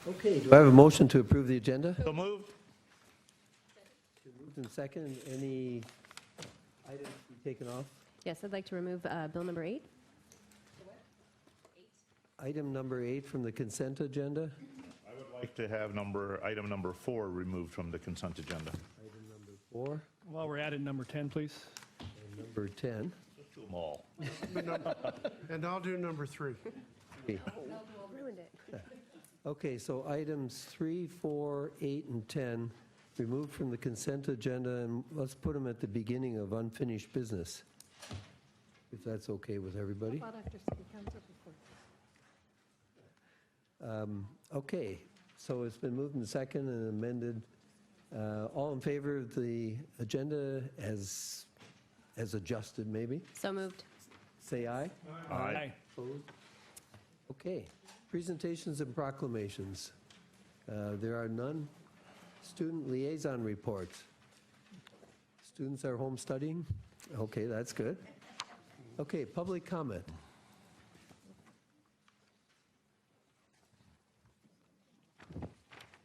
Okay, do I have a motion to approve the agenda? So moved. Moved and second. Any items to be taken off? Yes, I'd like to remove Bill number 8. Item number 8 from the consent agenda. I would like to have item number 4 removed from the consent agenda. Item number 4 While we're at it, number 10, please. and number 10. Just do them all. And I'll do number 3. Ruined it. Okay, so items 3, 4, 8, and 10 removed from the consent agenda, and let's put them at the beginning of unfinished business, if that's okay with everybody. About after city council report. Okay, so it's been moved and second and amended. All in favor of the agenda as adjusted, maybe? So moved. Say aye. Aye. Opposed? Okay. Presentations and proclamations. There are none. Student liaison reports. Students are home studying? Okay, that's good. Okay, public comment.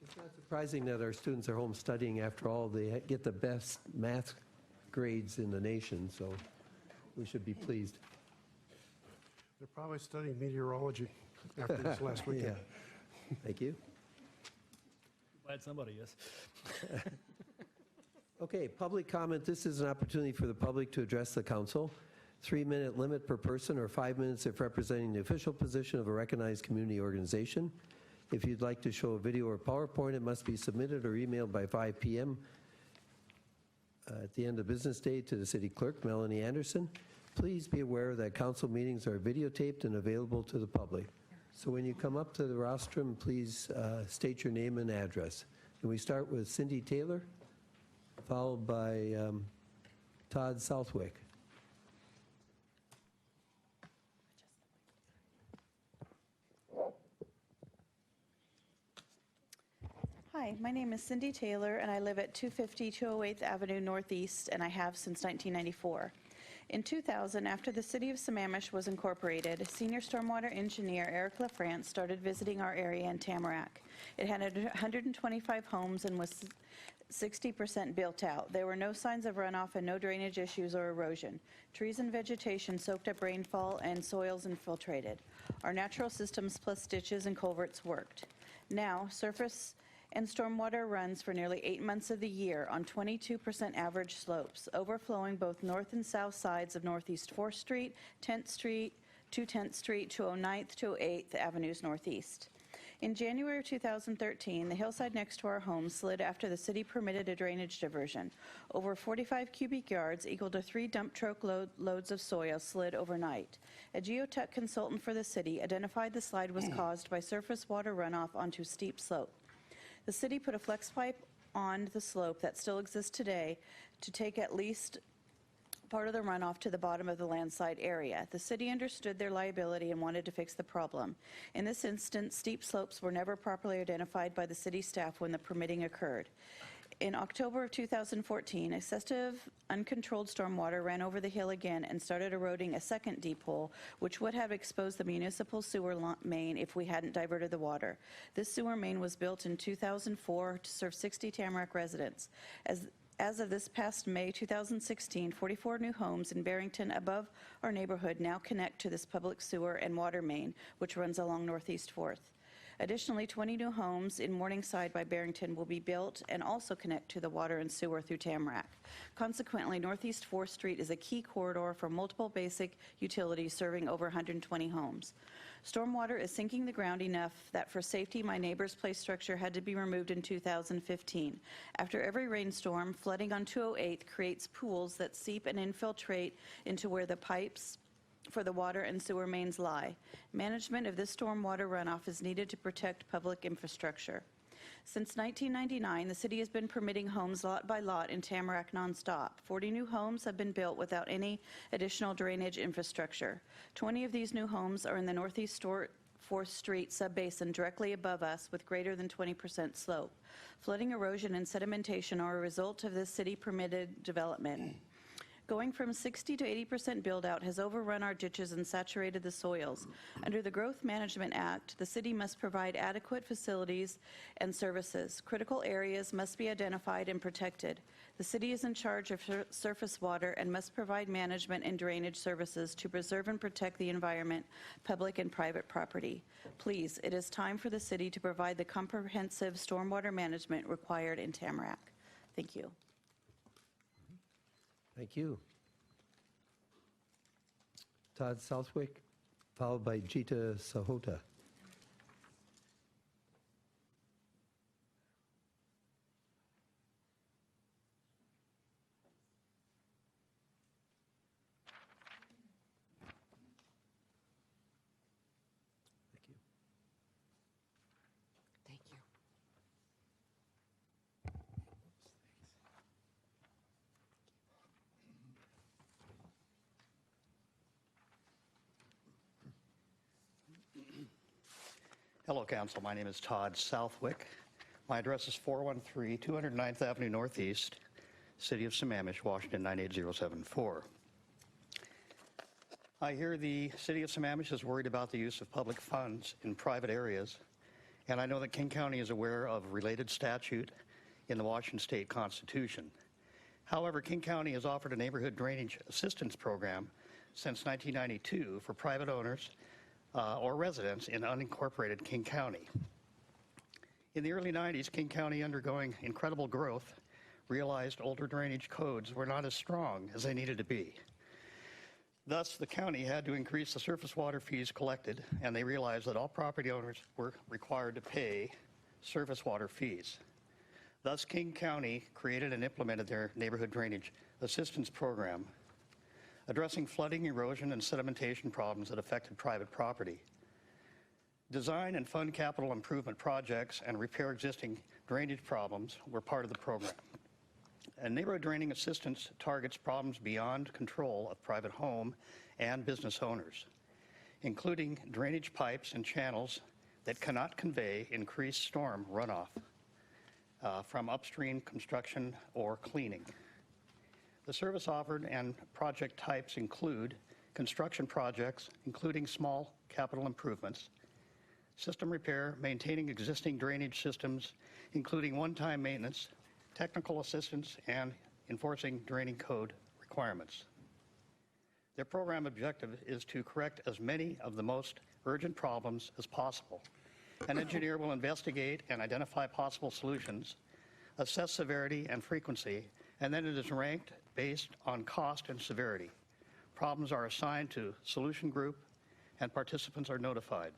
It's not surprising that our students are home studying. After all, they get the best math grades in the nation, so we should be pleased. They're probably studying meteorology after this last weekend. Yeah. Thank you. Glad somebody is. Okay, public comment. This is an opportunity for the public to address the council. 3-minute limit per person, or 5 minutes if representing the official position of a recognized community organization. If you'd like to show a video or PowerPoint, it must be submitted or emailed by 5 p.m. At the end of business day to the city clerk, Melanie Anderson. Please be aware that council meetings are videotaped and available to the public. So when you come up to the rostrum, please state your name and address. And we start with Cindy Taylor, followed by Todd Southwick. Hi, my name is Cindy Taylor, and I live at 250 208th Avenue Northeast, and I have since 1994. In 2000, after the city of Sammamish was incorporated, senior stormwater engineer Eric LaFrance started visiting our area in Tamarack. It had 125 homes and was 60% built out. There were no signs of runoff and no drainage issues or erosion. Trees and vegetation soaked up rainfall and soils infiltrated. Our natural systems plus ditches and culverts worked. Now, surface and stormwater runs for nearly 8 months of the year on 22% average slopes, overflowing both north and south sides of Northeast 4th Street, 10th Street, 210th Street, 209th, 208th Avenues Northeast. In January of 2013, the hillside next to our home slid after the city permitted a drainage diversion. Over 45 cubic yards, equal to 3 dump truck loads of soil, slid overnight. A geotech consultant for the city identified the slide was caused by surface water runoff onto a steep slope. The city put a flex pipe on the slope that still exists today to take at least part of the runoff to the bottom of the landslide area. The city understood their liability and wanted to fix the problem. In this instance, steep slopes were never properly identified by the city staff when the permitting occurred. In October of 2014, excessive uncontrolled stormwater ran over the hill again and started eroding a second deep hole, which would have exposed the municipal sewer main if we hadn't diverted the water. This sewer main was built in 2004 to serve 60 Tamarack residents. As of this past May 2016, 44 new homes in Barrington above our neighborhood now connect to this public sewer and water main, which runs along Northeast 4th. Additionally, 20 new homes in Morningside by Barrington will be built and also connect to the water and sewer through Tamarack. Consequently, Northeast 4th Street is a key corridor for multiple basic utilities serving over 120 homes. Stormwater is sinking the ground enough that for safety, my neighbor's play structure had to be removed in 2015. After every rainstorm, flooding on 208th creates pools that seep and infiltrate into where the pipes for the water and sewer mains lie. Management of this stormwater runoff is needed to protect public infrastructure. Since 1999, the city has been permitting homes lot by lot in Tamarack nonstop. 40 new homes have been built without any additional drainage infrastructure. 20 of these new homes are in the Northeast 4th Street subbasin directly above us with greater than 20% slope. Flooding, erosion, and sedimentation are a result of this city-permitted development. Going from 60 to 80% build-out has overrun our ditches and saturated the soils. Under the Growth Management Act, the city must provide adequate facilities and services. Critical areas must be identified and protected. The city is in charge of surface water and must provide management and drainage services to preserve and protect the environment, public and private property. Please, it is time for the city to provide the comprehensive stormwater management required in Tamarack. Thank you. Thank you. Todd Southwick, followed by Jita Sahota. Thank you. Thank you. Hello, Council. My name is Todd Southwick. My address is 413 209th Avenue Northeast, City of Sammamish, Washington 98074. I hear the City of Sammamish is worried about the use of public funds in private areas, and I know that King County is aware of related statute in the Washington State Constitution. However, King County has offered a neighborhood drainage assistance program since 1992 for private owners or residents in unincorporated King County. In the early 90s, King County, undergoing incredible growth, realized older drainage codes were not as strong as they needed to be. Thus, the county had to increase the surface water fees collected, and they realized that all property owners were required to pay surface water fees. Thus, King County created and implemented their neighborhood drainage assistance program, addressing flooding, erosion, and sedimentation problems that affected private property. Design and fund capital improvement projects and repair existing drainage problems were part of the program. And neighborhood draining assistance targets problems beyond control of private home and business owners, including drainage pipes and channels that cannot convey increased storm runoff from upstream construction or cleaning. The service offered and project types include construction projects, including small capital improvements, system repair, maintaining existing drainage systems, including one-time maintenance, technical assistance, and enforcing draining code requirements. Their program objective is to correct as many of the most urgent problems as possible. An engineer will investigate and identify possible solutions, assess severity and frequency, and then it is ranked based on cost and severity. Problems are assigned to solution group, and participants are notified.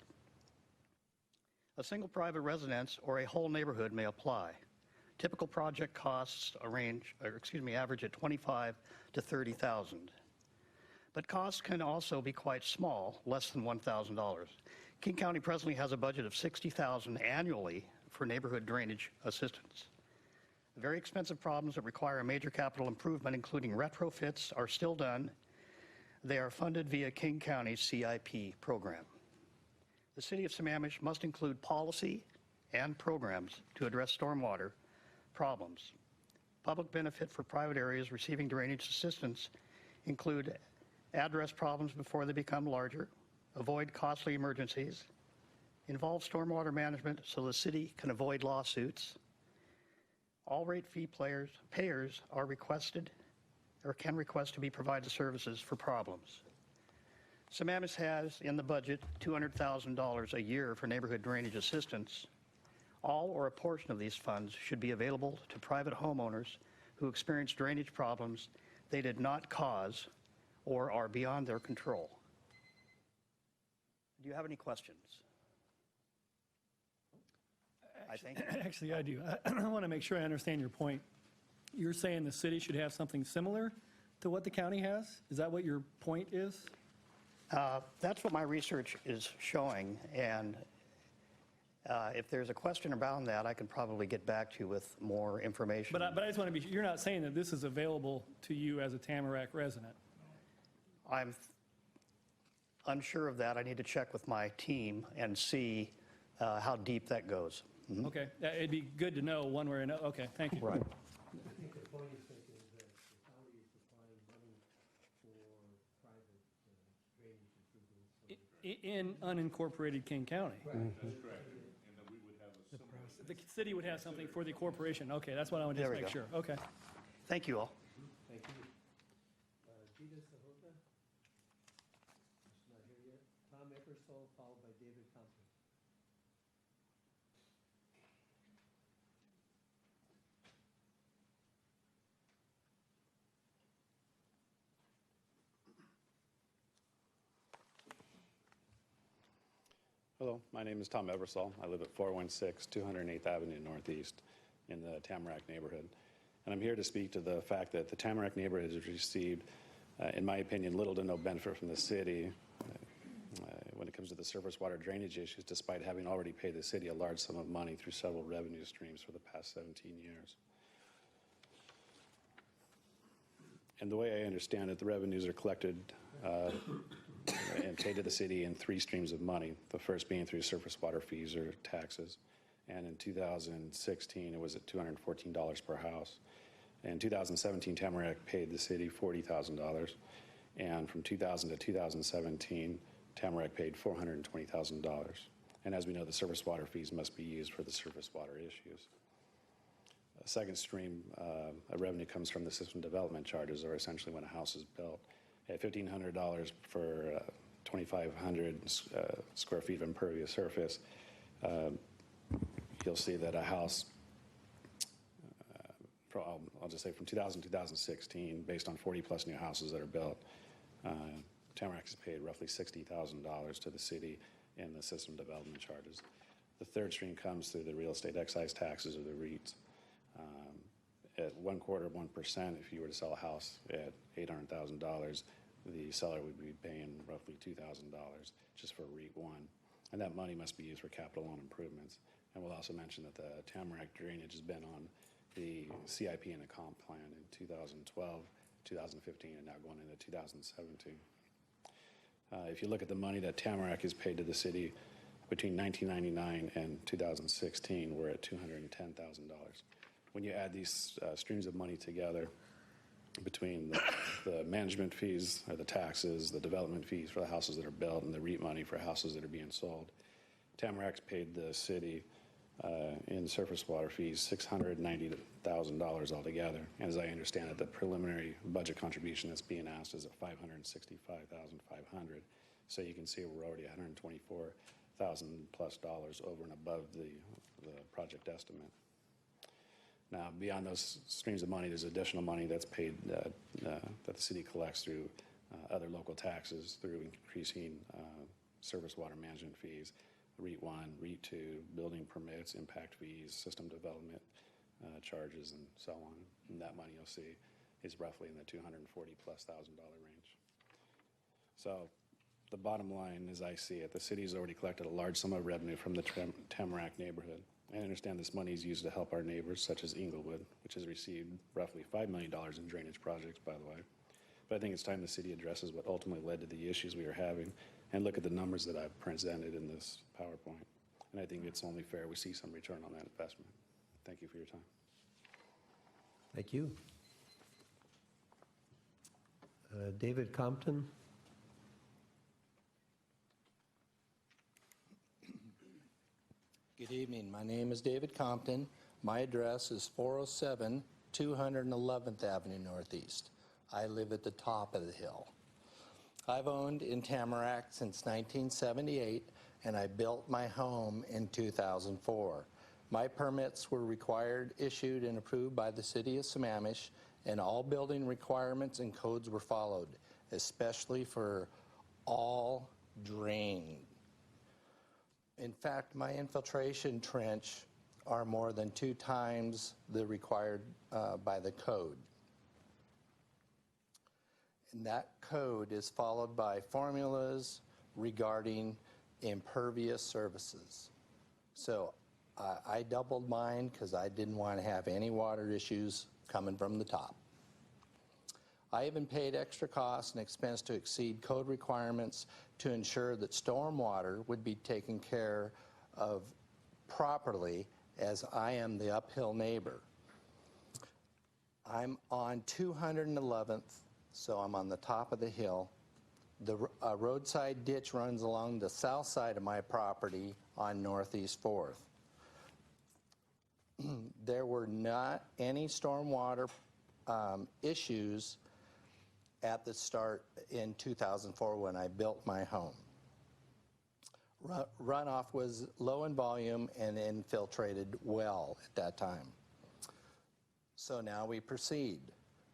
A single private residence or a whole neighborhood may apply. Typical project costs average at $25,000 to $30,000. But costs can also be quite small, less than $1,000. King County presently has a budget of $60,000 annually for neighborhood drainage assistance. Very expensive problems that require a major capital improvement, including retrofits, are still done. They are funded via King County's CIP program. The City of Sammamish must include policy and programs to address stormwater problems. Public benefit for private areas receiving drainage assistance include address problems before they become larger, avoid costly emergencies, involve stormwater management so the city can avoid lawsuits. All rate fee payers are requested or can request to be provided services for problems. Sammamish has in the budget $200,000 a year for neighborhood drainage assistance. All or a portion of these funds should be available to private homeowners who experience drainage problems they did not cause or are beyond their control. Do you have any questions? I think. Actually, I do. I want to make sure I understand your point. You're saying the city should have something similar to what the county has? Is that what your point is? That's what my research is showing, and if there's a question around that, I can probably get back to you with more information. But I just want to be, you're not saying that this is available to you as a Tamarack resident? I'm unsure of that. I need to check with my team and see how deep that goes. Mm-hmm. Okay, it'd be good to know one way or another. Okay, thank you. Right. I think the point he's making is that the county is supplying money in unincorporated King County. The city would have something for the corporation. Okay, that's what I wanted to There we make go. sure. Okay. Thank you all. Thank you. Gita Sahota? She's not here yet. Tom Epperson, followed by David Compton. Hello, my name is Tom Eversole. I live at 416 208th Avenue Northeast in the Tamarack neighborhood. And I'm here to speak to the fact that the Tamarack neighborhood has received, in my opinion, little to no benefit from the city when it comes to the surface water drainage issues, despite having already paid the city a large sum of money through several revenue streams for the past 17 years. And the way I understand it, the revenues are collected and paid to the city in 3 streams of money, the first being through surface water fees or taxes. And in 2016, it was at $214 per house. In 2017, Tamarack paid the city $40,000. And from 2000 to 2017, Tamarack paid $420,000. And as we know, the surface water fees must be used for the surface water issues. A second stream of revenue comes from the system development charges, or essentially when a house is built. At $1,500 for 2,500 square feet of impervious surface, you'll see that a house, I'll just say from 2000 to 2016, based on 40 plus new houses that are built, Tamarack has paid roughly $60,000 to the city in the system development charges. The third stream comes through the real estate excise taxes or the REITs. At 1/4 of 1%, if you were to sell a house at $800,000, the seller would be paying roughly $2,000 just for REIT 1. And that money must be used for capital loan improvements. And we'll also mention that the Tamarack drainage has been on the CIP and the comp plan in 2012, 2015, and now going into 2017. If you look at the money that Tamarack has paid to the city between 1999 and 2016, we're at $210,000. When you add these streams of money together, between the management fees, or the taxes, the development fees for the houses that are built, and the REIT money for houses that are being sold, Tamarack's paid the city in surface water fees $690,000 altogether. And as I understand it, the preliminary budget contribution that's being asked is at $565,500. So you can see we're already $124,000 plus over and above the project estimate. Now, beyond those streams of money, there's additional money that's paid that the city collects through other local taxes, through increasing surface water management fees, REIT 1, REIT 2, building permits, impact fees, system development charges, and so on. And that money you'll see is roughly in the $240,000+ range. So the bottom line, as I see it, the city's already collected a large sum of revenue from the Tamarack neighborhood. I understand this money is used to help our neighbors, such as Inglewood, which has received roughly $5 million in drainage projects, by the way. But I think it's time the city addresses what ultimately led to the issues we are having and look at the numbers that I've presented in this PowerPoint. And I think it's only fair we see some return on that investment. Thank you for your time. Thank you. David Compton? Good evening. My name is David Compton. My address is 407 211th Avenue Northeast. I live at the top of the hill. I've owned in Tamarack since 1978, and I built my home in 2004. My permits were required, issued, and approved by the city of Sammamish, and all building requirements and codes were followed, especially for all drain. In fact, my infiltration trench are more than 2 times the required by the code. And that code is followed by formulas regarding impervious surfaces. So I doubled mine because I didn't want to have any water issues coming from the top. I even paid extra costs and expense to exceed code requirements to ensure that storm water would be taken care of properly, as I am the uphill neighbor. I'm on 211th, so I'm on the top of the hill, A roadside ditch runs along the south side of my property on Northeast 4th. There were not any stormwater issues at the start in 2004 when I built my home. Runoff was low in volume and infiltrated well at that time. So now we proceed.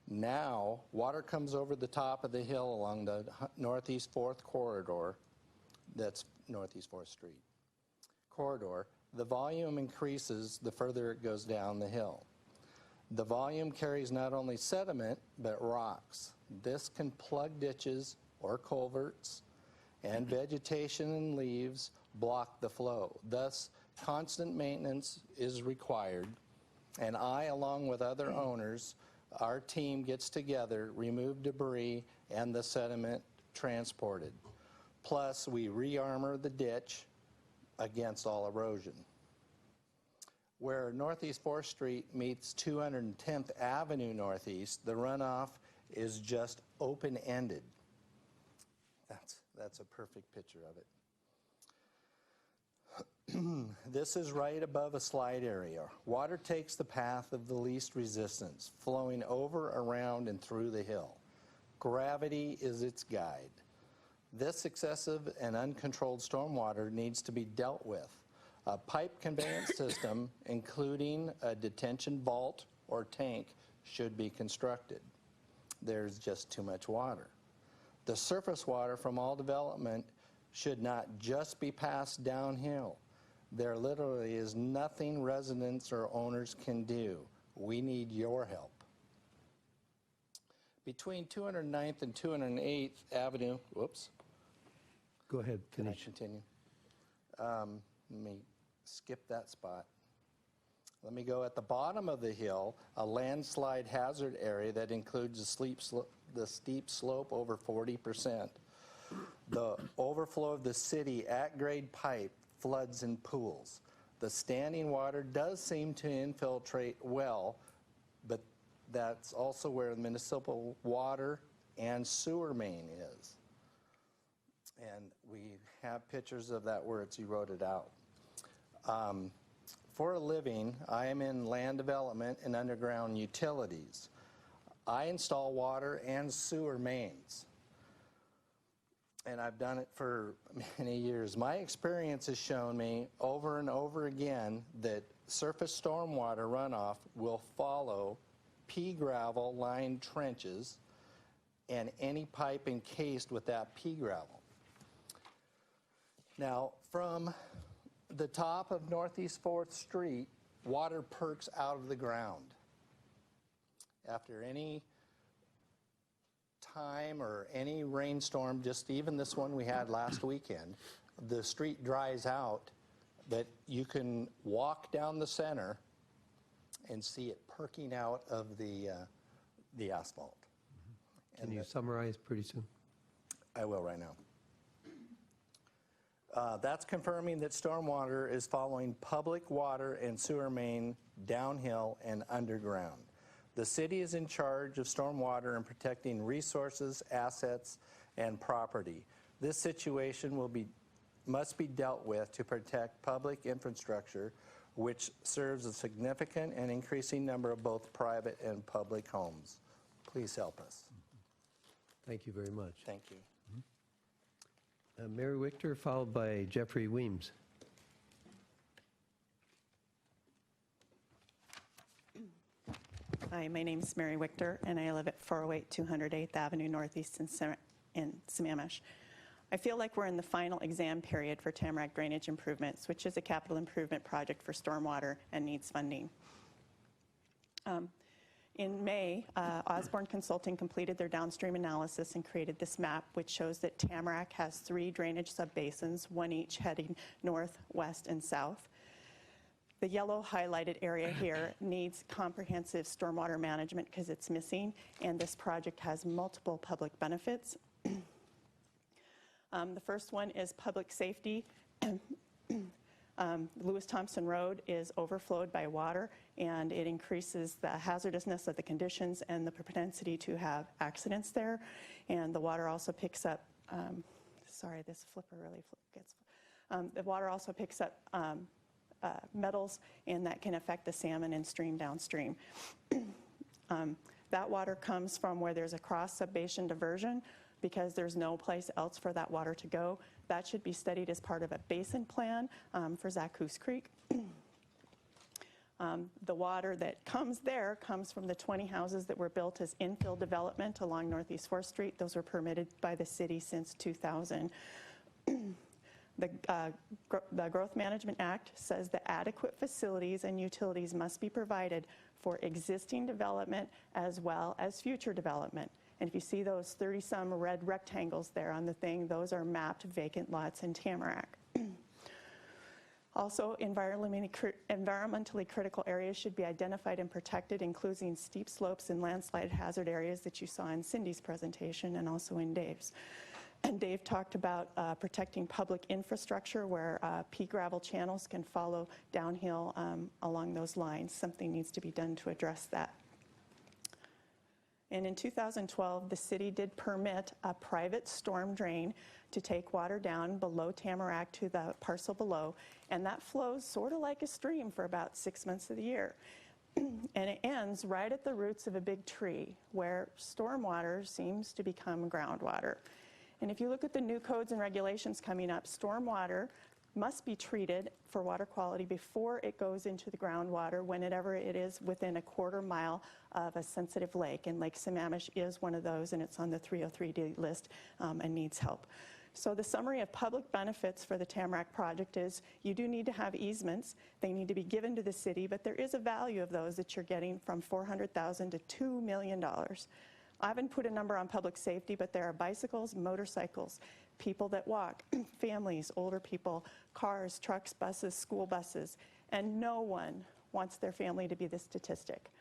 Now, water comes over the top of the hill along the Northeast 4th corridor, that's Northeast 4th Street corridor. The volume increases the further it goes down the hill. The volume carries not only sediment, but rocks. This can plug ditches or culverts, and vegetation and leaves block the flow. Thus, constant maintenance is required, and I, along with other owners, our team gets together, remove debris, and the sediment transported. Plus, we re-armor the ditch against all erosion. Where Northeast 4th Street meets 210th Avenue Northeast, the runoff is just open-ended. That's a perfect picture of it. This is right above a slide area. Water takes the path of the least resistance, flowing over, around, and through the hill. Gravity is its guide. This excessive and uncontrolled stormwater needs to be dealt with. A pipe conveyance system, including a detention vault or tank, should be constructed. There's just too much water. The surface water from all development should not just be passed downhill. There literally is nothing residents or owners can do. We need your help. Between 209th and 208th Avenue, whoops. Go ahead, Can I finish. continue? Let me skip that spot. Let me go at the bottom of the hill, a landslide hazard area that includes the steep slope over 40%. The overflow of the city at-grade pipe floods and pools. The standing water does seem to infiltrate well, but that's also where the municipal water and sewer main is. And we have pictures of that where it's eroded out. For a living, I am in land development and underground utilities. I install water and sewer mains, and I've done it for many years. My experience has shown me over and over again that surface stormwater runoff will follow pea gravel lined trenches and any pipe encased with that pea gravel. Now, from the top of Northeast 4th Street, water perks out of the ground. After any time or any rainstorm, just even this one we had last weekend, the street dries out that you can walk down the center and see it perking out of the asphalt. Can you summarize pretty soon? I will right now. That's confirming that stormwater is following public water and sewer main downhill and underground. The city is in charge of stormwater and protecting resources, assets, and property. This situation must be dealt with to protect public infrastructure, which serves a significant and increasing number of both private and public homes. Please help us. Thank you very much. Thank you. Mary Wichter, followed by Jeffrey Weems. Hi, my name is Mary Wichter, and I live at 408 208th Avenue Northeast in Sammamish. I feel like we're in the final exam period for Tamarack Drainage Improvements, which is a capital improvement project for stormwater and needs funding. In May, Osborne Consulting completed their downstream analysis and created this map, which shows that Tamarack has 3 drainage subbasins, one each heading north, west, and south. The yellow highlighted area here needs comprehensive stormwater management because it's missing, and this project has multiple public benefits. The first one is public safety. Lewis Thompson Road is overflowed by water, and it increases the hazardousness of the conditions and the propensity to have accidents there. And the water also picks up sorry, this flipper really gets, the water also picks up metals, and that can affect the salmon and stream downstream. That water comes from where there's a cross sub-basin diversion because there's no place else for that water to go. That should be studied as part of a basin plan for Zaccoose Creek. The water that comes there comes from the 20 houses that were built as infill development along Northeast 4th Street. Those were permitted by the city since 2000. The Growth Management Act says that adequate facilities and utilities must be provided for existing development as well as future development. And if you see those 30-some red rectangles there on the thing, those are mapped vacant lots in Tamarack. Also, environmentally critical areas should be identified and protected, including steep slopes and landslide hazard areas that you saw in Cindy's presentation and also in Dave's. And Dave talked about protecting public infrastructure where pea gravel channels can follow downhill along those lines. Something needs to be done to address that. And in 2012, the city did permit a private storm drain to take water down below Tamarack to the parcel below, and that flows sort of like a stream for about 6 months of the year. And it ends right at the roots of a big tree where stormwater seems to become groundwater. And if you look at the new codes and regulations coming up, stormwater must be treated for water quality before it goes into the groundwater whenever it is within a quarter mile of a sensitive lake. And Lake Sammamish is one of those, and it's on the 303D list and needs help. So the summary of public benefits for the Tamarack project is you do need to have easements. They need to be given to the city, but there is a value of those that you're getting from $400,000 to $2 million. I haven't put a number on public safety, but there are bicycles, motorcycles, people that walk, families, older people, cars, trucks, buses, school buses, and no one wants their family to be the statistic.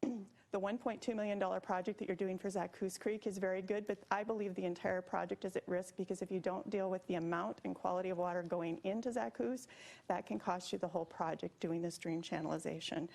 The $1.2 million project that you're doing for Zaccoose Creek is very good, but I believe the entire project is at risk because if you don't deal with the amount and quality of water going into Zaccoose, that can cost you the whole project doing the stream channelization.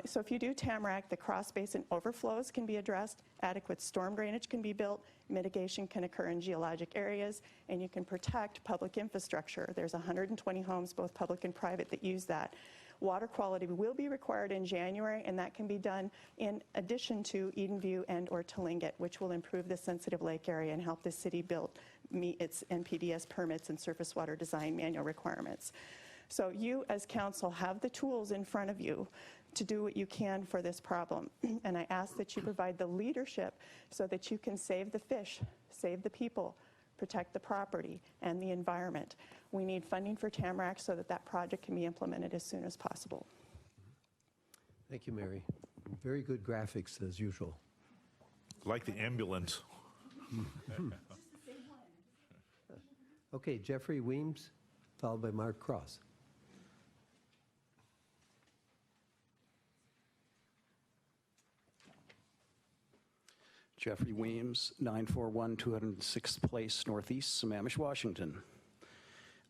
So if you do Tamarack, the cross basin overflows can be addressed, adequate storm drainage can be built, mitigation can occur in geologic areas, and you can protect public infrastructure. There's 120 homes, both public and private, that use that. Water quality will be required in January, and that can be done in addition to Edenview and or Tlingit, which will improve the sensitive lake area and help the city meet its NPDES permits and surface water design manual requirements. So you as council have the tools in front of you to do what you can for this problem. And I ask that you provide the leadership so that you can save the fish, save the people, protect the property and the environment. We need funding for Tamarack so that that project can be implemented as soon as possible. Thank you, Mary. Very good graphics as usual. Like the ambulance. Okay, Jeffrey Weems, followed by Mark Cross. Jeffrey Weems, 941 206th Place, Northeast, Sammamish, Washington.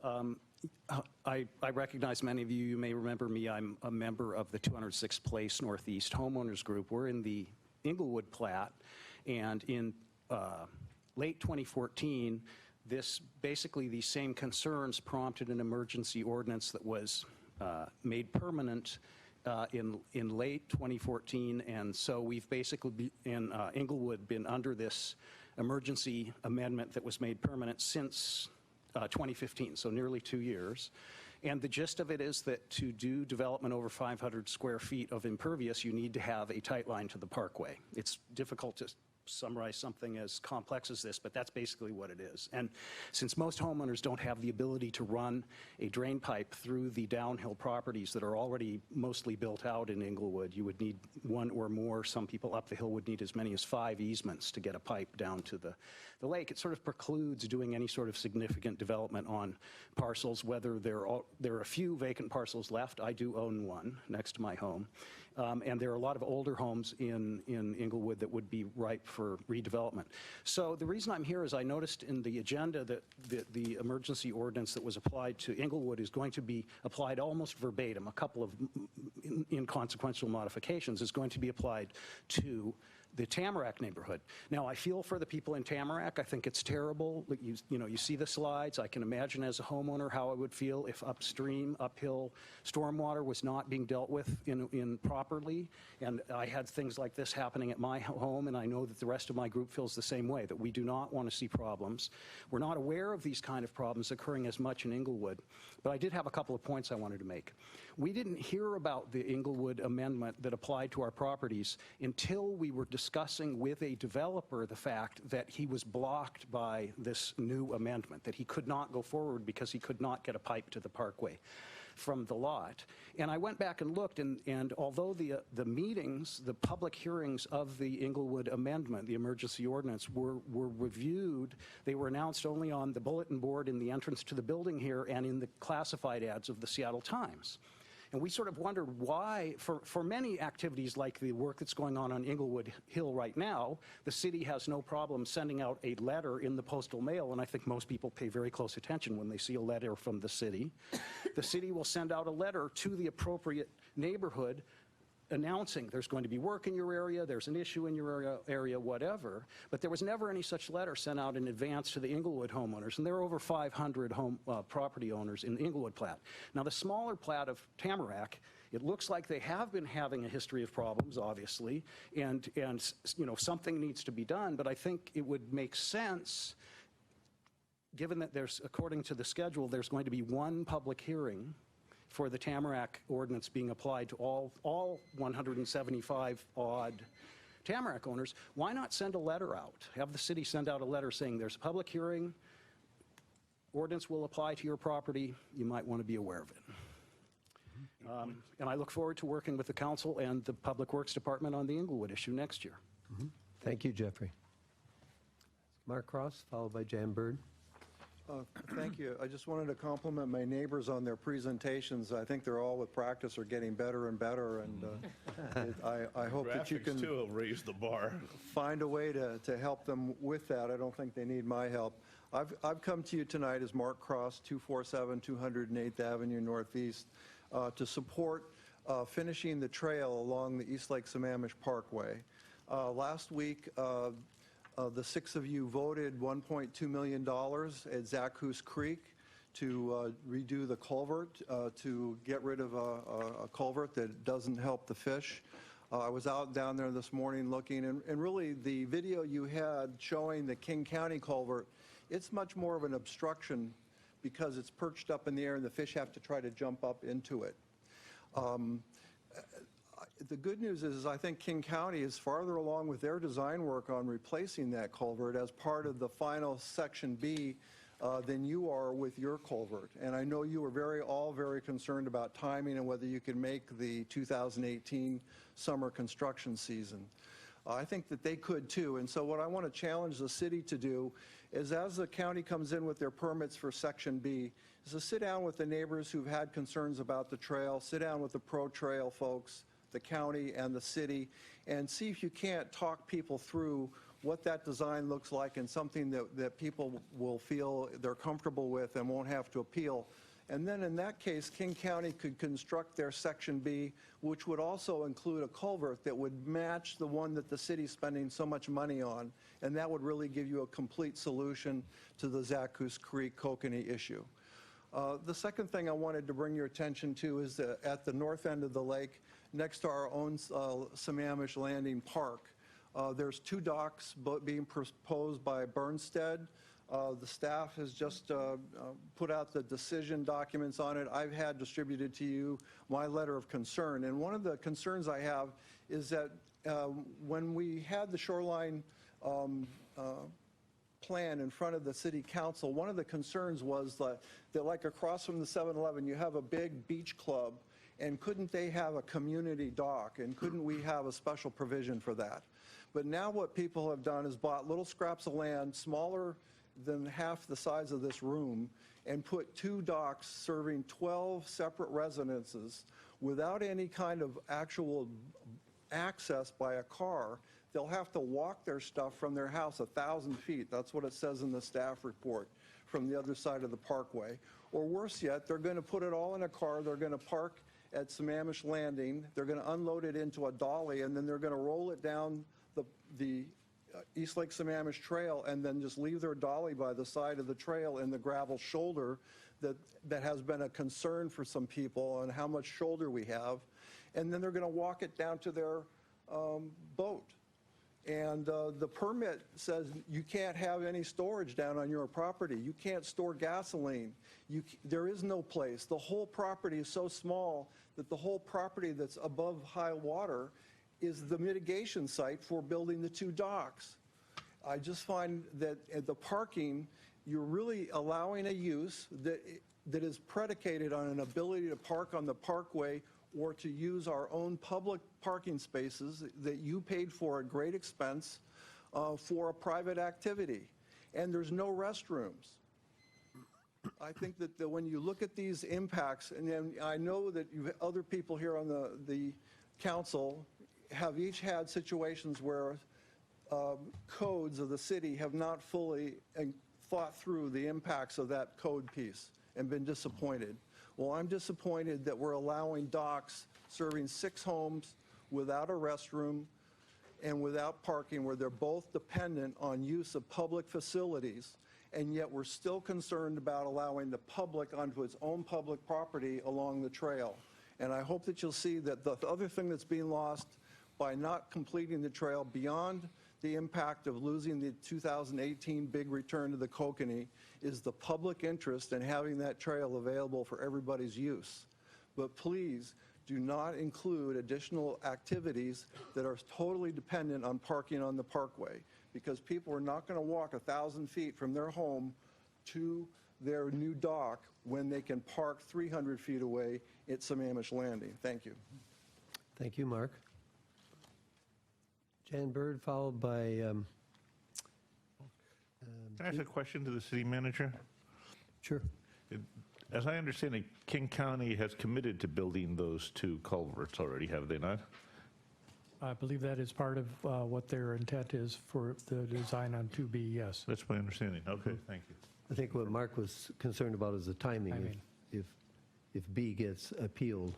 I recognize many of you, you may remember me, I'm a member of the 206th Place Northeast Homeowners Group. We're in the Inglewood Plat, and in late 2014, basically these same concerns prompted an emergency ordinance that was made permanent in late 2014, and so we've basically in Inglewood been under this emergency amendment that was made permanent since 2015, so nearly 2 years. And the gist of it is that to do development over 500 square feet of impervious, you need to have a tight line to the parkway. It's difficult to summarize something as complex as this, but that's basically what it is. And since most homeowners don't have the ability to run a drain pipe through the downhill properties that are already mostly built out in Inglewood, you would need one or more. Some people up the hill would need as many as 5 easements to get a pipe down to the lake. It sort of precludes doing any sort of significant development on parcels, whether there are a few vacant parcels left. I do own one next to my home. And there are a lot of older homes in Inglewood that would be ripe for redevelopment. So the reason I'm here is I noticed in the agenda that the emergency ordinance that was applied to Inglewood is going to be applied almost verbatim. A couple of inconsequential modifications is going to be applied to the Tamarack neighborhood. Now, I feel for the people in Tamarack. I think it's terrible. You see the slides. I can imagine as a homeowner how I would feel if uphill stormwater was not being dealt with in properly. And I had things like this happening at my home, and I know that the rest of my group feels the same way, that we do not want to see problems. We're not aware of these kind of problems occurring as much in Inglewood, but I did have a couple of points I wanted to make. We didn't hear about the Inglewood amendment that applied to our properties until we were discussing with a developer the fact that he was blocked by this new amendment, that he could not go forward because he could not get a pipe to the parkway from the lot. And I went back and looked, and although the meetings, the public hearings of the Inglewood amendment, the emergency ordinance, were reviewed, they were announced only on the bulletin board in the entrance to the building here and in the classified ads of the Seattle Times. And we sort of wondered why, for many activities like the work that's going on Inglewood Hill right now, the city has no problem sending out a letter in the postal mail, and I think most people pay very close attention when they see a letter from the city. The city will send out a letter to the appropriate neighborhood announcing there's going to be work in your area, there's an issue in your area, whatever. But there was never any such letter sent out in advance to the Inglewood homeowners, and there are over 500 property owners in the Inglewood plat. Now, the smaller plat of Tamarack, it looks like they have been having a history of problems, obviously, and something needs to be done, but I think it would make sense, given that according to the schedule, there's going to be one public hearing for the Tamarack ordinance being applied to all 175 odd Tamarack owners. Why not send a letter out? Have the city send out a letter saying there's a public hearing, ordinance will apply to your property, you might want to be aware of it. And I look forward to working with the council and the Public Works Department on the Inglewood issue next year. Thank you, Jeffrey. Mark Cross, followed by Jan Bird. Thank you. I just wanted to compliment my neighbors on their presentations. I think they're all with practice are getting better and better, and I hope that you Graphics, can too, will raise the bar. find a way to help them with that. I don't think they need my help. I've come to you tonight as Mark Cross, 247 208th Avenue Northeast, to support finishing the trail along the East Lake Sammamish Parkway. Last week, the six of you voted $1.2 million at Zaccoose Creek to redo the culvert, to get rid of a culvert that doesn't help the fish. I was out down there this morning looking, and really the video you had showing the King County culvert, it's much more of an obstruction because it's perched up in the air and the fish have to try to jump up into it. The good news is I think King County is farther along with their design work on replacing that culvert as part of the final Section B than you are with your culvert. And I know you are all very concerned about timing and whether you can make the 2018 summer construction season. I think that they could too. And so what I want to challenge the city to do is, as the county comes in with their permits for Section B, is to sit down with the neighbors who've had concerns about the trail, sit down with the pro-trail folks, the county and the city, and see if you can't talk people through what that design looks like and something that people will feel they're comfortable with and won't have to appeal. And then in that case, King County could construct their Section B, which would also include a culvert that would match the one that the city's spending so much money on, and that would really give you a complete solution to the Zaccoose Creek kokanee issue. The second thing I wanted to bring your attention to is that at the north end of the lake, next to our own Sammamish Landing Park, there's two docks being proposed by Bernstead. The staff has just put out the decision documents on it. I've had distributed to you my letter of concern. And one of the concerns I have is that when we had the shoreline plan in front of the city council, one of the concerns was that like across from the 7-Eleven, you have a big beach club, and couldn't they have a community dock, and couldn't we have a special provision for that? But now what people have done is bought little scraps of land smaller than half the size of this room and put two docks serving 12 separate residences without any kind of actual access by a car. They'll have to walk their stuff from their house 1,000 feet. That's what it says in the staff report, from the other side of the parkway. Or worse yet, they're going to put it all in a car. They're going to park at Sammamish Landing. They're going to unload it into a dolly, and then they're going to roll it down the East Lake Sammamish Trail and then just leave their dolly by the side of the trail in the gravel shoulder that has been a concern for some people on how much shoulder we have. And then they're going to walk it down to their boat. And the permit says you can't have any storage down on your property. You can't store gasoline. There is no place. The whole property is so small that the whole property that's above high water is the mitigation site for building the 2 docks. I just find that at the parking, you're really allowing a use that is predicated on an ability to park on the parkway or to use our own public parking spaces that you paid for at great expense for a private activity. And there's no restrooms. I think that when you look at these impacts, and then I know that other people here on the council have each had situations where codes of the city have not fully thought through the impacts of that code piece and been disappointed. Well, I'm disappointed that we're allowing docks serving 6 homes without a restroom and without parking, where they're both dependent on use of public facilities, and yet we're still concerned about allowing the public onto its own public property along the trail. And I hope that you'll see that the other thing that's being lost by not completing the trail, beyond the impact of losing the 2018 big return to the Kokanee, is the public interest in having that trail available for everybody's use. But please do not include additional activities that are totally dependent on parking on the parkway, because people are not going to walk 1,000 feet from their home to their new dock when they can park 300 feet away at Sammamish Landing. Thank you. Thank you, Mark. Jan Bird, followed by... Can I ask a question to the city manager? Sure. As I understand it, King County has committed to building those 2 culverts already, have they not? I believe that is part of what their intent is for the design on 2B, yes. That's my understanding. Okay, thank you. I think what Mark was concerned about is the timing. If B gets appealed,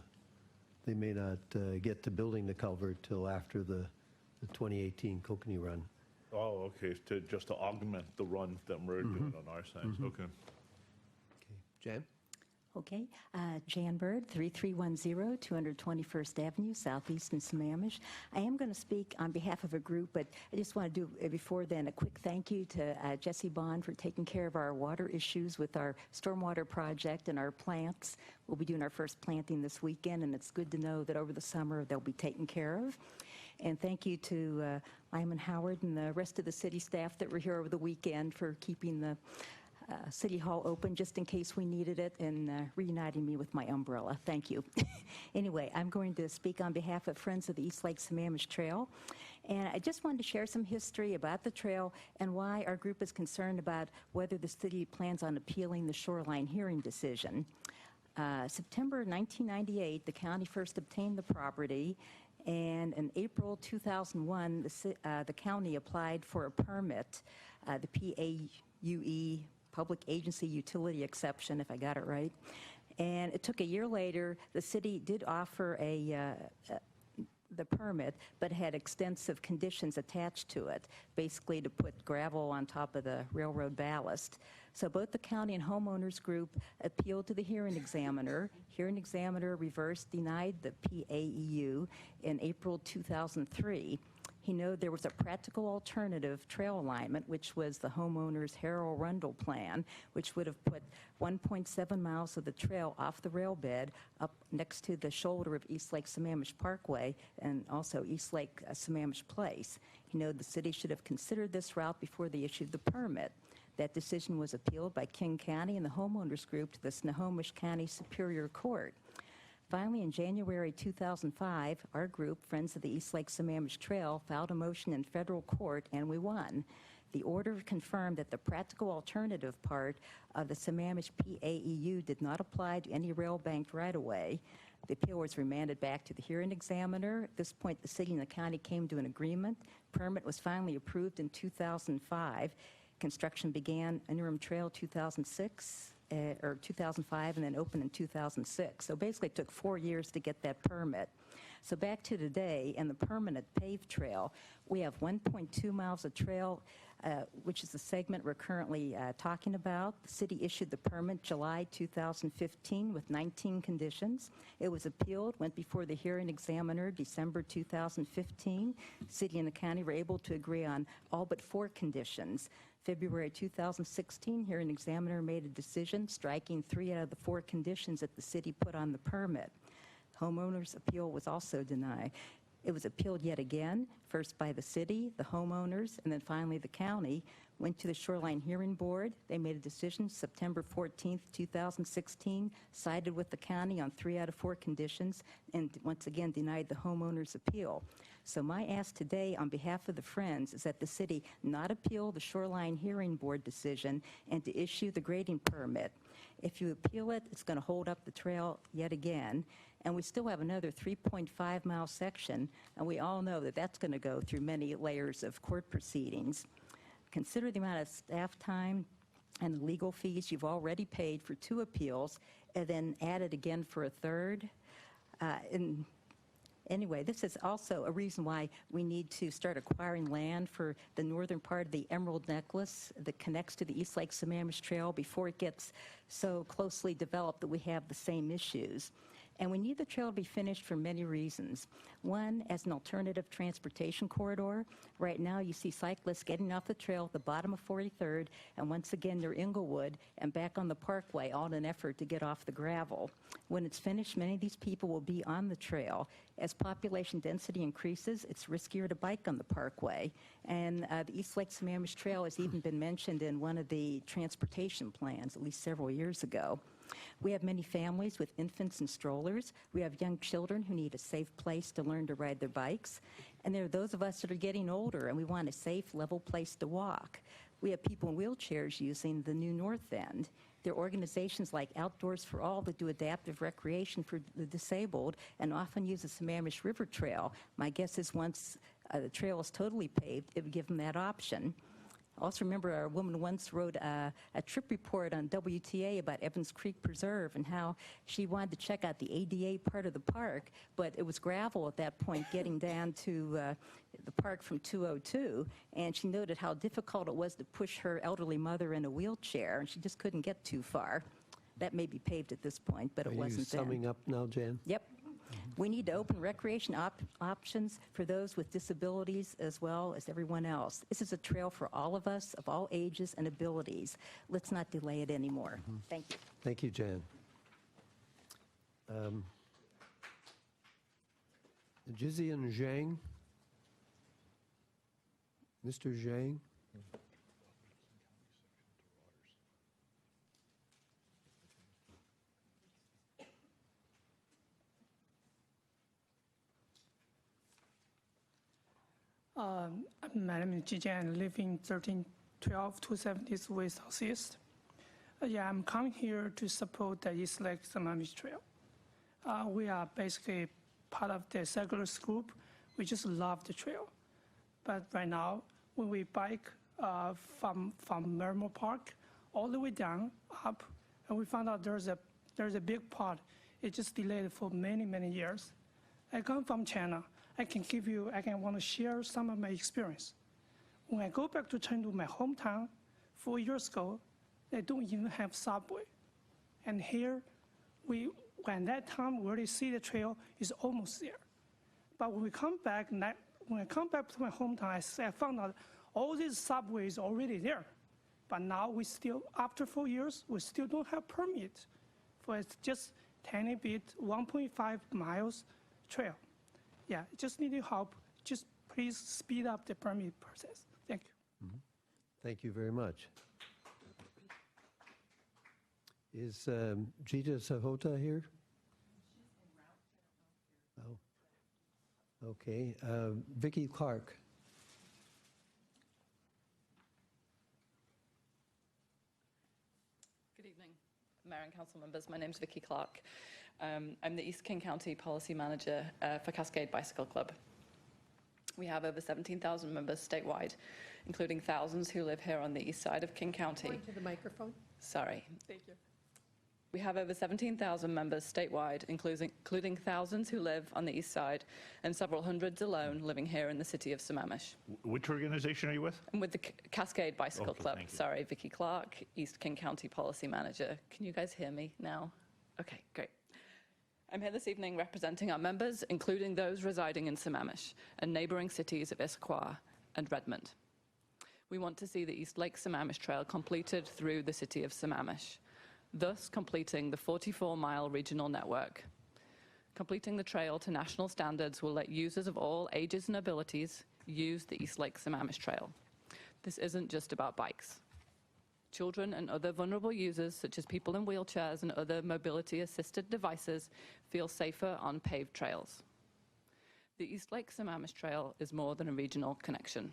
they may not get to building the culvert till after the 2018 Kokanee run. Oh, okay, just to augment the run that we're doing on our side. Okay. Jan? Okay. Jan Bird, 3310 221st Avenue, Southeast in Sammamish. I am going to speak on behalf of a group, but I just want to do, before then, a quick thank you to Jesse Bond for taking care of our water issues with our stormwater project and our plants. We'll be doing our first planting this weekend, and it's good to know that over the summer they'll be taken care of. And thank you to Lyman Howard and the rest of the city staff that were here over the weekend for keeping the City Hall open just in case we needed it, and reuniting me with my umbrella. Thank you. Anyway, I'm going to speak on behalf of Friends of the East Lake Sammamish Trail. And I just wanted to share some history about the trail and why our group is concerned about whether the city plans on appealing the shoreline hearing decision. September 1998, the county first obtained the property, and in April 2001, the county applied for a permit, the PAUE, Public Agency Utility Exception, if I got it right. And it took a year later. The city did offer the permit, but had extensive conditions attached to it, basically to put gravel on top of the railroad ballast. So both the county and homeowners group appealed to the hearing examiner. Hearing examiner reversed, denied the PAEU in April 2003. He noted there was a practical alternative trail alignment, which was the homeowner's Harrell-Rundle plan, which would have put 1.7 miles of the trail off the rail bed up next to the shoulder of East Lake Sammamish Parkway and also East Lake Sammamish Place. He noted the city should have considered this route before they issued the permit. That decision was appealed by King County and the homeowners group to the Snohomish County Superior Court. Finally, in January 2005, our group, Friends of the East Lake Sammamish Trail, filed a motion in federal court, and we won. The order confirmed that the practical alternative part of the Sammamish PAEU did not apply to any rail-banked right-of-way. The appeal was remanded back to the hearing examiner. At this point, the city and the county came to an agreement. Permit was finally approved in 2005. Construction began interim trail 2005 and then opened in 2006. So basically it took 4 years to get that permit. So back to today and the permanent paved trail. We have 1.2 miles of trail, which is the segment we're currently talking about. The city issued the permit July 2015 with 19 conditions. It was appealed, went before the hearing examiner December 2015. City and the county were able to agree on all but 4 conditions. February 2016, hearing examiner made a decision striking 3 out of the 4 conditions that the city put on the permit. Homeowners' appeal was also denied. It was appealed yet again, first by the city, the homeowners, and then finally the county. Went to the Shoreline Hearing Board. They made a decision September 14th, 2016, sided with the county on 3 out of 4 conditions, and once again denied the homeowners' appeal. So my ask today on behalf of the Friends is that the city not appeal the Shoreline Hearing Board decision and to issue the grading permit. If you appeal it, it's going to hold up the trail yet again. And we still have another 3.5-mile section, and we all know that that's going to go through many layers of court proceedings. Consider the amount of staff time and the legal fees you've already paid for 2 appeals, and then added again for a third. Anyway, this is also a reason why we need to start acquiring land for the northern part of the Emerald Necklace that connects to the East Lake Sammamish Trail before it gets so closely developed that we have the same issues. And we need the trail to be finished for many reasons. One, as an alternative transportation corridor. Right now, you see cyclists getting off the trail at the bottom of 43rd, and once again, near Inglewood, and back on the parkway, all in an effort to get off the gravel. When it's finished, many of these people will be on the trail. As population density increases, it's riskier to bike on the parkway. And the East Lake Sammamish Trail has even been mentioned in one of the transportation plans, at least several years ago. We have many families with infants and strollers. We have young children who need a safe place to learn to ride their bikes. And there are those of us that are getting older and we want a safe, level place to walk. We have people in wheelchairs using the new North End. There are organizations like Outdoors for All that do adaptive recreation for the disabled and often use the Sammamish River Trail. My guess is once the trail is totally paved, it would give them that option. Also remember, a woman once wrote a trip report on WTA about Evans Creek Preserve and how she wanted to check out the ADA part of the park, but it was gravel at that point getting down to the park from 202, and she noted how difficult it was to push her elderly mother in a wheelchair, and she just couldn't get too far. That may be paved at this point, but it wasn't then. Are you summing up now, Jan? Yep. We need to open recreation options for those with disabilities as well as everyone else. This is a trail for all of us, of all ages and abilities. Let's not delay it anymore. Thank you. Thank you, Jan. Jizian Zhang. Mr. Zhang. My name is Jijian. I live in 1312 270 West Southeast. I'm coming here to support the East Lake Sammamish Trail. We are basically part of the cyclist group. We just love the trail. But right now, when we bike from Merrimack Park all the way down, up, and we found out there's a big part. It just delayed for many, many years. I come from China. I want to share some of my experience. When I go back to Chengdu, my hometown, 4 years ago, they don't even have subway. And here, when that time we already see the trail is almost there. But when I come back to my hometown, I found out all these subways already there. But now we still, after 4 years, we still don't have permit for just tiny bit, 1.5 miles trail. Just need your help. Just please speed up the permit process. Thank you. Thank you very much. Is Jita Sahota here? Oh, okay. Vicki Clark. Good evening, Mayor and Council members. My name is Vicki Clark. I'm the East King County Policy Manager for Cascade Bicycle Club. We have over 17,000 members statewide, including thousands who live here on the east side of King County. Point to the microphone. Sorry. Thank you. We have over 17,000 members statewide, including thousands who live on the east side and several hundreds alone living here in the city of Sammamish. Which organization are you with? I'm with the Cascade Bicycle Okay, Club. thank you. Sorry, Vicky Clark, East King County Policy Manager. Can you guys hear me now? Okay, great. I'm here this evening representing our members, including those residing in Sammamish and neighboring cities of Issaquah and Redmond. We want to see the East Lake Sammamish Trail completed through the city of Sammamish, thus completing the 44-mile regional network. Completing the trail to national standards will let users of all ages and abilities use the East Lake Sammamish Trail. This isn't just about bikes. Children and other vulnerable users, such as people in wheelchairs and other mobility-assisted devices, feel safer on paved trails. The East Lake Sammamish Trail is more than a regional connection.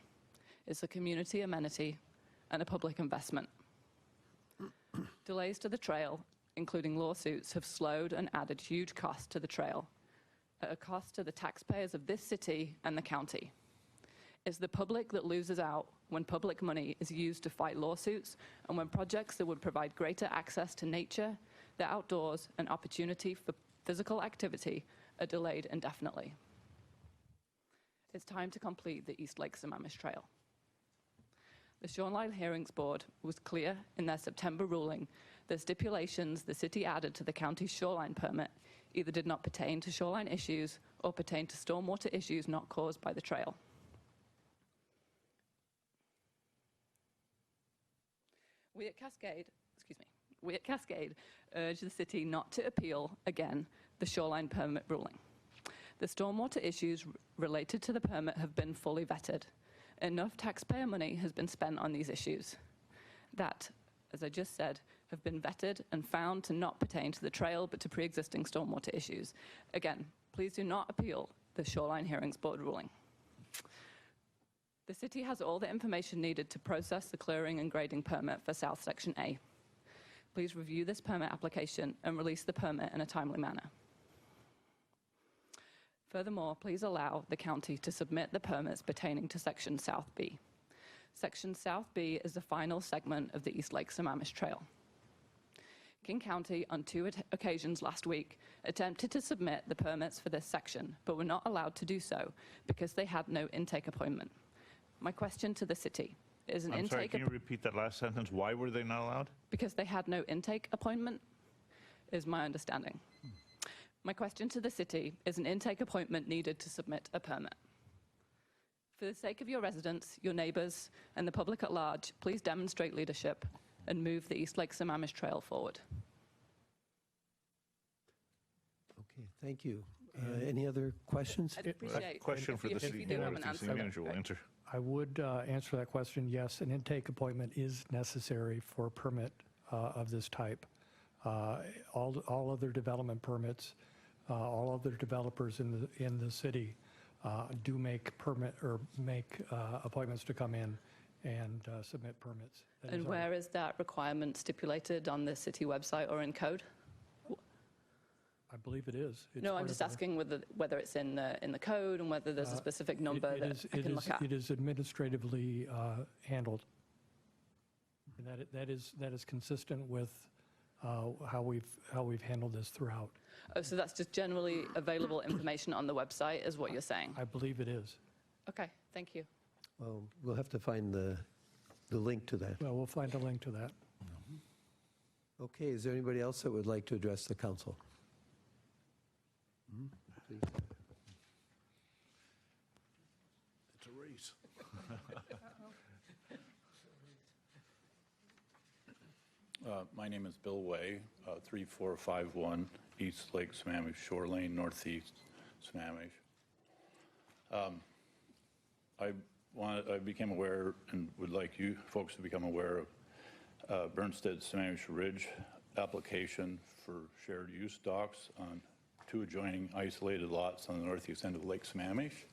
It's a community amenity and a public investment. Delays to the trail, including lawsuits, have slowed and added huge costs to the trail, at a cost to the taxpayers of this city and the county. It's the public that loses out when public money is used to fight lawsuits and when projects that would provide greater access to nature, the outdoors, and opportunity for physical activity are delayed indefinitely. It's time to complete the East Lake Sammamish Trail. The Shoreline Hearings Board was clear in their September ruling that stipulations the city added to the county's shoreline permit either did not pertain to shoreline issues or pertain to stormwater issues not caused by the trail. We at Cascade urge the city not to appeal again the shoreline permit ruling. The stormwater issues related to the permit have been fully vetted. Enough taxpayer money has been spent on these issues that, as I just said, have been vetted and found to not pertain to the trail but to pre-existing stormwater issues. Again, please do not appeal the Shoreline Hearings Board ruling. The city has all the information needed to process the clearing and grading permit for South Section A. Please review this permit application and release the permit in a timely manner. Furthermore, please allow the county to submit the permits pertaining to Section South B. Section South B is the final segment of the East Lake Sammamish Trail. King County, on 2 occasions last week, attempted to submit the permits for this section, but were not allowed to do so because they had no intake appointment. My question to the city is an I'm intake... sorry, can you repeat that last sentence? Why were they not allowed? Because they had no intake appointment, is my understanding. My question to the city is an intake appointment needed to submit a permit. For the sake of your residents, your neighbors, and the public at large, please demonstrate leadership and move the East Lake Sammamish Trail forward. Okay, thank you. Any other questions? I'd appreciate Question for the if you city do have board, an if the city answer. manager will answer. I would answer that question, yes, an intake appointment is necessary for a permit of this type. All other development permits, all other developers in the city do make appointments to come in and submit permits. That And is where is that requirement stipulated on the city website or in code? I believe it is. It's No, part I'm of just our- asking whether it's in the code and whether there's a specific number It that is- I it can is- look at. It is administratively handled. And that is consistent with how we've handled this throughout. Oh, so that's just generally available information on the website, is what you're saying? I believe it is. Okay, thank you. Well, we'll have to find the link to that. Well, we'll find a link to that. Okay, is there anybody else that would like to address the council? Please. It's a race. My name is Bill Way, 3451 East Lake Sammamish Shore Lane, Northeast Sammamish. I became aware and would like you folks to become aware of Bernstead Sammamish Ridge application for shared use docks on 2 adjoining isolated lots on the northeast end of Lake Sammamish.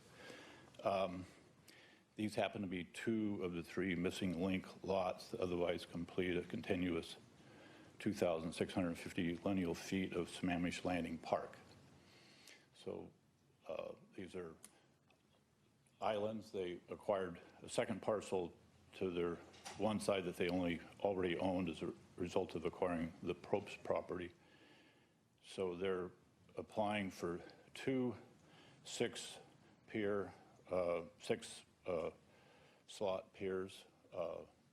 These happen to be 2 of the 3 missing link lots that otherwise complete a continuous 2,650 lineal feet of Sammamish Landing Park. So these are islands. They acquired a second parcel to their one side that they already owned as result of acquiring the Probst property. So they're applying for two six-slot piers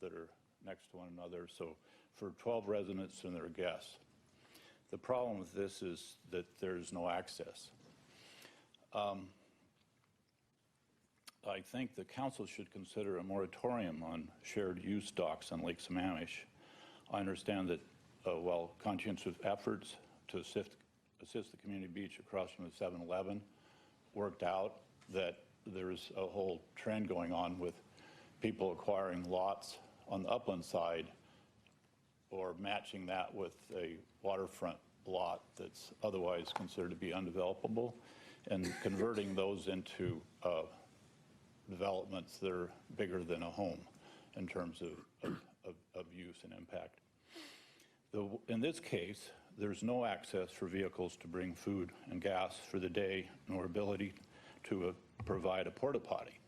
that are next to one another, so for 12 residents and their guests. The problem with this is that there's no access. I think the council should consider a moratorium on shared use docks on Lake Sammamish. I understand that while conscientious efforts to assist the community beach across from the 7-Eleven worked out, that there's a whole trend going on with people acquiring lots on the upland side or matching that with a waterfront lot that's otherwise considered to be undevelopable and converting those into developments that are bigger than a home in terms of use and impact. In this case, there's no access for vehicles to bring food and gas for the day, nor ability to provide a porta potty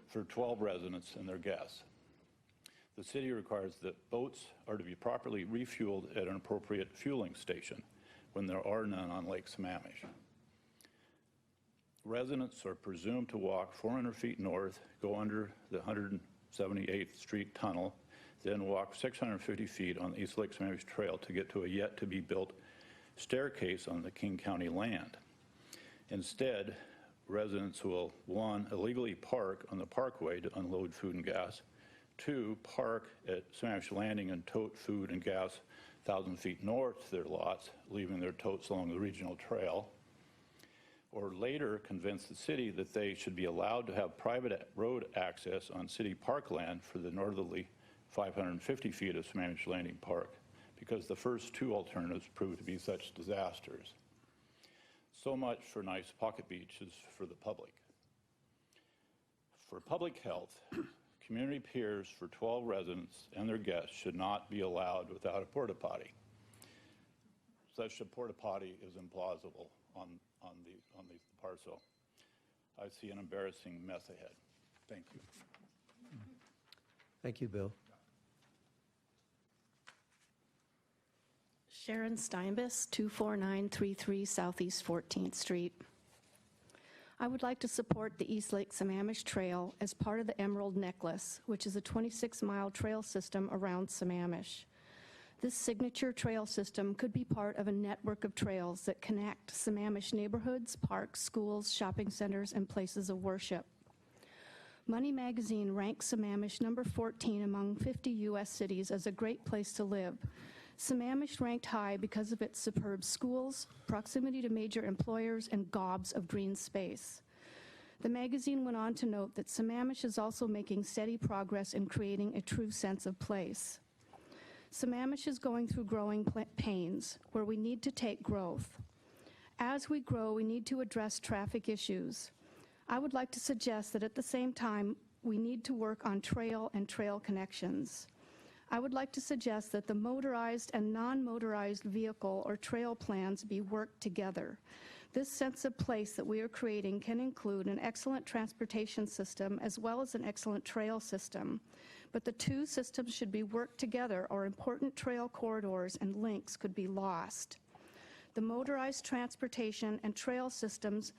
for 12 residents and their guests. The city requires that boats are to be properly refueled at an appropriate fueling station when there are none on Lake Sammamish. Residents are presumed to walk 400 feet north, go under the 178th Street Tunnel, then walk 650 feet on the East Lake Sammamish Trail to get to a yet-to-be-built staircase on the King County land. Instead, residents will, 1, illegally park on the parkway to unload food and gas, 2, park at Sammamish Landing and tote food and gas 1,000 feet north to their lots, leaving their totes along the regional trail, or later convince the city that they should be allowed to have private road access on city parkland for the northerly 550 feet of Sammamish Landing Park, because the first two alternatives proved to be such disasters. So much for nice pocket beaches for the public. For public health, community piers for 12 residents and their guests should not be allowed without a porta potty. Such a porta potty is implausible on the parcel. I see an embarrassing mess ahead. Thank you. Thank you, Bill. Sharon Steinbus, 24933 Southeast 14th Street. I would like to support the East Lake Sammamish Trail as part of the Emerald Necklace, which is a 26-mile trail system around Sammamish. This signature trail system could be part of a network of trails that connect Sammamish neighborhoods, parks, schools, shopping centers, and places of worship. Money Magazine ranks Sammamish number 14 among 50 U.S. cities as a great place to live. Sammamish ranked high because of its superb schools, proximity to major employers, and gobs of green space. The magazine went on to note that Sammamish is also making steady progress in creating a true sense of place. Sammamish is going through growing pains, where we need to take growth. As we grow, we need to address traffic issues. I would like to suggest that at the same time, we need to work on trail and trail connections. I would like to suggest that the motorized and non-motorized vehicle or trail plans be worked together. This sense of place that we are creating can include an excellent transportation system as well as an excellent trail system. But the two systems should be worked together, or important trail corridors and links could be lost. The motorized transportation and trail systems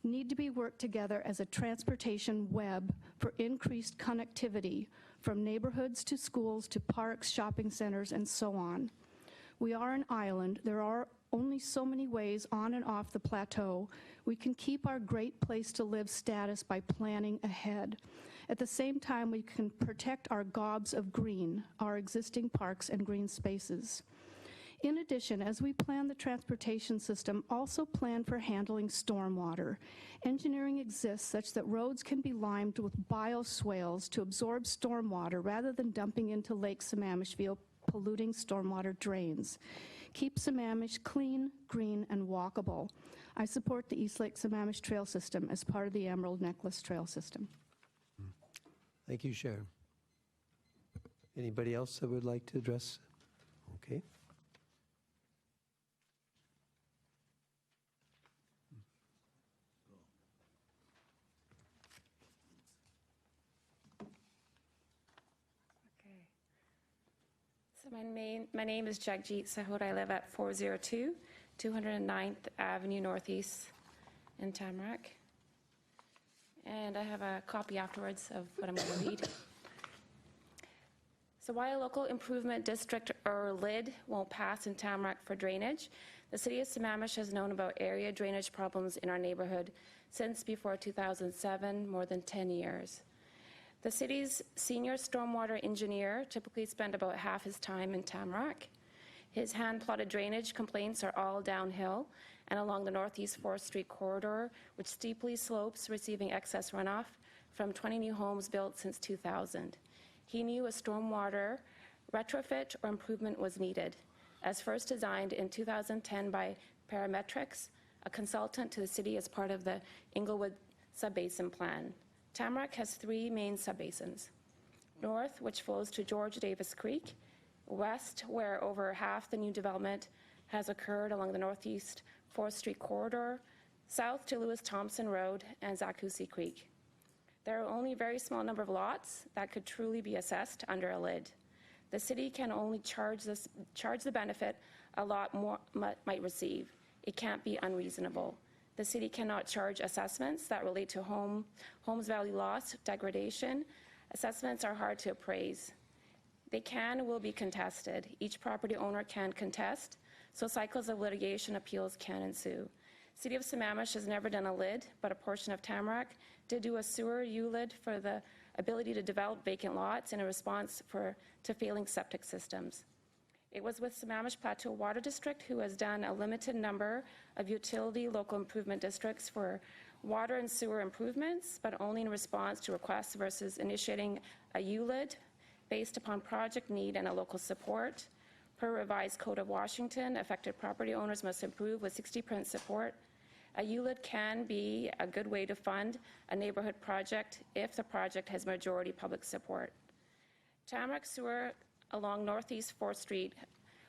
need to be worked together as a transportation web for increased connectivity from neighborhoods to schools to parks, shopping centers, and so on. We are an island. There are only so many ways on and off the plateau. We can keep our great place to live status by planning ahead. At the same time, we can protect our gobs of green, our existing parks and green spaces. In addition, as we plan the transportation system, also plan for handling stormwater. Engineering exists such that roads can be limed with bioswales to absorb stormwater rather than dumping into Lake Sammamish via polluting stormwater drains. Keep Sammamish clean, green, and walkable. I support the East Lake Sammamish Trail System as part of the Emerald Necklace Trail System. Thank you, Sharon. Anybody else that would like to address? Okay. So my name is Jagjit Sahod. I live at 402 209th Avenue Northeast in Tamarack. And I have a copy afterwards of what I'm going to read. So why a local improvement district or LID won't pass in Tamarack for drainage? The city of Sammamish has known about area drainage problems in our neighborhood since before 2007, more than 10 years. The city's senior stormwater engineer typically spent about half his time in Tamarack. His hand-plotted drainage complaints are all downhill and along the Northeast 4th Street corridor, which steeply slopes, receiving excess runoff from 20 new homes built since 2000. He knew a stormwater retrofit or improvement was needed, as first designed in 2010 by Parametrics, a consultant to the city as part of the Inglewood Subbasin Plan. Tamarack has 3 main subbasins. North, which flows to George Davis Creek. West, where over half the new development has occurred along the Northeast 4th Street corridor. South to Lewis Thompson Road and Zakusi Creek. There are only a very small number of lots that could truly be assessed under a LID. The city can only charge the benefit a lot more might receive. It can't be unreasonable. The city cannot charge assessments that relate to home's value loss, degradation. Assessments are hard to appraise. They can and will be contested. Each property owner can contest, so cycles of litigation appeals can ensue. City of Sammamish has never done a LID, but a portion of Tamarack did do a sewer ULID for the ability to develop vacant lots in a response to failing septic systems. It was with Sammamish Plateau Water District who has done a limited number of utility local improvement districts for water and sewer improvements, but only in response to requests versus initiating a ULID based upon project need and a local support. Per revised Code of Washington, affected property owners must improve with 60% support. A ULID can be a good way to fund a neighborhood project if the project has majority public support. Tamarack Sewer along Northeast 4th Street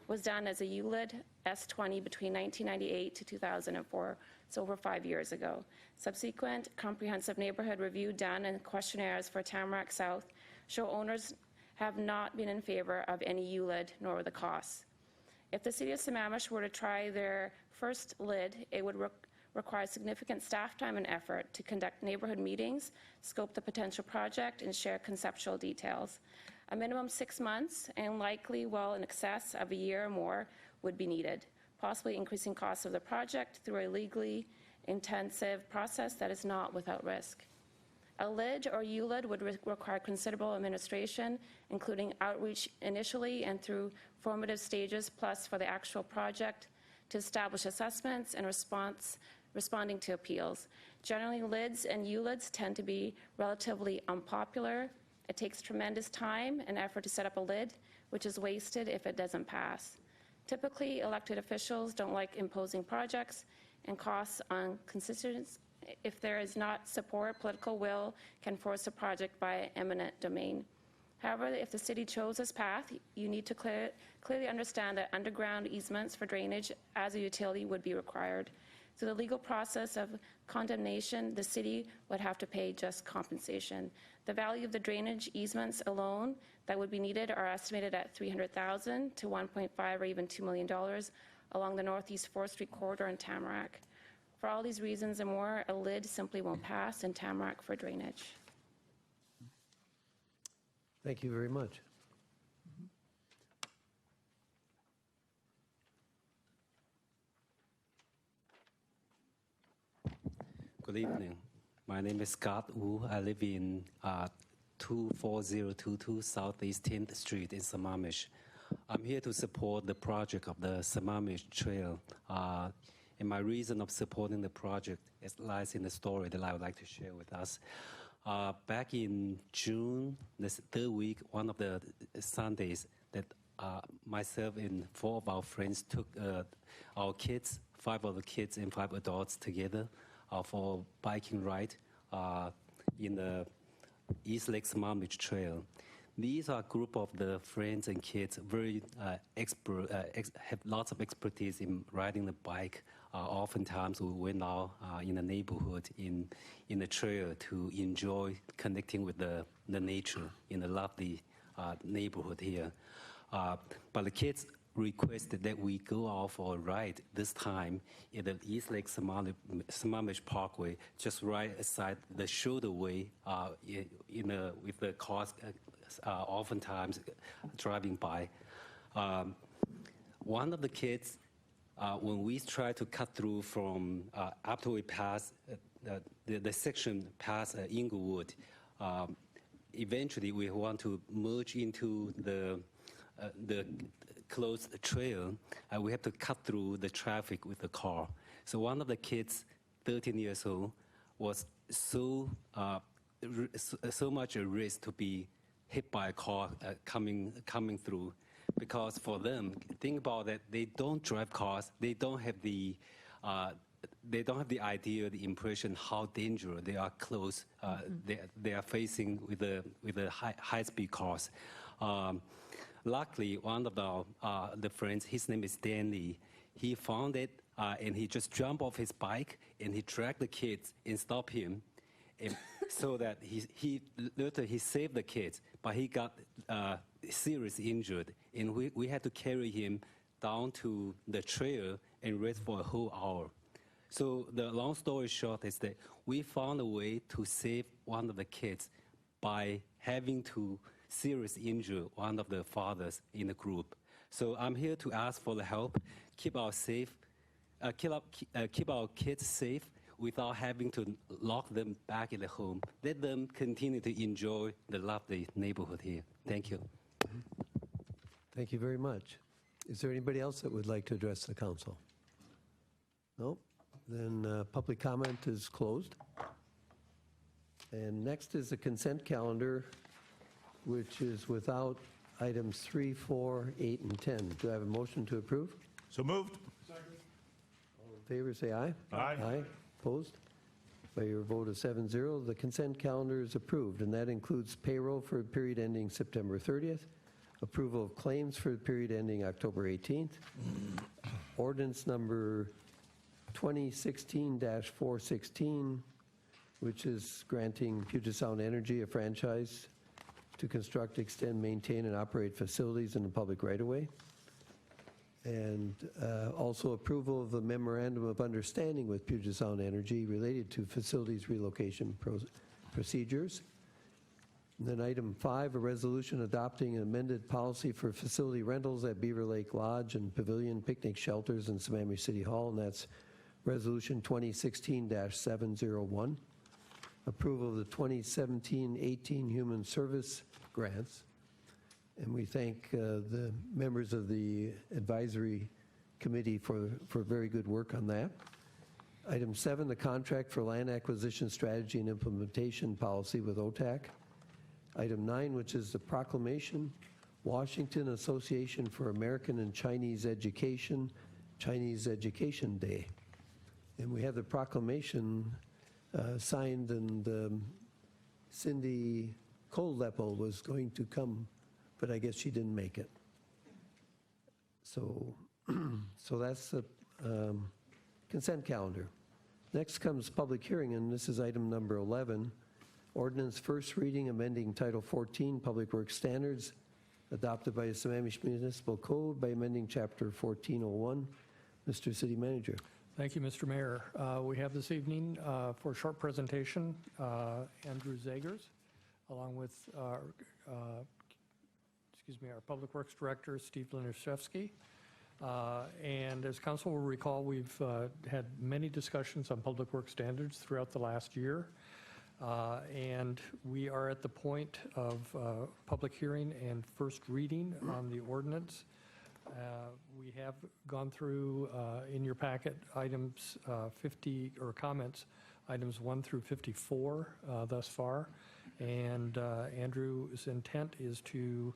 was done as a ULID S20 between 1998 to 2004, so over 5 years ago. Subsequent comprehensive neighborhood review done and questionnaires for Tamarack South show owners have not been in favor of any ULID nor the costs. If the city of Sammamish were to try their first LID, it would require significant staff time and effort to conduct neighborhood meetings, scope the potential project, and share conceptual details. A minimum 6 months, and likely well in excess of a year or more, would be needed, possibly increasing costs of the project through a legally intensive process that is not without risk. A LID or ULID would require considerable administration, including outreach initially and through formative stages, plus for the actual project to establish assessments and responding to appeals. Generally, LIDs and ULIDs tend to be relatively unpopular. It takes tremendous time and effort to set up a LID, which is wasted if it doesn't pass. Typically, elected officials don't like imposing projects and costs on constituents. If there is not support, political will can force a project by eminent domain. However, if the city chose this path, you need to clearly understand that underground easements for drainage as a utility would be required. Through the legal process of condemnation, the city would have to pay just compensation. The value of the drainage easements alone that would be needed are estimated at $300,000 to $1.5 or even $2 million along the Northeast 4th Street corridor in Tamarack. For all these reasons and more, a LID simply won't pass in Tamarack for drainage. Thank you very much. Good evening. My name is Scott Wu. I live in 24022 Southeast 10th Street in Sammamish. I'm here to support the project of the Sammamish Trail. And my reason of supporting the project lies in the story that I would like to share with us. Back in June, the third week, one of the Sundays, that myself and 4 of our friends took our kids, 5 of the kids and 5 adults together for a biking ride in the East Lake Sammamish Trail. These are a group of the friends and kids, very expert, have lots of expertise in riding the bike. Oftentimes we went out in the neighborhood, in the trail, to enjoy connecting with the nature in a lovely neighborhood here. But the kids requested that we go out for a ride this time in the East Lake Sammamish Parkway, just right aside the shoulderway, with the cars oftentimes driving by. One of the kids, when we try to cut through from after we pass the section past Inglewood, eventually we want to merge into the closed trail. We have to cut through the traffic with the car. So one of the kids, 13 years old, was so much at risk to be hit by a car coming through, because for them, think about that, they don't drive cars, they don't have the idea, the impression how dangerous they are close. They are facing with the high-speed cars. Luckily, one of the friends, his name is Danny, he found it and he just jumped off his bike and he dragged the kids and stopped him, and so that he saved the kids, but he got seriously injured, and we had to carry him down to the trail and rest for a whole hour. So the long story short is that we found a way to save one of the kids by having to seriously injure one of the fathers in the group. So I'm here to ask for the help, keep our kids safe without having to lock them back in the home. Let them continue to enjoy the lovely neighborhood here. Thank you. Thank you very much. Is there anybody else that would like to address the council? No? Then public comment is closed. And next is the consent calendar, which is without items 3, 4, 8, and 10. Do I have a motion to approve? So moved. All in favor, say aye. Aye. Aye. Opposed? By your vote of 7-0, the consent calendar is approved, and that includes payroll for the period ending September 30th, approval of claims for the period ending October 18th, ordinance number 2016-416, which is granting Puget Sound Energy a franchise to construct, extend, maintain, and operate facilities in the public right-of-way. And also approval of the memorandum of understanding with Puget Sound Energy related to facilities relocation procedures. And then item 5, a resolution adopting an amended policy for facility rentals at Beaver Lake Lodge and Pavilion Picnic Shelters in Sammamish City Hall, and that's resolution 2016-701. Approval of the 2017-18 Human Service Grants. And we thank the members of the advisory committee for very good work on that. Item 7, the contract for land acquisition strategy and implementation policy with OTAC. Item 9, which is the proclamation, Washington Association for American and Chinese Education Day. And we have the proclamation signed, and Cindy Koleppel was going to come, but I guess she didn't make it. So that's the consent calendar. Next comes public hearing, and this is item number 11. Ordinance first reading amending Title 14 Public Works Standards adopted by the Sammamish Municipal Code by amending Chapter 1401. Mr. City Manager. Thank you, Mr. Mayor. We have this evening for a short presentation, Andrew Zagers, along with our Public Works Director, Steve Liniszewski. And as council will recall, we've had many discussions on public works standards throughout the last year. And we are at the point of public hearing and first reading on the ordinance. We have gone through in your packet items 50 or comments, items 1 through 54 thus far. And Andrew's intent is to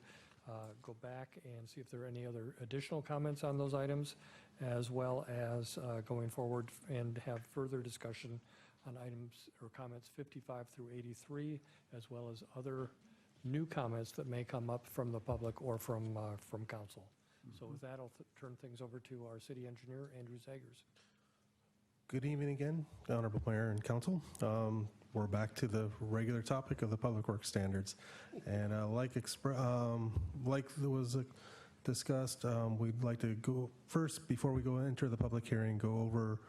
go back and see if there are any other additional comments on those items, as well as going forward and have further discussion on items or comments 55 through 83, as well as other new comments that may come up from the public or from council. So with that, I'll turn things over to our city engineer, Andrew Zagers. Good evening again, Honorable Mayor and Council. We're back to the regular topic of the public works standards. And like there was discussed, we'd like to go first, before we go enter the public hearing, go over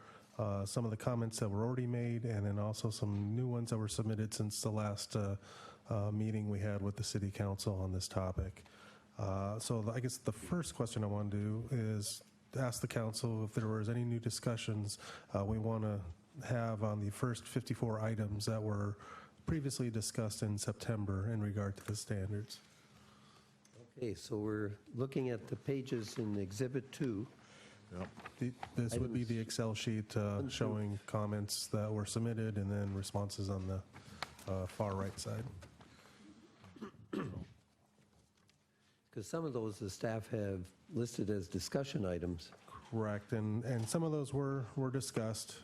some of the comments that were already made, and then also some new ones that were submitted since the last meeting we had with the city council on this topic. So I guess the first question I want to do is ask the council if there was any new discussions we want to have on the first 54 items that were previously discussed in September in regard to the standards. Okay, so we're looking at the pages in Exhibit 2. This would be the Excel sheet showing comments that were submitted and then responses on the far right side. Because some of those the staff have listed as discussion items. Correct, and some of those were discussed.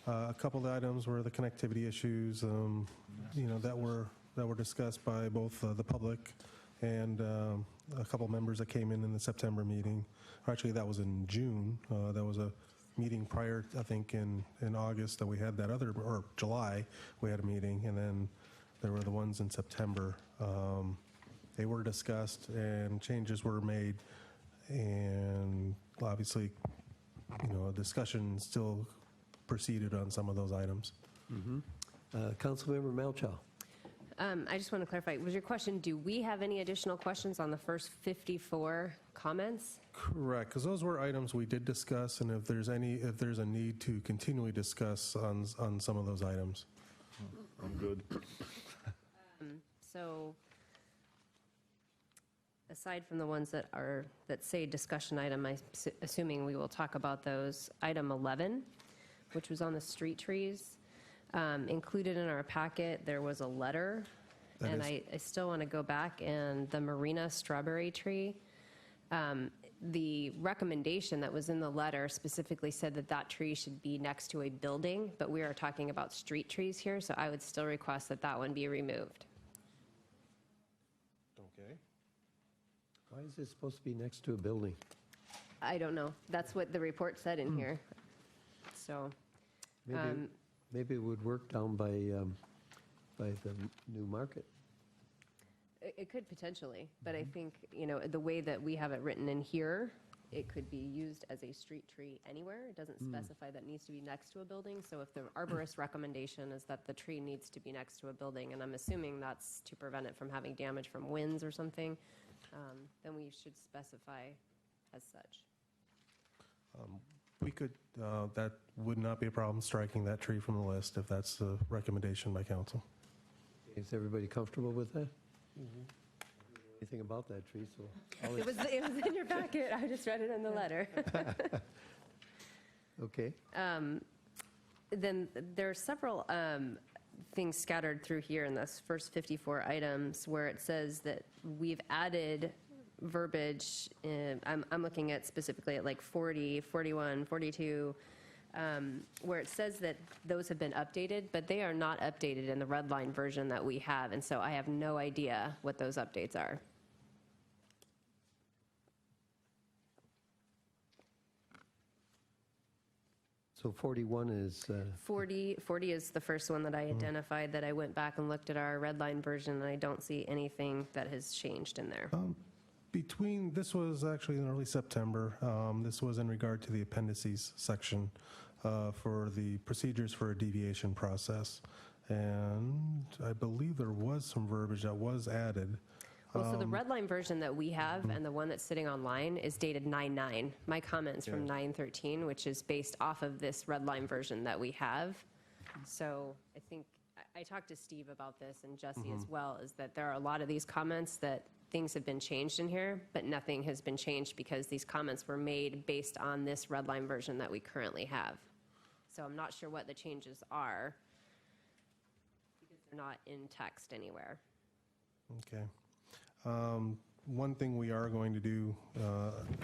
A couple of the items were the connectivity issues, that were discussed by both the public and a couple members that came in the September meeting. Actually, that was in June. That was a meeting prior, I think, in August that we had that other, or July, we had a meeting, and then there were the ones in September. They were discussed and changes were made, and obviously, a discussion still proceeded on some of those items. Councilmember Malchow. I just want to clarify, was your question, do we have any additional questions on the first 54 comments? Correct, because those were items we did discuss, and if there's a need to continually discuss on some of those items. I'm good. So, aside from the ones that say discussion item, I'm assuming we will talk about those. Item 11, which was on the street trees. Included in our packet, there was a letter, and I still want to go back, and the Marina strawberry tree. The recommendation that was in the letter specifically said that that tree should be next to a building, but we are talking about street trees here, so I would still request that that one be removed. Okay. Why is this supposed to be next to a building? I don't know. That's what the report said in here. So, Maybe it would work down by the new market. it could potentially, but I think, the way that we have it written in here, it could be used as a street tree anywhere. It doesn't specify that it needs to be next to a building. So if the arborist recommendation is that the tree needs to be next to a building, and I'm assuming that's to prevent it from having damage from winds or something, then we should specify as such. We could, that would not be a problem, striking that tree from the list if that's the recommendation by council. Is everybody comfortable with that? Anything about that tree, so. It was in your packet. I just read it in the letter. Okay. Then there are several things scattered through here in this first 54 items where it says that we've added verbiage. I'm looking at specifically at like 40, 41, 42, where it says that those have been updated, but they are not updated in the red line version that we have, and so I have no idea what those updates are. So 41 is... 40 is the first one that I identified, that I went back and looked at our red line version, and I don't see anything that has changed in there. This was actually in early September. This was in regard to the appendices section for the procedures for a deviation process. And I believe there was some verbiage that was added. Well, so the red line version that we have and the one that's sitting online is dated 9/9. My comment's from 9/13, which is based off of this red line version that we have. So I think, I talked to Steve about this and Jesse as well, is that there are a lot of these comments that things have been changed in here, but nothing has been changed because these comments were made based on this red line version that we currently have. So I'm not sure what the changes are because they're not in text anywhere. Okay. One thing we are going to do,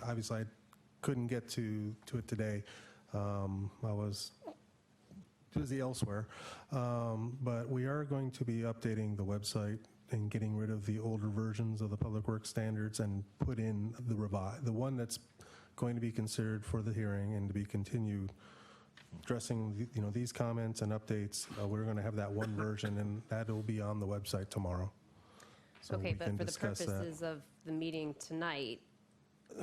obviously I couldn't get to it today. I was busy elsewhere. But we are going to be updating the website and getting rid of the older versions of the Public Works standards and put in the one that's going to be considered for the hearing and to be continued, addressing these comments and updates. We're going to have that one version, and that will be on the website tomorrow. so Okay, we but can for the discuss that. purposes of the meeting tonight,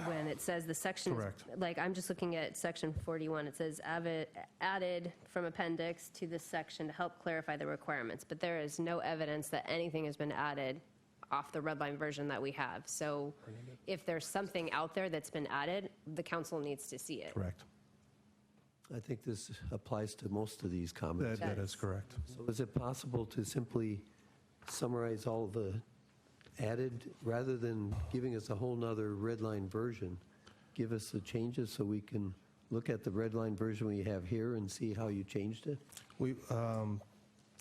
when it says the section, Correct. like, I'm just looking at section 41, it says added from appendix to this section to help clarify the requirements, but there is no evidence that anything has been added off the red line version that we have. So if there's something out there that's been added, the council needs to see it. Correct. I think this applies to most of these comments. That is correct. So is it possible to simply summarize all the added, rather than giving us a whole nother red line version, give us the changes so we can look at the red line version we have here and see how you changed it? We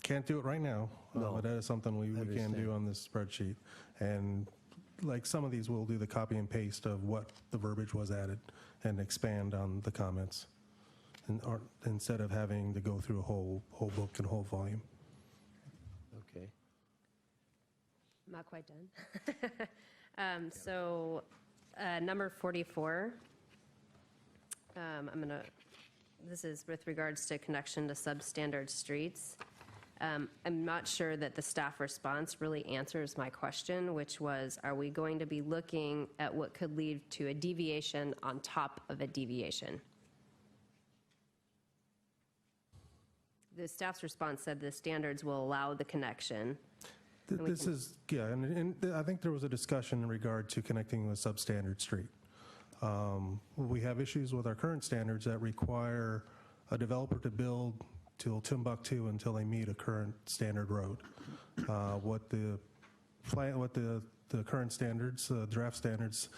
can't do it right now, but that is something we can understand. do on this spreadsheet. And like some of these, we'll do the copy and paste of what the verbiage was added and expand on the comments, instead of having to go through a whole book and whole volume. Okay. Not quite done. So, number 44, this is with regards to connection to substandard streets. I'm not sure that the staff response really answers my question, which was, are we going to be looking at what could lead to a deviation on top of a deviation? The staff's response said the standards will allow the connection. This is, yeah, and I think there was a discussion in regard to connecting with substandard street. We have issues with our current standards that require a developer to build till Timbuktu until they meet a current standard road. What the current standards, draft standards,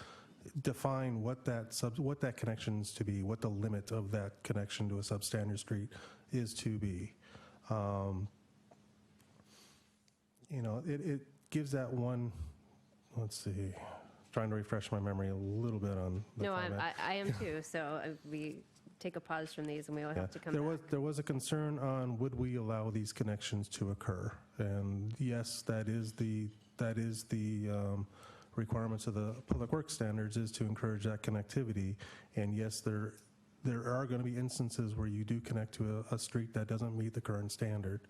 define what that connection is to be, what the limit of that connection to a substandard street is to be. It gives that one, let's see, trying to refresh my memory a little bit on the No, comment. I am too, so we take a pause from these and we will have to come back. There was a concern on would we allow these connections to occur, and yes, that is the requirements of the public works standards, is to encourage that connectivity. And yes, there are going to be instances where you do connect to a street that doesn't meet the current standard.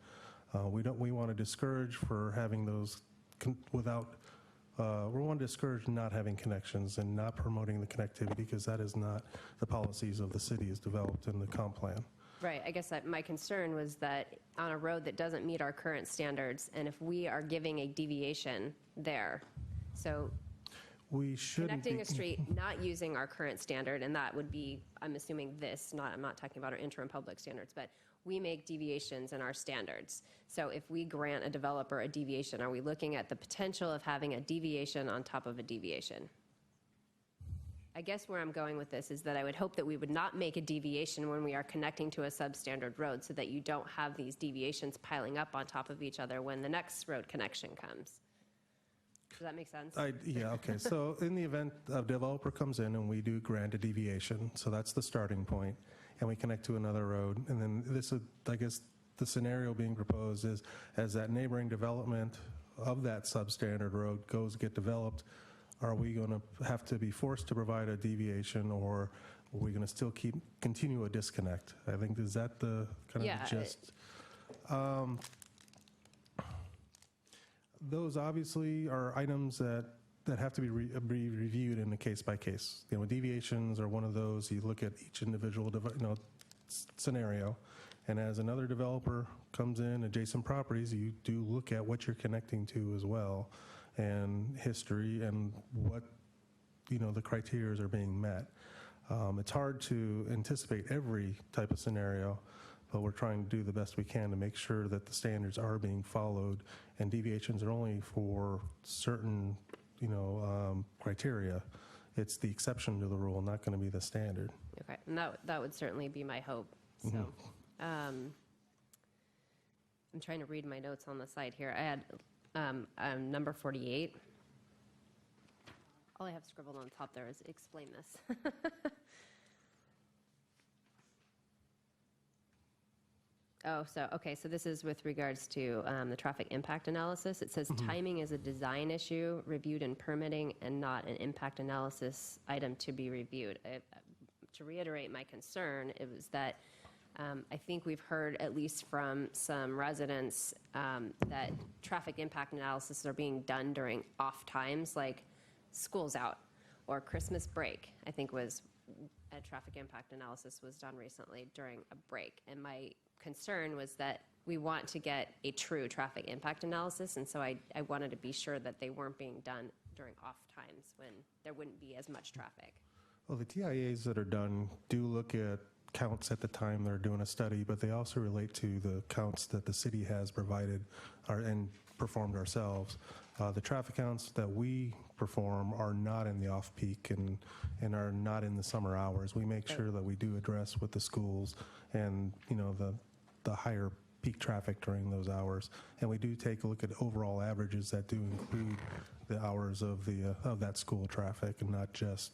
We want to discourage for having those we want to discourage not having connections and not promoting the connectivity, because that is not the policies of the city as developed in the comp plan. Right, I guess my concern was that on a road that doesn't meet our current standards, and if we are giving a deviation there, so we shouldn't connecting be- a street not using our current standard, and that would be, I'm assuming I'm not talking about our interim public standards, but we make deviations in our standards. So if we grant a developer a deviation, are we looking at the potential of having a deviation on top of a deviation? I guess where I'm going with this is that I would hope that we would not make a deviation when we are connecting to a substandard road, so that you don't have these deviations piling up on top of each other when the next road connection comes. Does that make sense? Yeah, okay. So in the event a developer comes in and we do grant a deviation, so that's the starting point, and we connect to another road, and then this is, I guess, the scenario being proposed is, as that neighboring development of that substandard road get developed, are we going to have to be forced to provide a deviation, or are we going to still continue a disconnect? I think, is that the kind of the gist? Those obviously are items that have to be reviewed in a case by case. Deviations are one of those. You look at each individual scenario, and as another developer comes in, adjacent properties, you do look at what you're connecting to as well, and history, and what the criteria are being met. It's hard to anticipate every type of scenario, but we're trying to do the best we can to make sure that the standards are being followed, and deviations are only for certain criteria. It's the exception to the rule, not going to be the standard. Okay, and that would certainly be my hope. So, I'm trying to read my notes on the side here. I had number 48. All I have scribbled on top there is explain this. So this is with regards to the traffic impact analysis. It says timing is a design issue reviewed in permitting and not an impact analysis item to be reviewed. To reiterate my concern, it was that I think we've heard, at least from some residents, that traffic impact analysis are being done during off times, like school's out or Christmas break, I think was a traffic impact analysis was done recently during a break. And my concern was that we want to get a true traffic impact analysis, and so I wanted to be sure that they weren't being done during off times when there wouldn't be as much traffic. Well, the TIAs that are done do look at counts at the time they're doing a study, but they also relate to the counts that the city has provided and performed ourselves. The traffic counts that we perform are not in the off-peak and are not in the summer hours. We make sure that we do address with the schools and, the higher peak traffic during those hours. And we do take a look at overall averages that do include the hours of that school traffic and not just,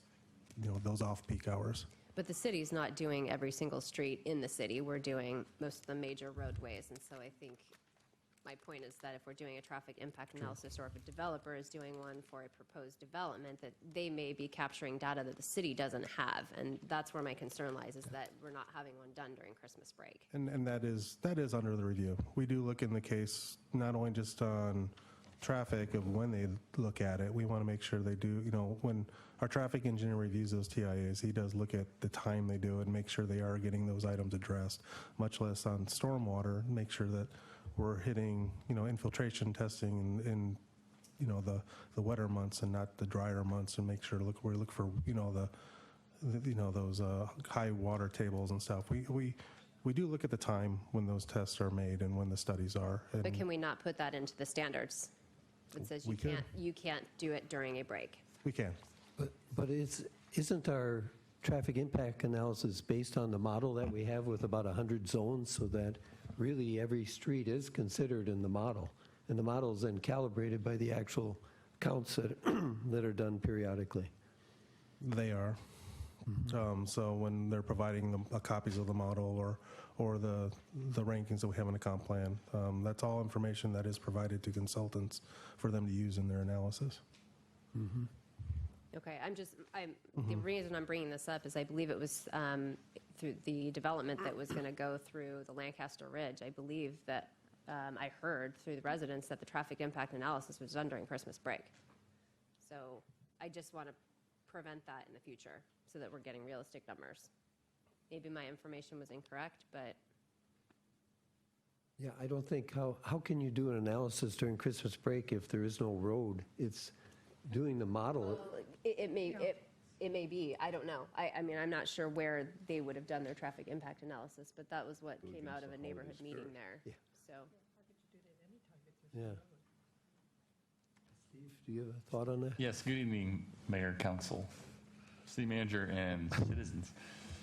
those off-peak hours. But the city's not doing every single street in the city. We're doing most of the major roadways. And so I think my point is that if we're doing a traffic impact analysis, or if a developer is doing one for a proposed development, that they may be capturing data that the city doesn't have. And that's where my concern lies, is that we're not having one done during Christmas break. And that is under the review. We do look in the case not only just on traffic of when they look at it, we want to make sure they do, when our traffic engineer reviews those TIAs, he does look at the time they do it and make sure they are getting those items addressed, much less on stormwater, make sure that we're hitting, infiltration testing in the wetter months and not the drier months, and make sure we look for, those high water tables and stuff. We do look at the time when those tests are made and when the studies are. But can we not put that into the standards? It says you can't do it during a break. We can. But isn't our traffic impact analysis based on the model that we have with about 100 zones, so that really every street is considered in the model? And the model is then calibrated by the actual counts that are done periodically. They are. So when they're providing them copies of the model or the rankings that we have in the comp plan, that's all information that is provided to consultants for them to use in their analysis. Okay, the reason I'm bringing this up is I believe it was through the development that was going to go through the Lancaster Ridge. I believe that I heard through the residents that the traffic impact analysis was done during Christmas break. So I just want to prevent that in the future so that we're getting realistic numbers. Maybe my information was incorrect, but... Yeah, I don't think, how can you do an analysis during Christmas break if there is no road? It's doing the model. It may be, I don't know. I mean, I'm not sure where they would have done their traffic impact analysis, but that was what came out of a neighborhood meeting there. Yeah. So, Yeah. Steve, do you have a thought on that? Yes, good evening, Mayor, Council, City Manager, and citizens.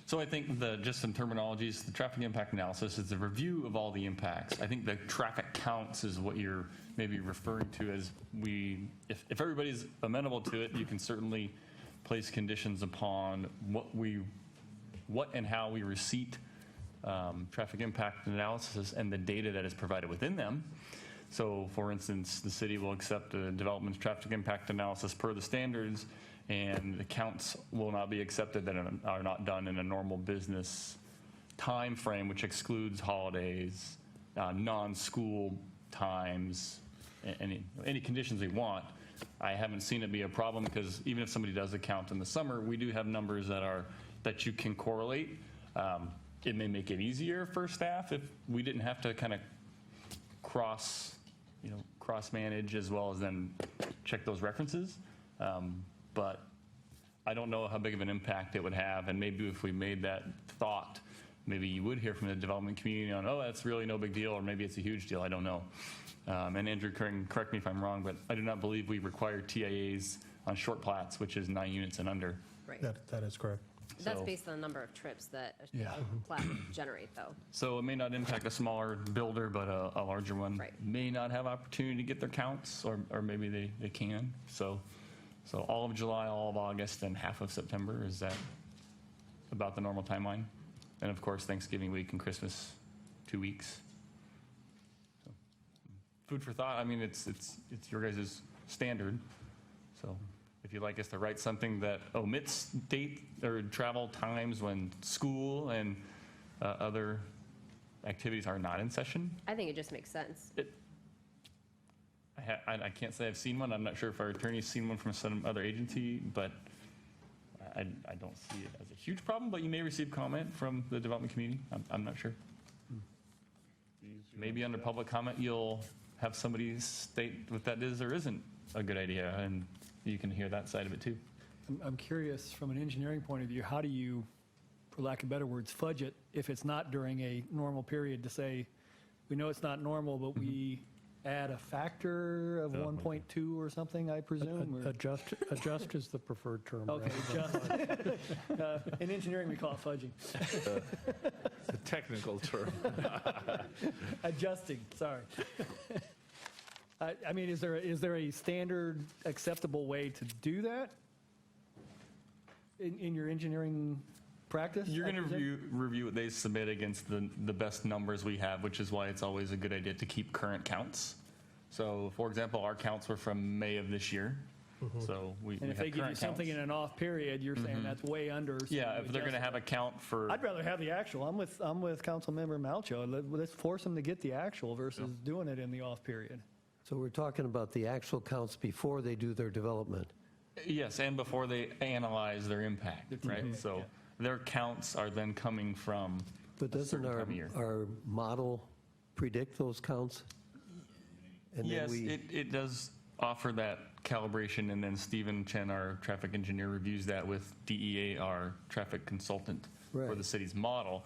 So I think just some terminologies, the traffic impact analysis is a review of all the impacts. I think the traffic counts is what you're maybe referring to as if everybody's amenable to it, you can certainly place conditions upon what and how we receipt traffic impact analysis and the data that is provided within them. So for instance, the city will accept a development's traffic impact analysis per the standards, and the counts will not be accepted that are not done in a normal business time frame, which excludes holidays, non-school times, any conditions they want. I haven't seen it be a problem, because even if somebody does a count in the summer, we do have numbers that you can correlate. It may make it easier for staff if we didn't have to kind of cross manage as well as then check those references. But I don't know how big of an impact it would have, and maybe if we made that thought, maybe you would hear from the development community on, oh, that's really no big deal, or maybe it's a huge deal, I don't know. And Andrew, correct me if I'm wrong, but I do not believe we require TIAs on short plats, which is 9 units and under. right. That is correct. That's So- based on the number of trips that a Yeah. plat would generate, though. So it may not impact a smaller builder, but a larger one Right. may not have opportunity to get their counts, or maybe they can. So all of July, all of August, and half of September, is that about the normal timeline? And of course, Thanksgiving week and Christmas, 2 weeks. So, food for thought. I mean, it's your guys' standard. So if you'd like us to write something that omits date or travel times when school and other activities are not in session. I think it just makes sense. I can't say I've seen one. I'm not sure if our attorney's seen one from some other agency, but I don't see it as a huge problem, but you may receive comment from the development community. I'm not sure. Maybe under public comment, you'll have somebody state what that is or isn't a good idea, and you can hear that side of it too. I'm curious, from an engineering point of view, how do you, for lack of better words, fudge it if it's not during a normal period to say, we know it's not normal, but we add a factor of 1.2 or something, I presume? or- Adjust is the preferred term. Okay, right? just, in engineering, we call it fudging. It's a technical term. Adjusting, sorry. I mean, is there a standard acceptable way to do that in your engineering practice? You're I going to presume? review what they submit against the best numbers we have, which is why it's always a good idea to keep current counts. So, for example, our counts were from May of this year. So we And if have they give you current something counts. in an off period, you're saying that's way under. so Yeah, you if they're going to adjust have a count for, I'd rather have the actual. I'm with Councilmember Malcho. Let's force them to get the actual versus doing it in the off period. So we're talking about the actual counts before they do their development. yes, and before they analyze their impact, right? So their counts are then coming from But a doesn't certain time of year. our model predict those counts? And then Yes, we- it does offer that calibration, and then Stephen Chen, our traffic engineer, reviews that with DEA, our traffic consultant for Right. the city's model.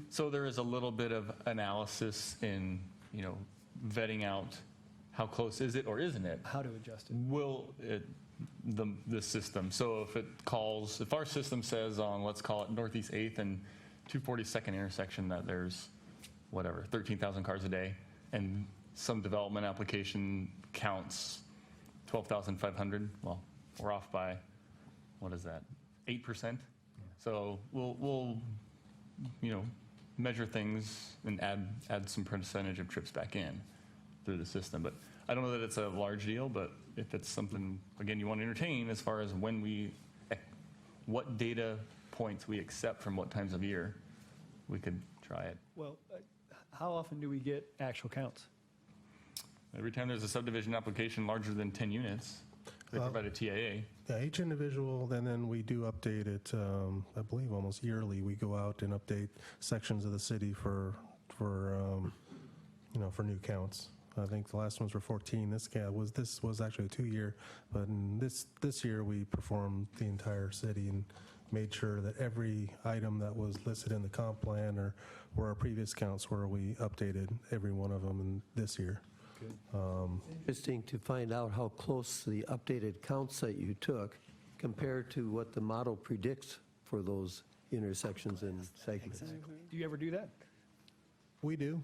So there is a little bit of analysis in, vetting out how close is it or isn't it? How to adjust it. Will it, the system, so if our system says on, let's call it Northeast 8th and 242nd intersection, that there's, 13,000 cars a day, and some development application counts 12,500, well, we're off by, 8%? So we'll measure things and add some percentage of trips back in through the system. But I don't know that it's a large deal, but if it's something, again, you want to entertain as far as what data points we accept from what times of year, we could try it. Well, how often do we get actual counts? Every time there's a subdivision application larger than 10 units, they provide a TAA. Yeah, each individual, and then we do update it, I believe almost yearly. We go out and update sections of the city for new counts. I think the last ones were 14. This was actually a 2-year, but in this year we performed the entire city and made sure that every item that was listed in the comp plan or where our previous counts were, we updated every one of them in this year. Interesting to find out how close the updated counts that you took compared to what the model predicts for those intersections and segments. Do you ever do that? We do.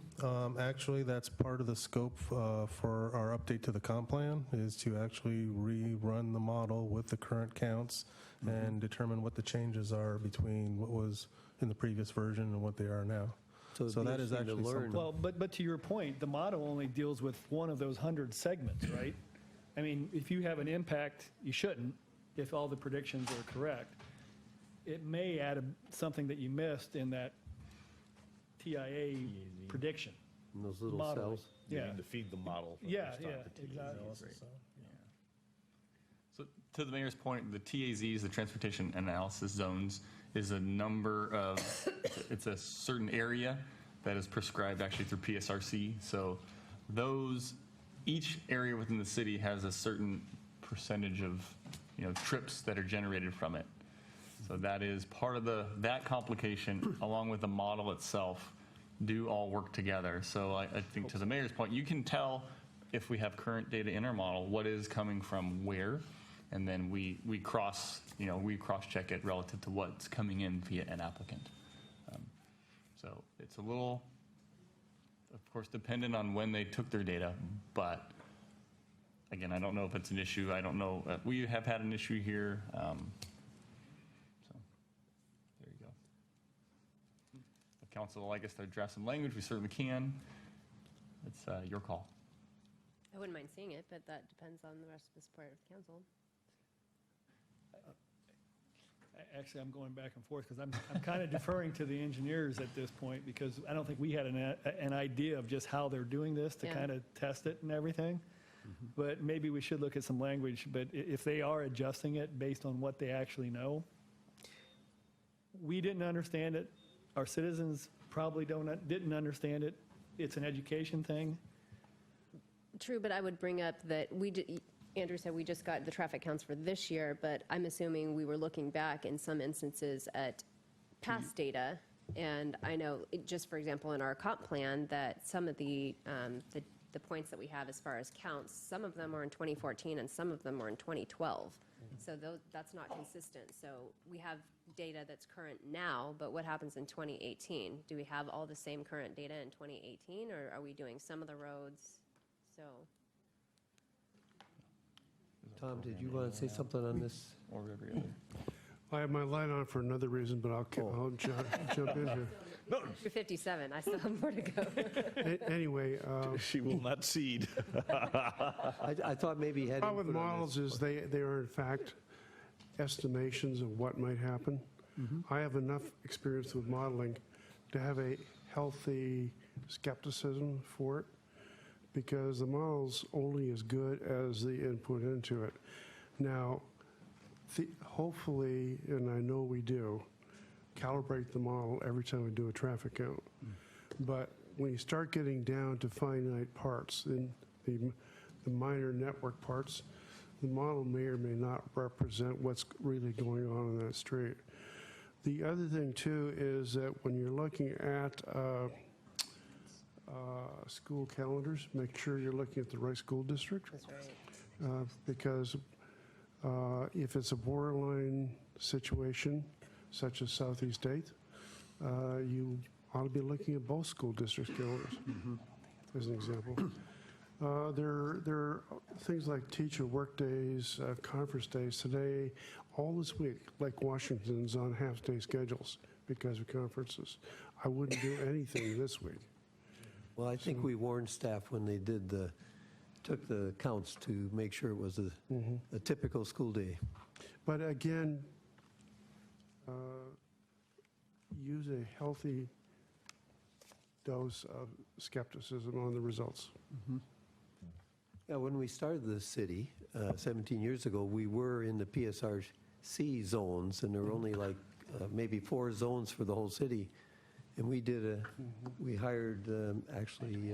Actually, that's part of the scope for our update to the comp plan is to actually rerun the model with the current counts and determine what the changes are between what was in the previous version and what they are now. So it'd So be that is interesting to actually learn. something. Well, but to your point, the model only deals with one of those 100 segments, right? I mean, if you have an impact, you shouldn't, if all the predictions are correct. It may add something that you missed in that TIA prediction. And those little Modeling. cells. You Yeah. need to feed the model. Yeah, first yeah, off the TAs. exactly. So to the mayor's point, the TAZs, the Transportation Analysis Zones, is a number of, it's a certain area that is prescribed actually through PSRC. So each area within the city has a certain percentage of, trips that are generated from it. So that is part of that complication, along with the model itself, do all work together. So I think to the mayor's point, you can tell if we have current data in our model, what is coming from where, and then we cross-check it relative to what's coming in via an applicant. So it's a little, of course, dependent on when they took their data, but again, I don't know if it's an issue. I don't know. We have had an issue here. So there you go. If council would like us to draft some language, we certainly can. It's your call. I wouldn't mind seeing it, but that depends on the rest of the support of the council. Actually, I'm going back and forth because I'm kind of deferring to the engineers at this point because I don't think we had an idea of just how they're doing this to Yeah. kind of test it and everything. But maybe we should look at some language, but if they are adjusting it based on what they actually know, we didn't understand it. Our citizens probably didn't understand it. It's an education thing. True, but I would bring up that Andrew said we just got the traffic counts for this year, but I'm assuming we were looking back in some instances at past data. And I know, just for example, in our comp plan, that some of the points that we have as far as counts, some of them are in 2014 and some of them are in 2012. So that's not consistent. So we have data that's current now, but what happens in 2018? Do we have all the same current data in 2018, or are we doing some of the roads? So. Tom, did you want to say something on this? Or every other. I have my light on for another reason, but I'll jump in here. You're 57, I still have more to go. Anyway. She will not cede. I thought maybe you had. The problem with models is they are in fact estimations of what might happen. I have enough experience with modeling to have a healthy skepticism for it because the model's only as good as the input into it. Now, hopefully, and I know we do, calibrate the model every time we do a traffic count. But when you start getting down to finite parts, in the minor network parts, the model may or may not represent what's really going on in that street. The other thing, too, is that when you're looking at school calendars, make sure you're looking at the right school district. That's right. Because if it's a borderline situation, such as Southeast 8th, you ought to be looking at both school district calendars, as an example. There are things like teacher work days, conference days today, all this week, like Washington's on half-day schedules because of conferences. I wouldn't do anything this week. Well, I think we warned staff when they took the counts to make sure it was a typical school day. But again, use a healthy dose of skepticism on the results. Yeah, when we started the city 17 years ago, we were in the PSRC zones, and there were only like maybe 4 zones for the whole city. And we hired actually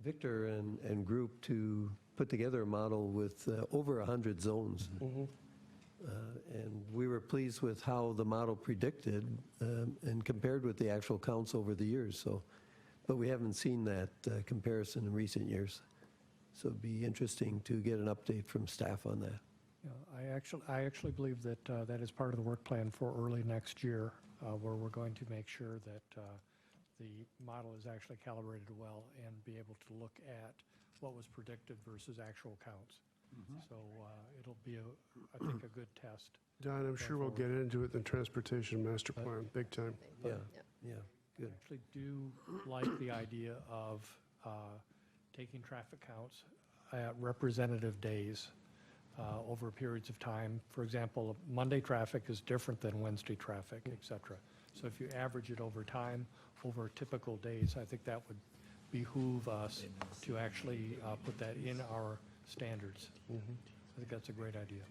Victor and group to put together a model with over 100 zones. And we were pleased with how the model predicted and compared with the actual counts over the years. But we haven't seen that comparison in recent years. So it'd be interesting to get an update from staff on that. Yeah, I actually believe that that is part of the work plan for early next year, where we're going to make sure that the model is actually calibrated well and be able to look at what was predicted versus actual counts. So it'll be, I think, a good test. Don, I'm sure we'll get into it in the transportation master plan, big time. Yeah, good. I actually do like the idea of taking traffic counts at representative days over periods of time. For example, Monday traffic is different than Wednesday traffic, et cetera. So if you average it over time, over typical days, I think that would behoove us to actually put that in our standards. I think that's a great idea.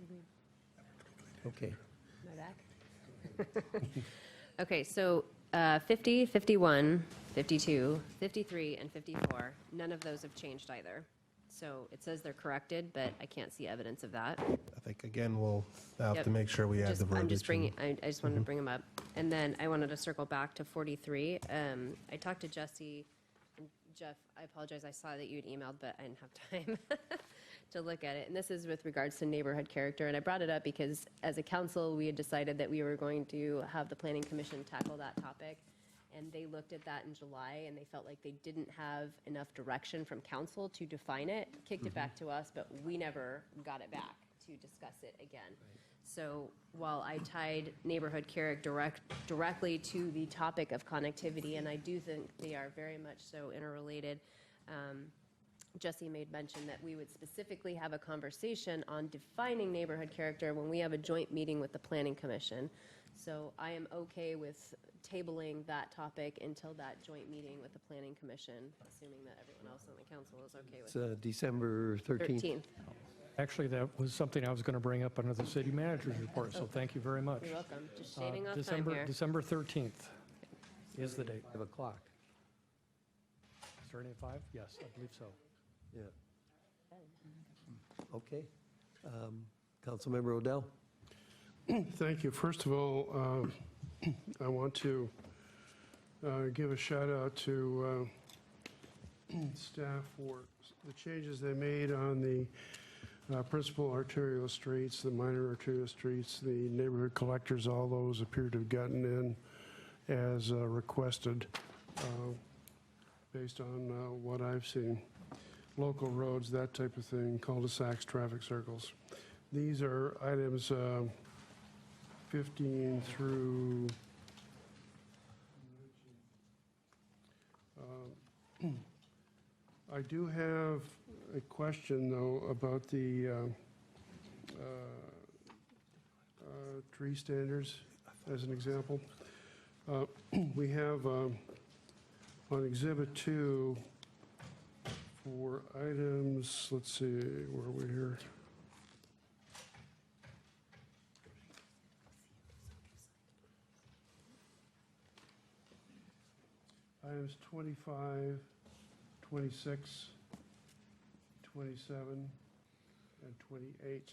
Okay. My back? Okay, so 50, 51, 52, 53, and 54, none of those have changed either. So it says they're corrected, but I can't see evidence of that. I think, again, we'll have Yep. to make sure we add the verbiage. I'm just bringing, I just wanted to bring them up. And then I wanted to circle back to 43. I talked to Jesse, and Jeff, I apologize, I saw that you had emailed, but I didn't have time to look at it. And this is with regards to neighborhood character. And I brought it up because as a council, we had decided that we were going to have the Planning Commission tackle that topic. And they looked at that in July, and they felt like they didn't have enough direction from council to define it, kicked it back to us, but we never got it back to discuss it again. So while I tied neighborhood character directly to the topic of connectivity, and I do think they are very much so interrelated, Jesse made mention that we would specifically have a conversation on defining neighborhood character when we have a joint meeting with the Planning Commission. So I am okay with tabling that topic until that joint meeting with the Planning Commission, assuming that everyone else on the council is okay with It's December 13th. 13th. Actually, that was something I was going to bring up under the city manager's report, so thank you very much. You're welcome. Just shaving off time December, here. December 13th is the date. 5 o'clock. Starting at 5? Yes, I believe so. Yeah. Okay. Councilmember Odell? Thank you. First of all, I want to give a shout out to staff for the changes they made on the principal arterial streets, the minor arterial streets, the neighborhood collectors, all those appear to have gotten in as requested based on what I've seen. Local roads, that type of thing, cul-de-sacs, traffic circles. These are items 15 through I do have a question, though, about the tree standards, as an example. We have on Exhibit 2 for items, let's see, where are we here? Items 25, 26, 27, and 28.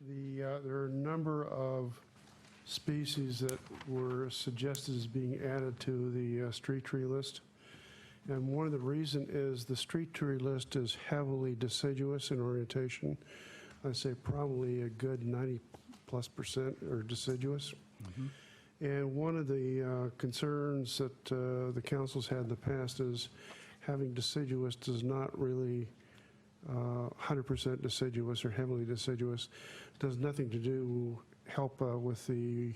There are a number of species that were suggested as being added to the street tree list. And one of the reasons is the street tree list is heavily deciduous in orientation. I'd say probably a good 90+% are deciduous. And one of the concerns that the council's had in the past is having deciduous does not really 100% deciduous or heavily deciduous. Does nothing to do help with the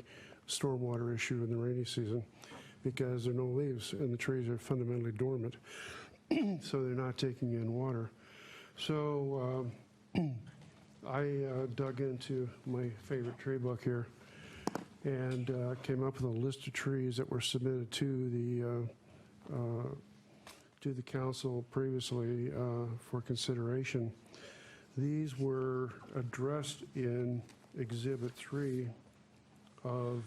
stormwater issue in the rainy season because there are no leaves and the trees are fundamentally dormant, so they're not taking in water. So I dug into my favorite tree book here and came up with a list of trees that were submitted to the council previously for consideration. These were addressed in Exhibit 3 of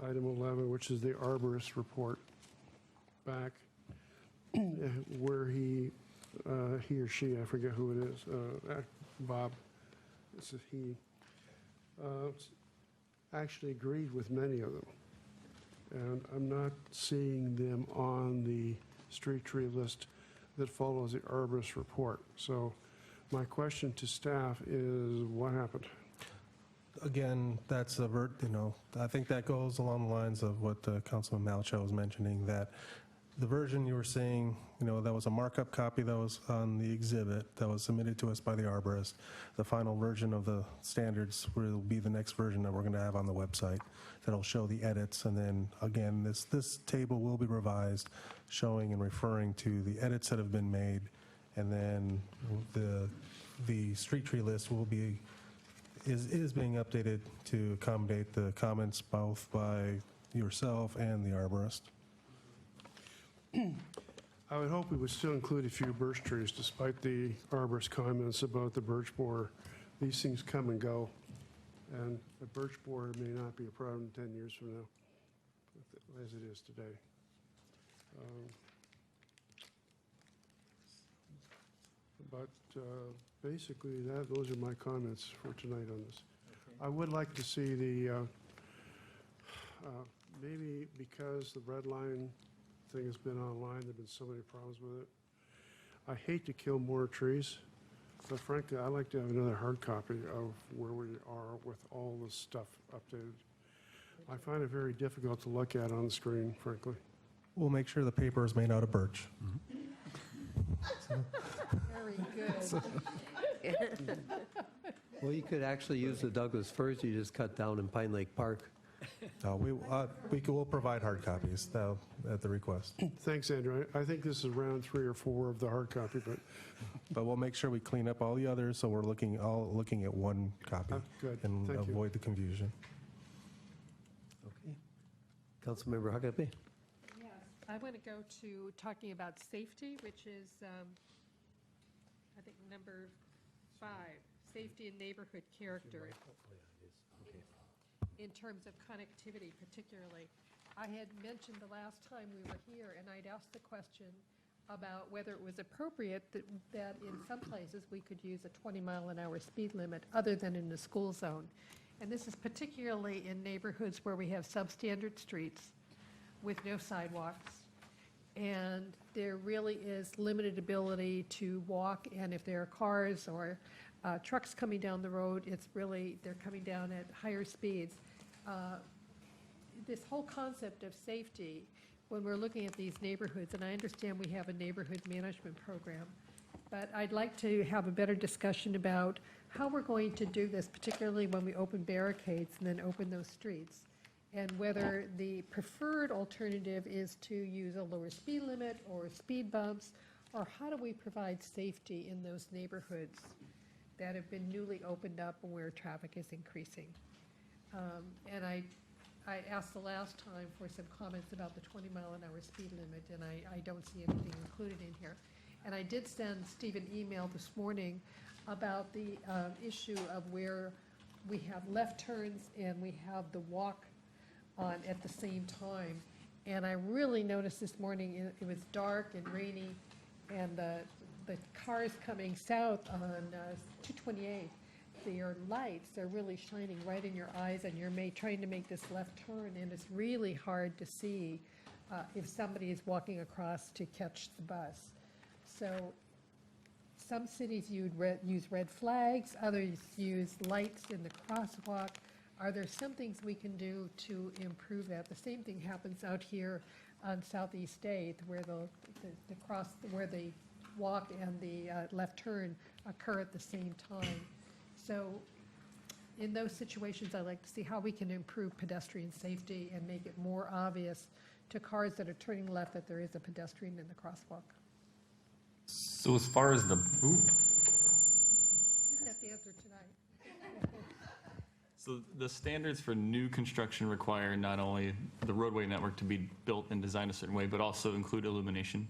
item 11, which is the arborist report back, where he or she, I forget who it is, Bob, this is he, actually agreed with many of them. And I'm not seeing them on the street tree list that follows the arborist report. So my question to staff is, what happened? Again, that's I think that goes along the lines of what Councilman Malchow was mentioning, that the version you were seeing, that was a markup copy that was on the exhibit that was submitted to us by the arborist. The final version of the standards will be the next version that we're going to have on the website that'll show the edits. And then again, this table will be revised, showing and referring to the edits that have been made. And then the street tree list will be is being updated to accommodate the comments both by yourself and the arborist. I would hope we would still include a few birch trees, despite the arborist comments about the birch borer. These things come and go, and a birch borer may not be a problem 10 years from now, as it is today. But basically, those are my comments for tonight on this. I would like to see the, maybe because the red line thing has been online, there have been so many problems with it. I hate to kill more trees, but frankly, I'd like to have another hard copy of where we are with all this stuff updated. I find it very difficult to look at on the screen, frankly. We'll make sure the paper is made out of birch. Very good. Well, you could actually use the Douglas firs you just cut down in Pine Lake Park. We'll provide hard copies at the request. Thanks, Andrew. I think this is round 3 or 4 of the hard copy, but But we'll make sure we clean up all the others, so we're looking at one copy. Good. And Thank you. avoid the confusion. Okay. Councilmember Huckabee? Yes, I want to go to talking about safety, which is, I think, number 5, safety and neighborhood character. In terms of connectivity particularly. I had mentioned the last time we were here, and I'd asked the question about whether it was appropriate that in some places we could use a 20-mile-an-hour speed limit other than in the school zone. And this is particularly in neighborhoods where we have substandard streets with no sidewalks. And there really is limited ability to walk, and if there are cars or trucks coming down the road, they're coming down at higher speeds. This whole concept of safety, when we're looking at these neighborhoods, and I understand we have a neighborhood management program, but I'd like to have a better discussion about how we're going to do this, particularly when we open barricades and then open those streets, and whether the preferred alternative is to use a lower speed limit or speed bumps, or how do we provide safety in those neighborhoods that have been newly opened up and where traffic is increasing. And I asked the last time for some comments about the 20-mile-an-hour speed limit, and I don't see anything included in here. And I did send Steve an email this morning about the issue of where we have left turns and we have the walk on at the same time. And I really noticed this morning it was dark and rainy, and the cars coming south on 228, their lights are really shining right in your eyes, and you're trying to make this left turn, and it's really hard to see if somebody is walking across to catch the bus. So some cities use red flags, others use lights in the crosswalk. Are there some things we can do to improve that? The same thing happens out here on Southeast 8th, where where the walk and the left turn occur at the same time. So in those situations, I'd like to see how we can improve pedestrian safety and make it more obvious to cars that are turning left that there is a pedestrian in the crosswalk. So as far as the, You don't have to answer tonight. So the standards for new construction require not only the roadway network to be built and designed a certain way, but also include illumination.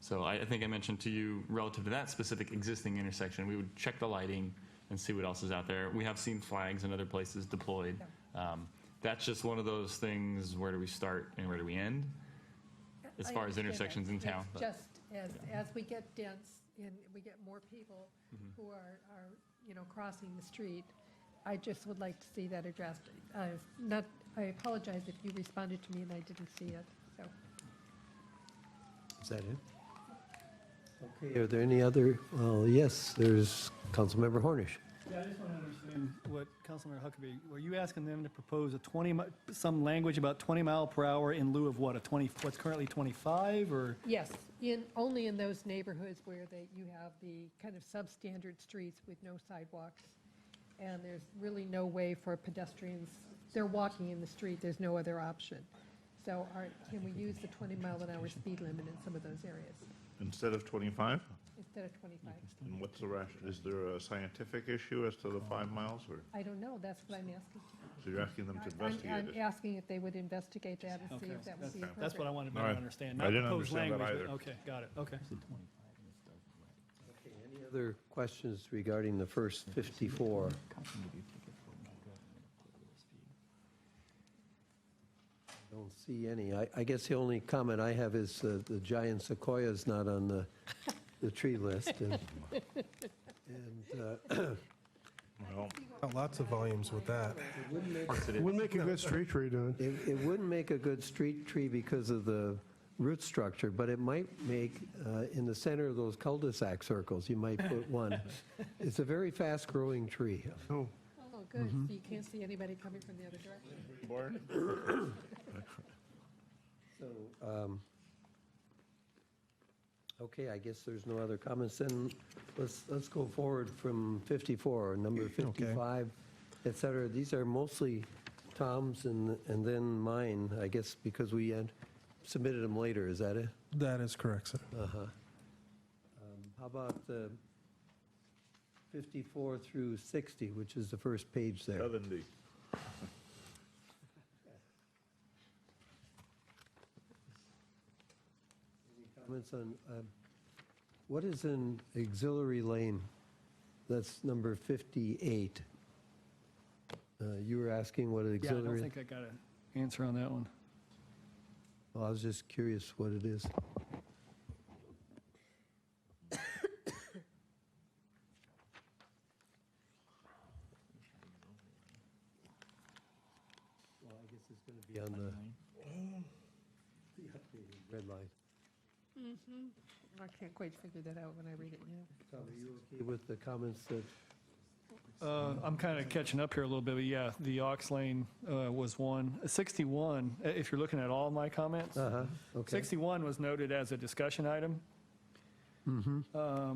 So I think I mentioned to you, relative to that specific existing intersection, we would check the lighting and see what else is out there. We have seen flags in other places deployed. That's just one of those things, where do we start and where do we end, as far as intersections in town. It's just as we get dense and we get more people who are crossing the street, I just would like to see that addressed. I apologize if you responded to me and I didn't see it. So. Is that it? Okay, are there any other, yes, there's Councilmember Hornish. Yeah, I just want to understand what Councilmember Huckabee, were you asking them to propose some language about 20 mile per hour in lieu of what, what's currently 25, or? Yes, only in those neighborhoods where you have the kind of substandard streets with no sidewalks, and there's really no way for pedestrians. They're walking in the street, there's no other option. So can we use the 20-mile-an-hour speed limit in some of those areas? Instead of 25? Instead of 25. And what's the rationale? Is there a scientific issue as to the 5 miles, or? I don't know, that's what I'm asking. So you're asking them to investigate I'm it? asking if they would investigate that and see if that would be appropriate. That's what I wanted to All right. understand. I Not didn't proposed understand that language, either. but- Okay, got it, okay. Any other questions regarding the first 54? Don't see any. I guess the only comment I have is the giant sequoia is not on the tree list. Lots of volumes with that. It would make a good street tree, Don. It wouldn't make a good street tree because of the root structure, but it might make, in the center of those cul-de-sac circles, you might put one. It's a very fast-growing tree. Oh, good, so you can't see anybody coming from the other direction. So, okay, I guess there's no other comments, then let's go forward from 54, number 55, et cetera. These are mostly Tom's and then mine, I guess, because we had submitted them later, is that it? That is correct, sir. Uh-huh. How about 54 through 60, which is the first page there? 70. Any comments on, what is an auxiliary lane? That's number 58. You were asking what an Yeah, I don't auxiliary? think I got an answer on that one. Well, I was just curious what it is. Well, I guess it's going to be on the updated red line. I can't quite figure that out when I read it now. Tom, are you okay with the comments that, I'm kind of catching up here a little bit, but yeah, the aux lane was one. 61, if you're looking at all my comments, okay. 61 was noted as a discussion item. I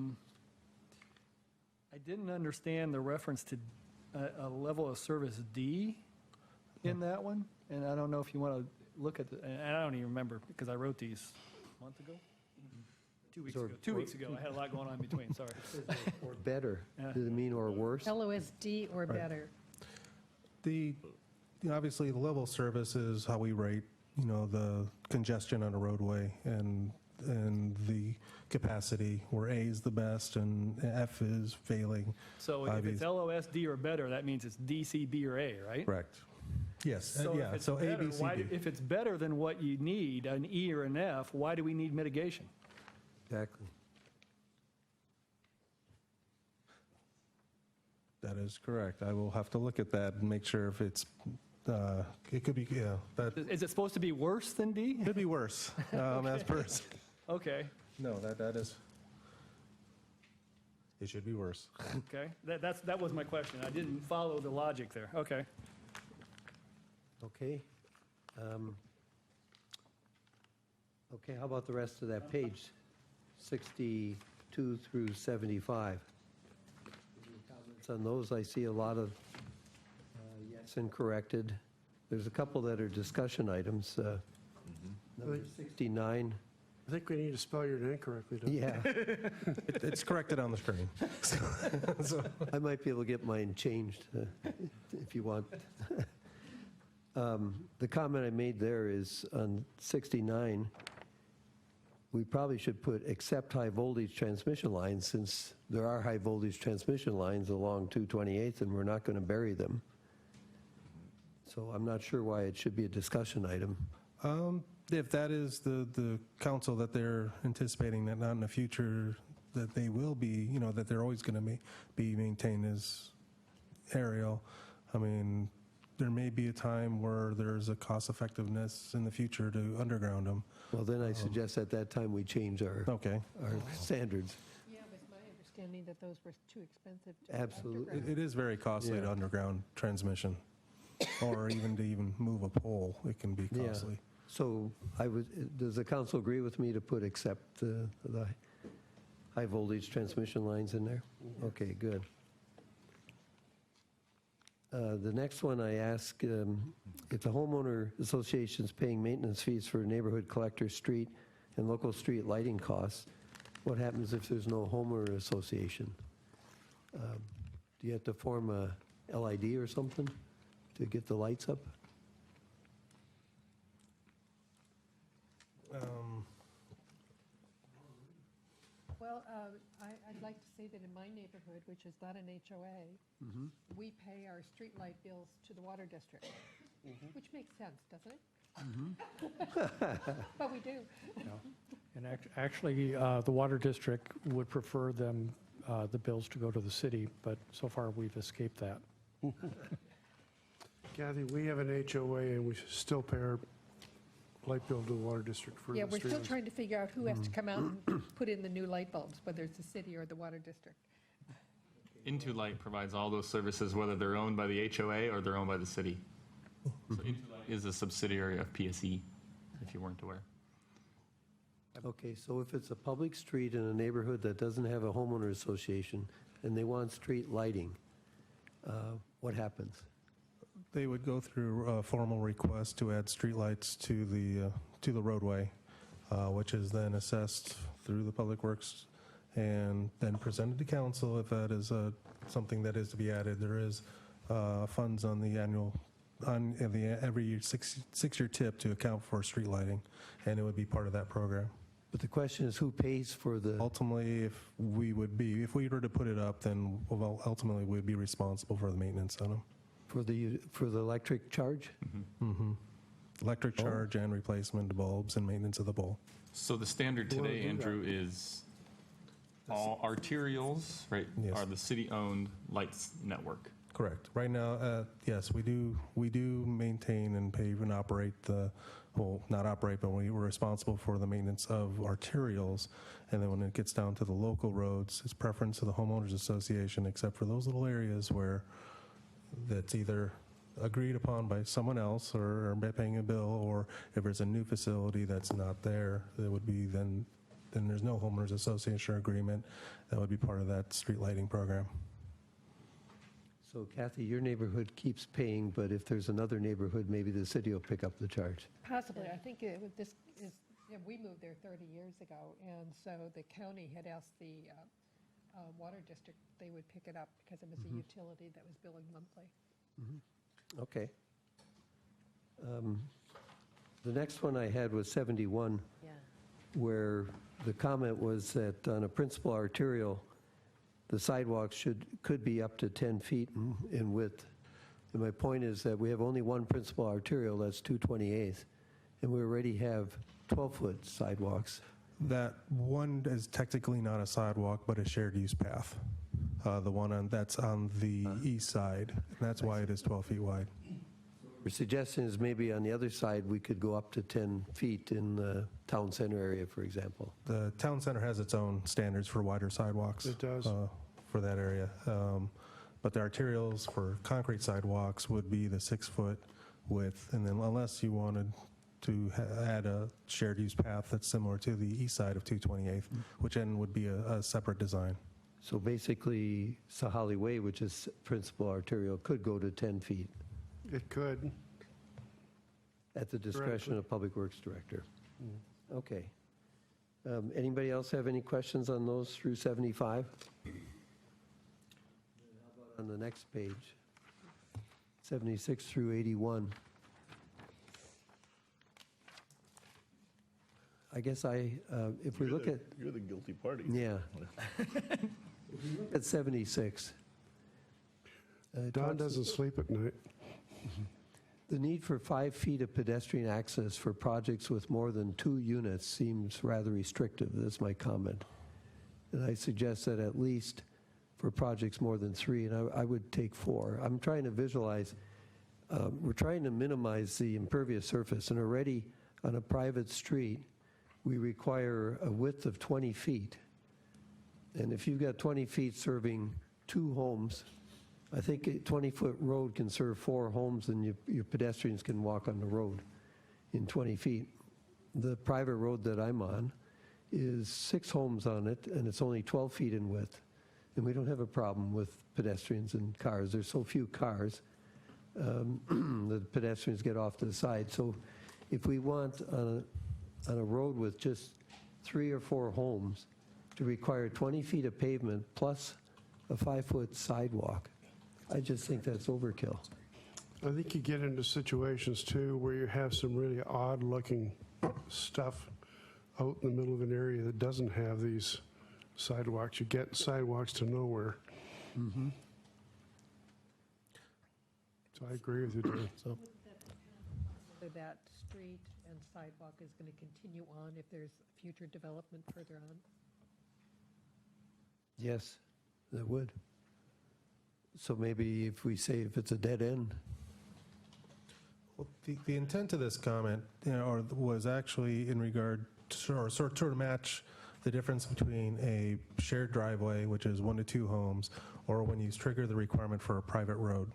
didn't understand the reference to a level of service D in that one, and I don't know if you want to look at, and I don't even remember because I wrote these a month ago? 2 weeks ago. 2 weeks ago. I had a lot going on in between, sorry. or better? Does it mean or worse? LOSD or better. Obviously, the level of service is how we rate, the congestion on a roadway and the capacity, where A is the best and F is failing. So if it's LOSD or better, that means it's D, C, B, or A, right? Correct. Yes, So yeah, if it's so A, better, B, C, D. if it's better than what you need, an E or an F, why do we need mitigation? Exactly. That is correct. I will have to look at that and make sure if it could be, that Is it supposed to be worse than D? could be worse, as per. Okay, No, that is, it should be worse. okay. That was my question. I didn't follow the logic there. Okay. Okay. Okay, how about the rest of that page? 62 through 75. Any comments on those? I see a lot of yes and corrected. There's a couple that are discussion items. Number 69. I think we need to spell your name correctly, don't we? Yeah, It's corrected on the screen. So, I might be able to get mine changed if you want. The comment I made there is on 69, we probably should put except high voltage transmission lines, since there are high voltage transmission lines along 228th and we're not going to bury them. So I'm not sure why it should be a discussion item. If that is the council that they're anticipating, that not in the future, that they will be, that they're always going to be maintained as aerial, I mean, there may be a time where there's a cost effectiveness in the future to underground them. Well, then I suggest at that time we change our standards. Yeah, it was my understanding that those were too expensive to Absolutely. underground. It is very costly to underground transmission, or even to even move a pole, it can be Yeah. costly. So does the council agree with me to put except the high voltage transmission lines in there? Okay, good. The next one I ask, if the homeowner association is paying maintenance fees for neighborhood collector street and local street lighting costs, what happens if there's no homeowner association? Do you have to form a LID or something to get the lights up? Well, I'd like to say that in my neighborhood, which is not an HOA, we pay our street light bills to the water district, which makes sense, doesn't it? But we do. And actually, the Water District would prefer the bills to go to the city, but so far we've escaped that. Kathy, we have an HOA and we still pay our light bill to the water district for the Yeah, we're still streetlights. trying to figure out who has to come out and put in the new light bulbs, whether it's the city or the water district. Into Light provides all those services, whether they're owned by the HOA or they're owned by the city. So Into Light is a subsidiary of PSE, if you weren't aware. Okay, so if it's a public street in a neighborhood that doesn't have a homeowner association and they want street lighting, what happens? They would go through a formal request to add streetlights to the roadway, which is then assessed through the Public Works and then presented to council if that is something that is to be added. There is funds on the every year, six-year tip to account for street lighting, and it would be part of that program. But the question is, who pays for the... Ultimately, if we were to put it up, then ultimately we'd be responsible for the maintenance on them. For the electric charge? Mm-hmm. Electric charge and replacement of bulbs and maintenance of the bulb. So the standard today, Andrew, is all arterials, right, Yes. are the city-owned lights network. Correct. Right now, yes, we do maintain and pave and operate not operate, but we're responsible for the maintenance of arterials. And then when it gets down to the local roads, it's preference to the homeowners association, except for those little areas where that's either agreed upon by someone else or paying a bill, or if there's a new facility that's not there, that would be then there's no homeowners association agreement. That would be part of that street lighting program. So Kathy, your neighborhood keeps paying, but if there's another neighborhood, maybe the city will pick up the charge. Possibly. I think we moved there 30 years ago, and so the county had asked the water district they would pick it up because it was a utility that was billing monthly. Okay. The next one I had was 71, where the comment was that on a principal arterial, the sidewalks could be up to 10 feet in width. And my point is that we have only one principal arterial, that's 228th, and we already have 12-foot sidewalks. That one is technically not a sidewalk, but a shared use path. The one that's on the east side, and that's why it is 12 feet wide. We're suggesting is maybe on the other side, we could go up to 10 feet in the town center area, for example. The town center has its own standards for wider sidewalks. It does. For that area. But the arterials for concrete sidewalks would be the 6-foot width, and then unless you wanted to add a shared use path that's similar to the east side of 228th, which then would be a separate design. So basically, Sahali Way, which is principal arterial, could go to 10 feet It could. at the discretion of Public Works Director. Okay. Anybody else have any questions on those through 75? How about on the next page, 76 through 81? I guess if we look at... You're the guilty party. Yeah. If we look at 76. Don doesn't sleep at night. The need for 5 feet of pedestrian access for projects with more than 2 units seems rather restrictive. That's my comment. And I suggest that at least for projects more than 3, and I would take 4. I'm trying to visualize, we're trying to minimize the impervious surface, and already on a private street, we require a width of 20 feet. And if you've got 20 feet serving 2 homes, I think a 20-foot road can serve 4 homes, and your pedestrians can walk on the road in 20 feet. The private road that I'm on is 6 homes on it, and it's only 12 feet in width. And we don't have a problem with pedestrians and cars. There's so few cars, the pedestrians get off to the side. So if we want on a road with just 3 or 4 homes to require 20 feet of pavement plus a 5-foot sidewalk, I just think that's overkill. I think you get into situations, too, where you have some really odd-looking stuff out in the middle of an area that doesn't have these sidewalks. You get sidewalks to nowhere. So I agree with you, Dan. Whether that street and sidewalk is going to continue on if there's future development further on? Yes, that would. So maybe if we say if it's a dead end. Well, the intent of this comment, was actually in regard to, or sort of match the difference between a shared driveway, which is 1 to 2 homes, or when you trigger the requirement for a private road,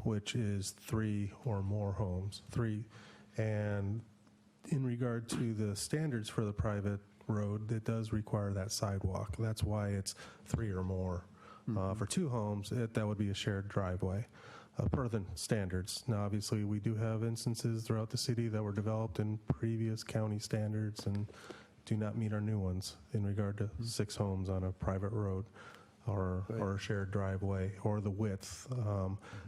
which is 3 or more homes, 3. And in regard to the standards for the private road, it does require that sidewalk. That's why it's 3 or more. For 2 homes, that would be a shared driveway. per the standards. Now, obviously, we do have instances throughout the city that were developed in previous county standards and do not meet our new ones in regard to 6 homes on a private road or a shared driveway, or the width.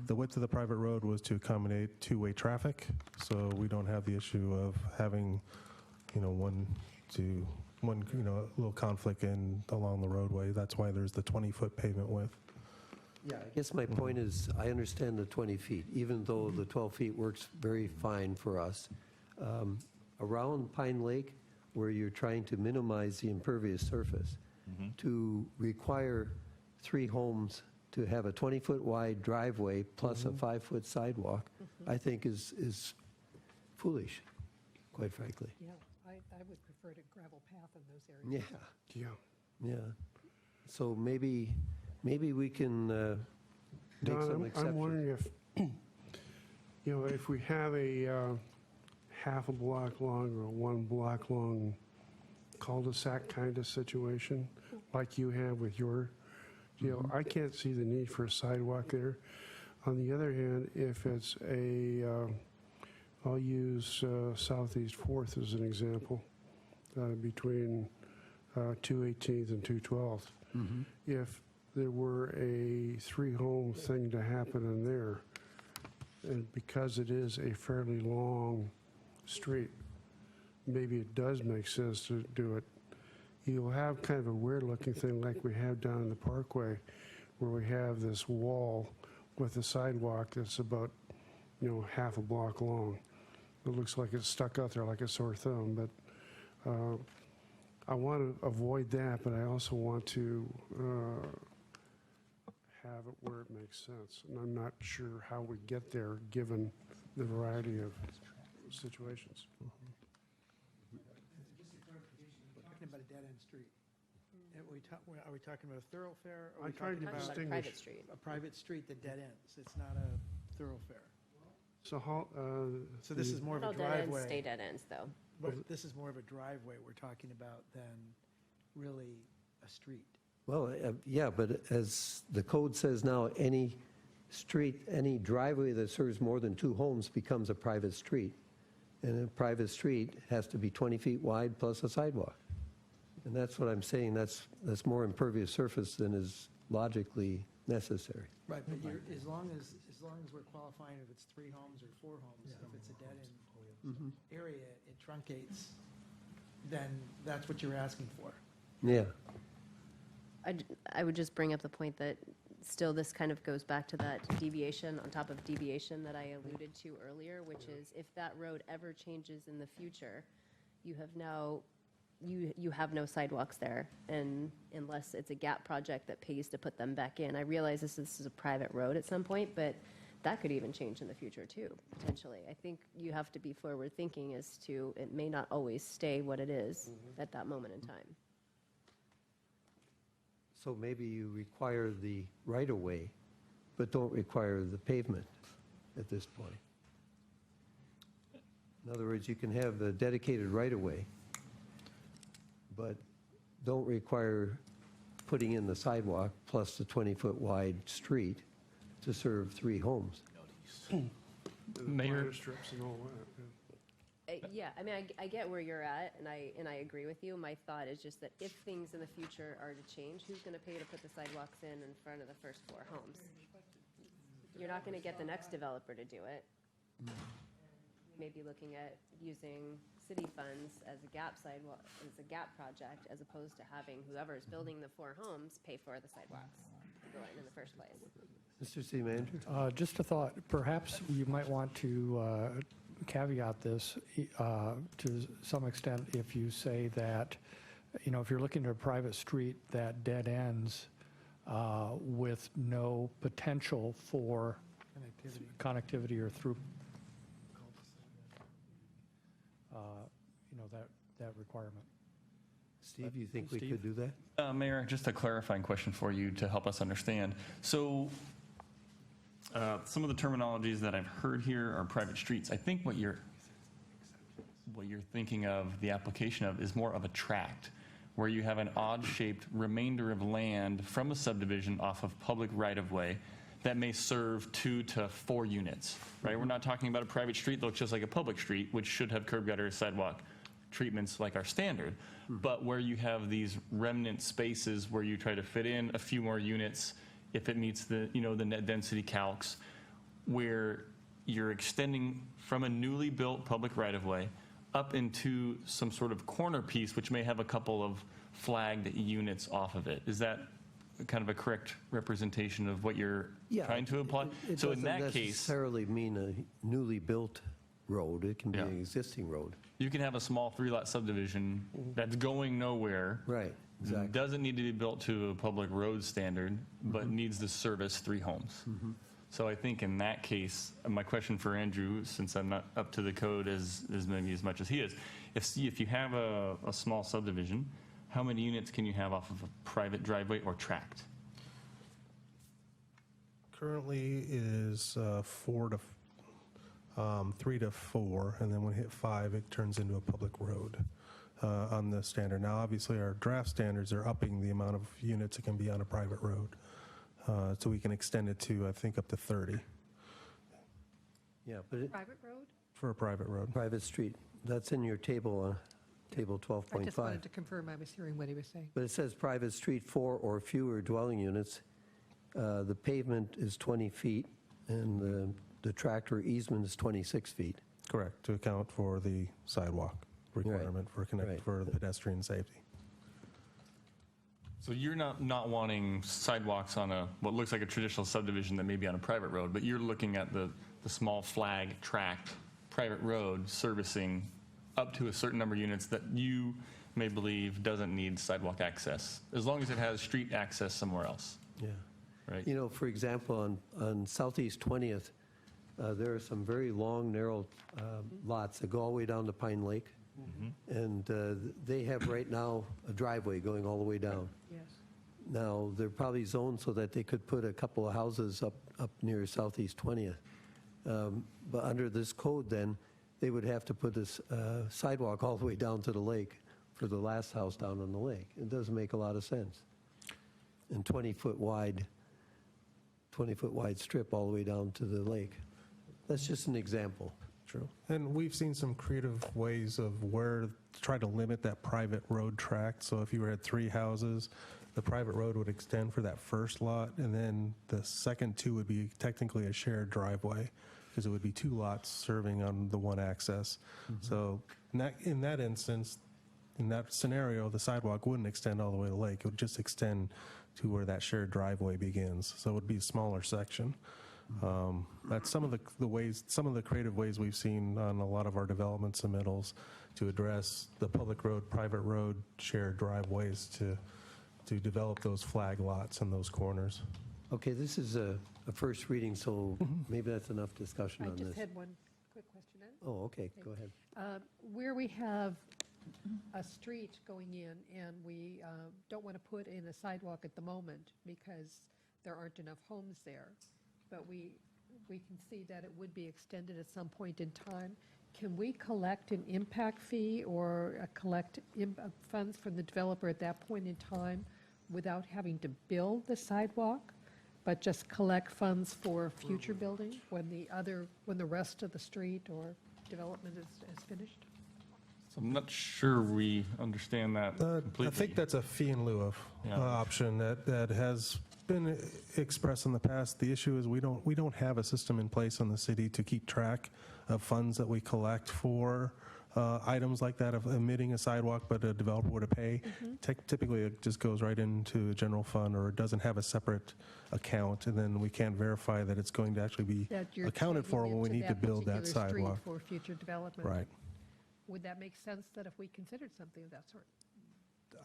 The width of the private road was to accommodate two-way traffic, so we don't have the issue of having, one, a little conflict along the roadway. That's why there's the 20-foot pavement width. Yeah, I guess my point is, I understand the 20 feet, even though the 12 feet works very fine for us. Around Pine Lake, where you're trying to minimize the impervious surface, to require 3 homes to have a 20-foot wide driveway plus a 5-foot sidewalk, I think is foolish, quite frankly. Yeah, I would prefer to gravel path in those areas. Yeah. So maybe we can make some Don, exceptions. I'm wondering if we have a half a block long or a 1 block long cul-de-sac kind of situation, like you have with your deal, I can't see the need for a sidewalk there. On the other hand, if it's I'll use Southeast 4th as an example, between 218th and 212th. If there were a 3-home thing to happen in there, and because it is a fairly long street, maybe it does make sense to do it. You'll have kind of a weird-looking thing like we have down in the Parkway, where we have this wall with a sidewalk that's about, half a block long. It looks like it's stuck out there like a sore thumb, but I want to avoid that, but I also want to have it where it makes sense. And I'm not sure how we get there, given the variety of situations. Talking about a dead-end street. Are we talking about a thoroughfare? Or are I'm we trying talking to about distinguish. a private street that dead ends? It's not a thoroughfare. So how? So this is more of a All dead ends driveway. stay dead ends, though. But this is more of a driveway we're talking about than really a street. Well, yeah, but as the code says now, any street, any driveway that serves more than 2 homes becomes a private street. And a private street has to be 20 feet wide plus a sidewalk. And that's what I'm saying, that's more impervious surface than is logically necessary. Right, but as long as we're qualifying if it's 3 homes or 4 homes, if it's a dead-end area, it truncates, then that's what you're asking for. Yeah. I would just bring up the point that still this kind of goes back to that deviation on top of deviation that I alluded to earlier, which is if that road ever changes in the future, you have now, you have no sidewalks there, and unless it's a gap project that pays to put them back in. I realize this is a private road at some point, but that could even change in the future too, potentially. I think you have to be forward thinking as to it may not always stay what it is at that moment in time. So maybe you require the right-of-way, but don't require the pavement at this point. In other words, you can have a dedicated right-of-way, but don't require putting in the sidewalk plus the 20-foot wide street to serve 3 homes. Mayor? Fire strips and all that. Yeah, I mean, I get where you're at, and I agree with you. My thought is just that if things in the future are to change, who's going to pay to put the sidewalks in front of the first 4 homes? You're not going to get the next developer to do it. Maybe looking at using city funds as a gap sidewalk, as a gap project, as opposed to having whoever's building the 4 homes pay for the sidewalks to go in the first place. Mr. City Manager? Just a thought, perhaps you might want to caveat this to some extent if you say that, if you're looking at a private street that dead ends with no potential for connectivity or through, that requirement. Steve, you think we Steve? could do that? Mayor, just a clarifying question for you to help us understand. So some of the terminologies that I've heard here are private streets. I think what you're thinking of, the application of, is more of a tract, where you have an odd-shaped remainder of land from a subdivision off of public right-of-way that may serve 2 to 4 units, right? We're not talking about a private street that looks just like a public street, which should have curb gutter sidewalk treatments like our standard, but where you have these remnant spaces where you try to fit in a few more units if it meets the, the net density calcs, where you're extending from a newly built public right-of-way up into some sort of corner piece, which may have a couple of flagged units off of it. Is that kind of a correct representation of what you're trying to apply? It So in that doesn't case, necessarily mean a newly built road. It can be an existing road. you can have a small 3-lot subdivision that's going nowhere. Right, exactly. Doesn't need to be built to a public road standard, but needs to service 3 homes. So I think in that case, my question for Andrew, since I'm not up to the code as maybe as much as he is, if you have a small subdivision, how many units can you have off of a private driveway or tract? Currently is 3 to 4, and then when we hit 5, it turns into a public road on the standard. Now, obviously, our draft standards are upping the amount of units it can be on a private road. So we can extend it to, I think, up to 30. Yeah, but Private road? For a private road. Private street. That's in your table, table 12.5. I just wanted to confirm I was hearing what he was saying. But it says private street, 4 or fewer dwelling units. The pavement is 20 feet, and the tractor easement is 26 feet. Correct, to account for the sidewalk requirement for pedestrian safety. So you're not wanting sidewalks on what looks like a traditional subdivision that may be on a private road, but you're looking at the small flag tract private road servicing up to a certain number of units that you may believe doesn't need sidewalk access, as long as it has street access somewhere else. Yeah. Right. For example, on Southeast 20th, there are some very long, narrow lots that go all the way down to Pine Lake. And they have right now a driveway going all the way down. Yes. Now, they're probably zoned so that they could put a couple of houses up near Southeast 20th. But under this code, then, they would have to put this sidewalk all the way down to the lake for the last house down on the lake. It doesn't make a lot of sense. And 20-foot wide strip all the way down to the lake. That's just an example. True. And we've seen some creative ways of where to try to limit that private road tract. So if you were at 3 houses, the private road would extend for that first lot, and then the second 2 would be technically a shared driveway, because it would be 2 lots serving on the one access. So in that instance, in that scenario, the sidewalk wouldn't extend all the way to the lake. It would just extend to where that shared driveway begins. So it would be a smaller section. That's some of the ways, some of the creative ways we've seen on a lot of our development submittals to address the public road, private road, shared driveways to develop those flag lots in those corners. Okay, this is a first reading, so maybe that's enough discussion I on this. just had one quick question. Oh, okay, go ahead. Where we have a street going in and we don't want to put in a sidewalk at the moment because there aren't enough homes there, but we can see that it would be extended at some point in time. Can we collect an impact fee or collect funds from the developer at that point in time without having to build the sidewalk, but just collect funds for future building when the rest of the street or development is finished? So I'm not sure we understand that completely. I think that's a fee in lieu of option that has been expressed in the past. The issue is we don't have a system in place in the city to keep track of funds that we collect for items like that, of emitting a sidewalk, but a developer were to pay. Typically, it just goes right into a general fund, or it doesn't have a separate account, and then we can't verify that it's going to actually be accounted for when we need to build that sidewalk. For future development. Right. Would that make sense that if we considered something of that sort?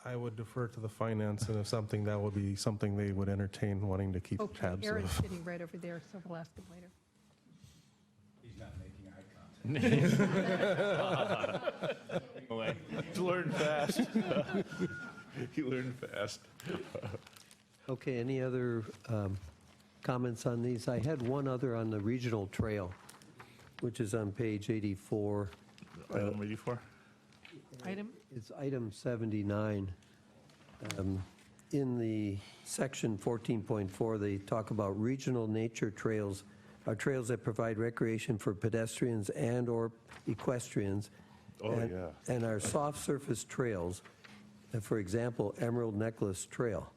I would defer to the finance, and if something, that would be something they would entertain wanting to keep Okay, tabs Aaron's of. sitting right over there, so we'll ask him later. He's not making eye contact. You learn fast. You learn fast. Okay, any other comments on these? I had one other on the regional trail, which is on page 84. Item 84? Item? It's item 79. in the section 14.4, they talk about regional nature trails are trails that provide recreation for pedestrians and/or equestrians. Oh, and, yeah. And are soft surface trails, for example, Emerald Necklace Trail.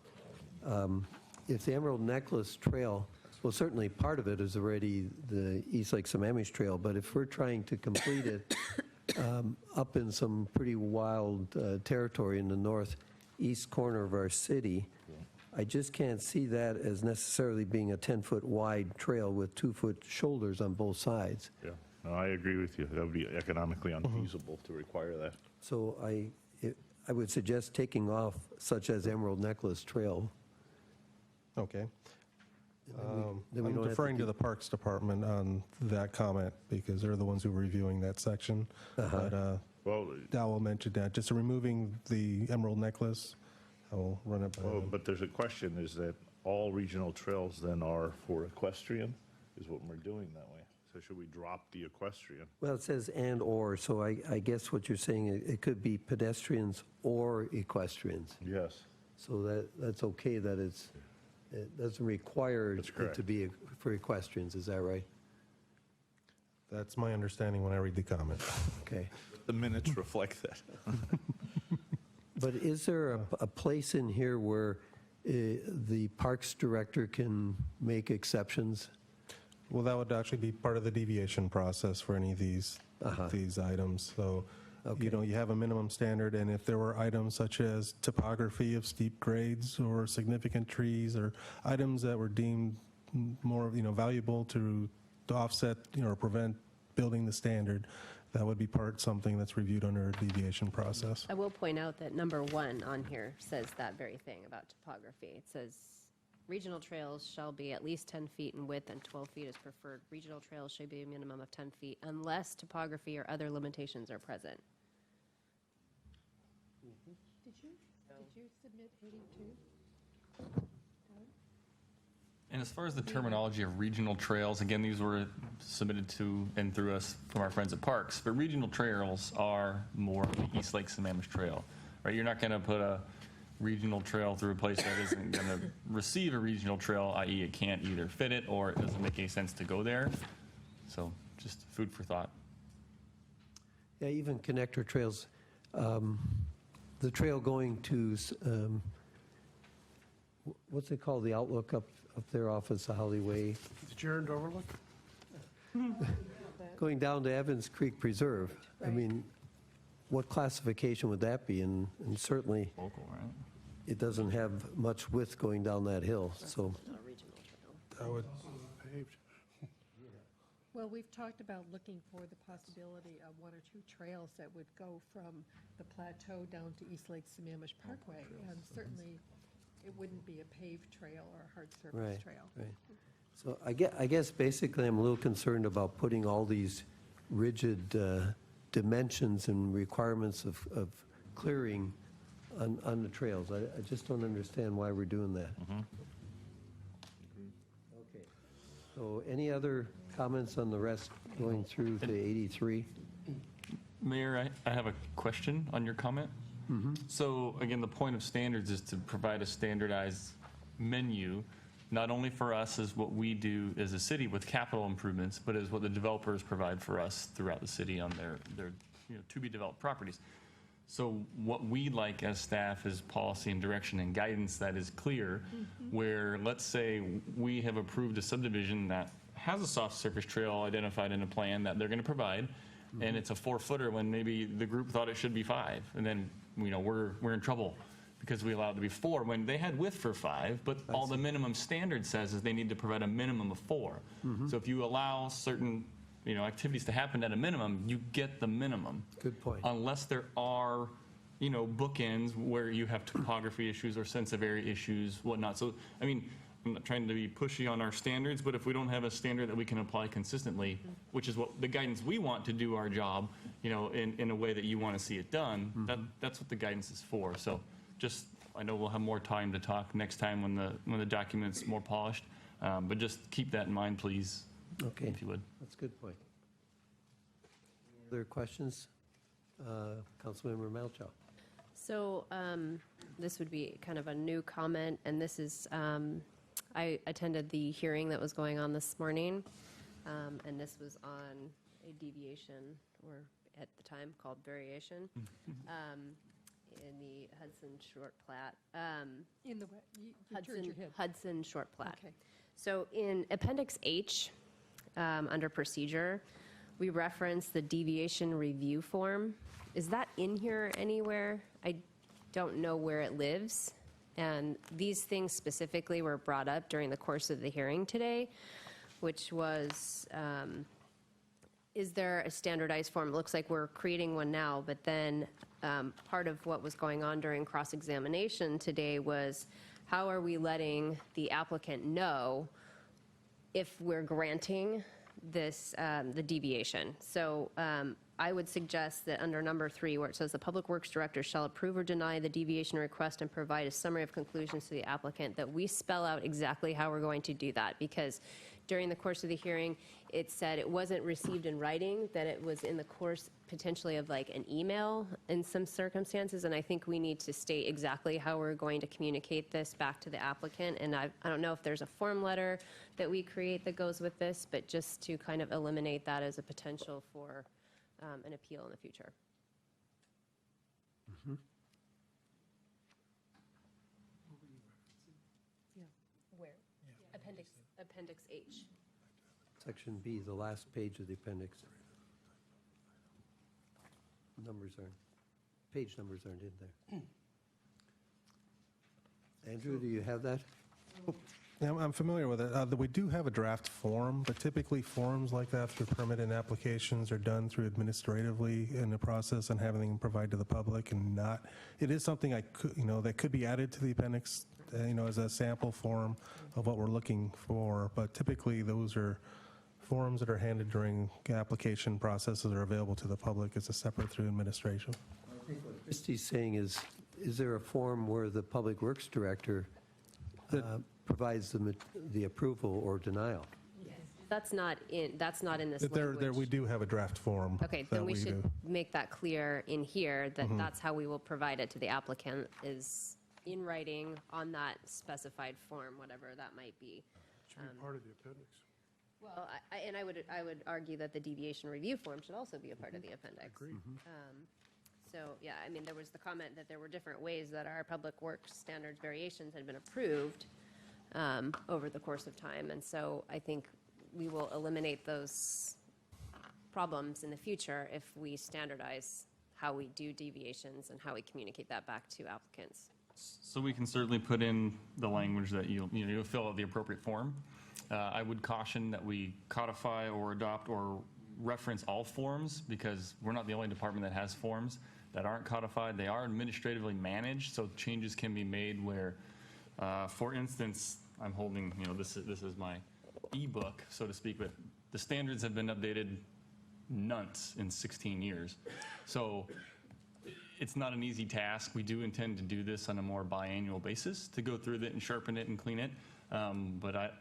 If the Emerald Necklace Trail, well, certainly part of it is already the East Lake Sammamish Trail, but if we're trying to complete it up in some pretty wild territory in the northeast corner of our city, I just can't see that as necessarily being a 10-foot wide trail with 2-foot shoulders on both sides. Yeah, no, I agree with you. That would be economically unfeasible to require that. So I would suggest taking off such as Emerald Necklace Trail. Okay. then we I'm don't have to deferring to keep- the Parks Department on that comment because they're the ones who are reviewing that section. But Well, Dow will mention that. Just removing the emerald necklace, I will run it by well, them. but there's a question, is that all regional trails then are for equestrian, is what we're doing that way? So should we drop the equestrian? Well, it says and/or, so I guess what you're saying, it could be pedestrians or equestrians. Yes. So that's okay that it doesn't require That's it correct. to be for equestrians, is that right? That's my understanding when I read the comment. Okay. The minutes reflect that. But is there a place in here where the Parks Director can make exceptions? Well, that would actually be part of the deviation process for any of these items. So, you have a minimum standard, and if there were items such as topography of steep grades or significant trees or items that were deemed more, valuable to offset, or prevent building the standard, that would be something that's reviewed under a deviation process. I will point out that number 1 on here says that very thing about topography. It says, regional trails shall be at least 10 feet in width and 12 feet is preferred. Regional trails should be a minimum of 10 feet unless topography or other limitations are present. Did you submit 82? And as far as the terminology of regional trails, again, these were submitted to and through us from our friends at Parks, but regional trails are more of the East Lake Sammamish Trail, right? You're not going to put a regional trail through a place that isn't going to receive a regional trail, i.e. it can't either fit it or it doesn't make any sense to go there. So just food for thought. Yeah, even connector trails, the trail going to, what's it called, the Outlook up there off of Sahali Way? The Gerund Overlook? Going down to Evans Creek Preserve. I mean, what classification would that be? And certainly, Local, right? it doesn't have much width going down that hill, so. That would, Paved. Well, we've talked about looking for the possibility of 1 or 2 trails that would go from the plateau down to East Lake Sammamish Parkway, and certainly it wouldn't be a paved trail or a hard Right, surface trail. right. So I guess basically I'm a little concerned about putting all these rigid dimensions and requirements of clearing on the trails. I just don't understand why we're doing that. Okay. So any other comments on the rest going through to 83? Mayor, I have a question on your comment. So again, the point of standards is to provide a standardized menu, not only for us as what we do as a city with capital improvements, but as what the developers provide for us throughout the city on their to-be-developed properties. So what we like as staff is policy and direction and guidance that is clear, where let's say we have approved a subdivision that has a soft surface trail identified in a plan that they're going to provide, and it's a 4-footer when maybe the group thought it should be 5, and then we're in trouble because we allowed it to be 4 when they had width for 5, but all the minimum standard says is they need to provide a minimum of 4. So if you allow certain activities to happen at a minimum, you get the minimum. Good point. Unless there are bookends where you have topography issues or sense of area issues, whatnot. So I mean, I'm not trying to be pushy on our standards, but if we don't have a standard that we can apply consistently, which is what the guidance we want to do our job, in a way that you want to see it done, that's what the guidance is for. So just, I know we'll have more time to talk next time when the document's more polished, but just keep that in mind, please, Okay. if you would. That's a good point. Other questions? Councilmember Malchow. So this would be kind of a new comment, and this is, I attended the hearing that was going on this morning, and this was on a deviation, or at the time called variation, in the Hudson Short Plat. In the, you turned your head. Hudson Short Plat. Okay. So in Appendix H, under procedure, we reference the deviation review form. Is that in here anywhere? I don't know where it lives. And these things specifically were brought up during the course of the hearing today, which was, is there a standardized form? It looks like we're creating one now, but then part of what was going on during cross-examination today was how are we letting the applicant know if we're granting this, the deviation? So I would suggest that under number 3, where it says the Public Works Director shall approve or deny the deviation request and provide a summary of conclusions to the applicant, that we spell out exactly how we're going to do that, because during the course of the hearing, it said it wasn't received in writing, that it was in the course potentially of like an email in some circumstances, and I think we need to state exactly how we're going to communicate this back to the applicant, and I don't know if there's a form letter that we create that goes with this, but just to kind of eliminate that as a potential for an appeal in the future. Where? Appendix H. Section B, the last page of the appendix. Page numbers aren't in there. Andrew, do you have that? Yeah, I'm familiar with it. We do have a draft form, but typically forms like that through permit and applications are done through administratively in the process and having them provided to the public, and not, it is something I could, that could be added to the appendix, as a sample form of what we're looking for, but typically those are forms that are handed during application processes are available to the public as a separate through administration. I think what Christie's saying is there a form where the Public Works Director provides the approval or denial? That's not in this There, language. we do have a draft form. Okay, that then we should do. make that clear in here, that that's how we will provide it to the applicant, is in writing on that specified form, whatever that might be. Should be part of the appendix. Well, I would argue that the deviation review form should also be a part of the appendix. Agreed. So, yeah, I mean, there was the comment that there were different ways that our public works standards variations had been approved over the course of time, and so I think we will eliminate those problems in the future if we standardize how we do deviations and how we communicate that back to applicants. So we can certainly put in the language that you'll fill out the appropriate form. I would caution that we codify or adopt or reference all forms, because we're not the only department that has forms that aren't codified. They are administratively managed, so changes can be made where, for instance, I'm holding, this is my ebook, so to speak, but the standards have been updated nonce in 16 years. So it's not an easy task. We do intend to do this on a more biannual basis, to go through it and sharpen it and clean it. But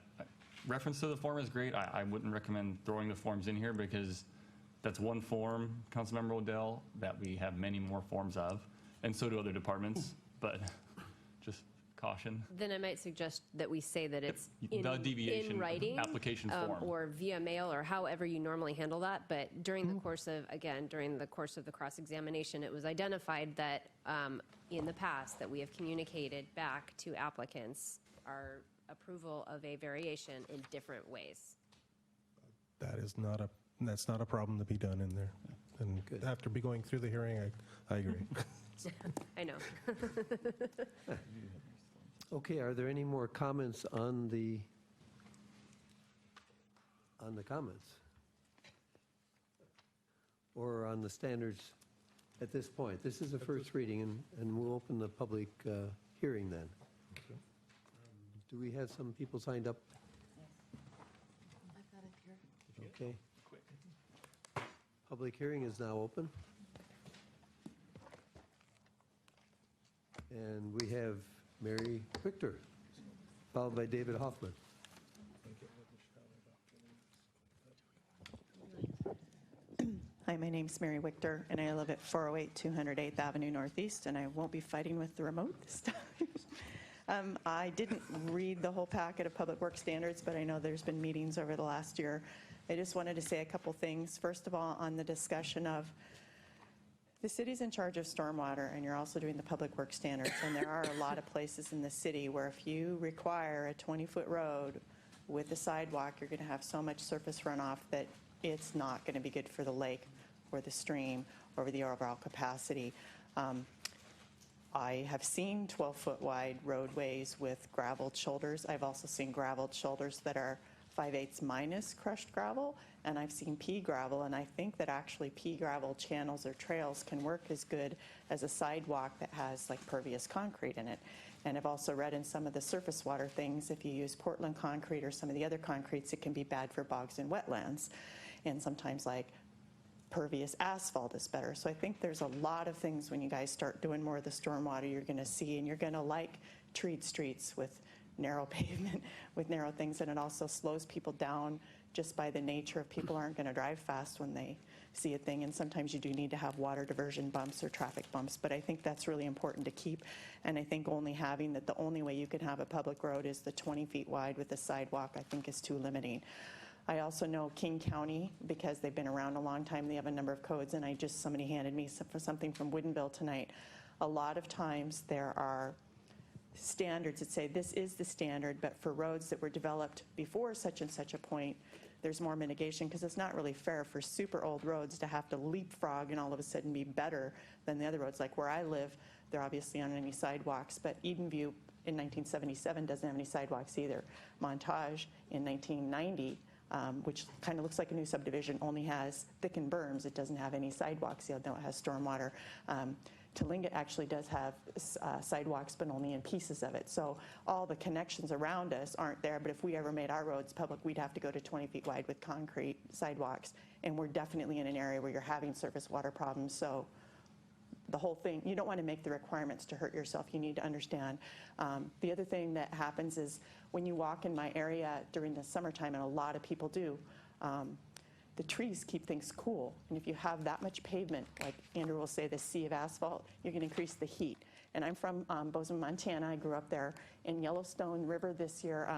reference to the form is great. I wouldn't recommend throwing the forms in here, because that's one form, Councilmember Odell, that we have many more forms of, and so do other departments, but just caution. Then I might suggest that we say that it's The deviation in writing. application form. Or via mail, or however you normally handle that. But during the course of, during the course of the cross-examination, it was identified that in the past that we have communicated back to applicants our approval of a variation in different ways. That's not a problem to be done in there. And after going through the hearing, I agree. I know. Okay, are there any more comments on the comments? Or on the standards at this point? This is a first reading, and we'll open the public hearing then. Do we have some people signed up? I've got it here. Okay. Public hearing is now open. And we have Mary Richter, followed by David Hoffman. Hi, my name's Mary Wichter, and I live at 408 208th Avenue Northeast, and I won't be fighting with the remote this time. I didn't read the whole packet of Public Works standards, but I know there's been meetings over the last year. I just wanted to say a couple things. First of all, on the discussion of the city's in charge of stormwater, and you're also doing the Public Works standards, and there are a lot of places in the city where if you require a 20-foot road with a sidewalk, you're going to have so much surface runoff that it's not going to be good for the lake or the stream or the overall capacity. I have seen 12-foot wide roadways with graveled shoulders. I've also seen graveled shoulders that are 5/8 minus crushed gravel, and I've seen pea gravel, and I think that actually pea gravel channels or trails can work as good as a sidewalk that has like pervious concrete in it. And I've also read in some of the surface water things, if you use Portland concrete or some of the other concretes, it can be bad for bogs and wetlands. And sometimes like pervious asphalt is better. So I think there's a lot of things when you guys start doing more of the stormwater you're going to see, and you're going to like treed streets with narrow pavement, with narrow things, and it also slows people down just by the nature of people aren't going to drive fast when they see a thing, and sometimes you do need to have water diversion bumps or traffic bumps, but I think that's really important to keep, and I think only having that the only way you can have a public road is the 20 feet wide with a sidewalk, I think is too limiting. I also know King County, because they've been around a long time, they have a number of codes, and somebody handed me something from Woodinville tonight. A lot of times there are standards that say this is the standard, but for roads that were developed before such and such a point, there's more mitigation, because it's not really fair for super old roads to have to leapfrog and all of a sudden be better than the other roads. Like where I live, there obviously aren't any sidewalks, but Edenview in 1977 doesn't have any sidewalks either. Montage in 1990, which kind of looks like a new subdivision, only has thickened berms. It doesn't have any sidewalks, though it has stormwater. Talinga actually does have sidewalks, but only in pieces of it. So all the connections around us aren't there, but if we ever made our roads public, we'd have to go to 20 feet wide with concrete sidewalks. And we're definitely in an area where you're having surface water problems. So the whole thing, you don't want to make the requirements to hurt yourself. You need to understand. The other thing that happens is when you walk in my area during the summertime, and a lot of people do, the trees keep things cool. And if you have that much pavement, like Andrew will say, the sea of asphalt, you're going to increase the heat. And I'm from Bozeman, Montana. I grew up there. In Yellowstone River this year,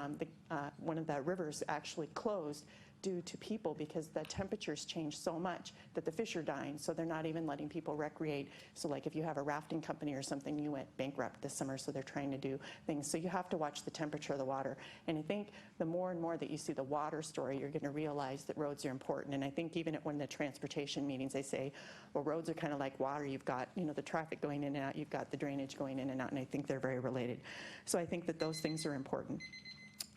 one of the rivers actually closed due to people because the temperatures changed so much that the fish are dying, so they're not even letting people recreate. So like if you have a rafting company or something, you went bankrupt this summer, so they're trying to do things. So you have to watch the temperature of the water. And I think the more and more that you see the water story, you're going to realize that roads are important. And I think even at one of the transportation meetings, they say, well, roads are kind of like water. You've got, the traffic going in and out, you've got the drainage going in and out, and I think they're very related. So I think that those things are important.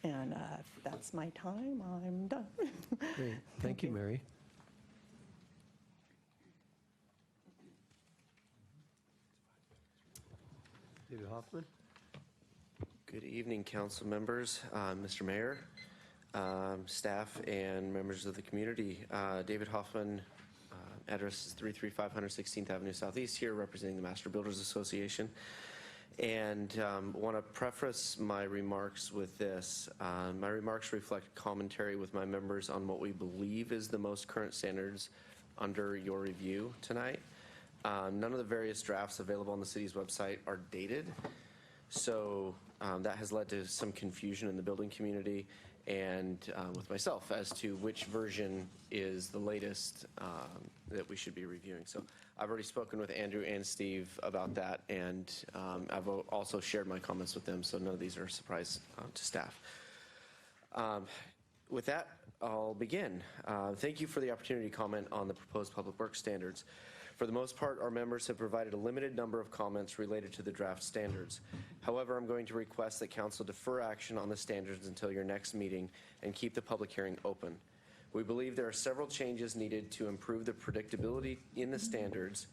And if that's my time, I'm done. Great. Thank you, Mary. David Hoffman. Good evening, council members, Mr. Mayor, staff, and members of the community. David Hoffman, address is 335 116th Avenue Southeast, here representing the Master Builders Association. And want to preface my remarks with this. My remarks reflect commentary with my members on what we believe is the most current standards under your review tonight. None of the various drafts available on the city's website are dated, so that has led to some confusion in the building community and with myself as to which version is the latest that we should be reviewing. So I've already spoken with Andrew and Steve about that, and I've also shared my comments with them, so none of these are a surprise to staff. With that, I'll begin. Thank you for the opportunity to comment on the proposed public works standards. For the most part, our members have provided a limited number of comments related to the draft standards. However, I'm going to request that council defer action on the standards until your next meeting and keep the public hearing open. We believe there are several changes needed to improve the predictability in the standards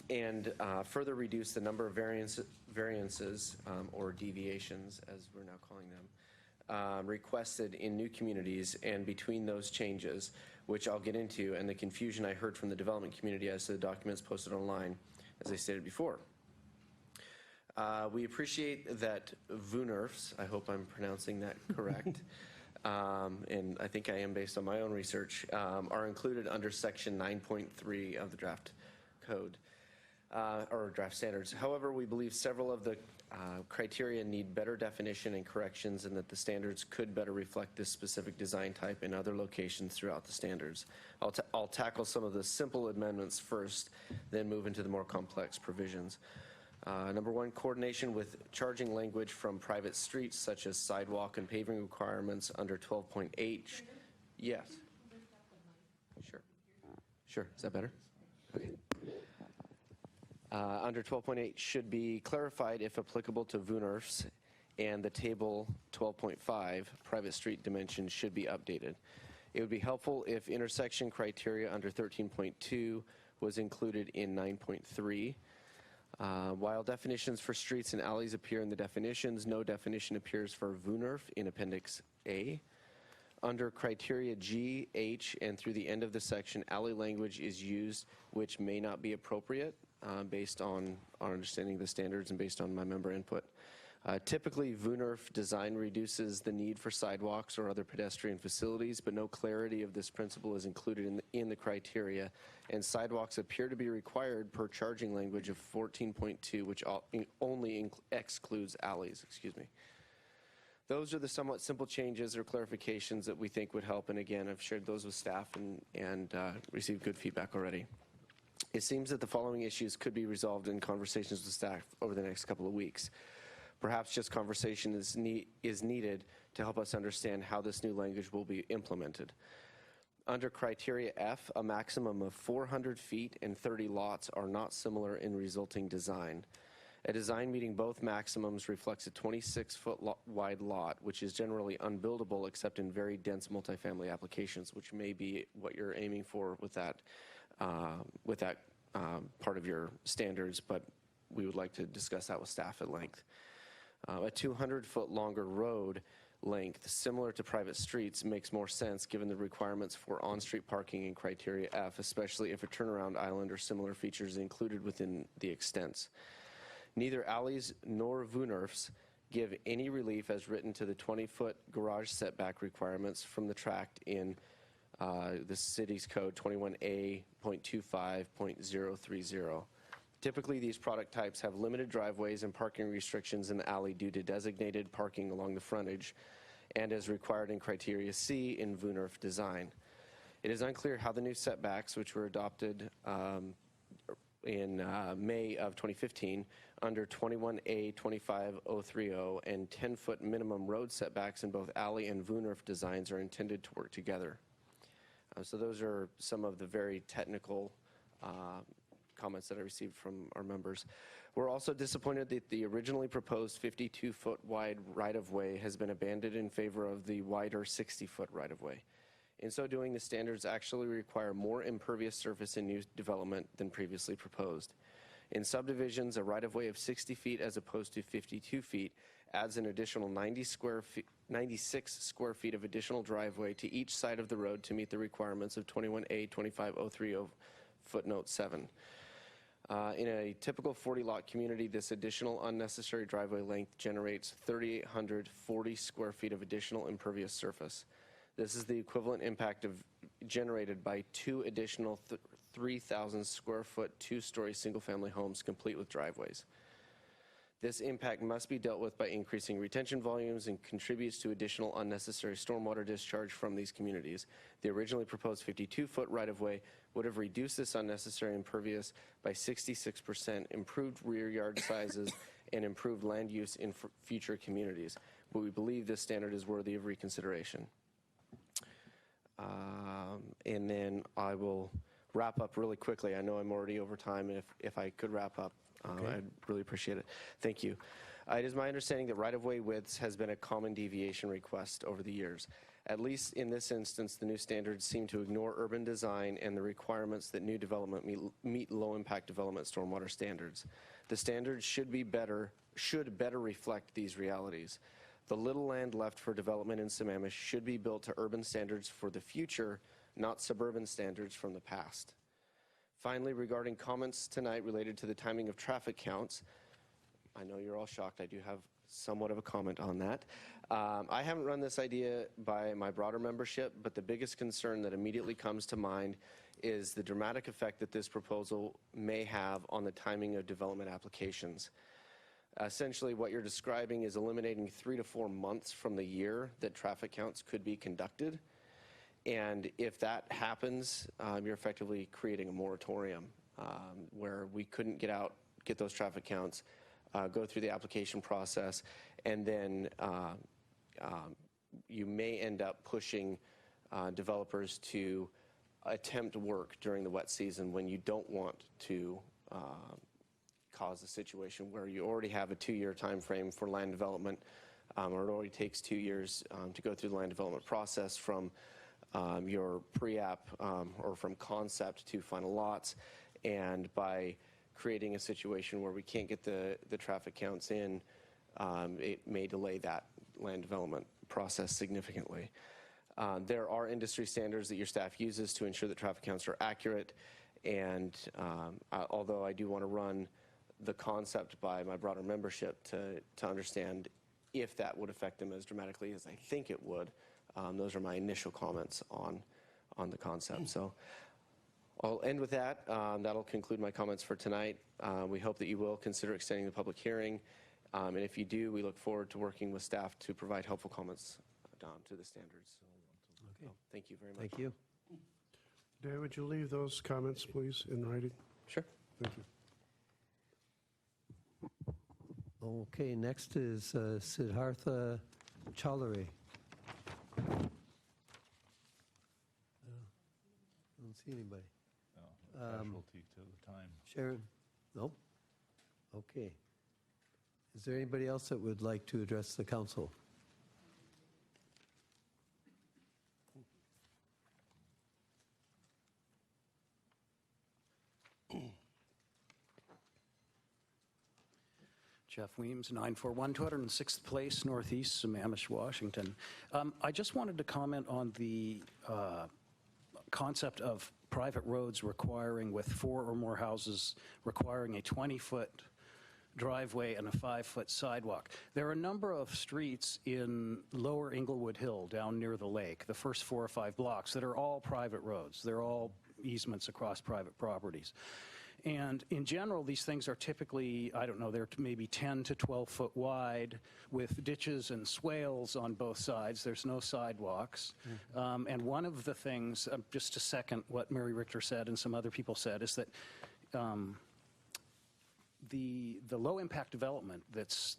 and further reduce the number of variances or deviations, as we're now calling them, requested in new communities and between those changes, which I'll get into, and the confusion I heard from the development community as to the documents posted online, as I stated before. We appreciate that VUNERFs, I hope I'm pronouncing that correct, and I think I am based on my own research, are included under section 9.3 of the draft code, or draft standards. However, we believe several of the criteria need better definition and corrections, and that the standards could better reflect this specific design type in other locations throughout the standards. I'll tackle some of the simple amendments first, then move into the more complex provisions. Number one, coordination with charging language from private streets, such as sidewalk and paving requirements under 12.H. Yes. Sure. Sure. Is that better? Okay. Under 12.8 should be clarified if applicable to VUNRFs, and the table 12.5 private street dimensions should be updated. It would be helpful if intersection criteria under 13.2 was included in 9.3. While definitions for streets and alleys appear in the definitions, no definition appears for VUNRF in Appendix A. Under criteria G, H, and through the end of the section, alley language is used, which may not be appropriate based on our understanding of the standards and based on my member input. Typically, VUNRF design reduces the need for sidewalks or other pedestrian facilities, but no clarity of this principle is included in the criteria, and sidewalks appear to be required per charging language of 14.2, which only excludes alleys. Excuse me. Those are the somewhat simple changes or clarifications that we think would help, and again, I've shared those with staff and received good feedback already. It seems that the following issues could be resolved in conversations with staff over the next couple of weeks. Perhaps just conversation is needed to help us understand how this new language will be implemented. Under criteria F, a maximum of 400 feet and 30 lots are not similar in resulting design. A design meeting both maximums reflects a 26-foot wide lot, which is generally unbuildable except in very dense multifamily applications, which may be what you're aiming for with that part of your standards, but we would like to discuss that with staff at length. A 200-foot longer road length, similar to private streets, makes more sense given the requirements for on-street parking in criteria F, especially if a turnaround island or similar features included within the extents. Neither alleys nor VUNRFs give any relief as written to the 20-foot garage setback requirements from the tract in the city's code 21A.25.030. Typically, these product types have limited driveways and parking restrictions in the alley due to designated parking along the frontage, and as required in criteria C in VUNRF design. It is unclear how the new setbacks, which were adopted in May of 2015 under 21A.25.030 and 10-foot minimum road setbacks in both alley and VUNRF designs are intended to work together. So those are some of the very technical comments that I received from our members. We're also disappointed that the originally proposed 52-foot wide right-of-way has been abandoned in favor of the wider 60-foot right-of-way. In so doing, the standards actually require more impervious surface in new development than previously proposed. In subdivisions, a right-of-way of 60 feet as opposed to 52 feet adds an additional 96 square feet of additional driveway to each side of the road to meet the requirements of 21A.25.030 footnote 7. In a typical 40-lot community, this additional unnecessary driveway length generates 3,840 square feet of additional impervious surface. This is the equivalent impact generated by two additional 3,000 square foot, two-story single-family homes complete with driveways. This impact must be dealt with by increasing retention volumes and contributes to additional unnecessary stormwater discharge from these communities. The originally proposed 52-foot right-of-way would have reduced this unnecessary impervious by 66%, improved rear yard sizes, and improved land use in future communities. But we believe this standard is worthy of reconsideration. And then I will wrap up really quickly. I know I'm already over time, and if I could wrap up, I'd really appreciate it. Thank you. It is my understanding that right-of-way widths has been a common deviation request over the years. At least in this instance, the new standards seem to ignore urban design and the requirements that new development meet low-impact development stormwater standards. The standards should better reflect these realities. The little land left for development in Sammamish should be built to urban standards for the future, not suburban standards from the past. Finally, regarding comments tonight related to the timing of traffic counts, I know you're all shocked. I do have somewhat of a comment on that. I haven't run this idea by my broader membership, but the biggest concern that immediately comes to mind is the dramatic effect that this proposal may have on the timing of development applications. Essentially, what you're describing is eliminating 3 to 4 months from the year that traffic counts could be conducted. And if that happens, you're effectively creating a moratorium where we couldn't get those traffic counts, go through the application process, and then you may end up pushing developers to attempt work during the wet season when you don't want to cause a situation where you already have a 2-year time frame for land development, or it already takes 2 years to go through the land development process from your pre-app or from concept to final lots. And by creating a situation where we can't get the traffic counts in, it may delay that land development process significantly. There are industry standards that your staff uses to ensure that traffic counts are accurate. And although I do want to run the concept by my broader membership to understand if that would affect them as dramatically as I think it would, those are my initial comments on the concept. So I'll end with that. That'll conclude my comments for tonight. We hope that you will consider extending the public hearing. And if you do, we look forward to working with staff to provide helpful comments to the standards. Okay. So, thank you very much. Thank you. Dan, would you leave those comments, please, in writing? Sure. Thank you. Okay, next is Siddhartha Chaudhary. I don't see anybody. Casualty to the time. Sharon? Nope. Okay. Is there anybody else that would like to address the council? Jeff Weems, 941 206th Place, Northeast, Sammamish, Washington. I just wanted to comment on the concept of private roads requiring, with 4 or more houses, requiring a 20-foot driveway and a 5-foot sidewalk. There are a number of streets in Lower Inglewood Hill down near the lake, the first 4 or 5 blocks, that are all private roads. They're all easements across private properties. And in general, these things are typically, I don't know, they're maybe 10 to 12 foot wide with ditches and swales on both sides. There's no sidewalks. And one of the things, just to second what Mary Richter said and some other people said, is that the low impact development that's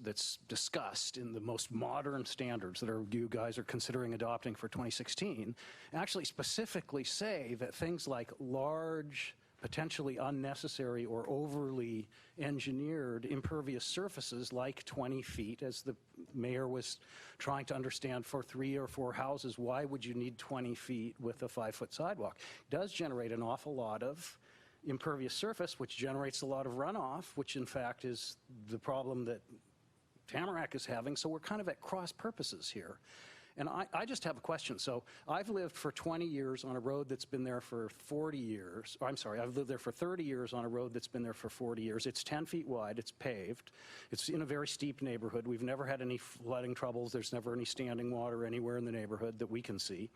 discussed in the most modern standards that you guys are considering adopting for 2016 actually specifically say that things like large, potentially unnecessary or overly engineered impervious surfaces like 20 feet, as the mayor was trying to understand for 3 or 4 houses, why would you need 20 feet with a 5-foot sidewalk? Does generate an awful lot of impervious surface, which generates a lot of runoff, which in fact is the problem that Tamarack is having. So we're kind of at cross purposes here. And I just have a question. So I've lived for 20 years on a road that's been there for 40 years. Or I'm sorry, I've lived there for 30 years on a road that's been there for 40 years. It's 10 feet wide. It's paved. It's in a very steep neighborhood. We've never had any flooding troubles. There's never any standing water anywhere in the neighborhood that we can see.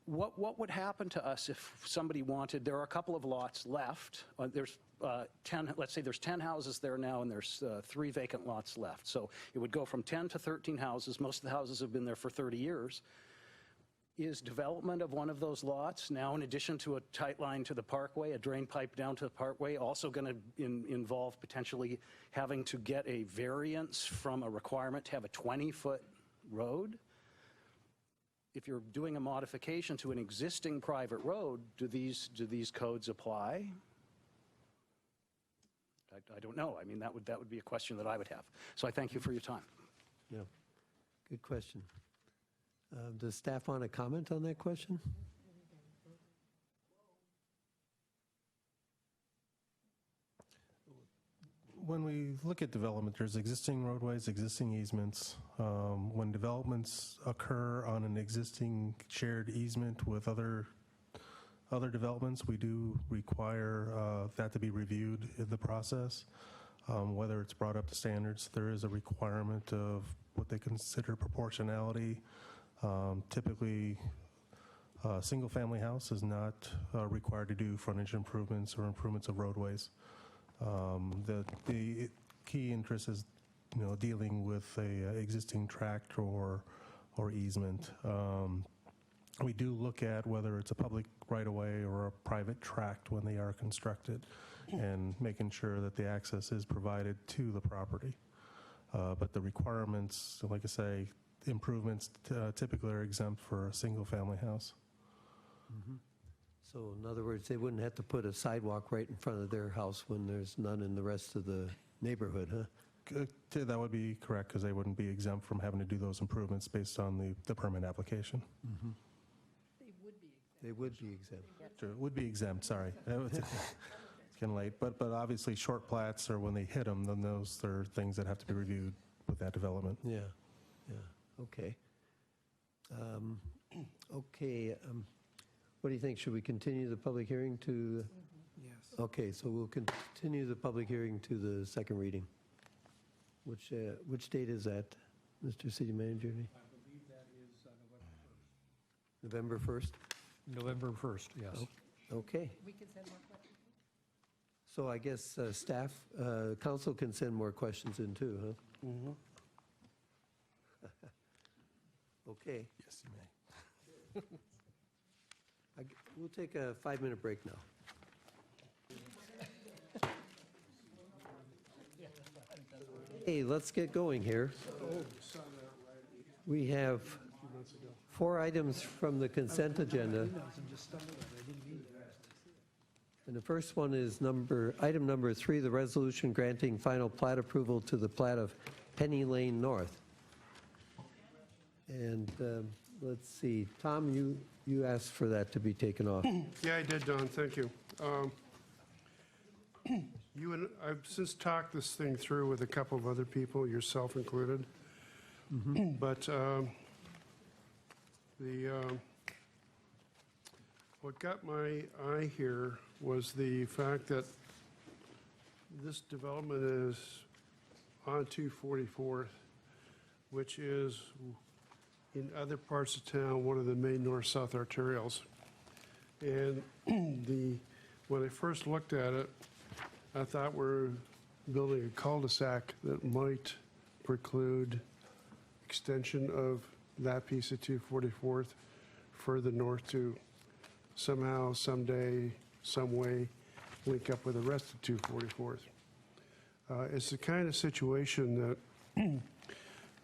What would happen to us if somebody wanted, there are a couple of lots left. There's 10, let's say there's 10 houses there now and there's 3 vacant lots left. So it would go from 10 to 13 houses. Most of the houses have been there for 30 years. Is development of one of those lots now, in addition to a tight line to the parkway, a drain pipe down to the parkway, also going to involve potentially having to get a variance from a requirement to have a 20-foot road? If you're doing a modification to an existing private road, do these codes apply? I don't know. I mean, that would be a question that I would have. So I thank you for your time. Yeah, good question. Does staff want to comment on that question? When we look at development, there's existing roadways, existing easements. When developments occur on an existing shared easement with other developments, we do require that to be reviewed in the process. whether it's brought up to standards. There is a requirement of what they consider proportionality. Typically, a single-family house is not required to do frontage improvements or improvements of roadways. The key interest is, dealing with a existing tract or easement. We do look at whether it's a public right-of-way or a private tract when they are constructed, and making sure that the access is provided to the property. But the requirements, like I say, improvements typically are exempt for a single-family house. So in other words, they wouldn't have to put a sidewalk right in front of their house when there's none in the rest of the neighborhood, huh? That would be correct, because they wouldn't be exempt from having to do those improvements based on the permit application. They would be exempt. Sure, would be exempt, sorry. It's getting late, but obviously short plats, or when they hit them, then those are things that have to be reviewed with that development. Yeah, okay. Okay, what do you think? Should we continue the public hearing to? Yes. Okay, so we'll continue the public hearing to the second reading. Which date is that, Mr. City Manager? I believe that is November 1st? November 1st, yes. Okay. We can send more questions. So I guess staff, council can send more questions in too, huh? Okay. Yes, you may. We'll take a 5-minute break now. Hey, let's get going here. We have 4 items from the consent agenda. And the first one is item number 3, the resolution granting final plat approval to the plat of Penny Lane North. And let's see, Tom, you asked for that to be taken off. Yeah, I did, Don, thank you. I've since talked this thing through with a couple of other people, yourself included. But what got my eye here was the fact that this development is on 244th, which is, in other parts of town, one of the main north-south arterials. And when I first looked at it, I thought we're building a cul-de-sac that might preclude extension of that piece of 244th further north to somehow, someday, some way link up with the rest of 244th. It's the kind of situation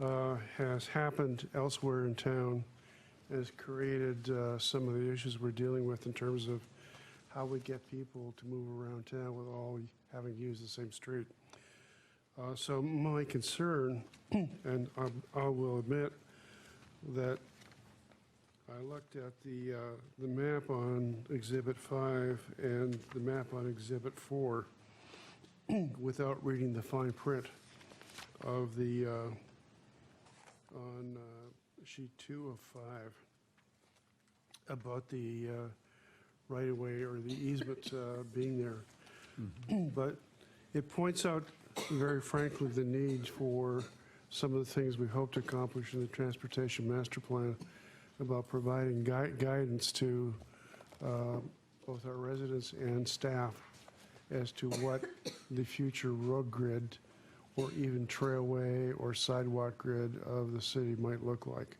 that has happened elsewhere in town, has created some of the issues we're dealing with in terms of how we get people to move around town with all having used the same street. So my concern, and I will admit that I looked at the map on Exhibit 5 and the map on Exhibit 4 without reading the fine print of the on sheet 2 of 5 about the right-of-way or the easement being there. But it points out, very frankly, the need for some of the things we hope to accomplish in the Transportation Master Plan about providing guidance to both our residents and staff as to what the future road grid or even trailway or sidewalk grid of the city might look like.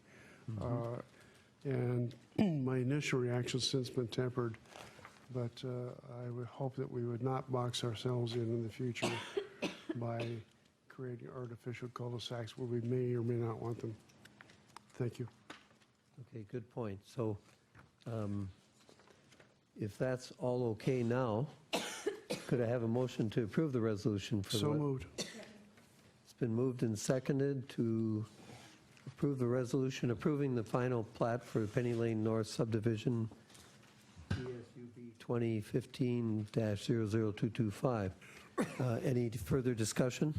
And my initial reaction has since been tempered, but I would hope that we would not box ourselves in the future by creating artificial cul-de-sacs where we may or may not want them. Thank you. Okay, good point. So if that's all okay now, could I have a motion to approve the resolution? So moved. It's been moved and seconded to approve the resolution approving the final plat for Penny Lane North subdivision, PSUB 2015-00225. Any further discussion?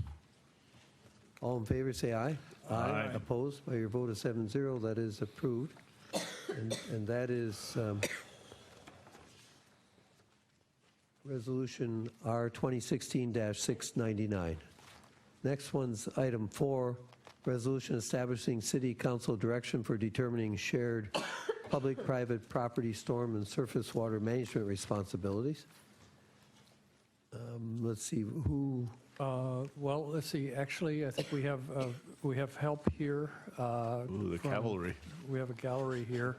All in favor, say aye. Aye. Opposed? By your vote of 7-0, that is approved. And that is, Resolution R 2016-699. Next one's item 4, resolution establishing city council direction for determining shared public-private property storm and surface water management responsibilities. Let's see, who, Well, let's see, actually, I think we have help here. Ooh, the cavalry. We have a gallery here.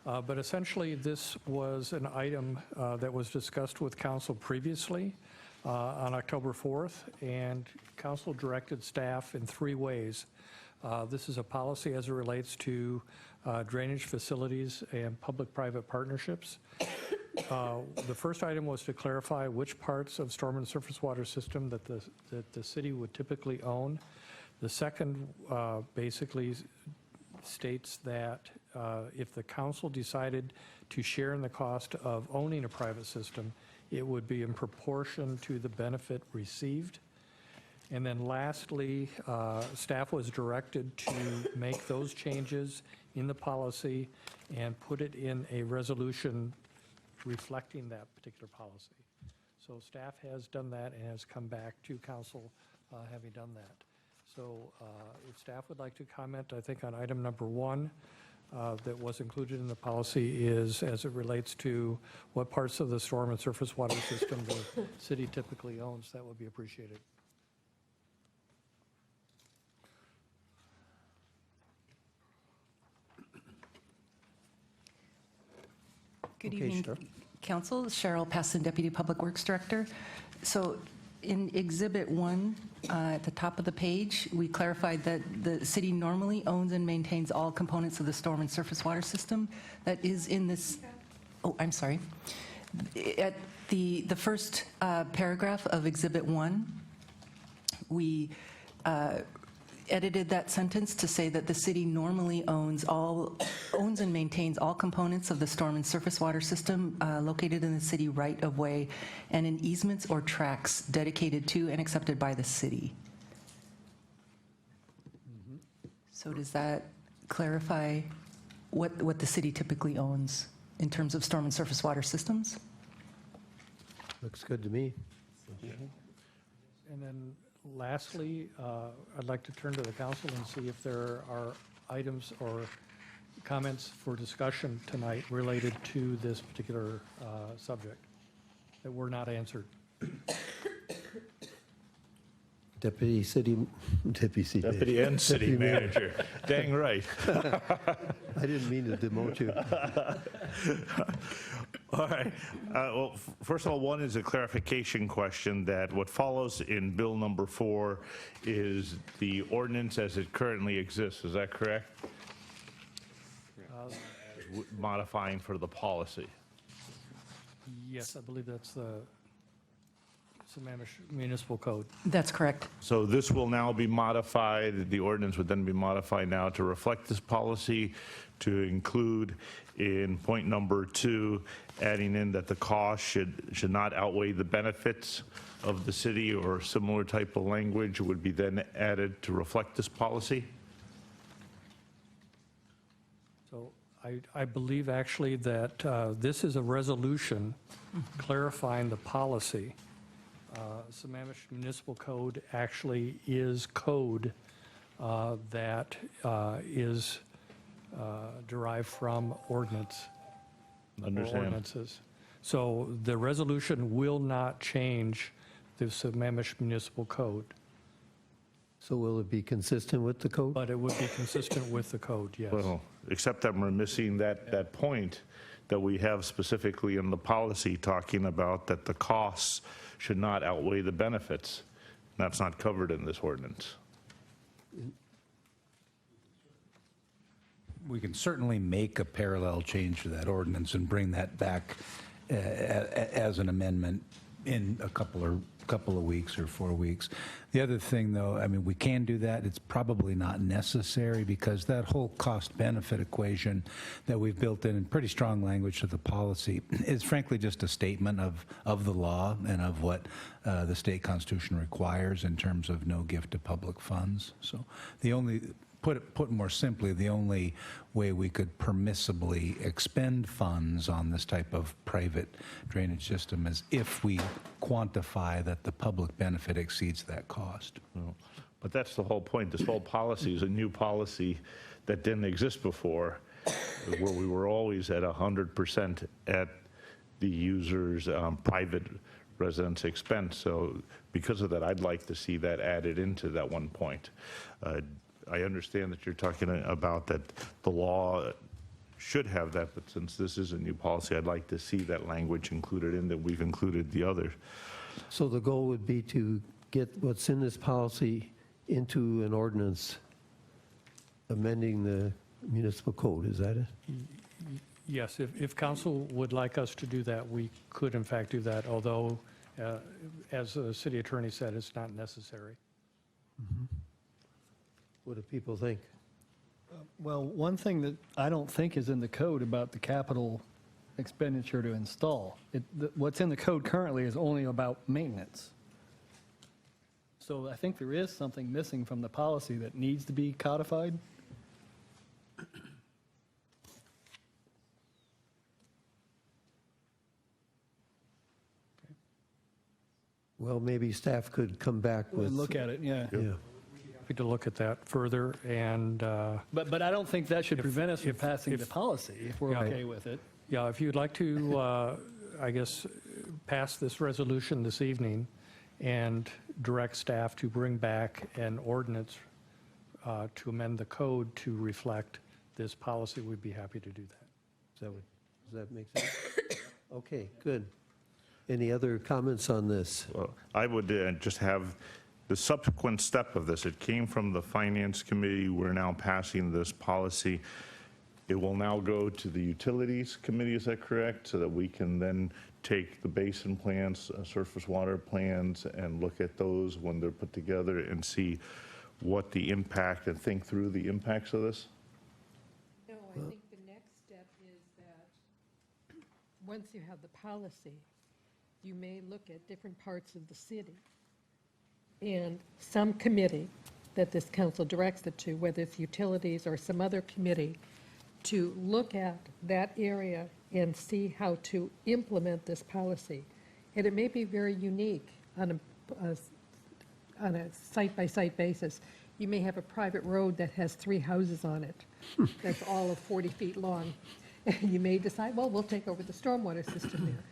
But essentially, this was an item that was discussed with council previously on October 4th, and council directed staff in 3 ways. This is a policy as it relates to drainage facilities and public-private partnerships. The first item was to clarify which parts of storm and surface water system that the city would typically own. The second basically states that if the council decided to share in the cost of owning a private system, it would be in proportion to the benefit received. And then lastly, staff was directed to make those changes in the policy and put it in a resolution reflecting that particular policy. So staff has done that and has come back to council having done that. So if staff would like to comment, I think on item number 1 that was included in the policy is as it relates to what parts of the storm and surface water system the city typically owns, that would be appreciated. Good Okay, evening, Cheryl. Council. Cheryl Passon, Deputy Public Works Director. So in Exhibit 1, at the top of the page, we clarified that the city normally owns and maintains all components of the storm and surface water system. That is in this, oh, I'm sorry. At the first paragraph of Exhibit 1, we edited that sentence to say that the city normally owns and maintains all components of the storm and surface water system located in the city right-of-way and in easements or tracts dedicated to and accepted by the city. So does that clarify what the city typically owns in terms of storm and surface water systems? looks good to me. And then lastly, I'd like to turn to the council and see if there are items or comments for discussion tonight related to this particular subject that were not answered. Deputy and city manager. Dang right. I didn't mean to demote you. All right. Well, first of all, one is a clarification question that what follows in Bill number 4 is the ordinance as it currently exists. Is that correct? Modifying for the policy. Yes, I believe that's the Sammamish Municipal Code. That's correct. So this will now be modified, the ordinance would then be modified now to reflect this policy, to include in point number 2, adding in that the cost should not outweigh the benefits of the city, or similar type of language would be then added to reflect this policy? So I believe actually that this is a resolution clarifying the policy. Sammamish Municipal Code actually is code that is derived from ordinance. Understand. Ordinances. So the resolution will not change the Sammamish Municipal Code. So will it be consistent with the code? But it would be consistent with the code, yes. Well, except that we're missing that point that we have specifically in the policy talking about that the costs should not outweigh the benefits. That's not covered in this ordinance. We can certainly make a parallel change to that ordinance and bring that back as an amendment in a couple of weeks or 4 weeks. The other thing, though, I mean, we can do that. It's probably not necessary because that whole cost-benefit equation that we've built in pretty strong language to the policy is frankly just a statement of the law and of what the state constitution requires in terms of no gift to public funds. So the only put more simply, the only way we could permissibly expend funds on this type of private drainage system is if we quantify that the public benefit exceeds that cost. But that's the whole point. This whole policy is a new policy that didn't exist before, where we were always at 100% at the user's private residence expense. So because of that, I'd like to see that added into that one point. I understand that you're talking about that the law should have that, but since this is a new policy, I'd like to see that language included in that we've included the others. So the goal would be to get what's in this policy into an ordinance amending the municipal code, is that it? Yes, if council would like us to do that, we could in fact do that, although, as the city attorney said, it's not necessary. What do people think? Well, one thing that I don't think is in the code about the capital expenditure to install, what's in the code currently is only about maintenance. So I think there is something missing from the policy that needs to be codified. Well, maybe staff could come back with. Look at it, yeah. Yeah. Happy to look at that further, and But I don't think that should prevent us from passing the policy if we're okay with it. yeah, if you'd like to, I guess, pass this resolution this evening and direct staff to bring back an ordinance to amend the code to reflect this policy, we'd be happy to do that. Does that make sense? Okay, good. Any other comments on this? Well, I would just have the subsequent step of this. It came from the Finance Committee. We're now passing this policy. It will now go to the Utilities Committee, is that correct? So that we can then take the basin plans, surface water plans, and look at those when they're put together and see what the impact, and think through the impacts of this? No, I think the next step is that, once you have the policy, you may look at different parts of the city. And some committee that this council directs it to, whether it's utilities or some other committee, to look at that area and see how to implement this policy. And it may be very unique on a site-by-site basis. You may have a private road that has 3 houses on it, that's all of 40 feet long. You may decide, well, we'll take over the stormwater system there.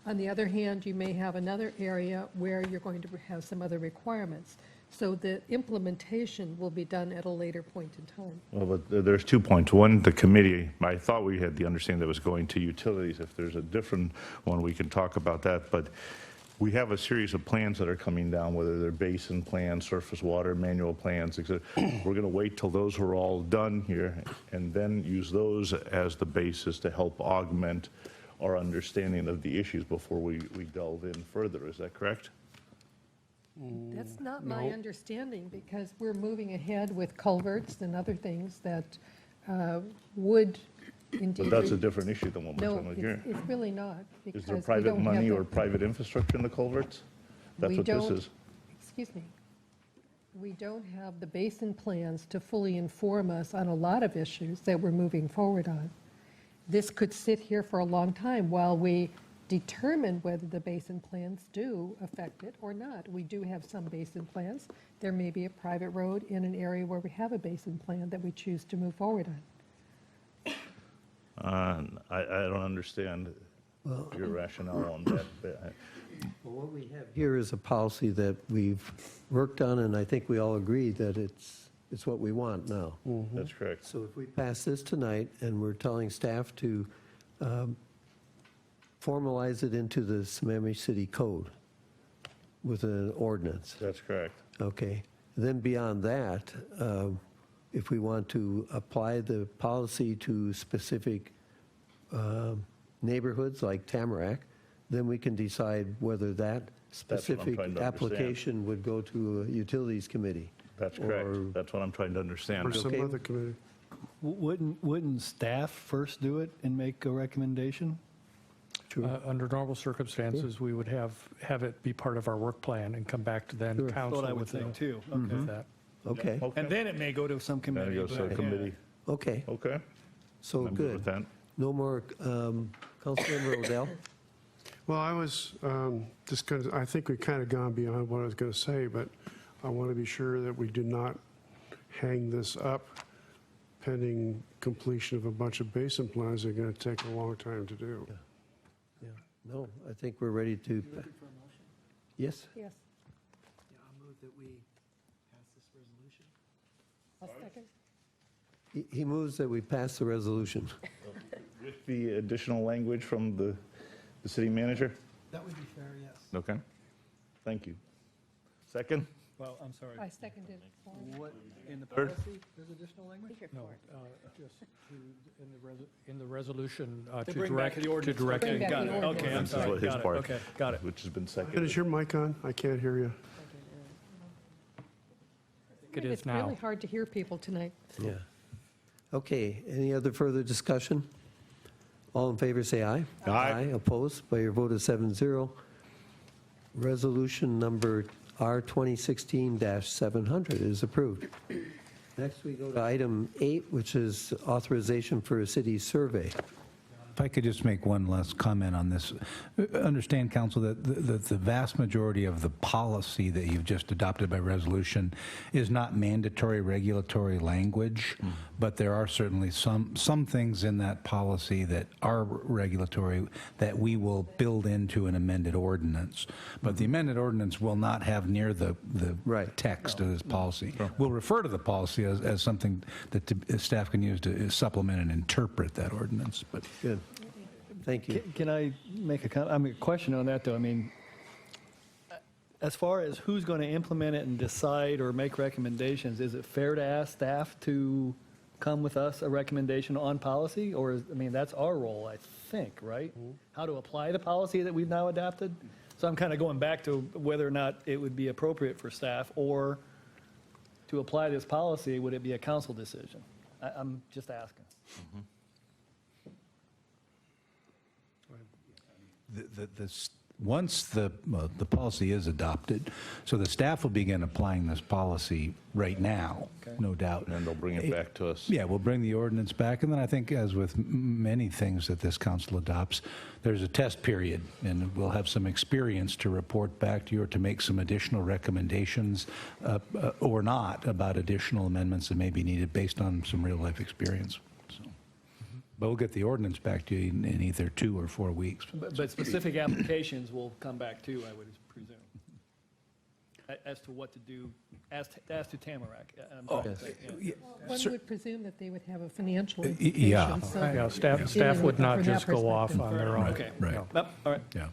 On the other hand, you may have another area where you're going to have some other requirements. So the implementation will be done at a later point in time. Well, but there's 2 points. One, the committee, I thought we had the understanding that was going to utilities. If there's a different one, we can talk about that. But we have a series of plans that are coming down, whether they're basin plans, surface water, manual plans, etc. We're going to wait till those are all done here and then use those as the basis to help augment our understanding of the issues before we delve in further. Is that correct? That's not my understanding, because we're moving ahead with culverts and other things that would indeed. But that's a different issue than what we're No, talking about here. it's really not. Is there because we private don't have money the- or private infrastructure in the culverts? That's We what this don't- is. Excuse me. We don't have the basin plans to fully inform us on a lot of issues that we're moving forward on. This could sit here for a long time while we determine whether the basin plans do affect it or not. We do have some basin plans. There may be a private road in an area where we have a basin plan that we choose to move forward on. I don't understand your rationale on that. Well, what we have here is a policy that we've worked on, and I think we all agree that it's what we want now. That's correct. So if we pass this tonight, and we're telling staff to formalize it into the Sammamish City Code with an ordinance. That's correct. Okay. Then beyond that, if we want to apply the policy to specific neighborhoods like Tamarack, then we can decide whether that That's what I'm specific trying to understand. application would go to a utilities committee. That's correct. Or- That's what I'm trying to understand. Or some Okay. other committee. Wouldn't staff first do it and make a recommendation? Under normal circumstances, we would have it be part of our work plan and come back to then Sure. council Thought I would with think too. with Okay. that. Okay, And then it may go to some Then committee. it goes to but, a yeah. committee. okay, Okay. so I'm good. with that. No more, Councilmember Odell? Well, I was just going to, I think we've kind of gone beyond what I was going to say, but I want to be sure that we do not hang this up pending completion of a bunch of basin plans that are going to take a long time to do. Yeah, no, I think we're ready to. Looking for a motion? Yes? Yes, Yeah, I'll move that we pass this resolution. I'll second. He moves that we pass the resolution. With the additional language from the city manager? That would be fair, yes. Okay. Thank you. Second? Well, I'm sorry. I seconded it. What, in the Third. policy, there's additional language? No, just in the resolution To to bring back direct, the ordinance. to direct. Okay, Bring back got the it. Okay, I'm ordinance. This is sorry. what his Got it. part, Okay, got it. which has been And seconded. is your mic on? I can't hear you. It is It's now. really hard to hear people tonight. Yeah. Okay, any other further discussion? All in favor, say aye. Aye. Opposed by your vote of 7-0. Resolution number R 2016-700 is approved. Next, we go to item 8, which is authorization for a city survey. If I could just make one last comment on this. Understand, Council, that the vast majority of the policy that you've just adopted by resolution is not mandatory regulatory language, but there are certainly some things in that policy that are regulatory that we will build into an amended ordinance. But the amended ordinance will not have near the text of this policy. We'll refer to the policy as something that the staff can use to supplement and interpret that ordinance. But Good. Thank you. Can I make a question on that, though? I mean, as far as who's going to implement it and decide or make recommendations, is it fair to ask staff to come with us a recommendation on policy? Or, I mean, that's our role, I think, right? How to apply the policy that we've now adopted? So I'm kind of going back to whether or not it would be appropriate for staff, or to apply this policy, would it be a council decision? I'm just asking. Once the policy is adopted, so the staff will begin applying this policy right now, no doubt. And they'll bring it back to us. Yeah, we'll bring the ordinance back, and then I think, as with many things that this council adopts, there's a test period, and we'll have some experience to report back to you or to make some additional recommendations or not about additional amendments that may be needed based on some real-life experience. But we'll get the ordinance back to you in either 2 or 4 weeks. But specific applications will come back too, I would presume, as to what to do, as to Tamarack. I'm trying to say, yeah. One would presume that they would have a financial yeah. implication. so Yeah, staff even would not from that just go off perspective. on their own. Okay. Right. No. Nope, all right. Yeah.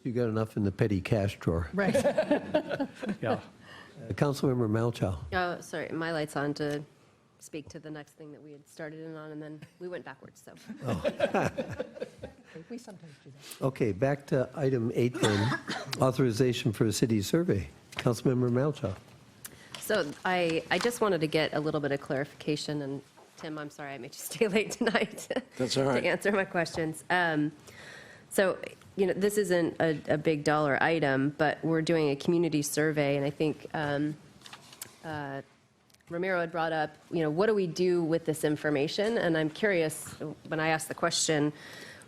You got enough in the petty cash drawer. Right. Yeah. Councilmember Malchow. Oh, sorry, my light's on to speak to the next thing that we had started in on, and then we went backwards, so. We sometimes do that. Okay, back to item 8 then, authorization for a city survey. Councilmember Malchow. So I just wanted to get a little bit of clarification, and Tim, I'm sorry I made you stay late tonight. That's all right. To answer my questions. So, you know, this isn't a big dollar item, but we're doing a community survey, and I think Ramiro had brought up, you know, what do we do with this information? And I'm curious, when I asked the question,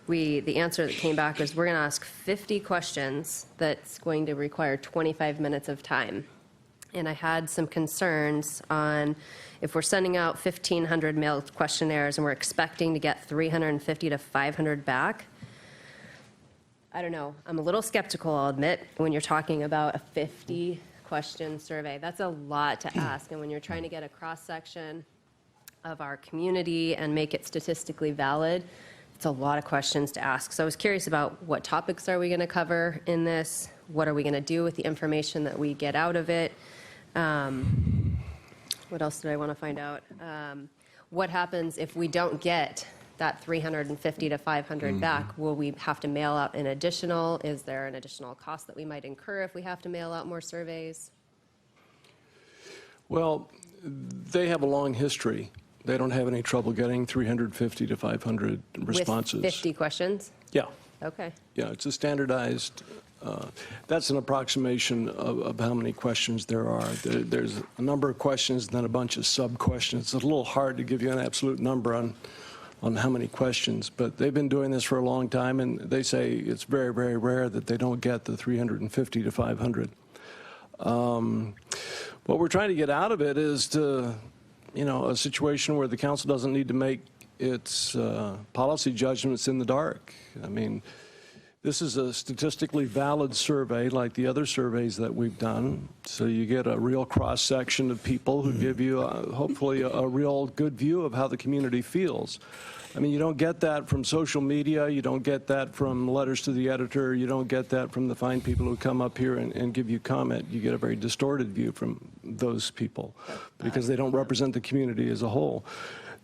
the answer that came back was, we're going to ask 50 questions that's going to require 25 minutes of time. And I had some concerns on if we're sending out 1,500 mail questionnaires and we're expecting to get 350 to 500 back. I don't know. I'm a little skeptical, I'll admit, when you're talking about a 50-question survey. That's a lot to ask. And when you're trying to get a cross-section of our community and make it statistically valid, it's a lot of questions to ask. So I was curious about what topics are we going to cover in this? What are we going to do with the information that we get out of it? What else did I want to find out? What happens if we don't get that 350 to 500 back? Will we have to mail out an additional? Is there an additional cost that we might incur if we have to mail out more surveys? Well, they have a long history. They don't have any trouble getting 350 to 500 responses. With 50 questions? Yeah. Okay. Yeah, it's a standardized That's an approximation of how many questions there are. There's a number of questions and then a bunch of sub-questions. It's a little hard to give you an absolute number on how many questions, but they've been doing this for a long time, and they say it's very, very rare that they don't get the 350 to 500. What we're trying to get out of it is to, a situation where the council doesn't need to make its policy judgments in the dark. I mean, this is a statistically valid survey like the other surveys that we've done. So you get a real cross-section of people who give you, hopefully, a real good view of how the community feels. I mean, you don't get that from social media. You don't get that from letters to the editor. You don't get that from the fine people who come up here and give you comment. You get a very distorted view from those people because they don't represent the community as a whole.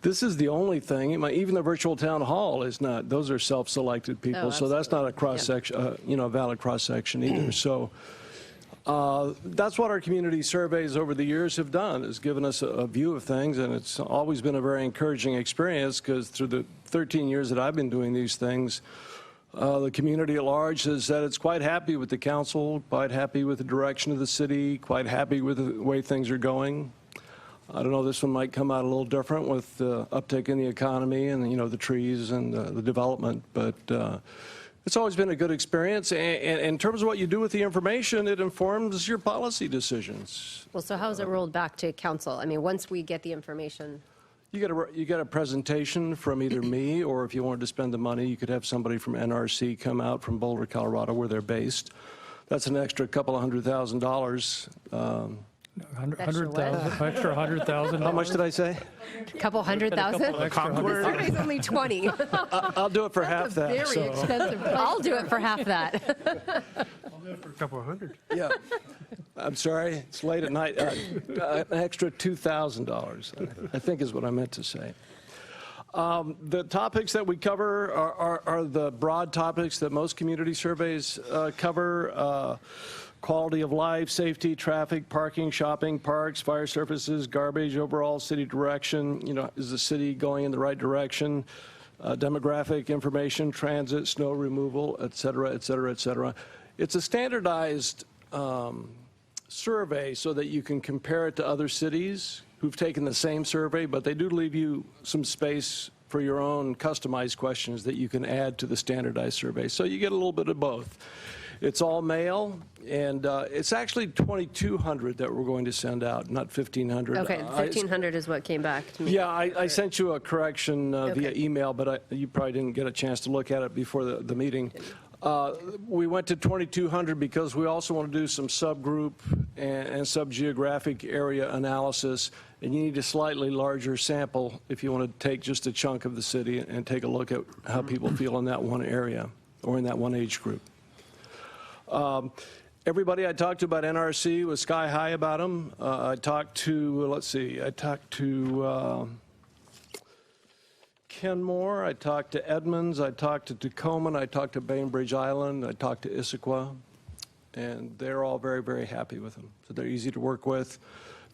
This is the only thing, even the virtual town hall is not, those are self-selected people, so that's not a cross-section, a valid cross-section either. So that's what our community surveys over the years have done, is given us a view of things, and it's always been a very encouraging experience because through the 13 years that I've been doing these things, the community at large has said it's quite happy with the council, quite happy with the direction of the city, quite happy with the way things are going. I don't know, this one might come out a little different with the uptick in the economy and, the trees and the development, but it's always been a good experience. And in terms of what you do with the information, it informs your policy decisions. Well, so how is it rolled back to council? I mean, once we get the information. You get a presentation from either me, or if you wanted to spend the money, you could have somebody from NRC come out from Boulder, Colorado, where they're based. That's an extra couple of $100,000. Extra $100,000. How much did I say? A couple $100,000? Concord? Survey's only 20. I'll do it for half that. Very so. expensive. I'll do it for half that. I'll do it for a couple of hundred. Yeah. I'm sorry, it's late at night. An extra $2,000, I think is what I meant to say. The topics that we cover are the broad topics that most community surveys cover. Quality of life, safety, traffic, parking, shopping, parks, fire services, garbage, overall city direction. Is the city going in the right direction? Demographic information, transit, snow removal, et cetera, et cetera, et cetera. It's a standardized survey so that you can compare it to other cities who've taken the same survey, but they do leave you some space for your own customized questions that you can add to the standardized survey. So you get a little bit of both. It's all mail, and it's actually 2,200 that we're going to send out, not 1,500. Okay, 1,500 is what came back to me. Yeah, I sent you a correction via email, but you probably didn't get a chance to look at it before the meeting. We went to 2,200 because we also want to do some subgroup and sub-geographic area analysis, and you need a slightly larger sample if you want to take just a chunk of the city and take a look at how people feel in that one area or in that one age group. Everybody I talked to about NRC was sky high about them. I talked to, Kenmore, I talked to Edmonds, I talked to Tacoma, I talked to Bainbridge Island, I talked to Issaquah, and they're all very, very happy with them. So they're easy to work with,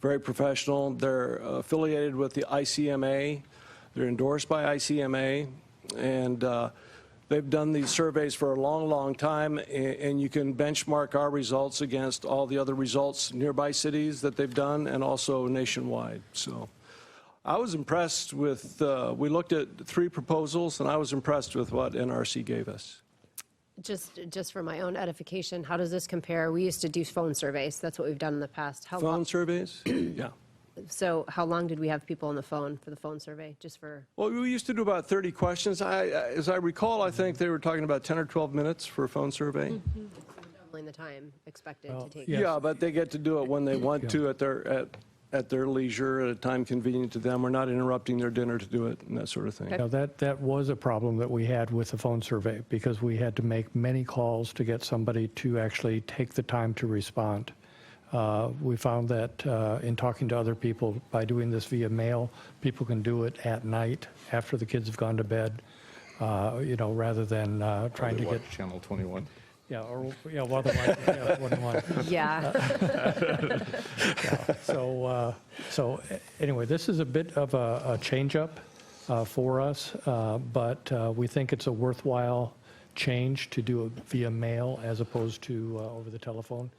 very professional. They're affiliated with the ICMA. They're endorsed by ICMA, and they've done these surveys for a long, long time, and you can benchmark our results against all the other results nearby cities that they've done and also nationwide. So I was impressed with, we looked at 3 proposals, and I was impressed with what NRC gave us. Just for my own edification, how does this compare? We used to do phone surveys. That's what we've done in the past. How long? Phone surveys? Yeah. So how long did we have people on the phone for the phone survey? Just for. Well, we used to do about 30 questions. As I recall, I think they were talking about 10 or 12 minutes for a phone survey. Doubling the time expected to take. Yeah, but they get to do it when they want to at their leisure, at a time convenient to them. We're not interrupting their dinner to do it and that sort of thing. Now, that was a problem that we had with the phone survey because we had to make many calls to get somebody to actually take the time to respond. We found that in talking to other people, by doing this via mail, people can do it at night after the kids have gone to bed, rather than trying to get. Channel 21. Yeah, or, while they're watching 21. Yeah. So anyway, this is a bit of a change-up for us, but we think it's a worthwhile change to do it via mail as opposed to over the telephone.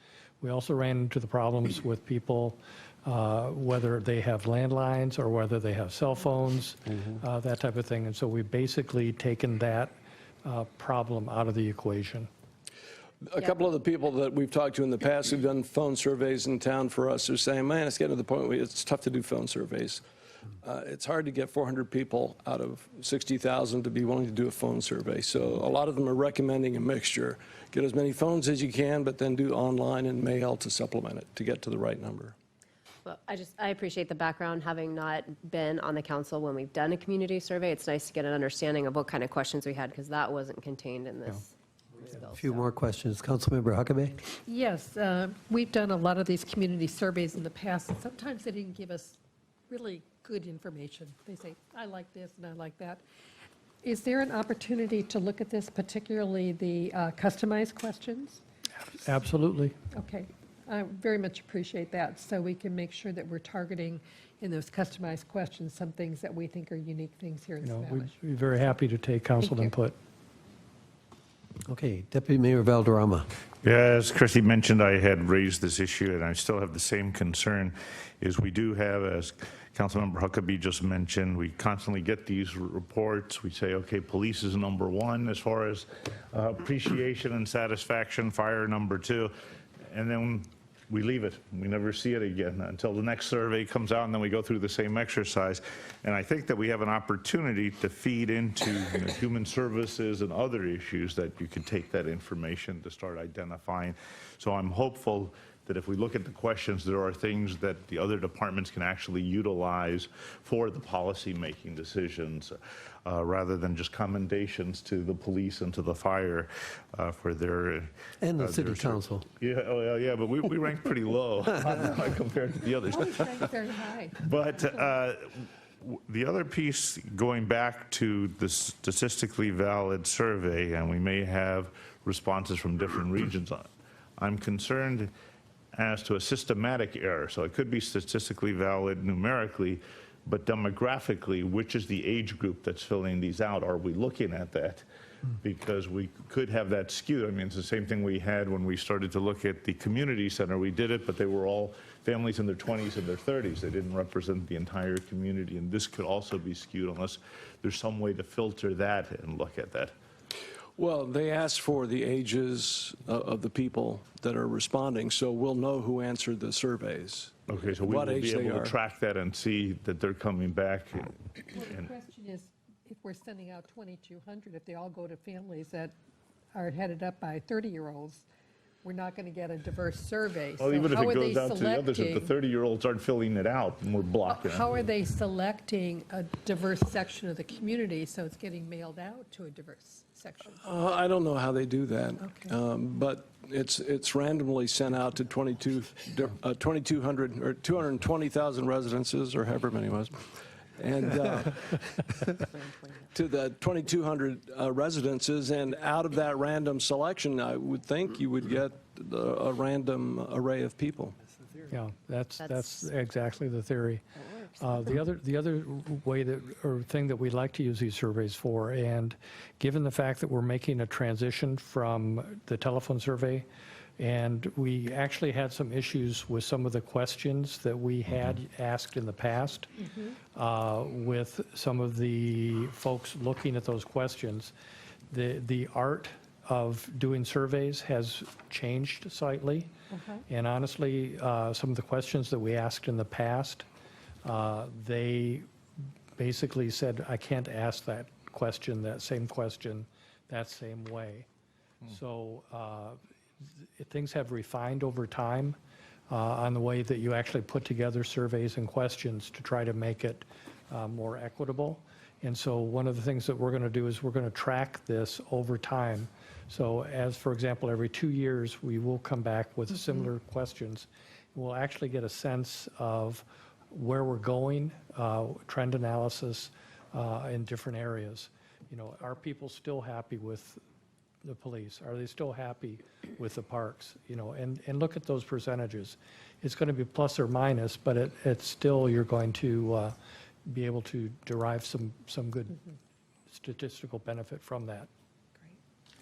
We also ran into the problems with people, whether they have landlines or whether they have cell phones, that type of thing. And so we've basically taken that problem out of the equation. A couple of the people that we've talked to in the past who've done phone surveys in town for us are saying, man, it's getting to the point where it's tough to do phone surveys. It's hard to get 400 people out of 60,000 to be willing to do a phone survey. So a lot of them are recommending a mixture. Get as many phones as you can, but then do online and mail to supplement it to get to the right number. Well, I appreciate the background, having not been on the council when we've done a community survey. It's nice to get an understanding of what kind of questions we had, because that wasn't contained in this. A few more questions. Councilmember Huckabee? Yes, we've done a lot of these community surveys in the past, and sometimes they didn't give us really good information. They say, I like this and I like that. Is there an opportunity to look at this, particularly the customized questions? Absolutely. Okay, I very much appreciate that, so we can make sure that we're targeting in those customized questions some things that we think are unique things here in We'd Sammamish. be very happy to take council Thank you. input. Okay, Deputy Mayor Valderrama. Yeah, as Christy mentioned, I had raised this issue, and I still have the same concern, is we do have, as Councilmember Huckabee just mentioned, we constantly get these reports. We say, okay, police is number one as far as appreciation and satisfaction, fire number two, and then we leave it. We never see it again until the next survey comes out, and then we go through the same exercise. And I think that we have an opportunity to feed into human services and other issues that you can take that information to start identifying. So I'm hopeful that if we look at the questions, there are things that the other departments can actually utilize for the policy-making decisions, rather than just commendations to the police and to the fire for their... And the city council. Yeah, oh, yeah, but we rank pretty low compared to the others. Very high. But the other piece, going back to the statistically valid survey, and we may have responses from different regions, I'm concerned as to a systematic error. So it could be statistically valid numerically, but demographically, which is the age group that's filling these out? Are we looking at that? Because we could have that skewed. I mean, it's the same thing we had when we started to look at the community center. We did it, but they were all families in their 20s and their 30s. They didn't represent the entire community, and this could also be skewed unless there's some way to filter that and look at that. Well, they asked for the ages of the people that are responding, so we'll know who answered the surveys. Okay, so we will be able to track that and see that they're coming back. Well, the question is, if we're sending out 2,200, if they all go to families that are headed up by 30-year-olds, we're not going to get a diverse survey. Well, So even if how it are they goes out to the others, if the selecting- 30-year-olds aren't filling it out, and we're blocking it. How are they selecting a diverse section of the community so it's getting mailed out to a diverse section? I don't know how they do that, but it's randomly sent out to 2,200 or 220,000 residences, or however many it was, and to the 2,200 residences, and out of that random selection, I would think you would get a random array of people. Yeah, that's exactly the theory. The other way that, or thing that we like to use these surveys for, and given the fact that we're making a transition from the telephone survey, and we actually had some issues with some of the questions that we had asked in the past, with some of the folks looking at those questions, the art of doing surveys has changed slightly. And honestly, some of the questions that we asked in the past, they basically said, I can't ask that question, that same question, that same way. So things have refined over time on the way that you actually put together surveys and questions to try to make it more equitable. And so one of the things that we're going to do is we're going to track this over time. So as, for example, every 2 years, we will come back with similar questions. We'll actually get a sense of where we're going, trend analysis in different areas. You know, are people still happy with the police? Are they still happy with the parks? You know, and look at those percentages. It's going to be plus or minus, but it's still, you're going to be able to derive some good statistical benefit from that.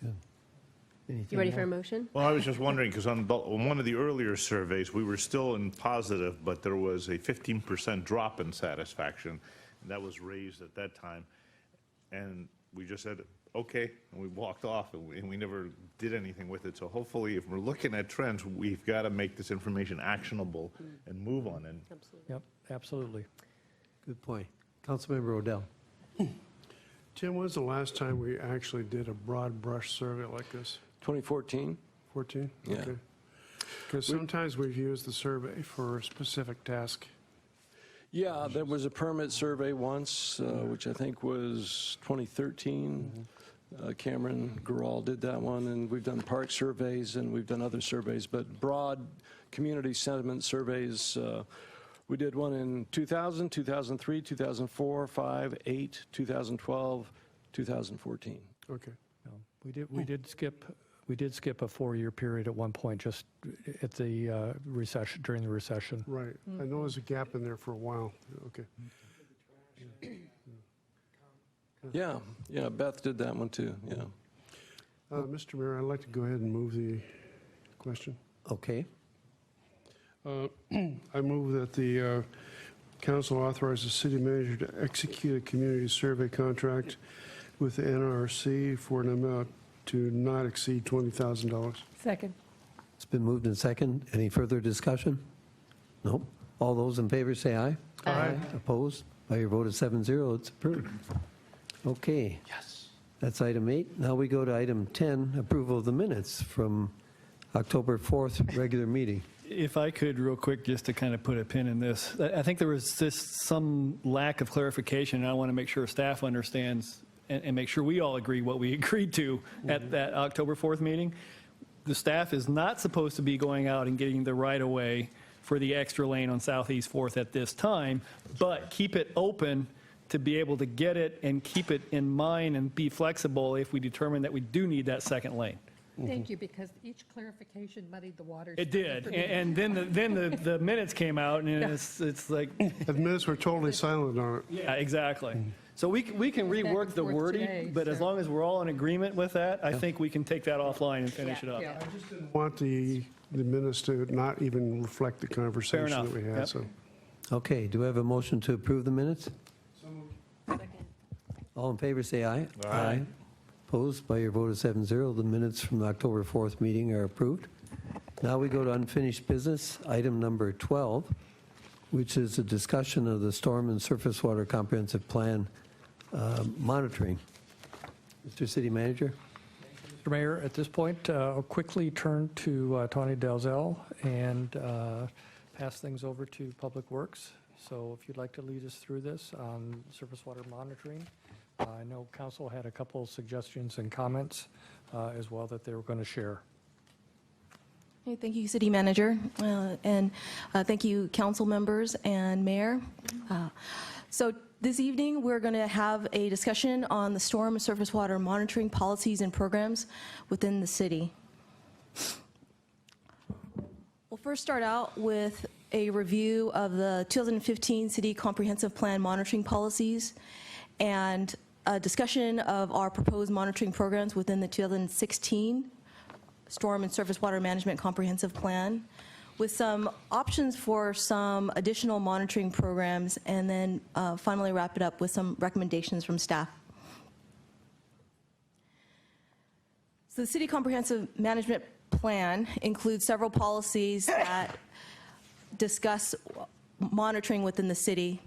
Anything You ready for a more? motion? Well, I was just wondering, because on one of the earlier surveys, we were still in positive, but there was a 15% drop in satisfaction. And that was raised at that time. And we just said, okay, and we walked off, and we never did anything with it. So hopefully, if we're looking at trends, we've got to make this information actionable and move on. And Yep, absolutely. Good point. Councilmember Odell. Tim, when's the last time we actually did a broad brush survey like this? 2014? 14? Yeah. Okay. Because sometimes we've used the survey for a specific task. Yeah, there was a permit survey once, which I think was 2013. Cameron Gural did that one, and we've done park surveys, and we've done other surveys, but broad community sentiment surveys, we did one in 2000, 2003, 2004, 5, 8, 2012, 2014. Okay. We did skip a 4-year period at one point, just at the recession, during the recession. Right. I know there's a gap in there for a while. Okay. Yeah, Beth did that one too, yeah. Mr. Mayor, I'd like to go ahead and move the question. Okay. I move that the council authorize the city manager to execute a community survey contract with the NRC for an amount to not exceed $20,000. Second. It's been moved and second. Any further discussion? No? All those in favor say aye. Aye. Opposed? By your vote of 7-0, it's approved. Okay. Yes. That's item 8. Now we go to item 10, approval of the minutes from October 4th regular meeting. If I could, real quick, just to kind of put a pin in this, I think there was just some lack of clarification, and I want to make sure staff understands and make sure we all agree what we agreed to at that October 4th meeting. The staff is not supposed to be going out and getting the right-of-way for the extra lane on Southeast 4th at this time, but keep it open to be able to get it and keep it in mind and be flexible if we determine that we do need that second lane. Thank you, because each clarification muddied the waters. It did, and then the minutes came out, and it's like, The minutes were totally silent on it. yeah, exactly. So we can rework the forth wording, today, but as so- long as we're all in agreement with that, I think we can take that offline and finish it up. Yeah. Want the minutes to not even reflect the conversation enough. that we had, Yep. so. Okay, do we have a motion to approve the minutes? All in favor say aye. Aye. Opposed? By your vote of 7-0, the minutes from the October 4th meeting are approved. Now we go to unfinished business, item number 12, which is a discussion of the Storm and Surface Water Comprehensive Plan monitoring. Mr. City Manager? Mr. Mayor, at this point, I'll quickly turn to Tony Dalzell and pass things over to Public Works. So if you'd like to lead us through this on surface water monitoring. I know council had a couple suggestions and comments as well that they were going to share. Hey, thank you, City Manager, and thank you, council members and mayor. So this evening, we're going to have a discussion on the storm and surface water monitoring policies and programs within the city. We'll first start out with a review of the 2015 City Comprehensive Plan monitoring policies and a discussion of our proposed monitoring programs within the 2016 Storm and Surface Water Management Comprehensive Plan, with some options for some additional monitoring programs, and then finally wrap it up with some recommendations from staff. So the City Comprehensive Management Plan includes several policies that discuss monitoring within the city.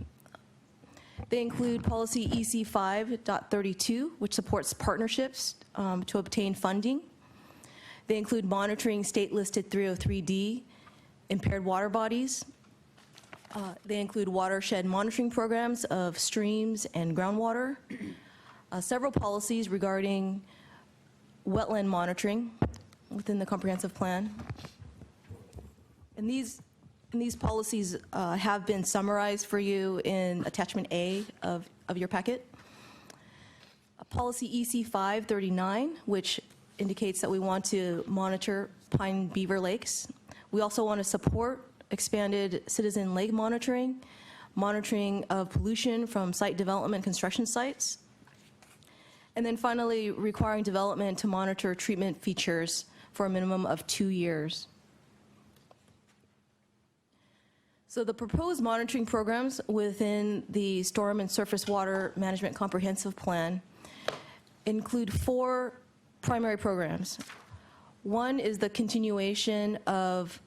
They include policy EC 5.32, which supports partnerships to obtain funding. They include monitoring state-listed 303D impaired water bodies. They include watershed monitoring programs of streams and groundwater. Several policies regarding wetland monitoring within the comprehensive plan. And these policies have been summarized for you in attachment A of your packet. Policy EC 539, which indicates that we want to monitor Pine Beaver Lakes. We also want to support expanded citizen lake monitoring, monitoring of pollution from site development construction sites, And then finally, requiring development to monitor treatment features for a minimum of 2 years. So the proposed monitoring programs within the Storm and Surface Water Management Comprehensive Plan include 4 primary programs. One is the continuation of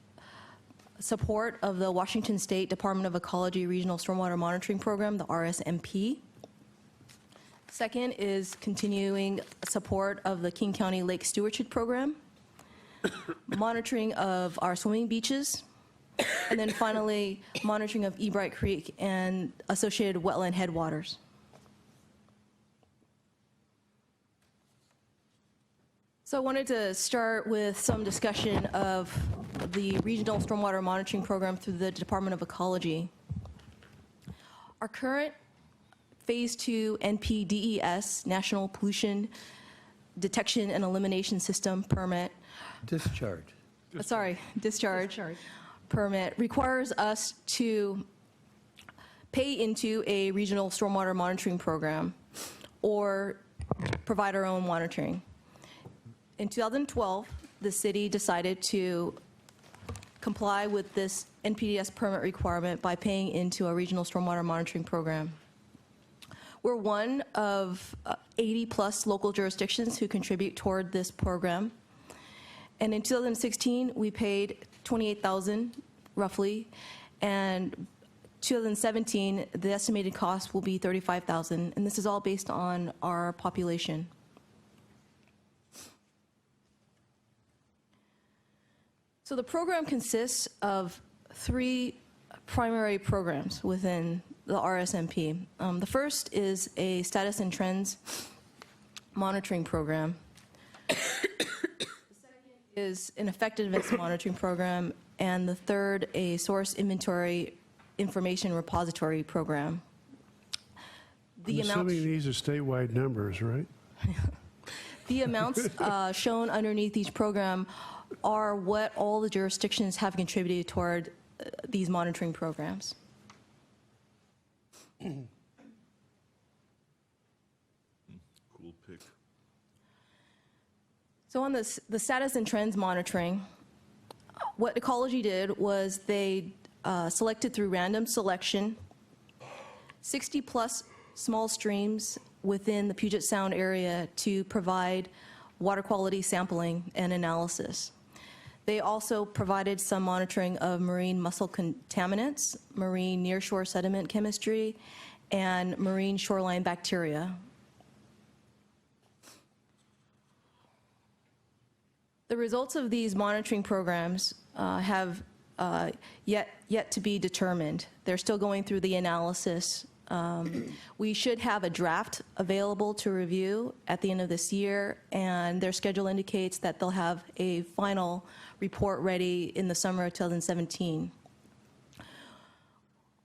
support of the Washington State Department of Ecology Regional Stormwater Monitoring Program, the RSMP. Second is continuing support of the King County Lake Stewardship Program, monitoring of our swimming beaches, and then finally, monitoring of Ebright Creek and associated wetland headwaters. So I wanted to start with some discussion of the Regional Stormwater Monitoring Program through the Department of Ecology. Our current Phase 2 NPDES, National Pollution Detection and Elimination System permit. Discharge. Discharge permit requires us to pay into a regional stormwater monitoring program or provide our own monitoring. In 2012, the city decided to comply with this NPDES permit requirement by paying into a regional stormwater monitoring program. We're one of 80-plus local jurisdictions who contribute toward this program. And in 2016, we paid $28,000 roughly, and 2017, the estimated cost will be $35,000, and this is all based on our population. So the program consists of 3 primary programs within the RSMP. The first is a status and trends monitoring program. The second is an effectiveness monitoring program, and the third, a source inventory information repository program. I'm assuming these are statewide numbers, right? The amounts shown underneath each program are what all the jurisdictions have contributed toward these monitoring programs. Cool pick. So on the status and trends monitoring, what Ecology did was they selected through random selection 60-plus small streams within the Puget Sound area to provide water quality sampling and analysis. They also provided some monitoring of marine mussel contaminants, marine nearshore sediment chemistry, and marine shoreline bacteria. The results of these monitoring programs have yet to be determined. They're still going through the analysis. We should have a draft available to review at the end of this year, and their schedule indicates that they'll have a final report ready in the summer of 2017.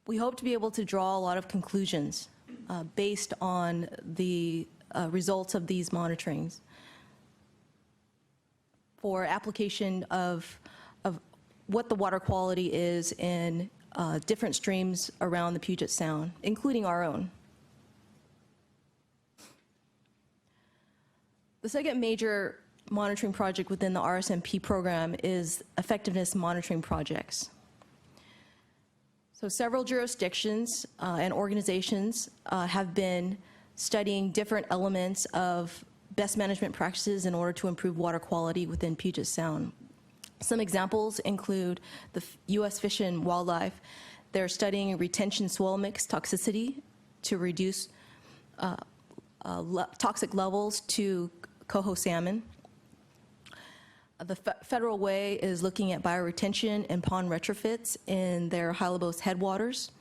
We hope to be able to draw a lot of conclusions based on the results of these monitorings for application of what the water quality is in different streams around the Puget Sound, including our own. The second major monitoring project within the RSMP program is effectiveness monitoring projects. So several jurisdictions and organizations have been studying different elements of best management practices in order to improve water quality within Puget Sound. Some examples include the U.S. Fish and Wildlife. They're studying retention soil mix toxicity to reduce toxic levels to coho salmon. The Federal Way is looking at bioretention and pond retrofits in their Hylabos headwaters.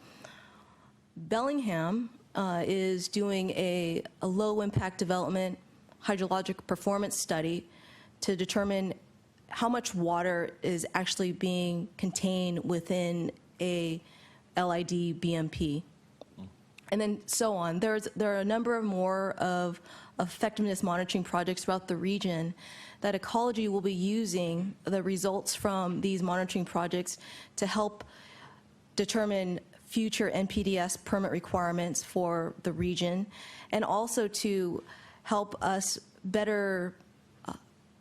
Bellingham is doing a low-impact development hydrologic performance study to determine how much water is actually being contained within a LID BMP. And then so on. There are a number of more of effectiveness monitoring projects throughout the region that Ecology will be using the results from these monitoring projects to help determine future NPDES permit requirements for the region, and also to help us better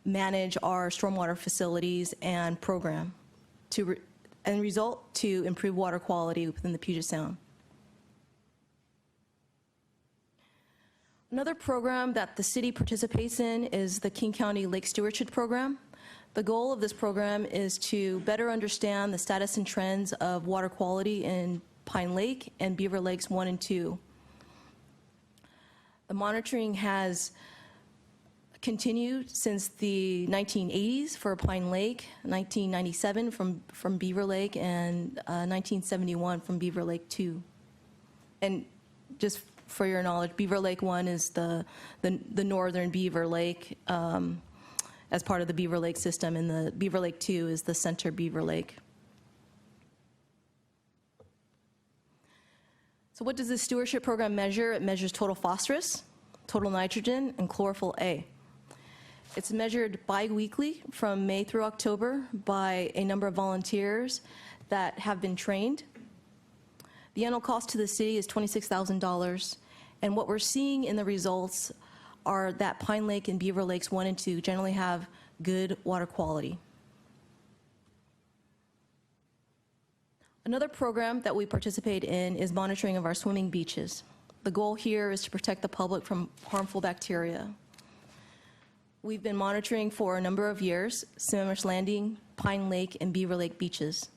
manage our stormwater facilities and program and result to improve water quality within the Puget Sound. Another program that the city participates in is the King County Lake Stewardship Program. The goal of this program is to better understand the status and trends of water quality in Pine Lake and Beaver Lakes 1 and 2. The monitoring has continued since the 1980s for Pine Lake, 1997 from Beaver Lake, and 1971 from Beaver Lake 2. And just for your knowledge, Beaver Lake 1 is the northern Beaver Lake as part of the Beaver Lake system, and the Beaver Lake 2 is the center Beaver Lake. So what does this stewardship program measure? It measures total phosphorus, total nitrogen, and chlorophyll A. It's measured bi-weekly from May through October by a number of volunteers that have been trained. The annual cost to the city is $26,000, and what we're seeing in the results are that Pine Lake and Beaver Lakes 1 and 2 generally have good water quality. Another program that we participate in is monitoring of our swimming beaches. The goal here is to protect the public from harmful bacteria. We've been monitoring for a number of years Sammamish Landing, Pine Lake, and Beaver Lake beaches.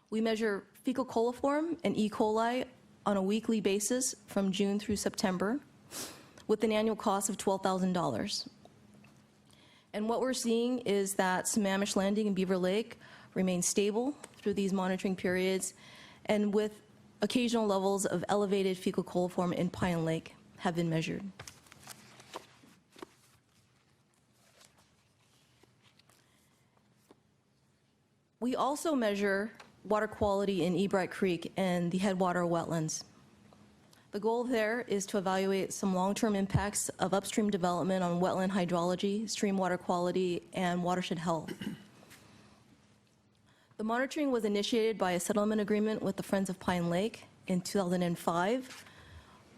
We measure fecal coliform and E. coli on a weekly basis from June through September with an annual cost of $12,000. And what we're seeing is that Sammamish Landing and Beaver Lake remain stable through these monitoring periods, and with occasional levels of elevated fecal coliform in Pine Lake have been measured. We also measure water quality in Ebright Creek and the headwater wetlands. The goal there is to evaluate some long-term impacts of upstream development on wetland hydrology, stream water quality, and watershed health. The monitoring was initiated by a settlement agreement with the Friends of Pine Lake in 2005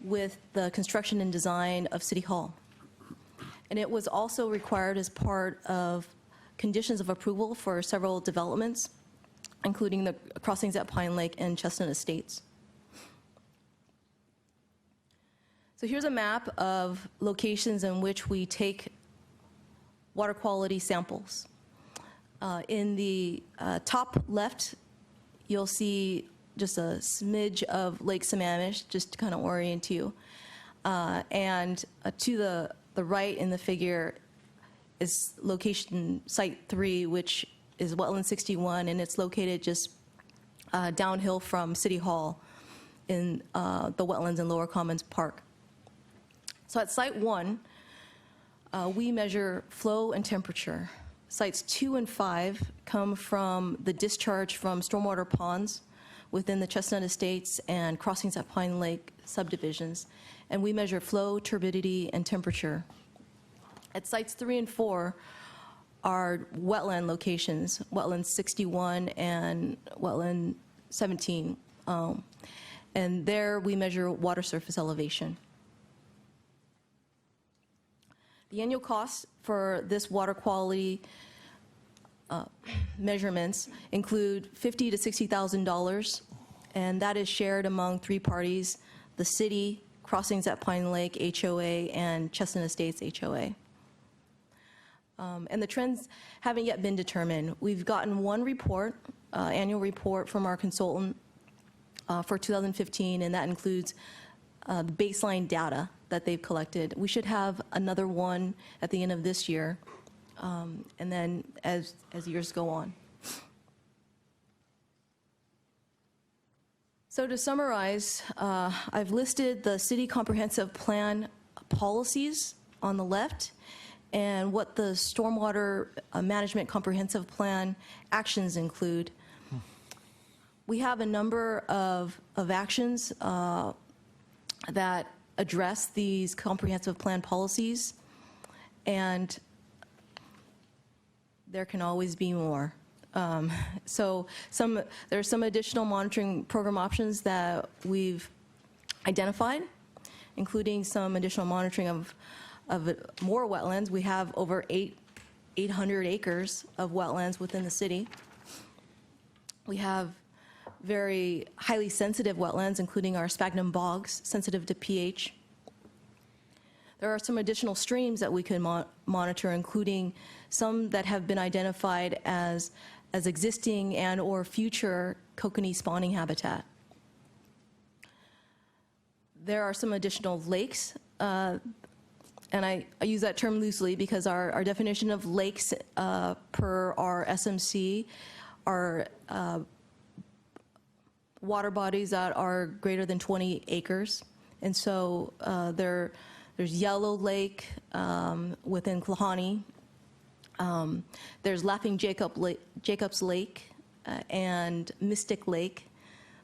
with the construction and design of City Hall. And it was also required as part of conditions of approval for several developments, including the crossings at Pine Lake and Chestnut Estates. So here's a map of locations in which we take water quality samples. In the top left, you'll see just a smidge of Lake Sammamish, just to kind of orient you. And to the right in the figure is location Site 3, which is Wetland 61, and it's located just downhill from City Hall in the Wetlands and Lower Commons Park. So at Site 1, we measure flow and temperature. Sites 2 and 5 come from the discharge from stormwater ponds within the Chestnut Estates and crossings at Pine Lake subdivisions, and we measure flow, turbidity, and temperature. At Sites 3 and 4 are wetland locations, Wetland 61 and Wetland 17, and there we measure water surface elevation. The annual costs for this water quality measurements include $50,000 to $60,000, and that is shared among three parties: the city, Crossings at Pine Lake HOA, and Chestnut Estates HOA. And the trends haven't yet been determined. We've gotten one report, annual report from our consultant for 2015, and that includes the baseline data that they've collected. We should have another one at the end of this year, and then as years go on. So to summarize, I've listed the city comprehensive plan policies on the left and what the stormwater management comprehensive plan actions include. We have a number of actions that address these comprehensive plan policies, and there can always be more. So there are some additional monitoring program options that we've identified. including some additional monitoring of more wetlands. We have over 800 acres of wetlands within the city. We have very highly sensitive wetlands, including our sphagnum bogs, sensitive to pH. There are some additional streams that we can monitor, including some that have been identified as existing and or future kokanee spawning habitat. There are some additional lakes, and I use that term loosely because our definition of lakes per our SMC are water bodies that are greater than 20 acres. And so there's Yellow Lake within Klahani. There's Laughing Jacobs Lake and Mystic Lake.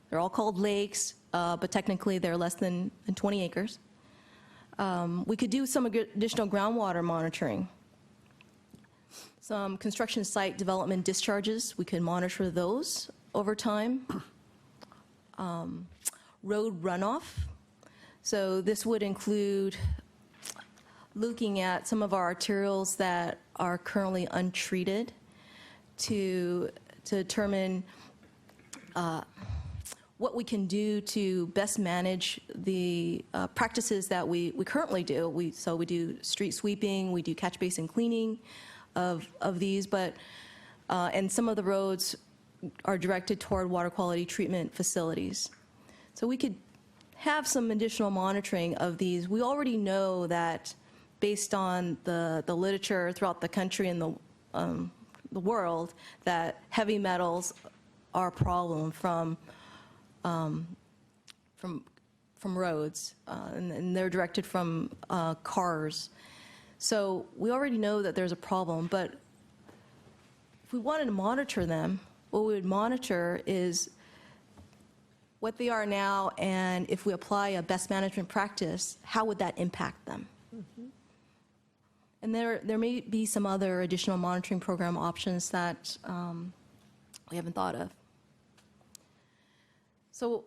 They're all called lakes, but technically they're less than 20 acres. We could do some additional groundwater monitoring. Some construction site development discharges, we could monitor those over time. Road runoff. So this would include looking at some of our arterials that are currently untreated to determine what we can do to best manage the practices that we currently do. So we do street sweeping, we do catch basin cleaning of these, but and some of the roads are directed toward water quality treatment facilities. So we could have some additional monitoring of these. We already know that based on the literature throughout the country and the world, that heavy metals are a problem from roads, and they're directed from cars. So we already know that there's a problem, but if we wanted to monitor them, what we would monitor is what they are now, and if we apply a best management practice, how would that impact them? Mm-hmm. And there may be some other additional monitoring program options that we haven't thought of. So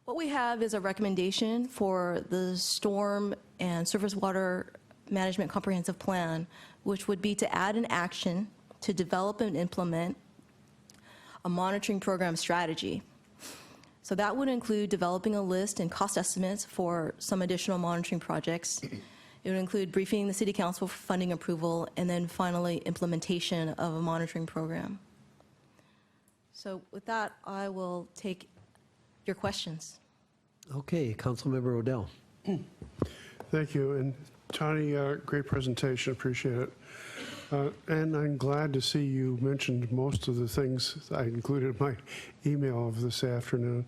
what we have is a recommendation for the Storm and Surface Water Management Comprehensive Plan, which would be to add an action to develop and implement a monitoring program strategy. So that would include developing a list and cost estimates for some additional monitoring projects. It would include briefing the City Council for funding approval, and then finally implementation of a monitoring program. So with that, I will take your questions. Okay, Councilmember Odell. Thank you. And Tani, great presentation. Appreciate it. And I'm glad to see you mentioned most of the things I included in my email of this afternoon.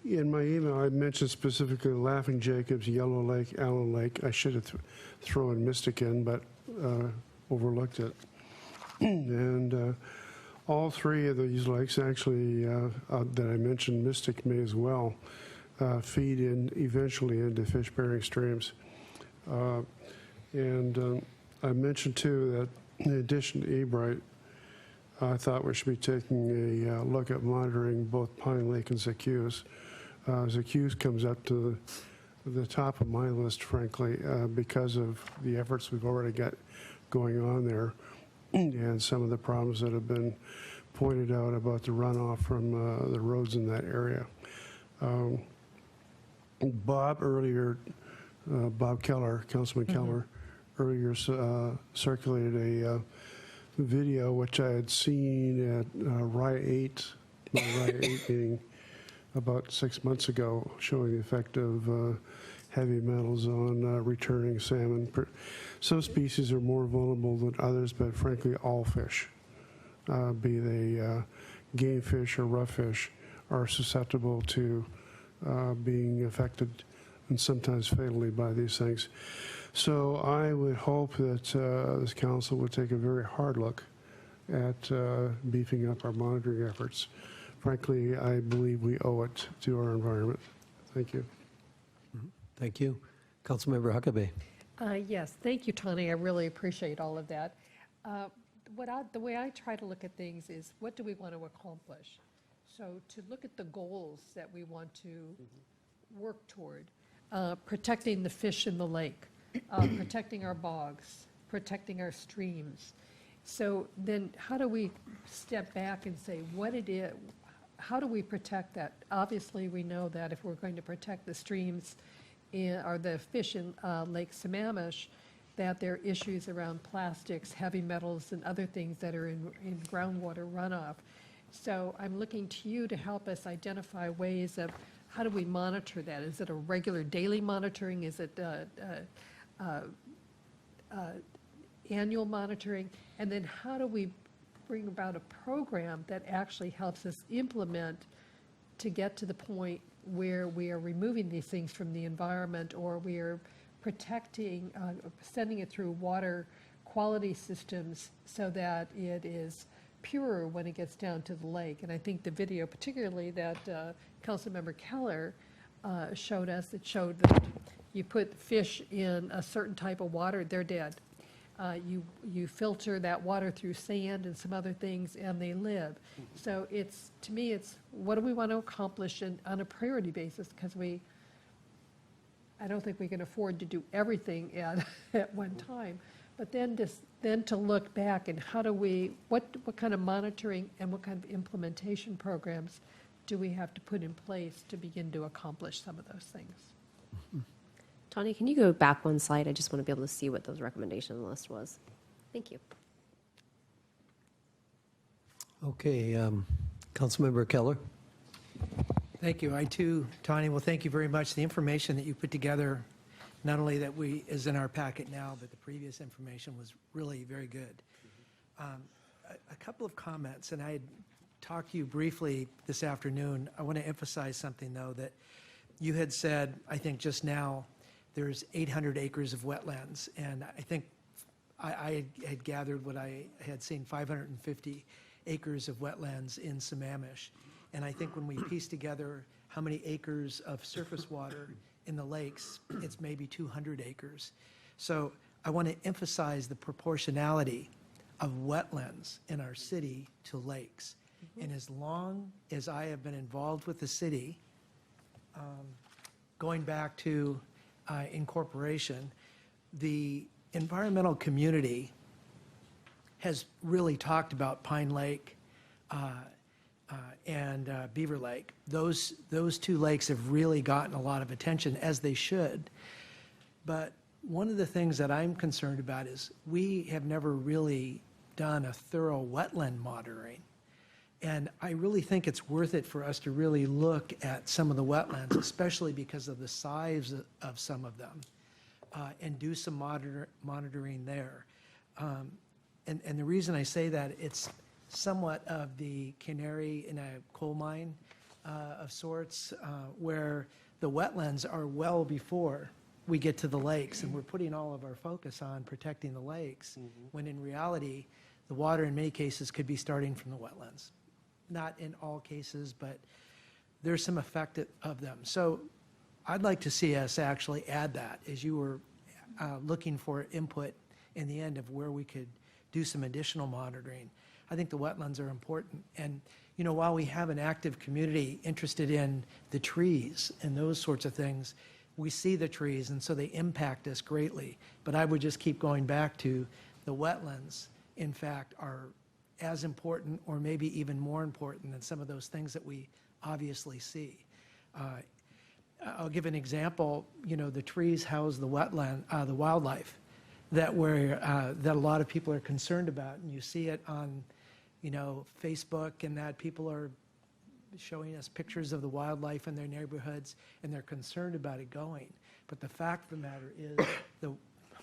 In my email, I mentioned specifically Laughing Jacobs, Yellow Lake, Allen Lake. I should have thrown Mystic in, but overlooked it. And all three of these lakes, actually, that I mentioned, Mystic may as well, feed in eventually into fish-bearing streams. And I mentioned, too, that in addition to Ebright, I thought we should be taking a look at monitoring both Pine Lake and Zacchaeus. Zacchaeus comes up to the top of my list, frankly, because of the efforts we've already got going on there and some of the problems that have been pointed out about the runoff from the roads in that area. Bob Keller, Councilman Keller, earlier circulated a video which I had seen at Riot 8 meeting about 6 months ago, showing the effect of heavy metals on returning salmon. Some species are more vulnerable than others, but frankly, all fish, be they game fish or rough fish, are susceptible to being affected and sometimes fatally by these things. So I would hope that this council would take a very hard look at beefing up our monitoring efforts. Frankly, I believe we owe it to our environment. Thank you. Thank you. Councilmember Huckabee. Yes, thank you, Tony. I really appreciate all of that. The way I try to look at things is, what do we want to accomplish? So to look at the goals that we want to work toward, protecting the fish in the lake, protecting our bogs, protecting our streams. So then how do we step back and say what it is, how do we protect that? Obviously, we know that if we're going to protect the streams or the fish in Lake Sammamish, that there are issues around plastics, heavy metals, and other things that are in groundwater runoff. So I'm looking to you to help us identify ways of how do we monitor that? Is it a regular daily monitoring? Is it annual monitoring? And then how do we bring about a program that actually helps us implement to get to the point where we are removing these things from the environment, or we are protecting, sending it through water quality systems so that it is purer when it gets down to the lake. And I think the video particularly that Councilmember Keller showed us, it showed that you put fish in a certain type of water, they're dead. You filter that water through sand and some other things, and they live. So it's, to me, it's what do we want to accomplish on a priority basis? Because I don't think we can afford to do everything at one time. But then to look back and how do we, what kind of monitoring and what kind of implementation programs do we have to put in place to begin to accomplish some of those things? Tawny, can you go back one slide? I just want to be able to see what those recommendation list was. Thank you. Okay, Councilmember Keller. Thank you. I too, Tawny, well, thank you very much. The information that you put together, not only that is in our packet now, but the previous information was really very good. A couple of comments, and I had talked to you briefly this afternoon. I want to emphasize something, though, that you had said, I think just now, there's 800 acres of wetlands, and I think I had gathered what I had seen, 550 acres of wetlands in Sammamish. And I think when we piece together how many acres of surface water in the lakes, it's maybe 200 acres. So I want to emphasize the proportionality of wetlands in our city to lakes. And as long as I have been involved with the city, going back to incorporation, the environmental community has really talked about Pine Lake and Beaver Lake. Those two lakes have really gotten a lot of attention, as they should. But one of the things that I'm concerned about is we have never really done a thorough wetland monitoring. And I really think it's worth it for us to really look at some of the wetlands, especially because of the size of some of them, and do some monitoring there. And the reason I say that, it's somewhat of the canary in a coal mine of sorts, where the wetlands are well before we get to the lakes, and we're putting all of our focus on protecting the lakes, when in reality, the water in many cases could be starting from the wetlands. Not in all cases, but there's some effect of them. So I'd like to see us actually add that, as you were looking for input in the end of where we could do some additional monitoring. I think the wetlands are important. And, you know, while we have an active community interested in the trees and those sorts of things, we see the trees, and so they impact us greatly. But I would just keep going back to the wetlands, in fact, are as important or maybe even more important than some of those things that we obviously see. I'll give an example. You know, the trees house the wetland, the wildlife that a lot of people are concerned about, and you see it on, you know, Facebook, and that people are showing us pictures of the wildlife in their neighborhoods, and they're concerned about it going. But the fact of the matter is,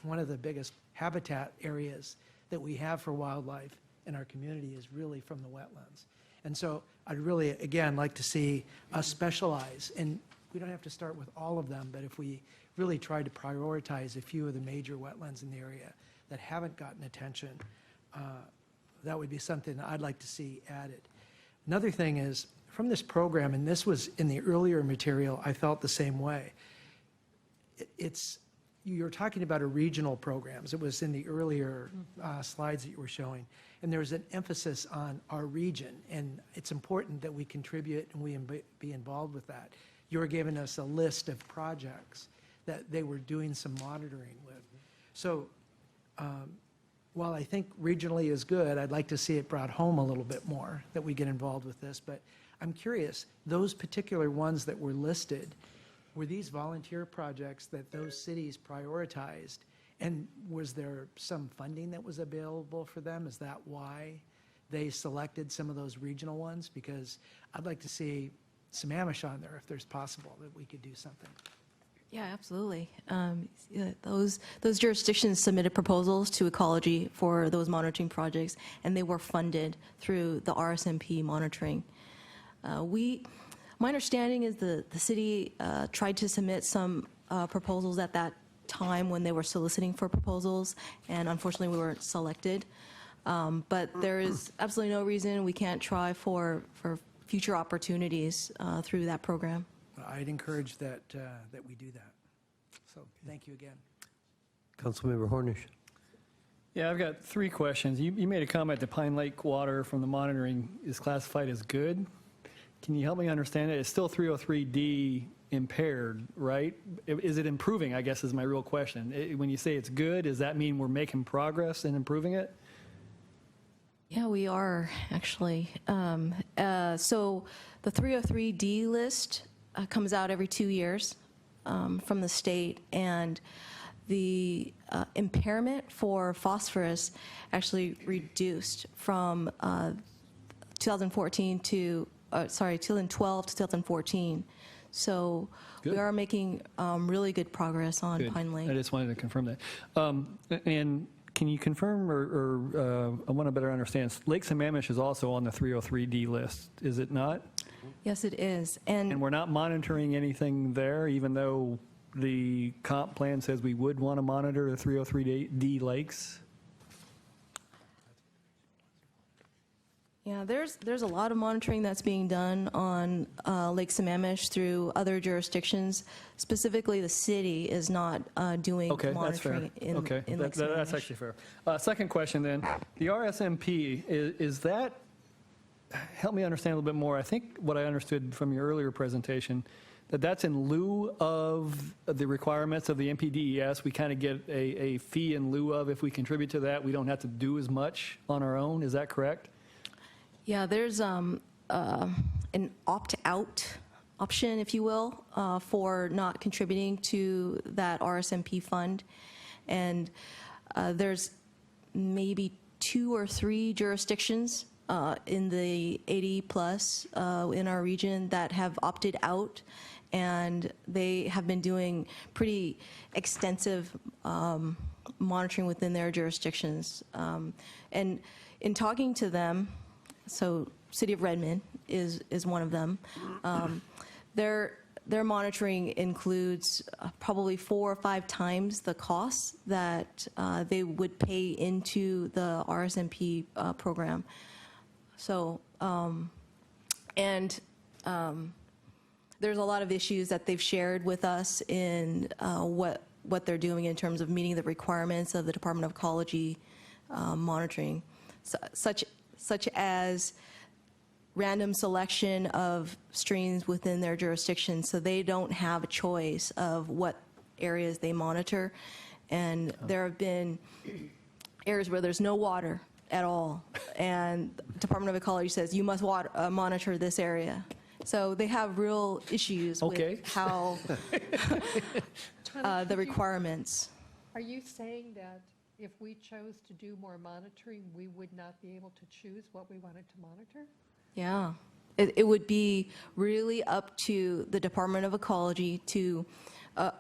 one of the biggest habitat areas that we have for wildlife in our community is really from the wetlands. And so I'd really, again, like to see us specialize, and we don't have to start with all of them, but if we really try to prioritize a few of the major wetlands in the area that haven't gotten attention, that would be something that I'd like to see added. Another thing is, from this program, and this was in the earlier material, I felt the same way, you're talking about a regional programs. It was in the earlier slides that you were showing. And there's an emphasis on our region. And it's important that we contribute and we be involved with that. You were giving us a list of projects that they were doing some monitoring with. So while I think regionally is good, I'd like to see it brought home a little bit more, that we get involved with this. But I'm curious, those particular ones that were listed, were these volunteer projects that those cities prioritized? And was there some funding that was available for them? Is that why they selected some of those regional ones? Because I'd like to see Sammamish on there if there's possible that we could do something. Yeah, absolutely. Those jurisdictions submitted proposals to Ecology for those monitoring projects, and they were funded through the RSMP monitoring. My understanding is the city tried to submit some proposals at that time when they were soliciting for proposals, and unfortunately we weren't selected. But there is absolutely no reason we can't try for future opportunities through that program. I'd encourage that we do that. So thank you again. Councilmember Hornish. Yeah, I've got 3 questions. You made a comment that Pine Lake water from the monitoring is classified as good. Can you help me understand it? It's still 303D impaired, right? Is it improving, I guess, is my real question. When you say it's good, does that mean we're making progress in improving it? Yeah, we are, actually. So the 303D list comes out every 2 years from the state, and the impairment for phosphorus actually reduced from 2012 to 2014. So Good. we are making really good progress on Good. Pine Lake. I just wanted to confirm that. And can you confirm, or I want to better understand, Lake Sammamish is also on the 303D list, is it not? Yes, it is. And we're not monitoring anything there, even though the comp plan says we would want to monitor the 303D lakes? Yeah, there's a lot of monitoring that's being done on Lake Sammamish through other jurisdictions. Specifically, the city is not doing monitoring in Lake Sammamish. That's actually fair. Second question then, the RSMP, is that, help me understand a little bit more. I think what I understood from your earlier presentation, that's in lieu of the requirements of the MPDES. We kind of get a fee in lieu of, if we contribute to that, we don't have to do as much on our own. Is that correct? Yeah, there's an opt-out option, if you will, for not contributing to that RSMP fund. And there's maybe 2 or 3 jurisdictions in the 80 plus in our region that have opted out, and they have been doing pretty extensive monitoring within their jurisdictions. And in talking to them, so City of Redmond is one of them. Their monitoring includes probably 4 or 5 times the costs that they would pay into the RSMP program. So, there's a lot of issues that they've shared with us in what they're doing in terms of meeting the requirements of the Department of Ecology monitoring, such as random selection of streams within their jurisdiction, so they don't have a choice of what areas they monitor. And there have been areas where there's no water at all, and the Department of Ecology says you must monitor this area. So they have real issues with how the requirements. Are you saying that if we chose to do more monitoring, we would not be able to choose what we wanted to monitor? Yeah, it would be really up to the Department of Ecology to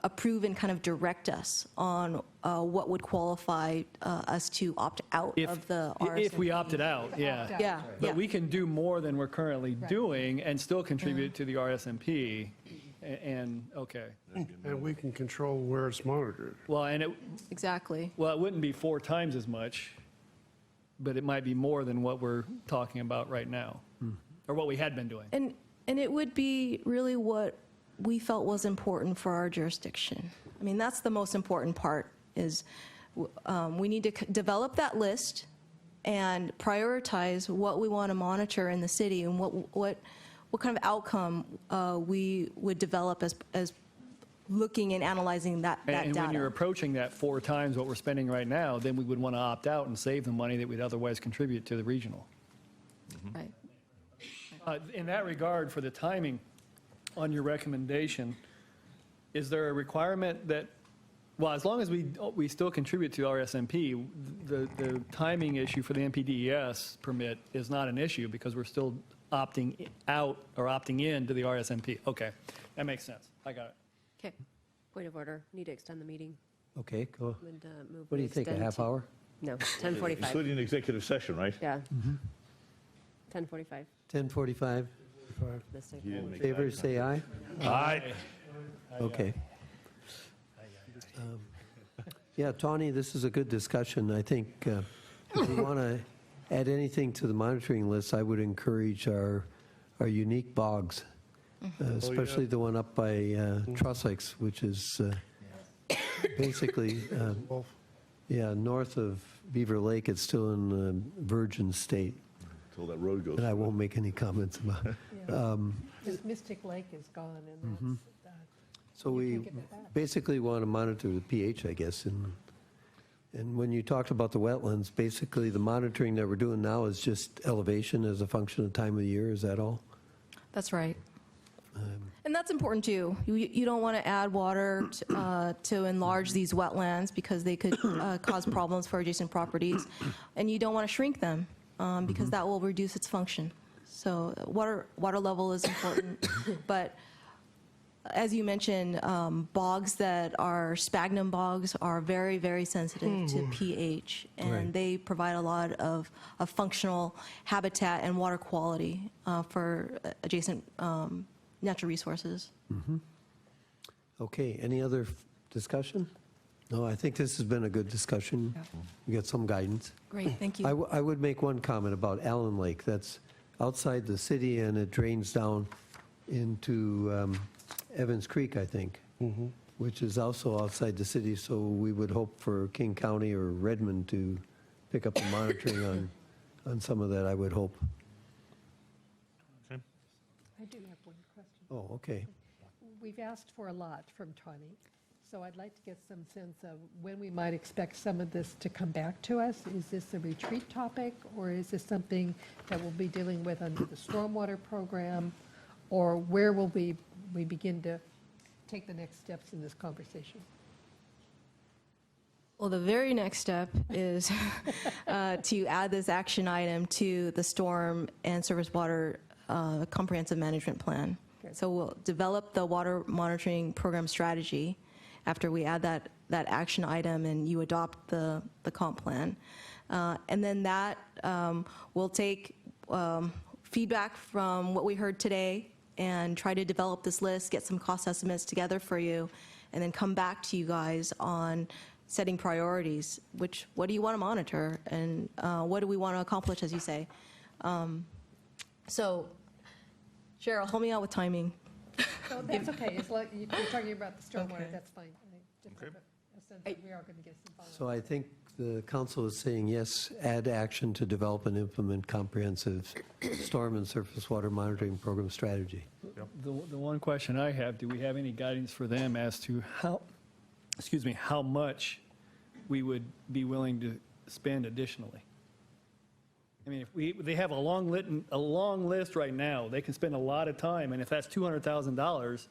approve and kind of direct us on what would qualify us to opt out of the RSMP. If we opted out, yeah. Yeah. But we can do more than we're currently doing and still contribute to the RSMP. And, okay. And we can control where it's monitored. Well, and it wouldn't be 4 times as much, but it might be more than what we're talking about right now, or what we had been doing. And it would be really what we felt was important for our jurisdiction. I mean, that's the most important part, is we need to develop that list and prioritize what we want to monitor in the city and what kind of outcome we would develop as looking and analyzing that And data. when you're approaching that 4 times what we're spending right now, then we would want to opt out and save the money that we'd otherwise contribute to the regional. Right. In that regard, for the timing on your recommendation, is there a requirement that, well, as long as we still contribute to RSMP, the timing issue for the NPDES permit is not an issue because we're still opting out or opting in to the RSMP? Okay, that makes sense. I got it. Okay. Point of order. Need to extend the meeting. Okay, go. Linda, move What do we you think, a extend half to- hour? No, 10:45. Including an executive session, right? Yeah. 10:45. 10:45? Mistake. Favor, say aye. Aye. Okay. Yeah, Tawny, this is a good discussion. I think if you want to add anything to the monitoring list, I would encourage our unique bogs, especially the one up by Trussex, which is basically, north of Beaver Lake. It's still in the virgin state. Until that road goes. And I won't make any comments about it. Because Mystic Lake is gone, and that's, So we basically want to monitor the pH, I guess. And when you talked about the wetlands, basically the monitoring that we're doing now is just elevation as a function of time of the year. Is that all? That's right. And that's important too. You don't want to add water to enlarge these wetlands because they could cause problems for adjacent properties. And you don't want to shrink them because that will reduce its function. So water level is important. But as you mentioned, bogs that are sphagnum bogs are very, very sensitive to pH. And Right. they provide a lot of functional habitat and water quality for adjacent natural resources. Okay, any other discussion? No, I think this has been a good discussion. We got some guidance. Great, thank you. I would make one comment about Allen Lake. That's outside the city, and it drains down into Evans Creek, I think, which is also outside the city. So we would hope for King County or Redmond to pick up the monitoring on some of that, I would hope. I do have one question. Oh, okay. We've asked for a lot from Tawny, so I'd like to get some sense of when we might expect some of this to come back to us. Is this a retreat topic, or is this something that we'll be dealing with under the stormwater program? Or where will we begin to take the next steps in this conversation? Well, the very next step is to add this action item to the storm and surface water comprehensive management plan. So we'll develop the water monitoring program strategy after we add that action item and you adopt the comp plan. And then that will take feedback from what we heard today and try to develop this list, get some cost estimates together for you, and then come back to you guys on setting priorities, what do you want to monitor, and what do we want to accomplish, as you say. So, Cheryl, help me out with timing. So that's okay, it's like, you're talking about the stormwater, that's fine. I just have a sense that we are going to get some follow-up. So I think the council is saying, yes, add action to develop and implement comprehensive storm and surface water monitoring program strategy. The one question I have, do we have any guidance for them as to how much we would be willing to spend additionally? I mean, if they have a long list right now, they can spend a lot of time, and if that's $200,000,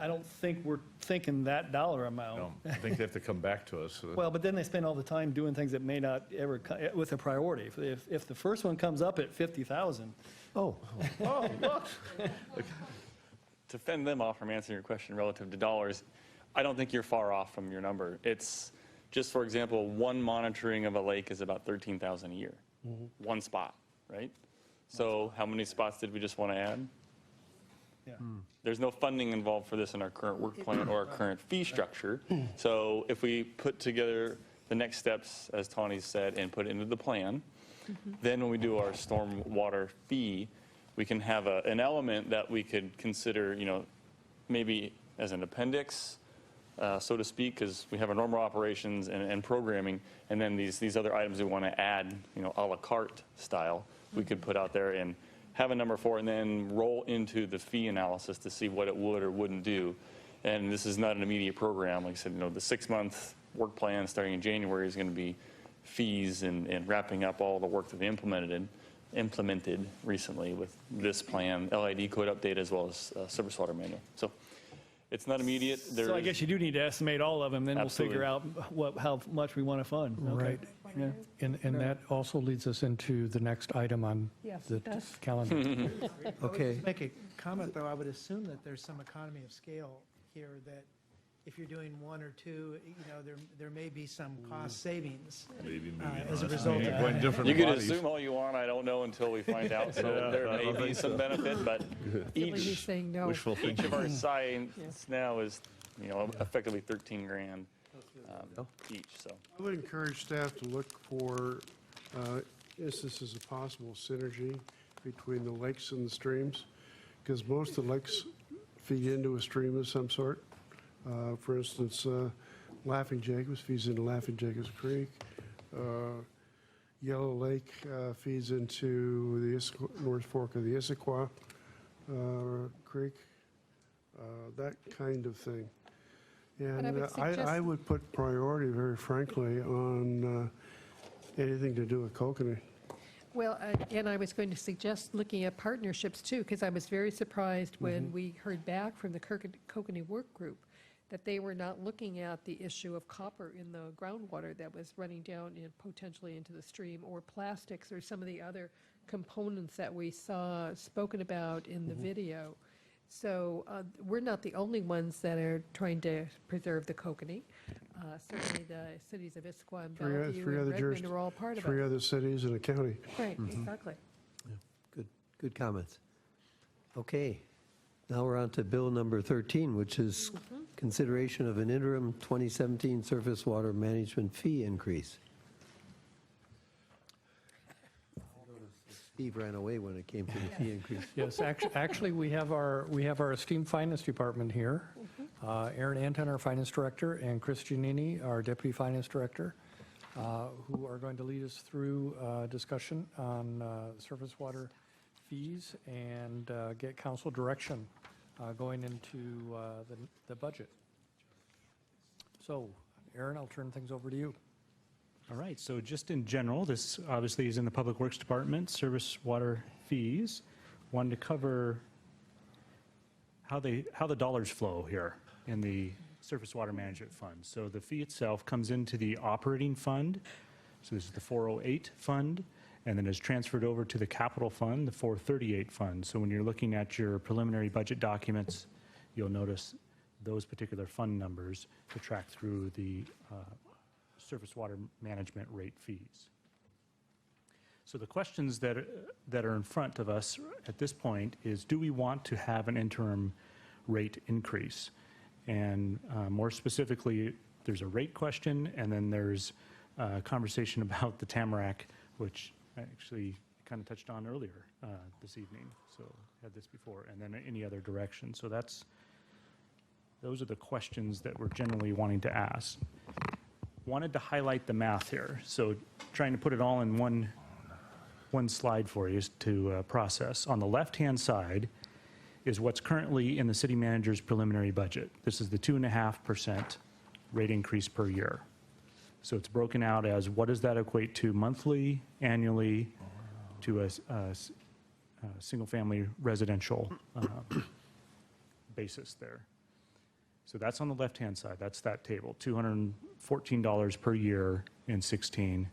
I don't think we're thinking that dollar amount. No, I think they have to come back to us. Well, but then they spend all the time doing things that may not ever, with a priority. If the first one comes up at 50,000. Oh, look. To fend them off from answering your question relative to dollars, I don't think you're far off from your number. It's just, for example, one monitoring of a lake is about $13,000 a year. One spot, right? So how many spots did we just want to add? Yeah. There's no funding involved for this in our current work plan or our current fee structure. So if we put together the next steps, as Tawny said, and put it into the plan, then when we do our stormwater fee, we can have an element that we could consider, maybe as an appendix, so to speak, because we have our normal operations and programming, and then these other items we want to add, a la carte style, we could put out there and have a number for it, and then roll into the fee analysis to see what it would or wouldn't do. And this is not an immediate program. Like I said, the 6-month work plan starting in January is going to be fees and wrapping up all the work that they implemented recently with this plan, LID code update, as well as surface water manual. So it's not immediate. So I guess you do need to estimate all of them, then Absolutely. we'll figure out how much we want to fund. Okay. Right. Yeah. And that also leads us into the next item on Yes, the it does. calendar. Okay. Make a comment, though. I would assume that there's some economy of scale here, that if you're doing one or two, there may be some cost savings as a result of that. You can assume all you want. I don't know until we find out. So there may be some benefit, but He's each saying no. each of our sites now is, effectively 13 grand each. So I would encourage staff to look for instances of possible synergy between the lakes and the streams, because most of the lakes feed into a stream of some sort. For instance, Laughing Jacobs feeds into Laughing Jacobs Creek. Yellow Lake feeds into the North Fork of the Issaquah Creek, that kind of thing. But I And would suggest- I would put priority, very frankly, on anything to do with kokanee. Well, and I was going to suggest looking at partnerships too, because I was very surprised when we heard back from the Kokanee Work Group that they were not looking at the issue of copper in the groundwater that was running down potentially into the stream, or plastics, or some of the other components that we saw spoken about in the video. So we're not the only ones that are trying to preserve the kokanee. Certainly the cities of Issaquah and Bellevue and Redmond are all part of it. 3 other cities and a county. Right, exactly. Good comments. Okay, now we're on to bill number 13, which is consideration of an interim 2017 surface water management fee increase. Steve ran away when it came to the fee increase. Yes, actually, we have our esteemed finance department here. Aaron Anton, our finance director, and Chris Giannini, our deputy finance director, who are going to lead us through discussion on surface water fees and get council direction going into the budget. So, Aaron, I'll turn things over to you. All right, so just in general, this obviously is in the Public Works Department, service water fees. Wanted to cover how the dollars flow here in the Surface Water Management Fund. So the fee itself comes into the operating fund. So this is the 408 fund, and then is transferred over to the capital fund, the 438 fund. So when you're looking at your preliminary budget documents, you'll notice those particular fund numbers to track through the surface water management rate fees. So the questions that are in front of us at this point is, do we want to have an interim rate increase? And more specifically, there's a rate question, and then there's a conversation about the Tamarack, which I actually kind of touched on earlier this evening. So had this before, and then any other direction. So those are the questions that we're generally wanting to ask. Wanted to highlight the math here. So trying to put it all in one slide for you to process. On the left-hand side is what's currently in the city manager's preliminary budget. This is the 2.5% rate increase per year. So it's broken out as, what does that equate to monthly, annually, to a single-family residential basis there. So that's on the left-hand side. That's that table, $214 per year in 16,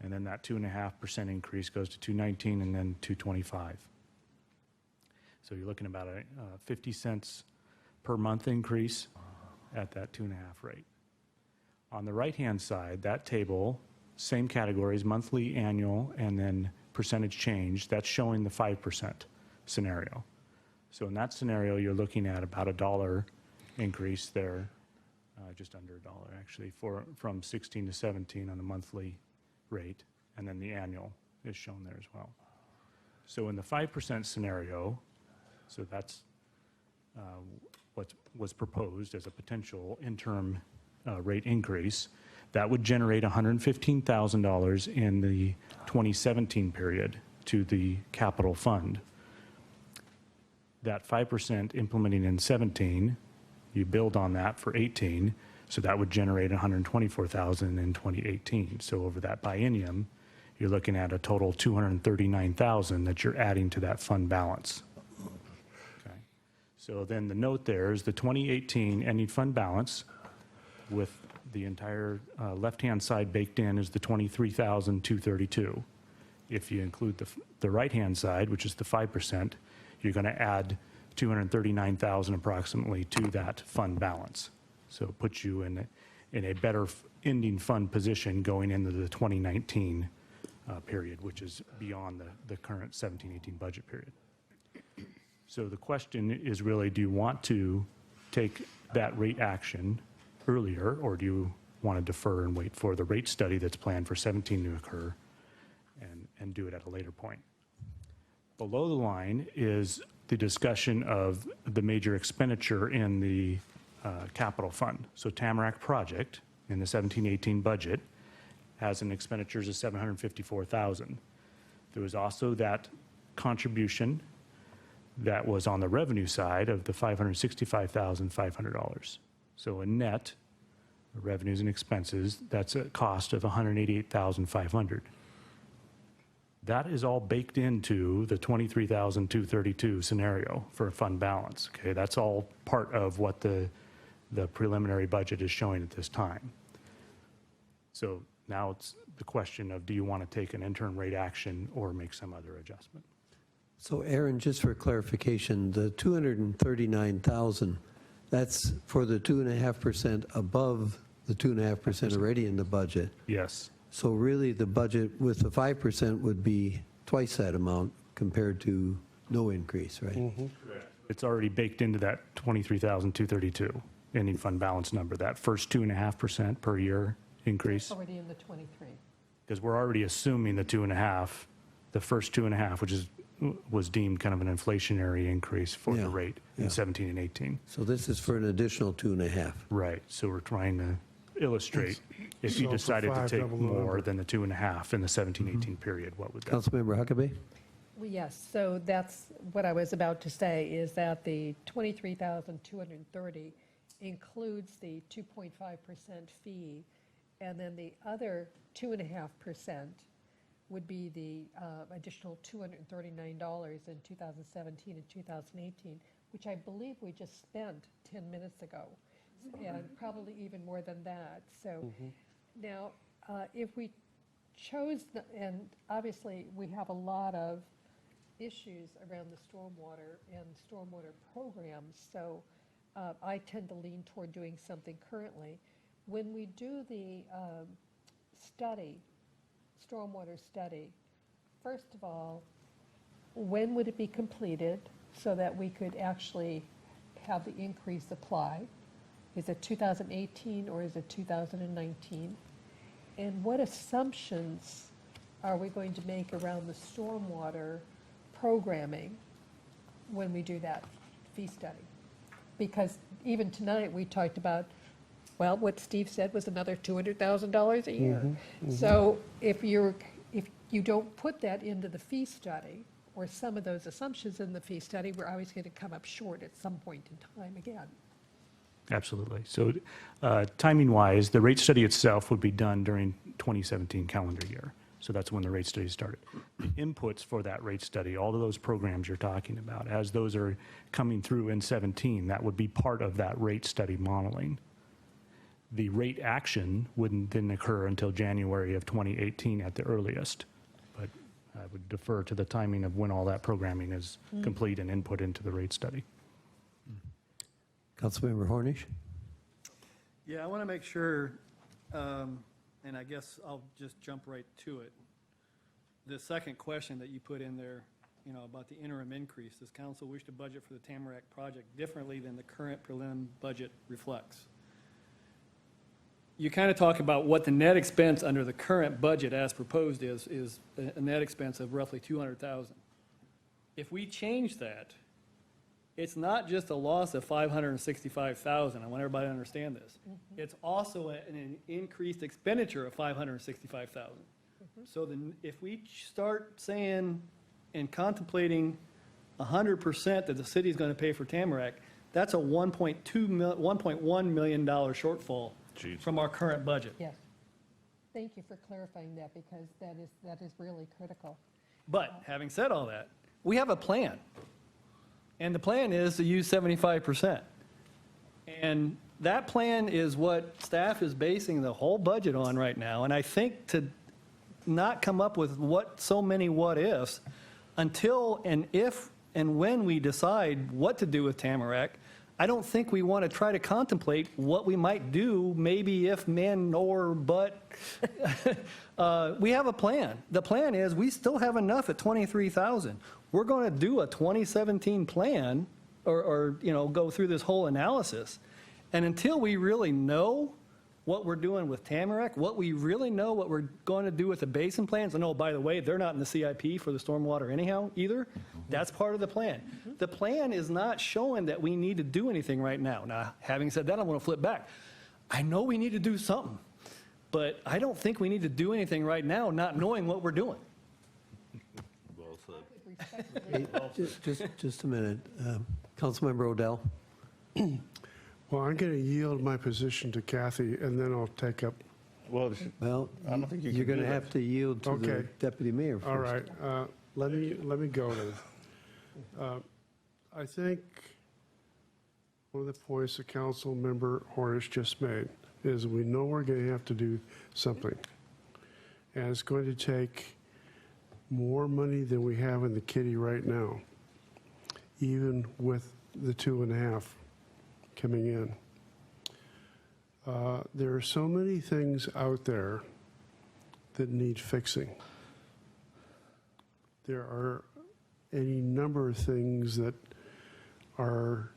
and then that 2.5% increase goes to $219 and then $225. So you're looking about a 50 cents per month increase at that 2.5 rate. On the right-hand side, that table, same categories, monthly, annual, and then percentage change, that's showing the 5% scenario. So in that scenario, you're looking at about $1 increase there, just under $1 actually, from 16 to 17 on the monthly rate, and then the annual is shown there as well. So in the 5% scenario, so that's what was proposed as a potential interim rate increase, that would generate $115,000 in the 2017 period to the capital fund. That 5% implementing in 17, you build on that for 18, so that would generate $124,000 in 2018. So over that biennium, you're looking at a total $239,000 that you're adding to that fund balance. Okay. So then the note there is the 2018 ending fund balance with the entire left-hand side baked in is the $23,232. If you include the right-hand side, which is the 5%, you're going to add $239,000 approximately to that fund balance. So it puts you in a better ending fund position going into the 2019 period, which is beyond the current 17-18 budget period. So the question is really, do you want to take that rate action earlier, or do you want to defer and wait for the rate study that's planned for 17 to occur and do it at a later point? Below the line is the discussion of the major expenditure in the capital fund. So Tamarack project in the 17-18 budget has an expenditures of $754,000. There was also that contribution that was on the revenue side of the $565,500. So a net, revenues and expenses, that's a cost of $188,500. That is all baked into the $23,232 scenario for a fund balance. Okay, that's all part of what the preliminary budget is showing at this time. So now it's the question of, do you want to take an interim rate action or make some other adjustment? So Aaron, just for clarification, the $239,000, that's for the 2.5% above the 2.5% already in the budget. Yes. So really, the budget with the 5% would be twice that amount compared to no increase, right? Correct. It's already baked into that $23,232 ending fund balance number, that first 2.5% per year increase. Already in the 23. Because we're already assuming the 2.5, the first 2.5, which was deemed kind of an inflationary increase for the rate in 17 and 18. So this is for an additional 2.5. Right. So we're trying to illustrate if you So for decided to 5, take double the more number. than the 2.5 in the 17-18 period, what would that? Councilmember Huckabee? Well, yes, so that's what I was about to say, is that the 23,230 includes the 2.5% fee, and then the other 2.5% would be the additional $239 in 2017 and 2018, which I believe we just spent 10 minutes ago, and probably even more than that. So now, if we chose, and obviously we have a lot of issues around the stormwater and stormwater programs, so I tend to lean toward doing something currently. When we do the study, stormwater study, first of all, when would it be completed so that we could actually have the increase apply? Is it 2018 or is it 2019? And what assumptions are we going to make around the stormwater programming when we do that fee study? Because even tonight, we talked about, well, what Steve said was another $200,000 a year. So if you don't put that into the fee study, or some of those assumptions in the fee study, we're always going to come up short at some point in time again. Absolutely. So timing-wise, the rate study itself would be done during 2017 calendar year. So that's when the rate study started. The inputs for that rate study, all of those programs you're talking about, as those are coming through in 17, that would be part of that rate study modeling. The rate action wouldn't then occur until January of 2018 at the earliest. But I would defer to the timing of when all that programming is complete and input into the rate study. Councilmember Hornish? Yeah, I want to make sure, and I guess I'll just jump right to it. The second question that you put in there, about the interim increase, does council wish to budget for the Tamarack project differently than the current prelim budget reflects? You kind of talk about what the net expense under the current budget as proposed is a net expense of roughly $200,000. If we change that it's not just a loss of $565,000. I want everybody to understand this. It's also an increased expenditure of $565,000. So then if we start saying and contemplating 100% that the city is going to pay for Tamarack, that's a $1.1 million shortfall from our current budget. Yes. Thank you for clarifying that, because that is really critical. But having said all that, we have a plan. And the plan is to use 75%. And that plan is what staff is basing the whole budget on right now. And I think to not come up with so many what ifs until and if and when we decide what to do with Tamarack, I don't think we want to try to contemplate what we might do, maybe if, man, or, but. We have a plan. The plan is we still have enough at 23,000. We're going to do a 2017 plan or go through this whole analysis. And until we really know what we're doing with Tamarack, what we really know what we're going to do with the basin plans, and oh, by the way, they're not in the CIP for the stormwater anyhow either. That's part of the plan. The plan is not showing that we need to do anything right now. Now, having said that, I'm going to flip back. I know we need to do something, but I don't think we need to do anything right now not knowing what we're doing. Hey, just a minute. Councilmember Odell. Well, I'm going to yield my position to Kathy, and then I'll take up. Well, I don't think you're going to have to yield to the Okay. deputy mayor first. All right, let me go then. I think one of the points that Council Member Hornish just made is we know we're going to have to do something. And it's going to take more money than we have in the kitty right now, even with the 2.5 coming in. There are so many things out there that need fixing. There are any number of things that are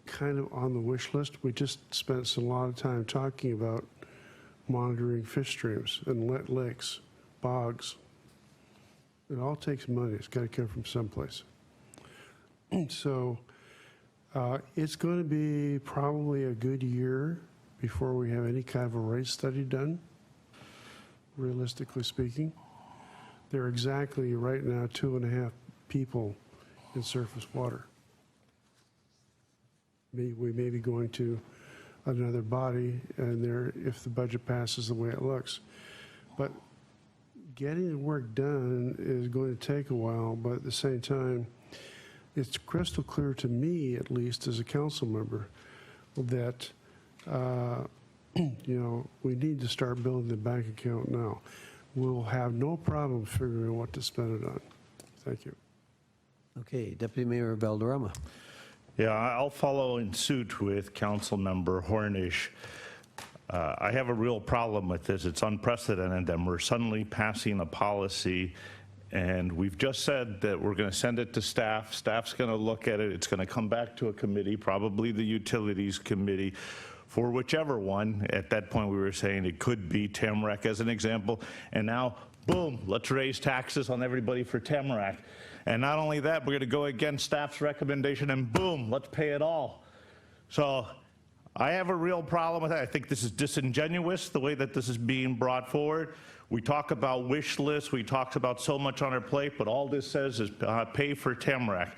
kind of on the wish list. We just spent a lot of time talking about monitoring fish streams and lakes, bogs. It all takes money. It's got to come from someplace. So it's going to be probably a good year before we have any kind of a rate study done, realistically speaking. There are exactly right now 2.5 people in surface water. We may be going to another body, and there, if the budget passes the way it looks. But getting the work done is going to take a while, but at the same time, it's crystal clear to me, at least as a council member, that we need to start building the bank account now. We'll have no problem figuring out what to spend it on. Thank you. Okay, Deputy Mayor Valderrama. Yeah, I'll follow in suit with Councilmember Hornish. I have a real problem with this. It's unprecedented, and we're suddenly passing a policy, and we've just said that we're going to send it to staff. Staff's going to look at it. It's going to come back to a committee, probably the Utilities Committee, for whichever one. At that point, we were saying it could be Tamarack as an example, and now, boom, let's raise taxes on everybody for Tamarack. And not only that, we're going to go against staff's recommendation, and boom, let's pay it all. So I have a real problem with that. I think this is disingenuous, the way that this is being brought forward. We talk about wish lists. We talk about so much on our plate, but all this says is pay for Tamarack.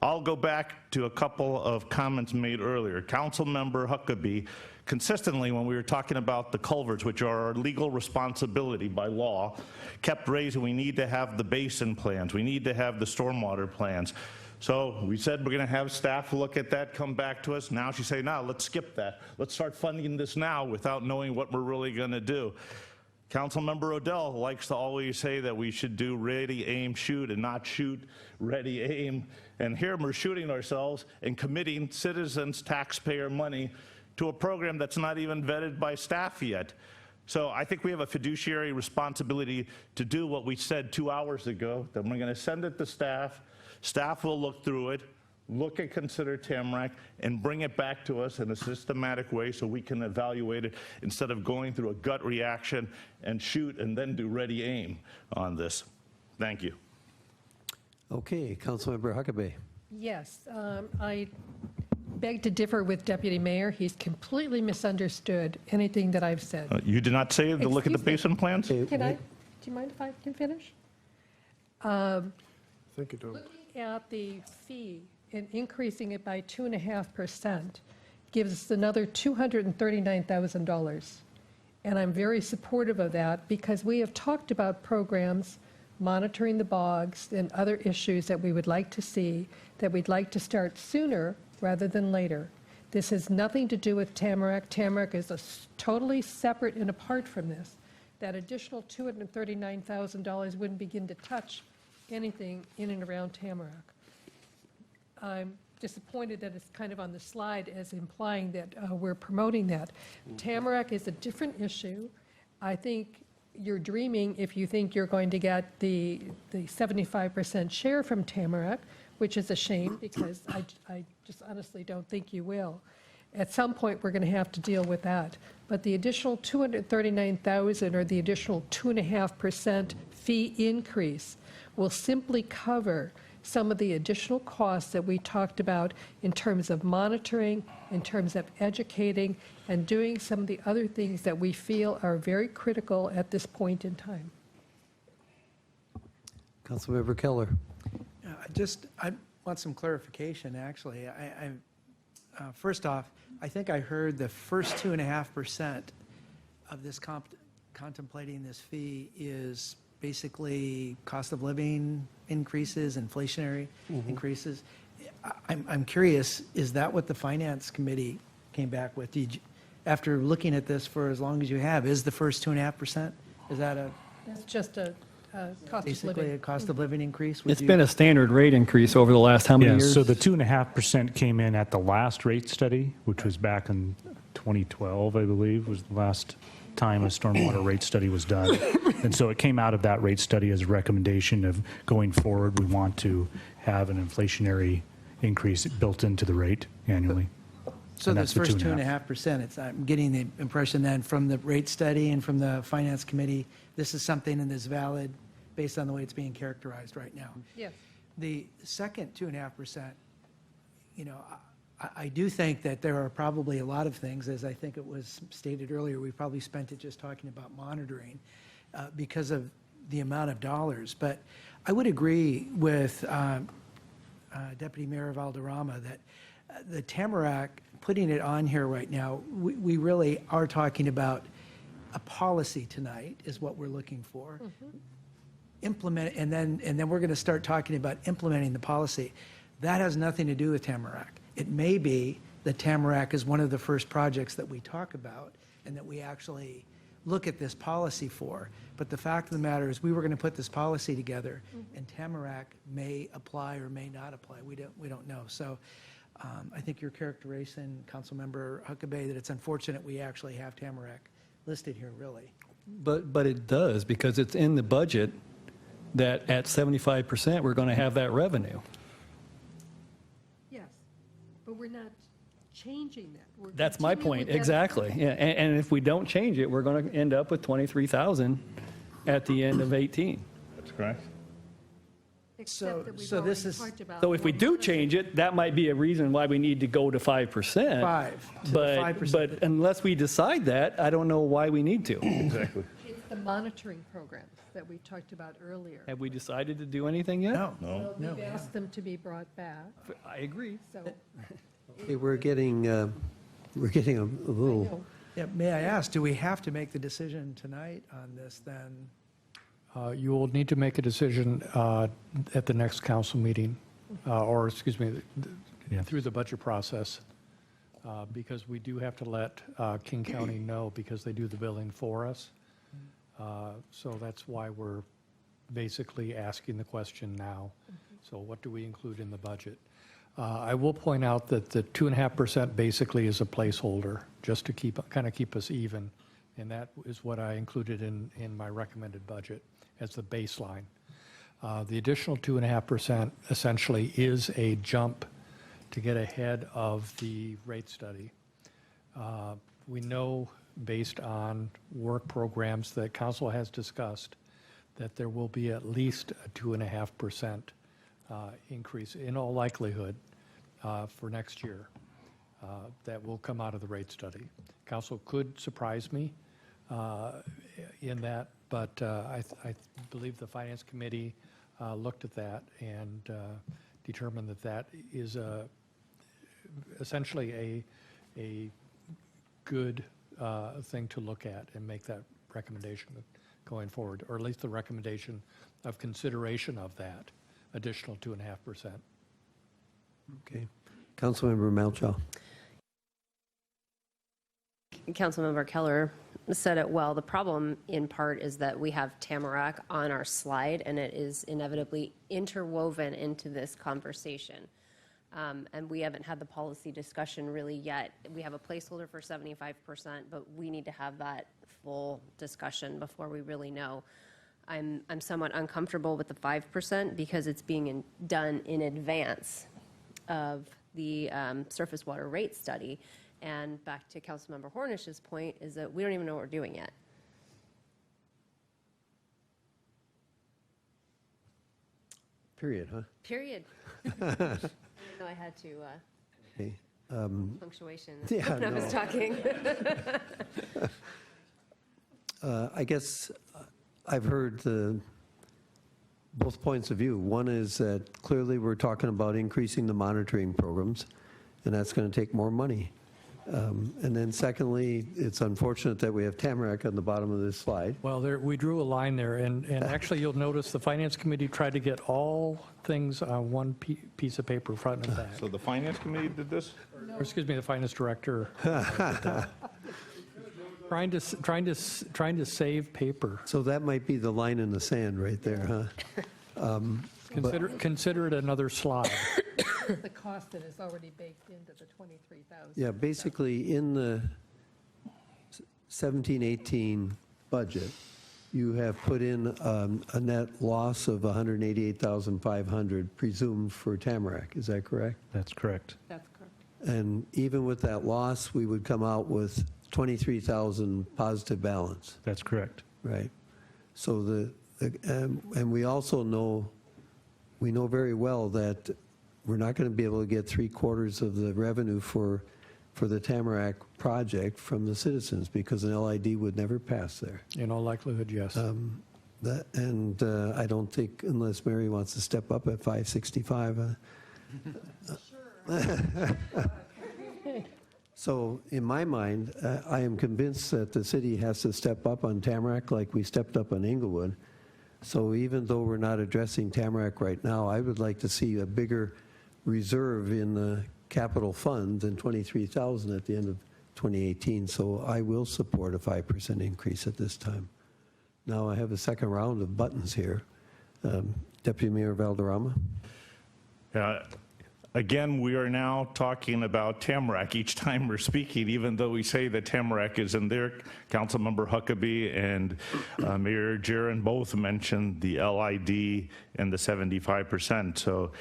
I'll go back to a couple of comments made earlier. Councilmember Huckabee, consistently when we were talking about the culverts, which are our legal responsibility by law, kept raising we need to have the basin plans. We need to have the stormwater plans. So we said we're going to have staff look at that, come back to us. Now she's saying, no, let's skip that. Let's start funding this now without knowing what we're really going to do. Councilmember Odell likes to always say that we should do ready, aim, shoot, and not shoot, ready, aim. And here we're shooting ourselves and committing citizens' taxpayer money to a program that's not even vetted by staff yet. So I think we have a fiduciary responsibility to do what we said 2 hours ago, that we're going to send it to staff. Staff will look through it, look at Consider Tamarack, and bring it back to us in a systematic way so we can evaluate it instead of going through a gut reaction and shoot and then do ready aim on this. Thank you. Okay, Councilmember Huckabee. Yes, I beg to differ with Deputy Mayor. He's completely misunderstood anything that I've said. You did not say to look at the Excuse me. basin plans? Can I, do you mind if I can finish? Think it don't. Looking at the fee and increasing it by 2.5% gives us another $239,000. And I'm very supportive of that because we have talked about programs monitoring the bogs and other issues that we would like to see, that we'd like to start sooner rather than later. This has nothing to do with Tamarack. Tamarack is totally separate and apart from this. That additional $239,000 wouldn't begin to touch anything in and around Tamarack. I'm disappointed that it's kind of on the slide as implying that we're promoting that. Tamarack is a different issue. I think you're dreaming if you think you're going to get the 75% share from Tamarack, which is a shame because I just honestly don't think you will. At some point, we're going to have to deal with that. But the additional $239,000 or the additional 2.5% fee increase will simply cover some of the additional costs that we talked about in terms of monitoring, in terms of educating, and doing some of the other things that we feel are very critical at this point in time. Councilmember Keller. I want some clarification, actually. First off, I think I heard the first 2.5% of this contemplating this fee is basically cost of living increases, inflationary increases. I'm curious, is that what the Finance Committee came back with? After looking at this for as long as you have, is the first 2.5%? Is that That's just a cost of basically a living. cost of living increase? Would It's you- been a standard rate increase over the last how many Yeah, years? so the 2.5% came in at the last rate study, which was back in 2012, I believe, was the last time a stormwater rate study was done. And so it came out of that rate study as a recommendation of going forward, we want to have an inflationary increase built into the rate annually. So And this that's the first 2.5. 2.5%, I'm getting the impression then from the rate study and from the Finance Committee, this is something that is valid based on the way it's being characterized right now. Yes. The second 2.5%, I do think that there are probably a lot of things, as I think it was stated earlier, we probably spent it just talking about monitoring because of the amount of dollars. But I would agree with Deputy Mayor Valderrama that the Tamarack, putting it on here right now, we really are talking about a policy tonight is what we're looking for. Implement, and then we're going to start talking about implementing the policy. That has nothing to do with Tamarack. It may be that Tamarack is one of the first projects that we talk about and that we actually look at this policy for. But the fact of the matter is we were going to put this policy together and Tamarack may apply or may not apply. We don't know. So I think your characterization, Councilmember Huckabee, that it's unfortunate we actually have Tamarack listed here, really. But it does, because it's in the budget that at 75%, we're going to have that revenue. Yes, but we're not changing that. We're That's my continuing point, with that. exactly. Yeah, and if we don't change it, we're going to end up with 23,000 at the end of 18. That's correct. Except that we've so this already is- talked about So if we more do monitoring. change it, that might be a reason why we need to go to 5%. To the 5%. But unless we decide that, I don't know why we need to. Exactly. It's the monitoring programs that we talked about earlier. Have we decided to do anything yet? No. No. Well, we've asked them to be brought back, I agree. so. Hey, we're getting a little, Yeah, may I ask, do we have to make the decision tonight on this then? You will need to make a decision at the next council meeting, or, excuse me, through the budget process, because we do have to let King County know, because they do the billing for us. So that's why we're basically asking the question now. So what do we include in the budget? I will point out that the 2.5% basically is a placeholder, just to kind of keep us even. And that is what I included in my recommended budget as the baseline. The additional 2.5% essentially is a jump to get ahead of the rate study. We know, based on work programs that council has discussed, that there will be at least a 2.5% increase in all likelihood for next year that will come out of the rate study. Council could surprise me in that, but I believe the Finance Committee looked at that and determined that that is essentially a good thing to look at and make that recommendation going forward, or at least the recommendation of consideration of that additional 2.5%. Okay. Councilmember Malchow. Councilmember Keller said it well. The problem in part is that we have Tamarack on our slide, and it is inevitably interwoven into this conversation. And we haven't had the policy discussion really yet. We have a placeholder for 75%, but we need to have that full discussion before we really know. I'm somewhat uncomfortable with the 5% because it's being done in advance of the surface water rate study. And back to Councilmember Hornish's point is that we don't even know what we're doing yet. Period, huh? Period. I didn't know I had to Okay. punctuation Yeah, when I was no. talking. I guess I've heard both points of view. One is that clearly we're talking about increasing the monitoring programs, and that's going to take more money. And then secondly, it's unfortunate that we have Tamarack on the bottom of this slide. Well, we drew a line there, and actually you'll notice the Finance Committee tried to get all things on one piece of paper, front and back. So the Finance Committee did this? Or, excuse me, the Finance Director. Trying to save paper. So that might be the line in the sand right there, huh? Consider it another slide. The cost that is already baked into the 23,000. Yeah, basically in the 17-18 budget, you have put in a net loss of $188,500 presumed for Tamarack. Is that correct? That's correct. That's correct. And even with that loss, we would come out with 23,000 positive balance. That's correct. Right. So and we also know very well that we're not going to be able to get 3/4 of the revenue for the Tamarack project from the citizens because an LID would never pass there. In all likelihood, yes. I don't think, unless Mary wants to step up at 565. So in my mind, I am convinced that the city has to step up on Tamarack like we stepped up on Inglewood. So even though we're not addressing Tamarack right now, I would like to see a bigger reserve in the capital fund than 23,000 at the end of 2018. So I will support a 5% increase at this time. Now I have a second round of buttons here. Deputy Mayor Valderrama. Again, we are now talking about Tamarack each time we're speaking, even though we say that Tamarack is in there. Councilmember Huckabee and Mayor Jaron both mentioned the LID and the 75%. So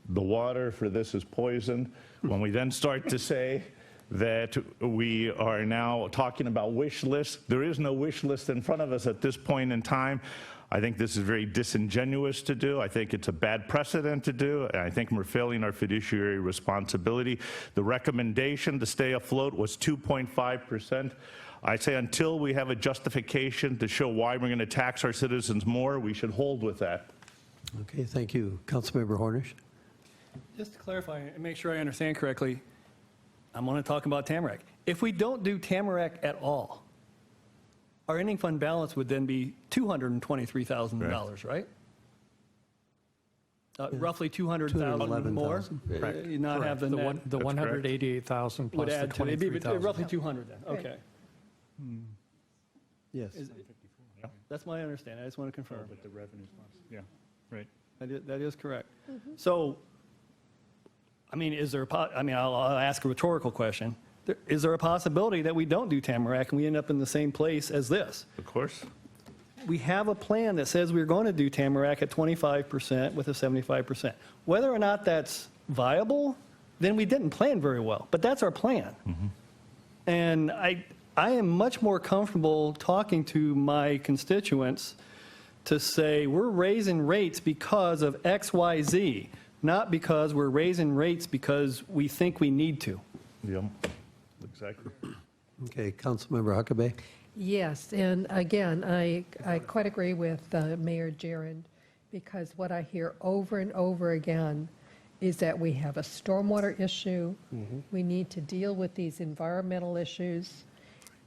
the water for this is poison. When we then start to say that we are now talking about wish lists, there is no wish list in front of us at this point in time. I think this is very disingenuous to do. I think it's a bad precedent to do. And I think we're failing our fiduciary responsibility. The recommendation to stay afloat was 2.5%. I say until we have a justification to show why we're going to tax our citizens more, we should hold with that. Okay, thank you. Councilmember Hornish. Just to clarify and make sure I understand correctly, I'm going to talk about Tamarack. If we don't do Tamarack at all, our ending fund balance would then be $223,000, right? Roughly 200,000 more. You not have the net. The 188,000 plus Would the add to it. It'd be 23,000. roughly 200 then. Okay. Yes. That's my understanding. I just want to confirm. But the revenue, yeah, right. That is correct. So, I mean, I'll ask a rhetorical question. Is there a possibility that we don't do Tamarack and we end up in the same place as this? Of course. We have a plan that says we're going to do Tamarack at 25% with a 75%. Whether or not that's viable, then we didn't plan very well. But that's our plan. And I am much more comfortable talking to my constituents to say we're raising rates because of X, Y, Z, not because we're raising rates because we think we need to. Yep, exactly. Okay, Councilmember Huckabee. Yes, and again, I quite agree with Mayor Jarrett, because what I hear over and over again is that we have a stormwater issue. We need to deal with these environmental issues.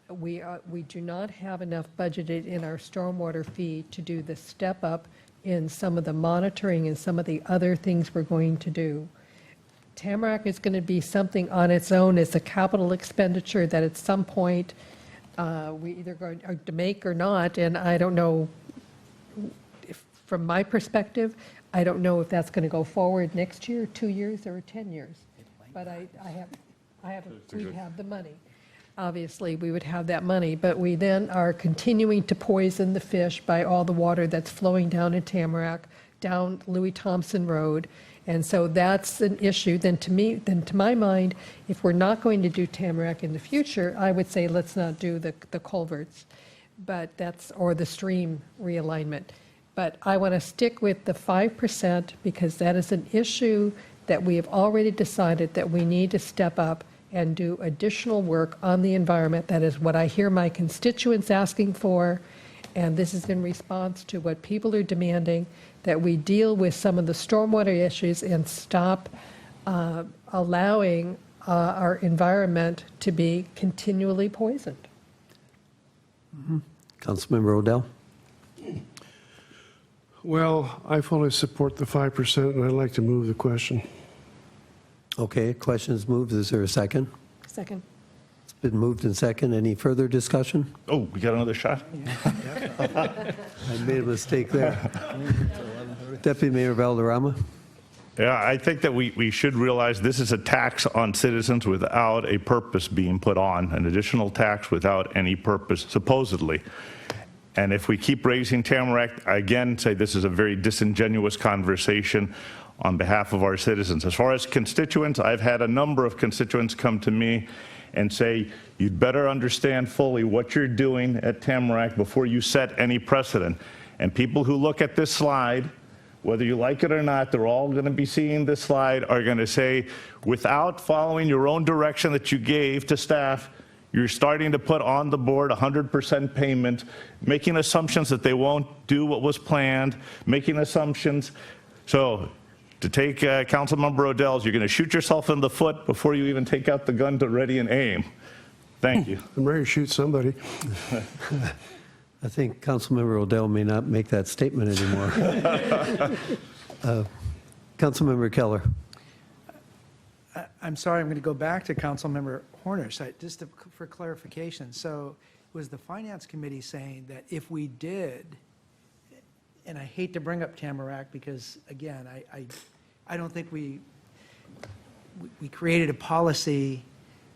We do not have enough budgeted in our stormwater fee to do the step up in some of the monitoring and some of the other things we're going to do. Tamarack is going to be something on its own as a capital expenditure that at some point we either going to make or not, and I don't know, from my perspective, I don't know if that's going to go forward next year, 2 years, or 10 years. But we'd have the money. Obviously, we would have that money, but we then are continuing to poison the fish by all the water that's flowing down in Tamarack, down Louis Thompson Road. And so that's an issue. Then to my mind, if we're not going to do Tamarack in the future, I would say let's not do the culverts, or the stream realignment. But I want to stick with the 5% because that is an issue that we have already decided that we need to step up and do additional work on the environment. That is what I hear my constituents asking for, and this is in response to what people are demanding, that we deal with some of the stormwater issues and stop allowing our environment to be continually poisoned. Councilmember Odell. Well, I fully support the 5%, and I'd like to move the question. Okay, question is moved. Is there a second? Second. It's been moved and second. Any further discussion? Oh, we got another shot? I made a mistake there. Deputy Mayor Valderrama. Yeah, I think that we should realize this is a tax on citizens without a purpose being put on, an additional tax without any purpose, supposedly. And if we keep raising Tamarack, I again say this is a very disingenuous conversation on behalf of our citizens. As far as constituents, I've had a number of constituents come to me and say, you'd better understand fully what you're doing at Tamarack before you set any precedent. And people who look at this slide, whether you like it or not, they're all going to be seeing this slide, are going to say, without following your own direction that you gave to staff, you're starting to put on the board 100% payment, making assumptions that they won't do what was planned, making assumptions. So to take Councilmember Odell's, you're going to shoot yourself in the foot before you even take out the gun to ready and aim. Thank you. I'm ready to shoot somebody. I think Councilmember Odell may not make that statement anymore. Councilmember Keller. I'm sorry, I'm going to go back to Councilmember Horner, for clarification. So was the Finance Committee saying that if we did, and I hate to bring up Tamarack because, again, I don't think we created a policy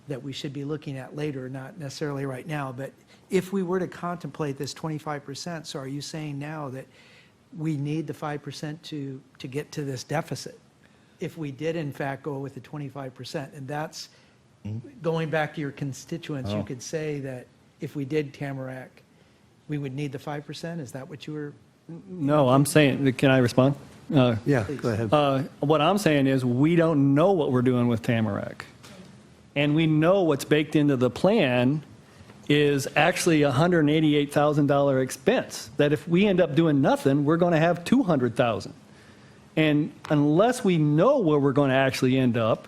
that we should be looking at later, not necessarily right now, but if we were to contemplate this 25%, so are you saying now that we need the 5% to get to this deficit? If we did in fact go with the 25%, and that's going back to your constituents, you could say that if we did Tamarack, we would need the 5%? Is that what you were? No, I'm saying, can I respond? Yeah, go ahead. What I'm saying is we don't know what we're doing with Tamarack. And we know what's baked into the plan is actually a $188,000 expense, that if we end up doing nothing, we're going to have $200,000. And unless we know where we're going to actually end up,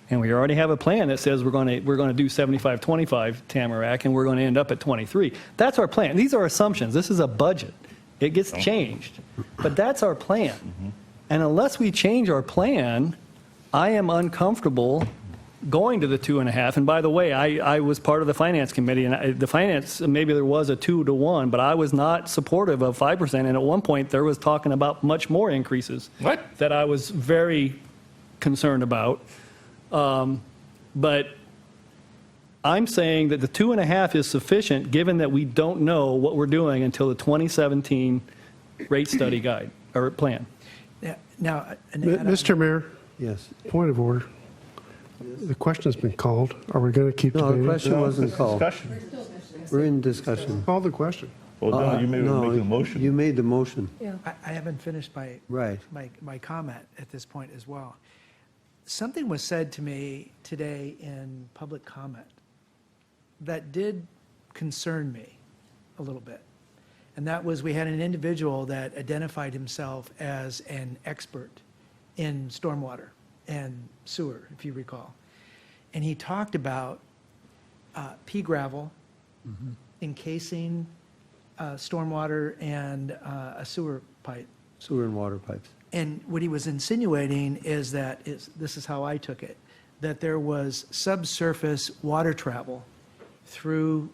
and we already have a plan that says we're going to do 75-25 Tamarack, and we're going to end up at 23. That's our plan. These are assumptions. This is a budget. It gets changed, but that's our plan. And unless we change our plan, I am uncomfortable going to the 2.5. And by the way, I was part of the Finance Committee, and the finance, maybe there was a 2-to-1, but I was not supportive of 5%. And at one point, there was talking about much more increases. What? That I was very concerned about. But I'm saying that the 2.5 is sufficient, given that we don't know what we're doing until the 2017 rate study guide, or plan. Now, Mr. Mayor? Yes. Point of order. The question's been called. Are we going to keep No, debating? the question wasn't called. Discussion. We're in discussion. Call the question. Well, no, you made a motion. You made the motion. Yeah. I haven't finished Right. my comment at this point as well. Something was said to me today in public comment that did concern me a little bit. And that was, we had an individual that identified himself as an expert in stormwater and sewer, if you recall. And he talked about pea gravel encasing stormwater and a sewer pipe. Sewer and water pipes. And what he was insinuating is that, this is how I took it, that there was subsurface water travel through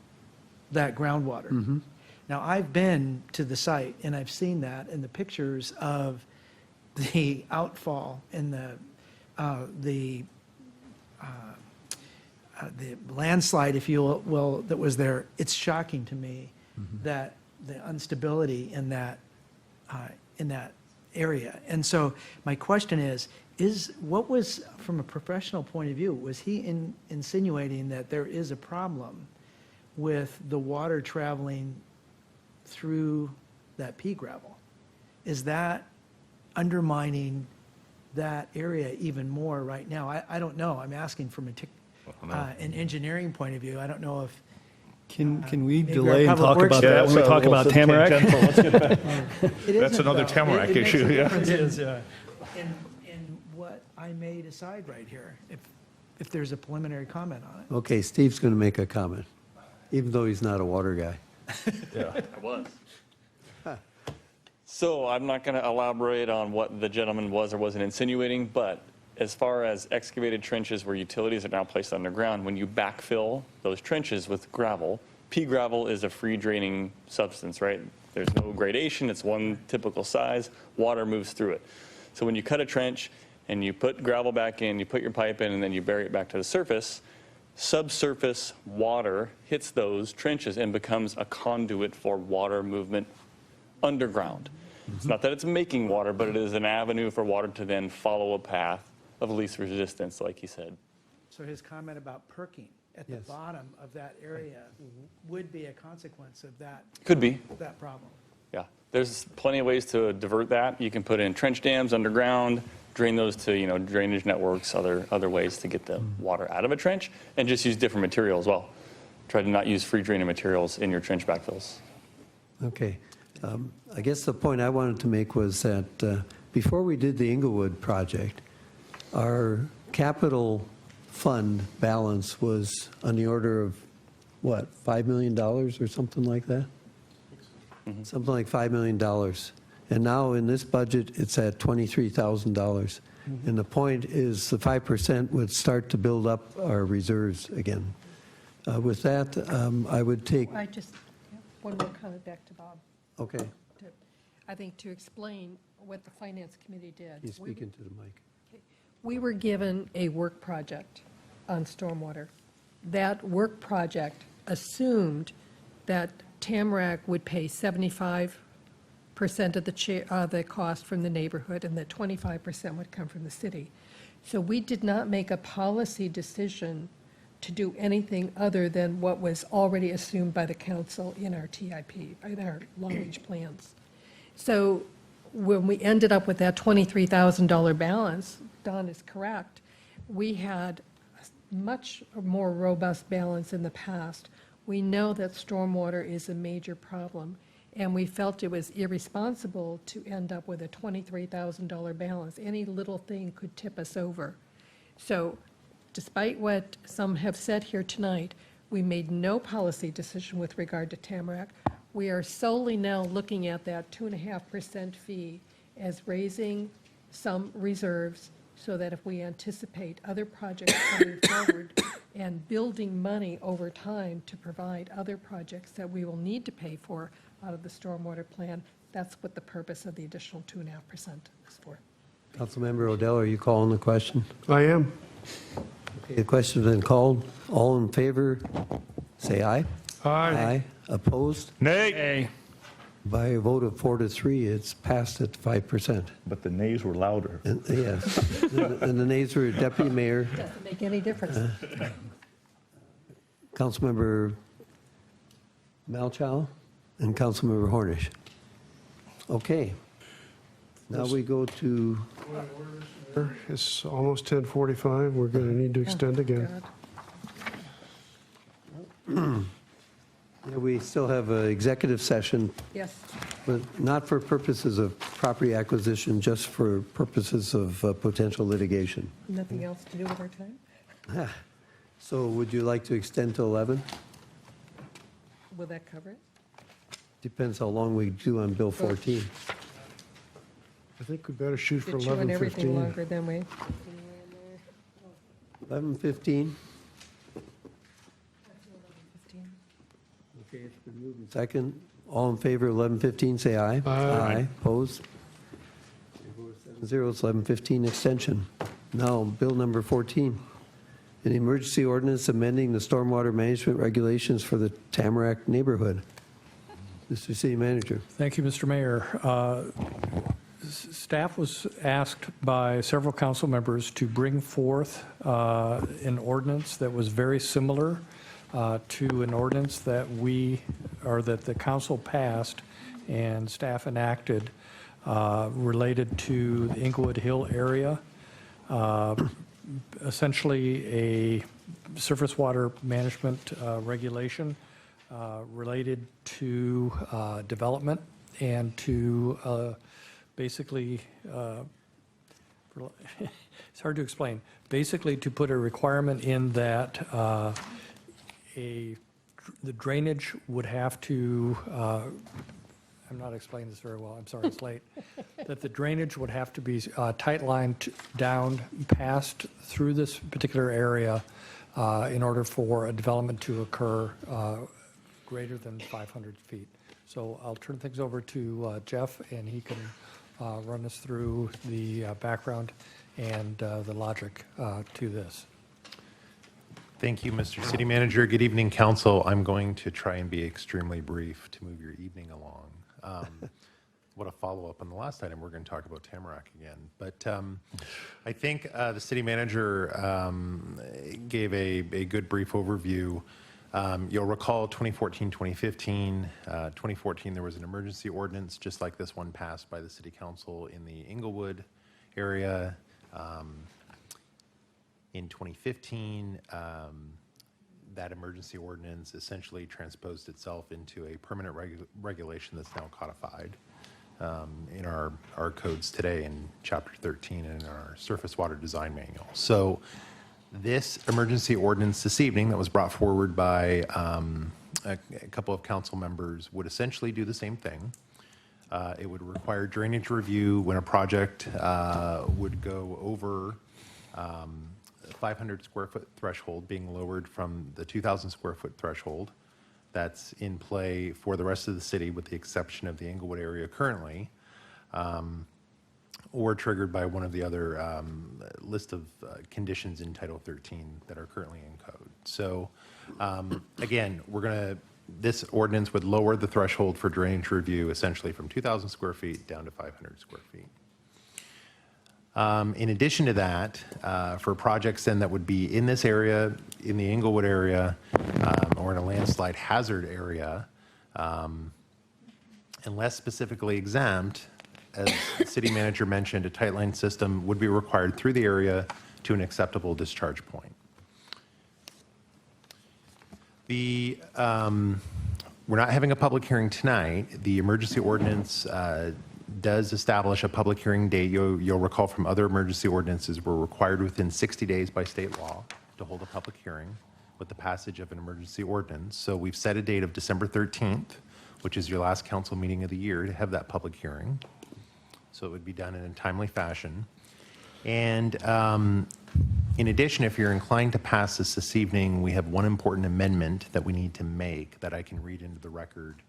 that groundwater. Now, I've been to the site, and I've seen that in the pictures of the outfall and the landslide, if you will, that was there. It's shocking to me that the instability in that area. And so my question is what was, from a professional point of view, was he insinuating that there is a problem with the water traveling through that pea gravel? Is that undermining that area even more right now? I don't know. I'm asking from an engineering point of view. I don't know if Can we maybe delay our and public talk works about that when we talk about Tamarack? It That's isn't, another though. Tamarack It makes issue, a yeah. difference It is, yeah. in what I may decide right here, if there's a preliminary comment on it. Okay, Steve's going to make a comment, even though he's not a water guy. I was. So I'm not going to elaborate on what the gentleman was or wasn't insinuating, but as far as excavated trenches where utilities are now placed underground, when you backfill those trenches with gravel, pea gravel is a free draining substance, right? There's no gradation, it's one typical size, water moves through it. So when you cut a trench and you put gravel back in, you put your pipe in, and then you bury it back to the surface, subsurface water hits those trenches and becomes a conduit for water movement underground. It's not that it's making water, but it is an avenue for water to then follow a path of least resistance, like he said. So his comment about perking at the bottom of that area would be a consequence of that. Could be. That problem. Yeah, there's plenty of ways to divert that. You can put in trench dams underground, drain those to, drainage networks, other ways to get the water out of a trench, and just use different material as well. Try to not use free draining materials in your trench backfills. Okay. I guess the point I wanted to make was that before we did the Inglewood project, our capital fund balance was on the order of, what, $5 million or something like that? Something like $5 million. And now in this budget, it's at $23,000. And the point is the 5% would start to build up our reserves again. With that, I would take, I just, one more comment back to Bob. okay, I think to explain what the Finance Committee did. he's speaking to the mic. We were given a work project on stormwater. That work project assumed that Tamarack would pay 75% of the cost from the neighborhood and that 25% would come from the city. So we did not make a policy decision to do anything other than what was already assumed by the council in our TIP, in our long-range plans. So when we ended up with that $23,000 balance, Don is correct, we had a much more robust balance in the past. We know that stormwater is a major problem, and we felt it was irresponsible to end up with a $23,000 balance. Any little thing could tip us over. So despite what some have said here tonight, we made no policy decision with regard to Tamarack. We are solely now looking at that 2.5% fee as raising some reserves so that if we anticipate other projects coming forward and building money over time to provide other projects that we will need to pay for out of the stormwater plan, that's what the purpose of the additional 2.5% is for. Councilmember Odell, are you calling the question? I am. Okay, the question's been called. All in favor, say aye. Aye. Opposed? Nay. By a vote of 4-3, it's passed at 5%. But the nays were louder. And, yes. And the nays were Deputy Mayor, Doesn't make any difference. Councilmember Malchow, and Councilmember Hornish. Okay. Now we go to, It's almost 10:45. We're going to need to extend again. yeah, we still have an executive session, Yes. but not for purposes of property acquisition, just for purposes of potential litigation. Nothing else to do with our time? So would you like to extend to 11? Will that cover it? Depends how long we do on Bill 14. I think we better shoot for You're chewing everything 11:15. longer than we. 11:15. Okay, it's been moved and second. All in favor of 11:15, say aye. Aye. Opposed? 7-0, it's 11:15 extension. Now, Bill number 14, an emergency ordinance amending the stormwater management regulations for the Tamarack neighborhood. Mr. City Manager. Thank you, Mr. Mayor. Staff was asked by several council members to bring forth an ordinance that was very similar to an ordinance that that the council passed and staff enacted related to the Inglewood Hill area. Essentially a surface water management regulation related to development and to basically, it's hard to explain, basically to put a requirement in that the drainage would have to, I'm not explaining this very well, I'm sorry, it's late, that the drainage would have to be tight-lined down past through this particular area in order for a development to occur greater than 500 feet. So I'll turn things over to Jeff, and he can run us through the background and the logic to this. Thank you, Mr. City Manager. Good evening, Council. I'm going to try and be extremely brief to move your evening along. What a follow-up on the last item. We're going to talk about Tamarack again. But I think the City Manager gave a good brief overview. You'll recall 2014, 2015. 2014, there was an emergency ordinance just like this one passed by the City Council in the Inglewood area. In 2015, that emergency ordinance essentially transposed itself into a permanent regulation that's now codified in our codes today in Chapter 13 and in our Surface Water Design Manual. So this emergency ordinance this evening that was brought forward by a couple of council members would essentially do the same thing. It would require drainage review when a project would go over 500 square foot threshold, being lowered from the 2,000 square foot threshold that's in play for the rest of the city with the exception of the Inglewood area currently, or triggered by one of the other list of conditions in Title 13 that are currently in code. So again, this ordinance would lower the threshold for drainage review essentially from 2,000 square feet down to 500 square feet. In addition to that, for projects then that would be in this area, in the Inglewood area, or in a landslide hazard area, unless specifically exempt, as the City Manager mentioned, a tight line system would be required through the area to an acceptable discharge point. We're not having a public hearing tonight. The emergency ordinance does establish a public hearing date. You'll recall from other emergency ordinances, we're required within 60 days by state law to hold a public hearing with the passage of an emergency ordinance. So we've set a date of December 13th, which is your last council meeting of the year, to have that public hearing. So it would be done in a timely fashion. And in addition, if you're inclined to pass this evening, we have one important amendment that we need to make that I can read into the record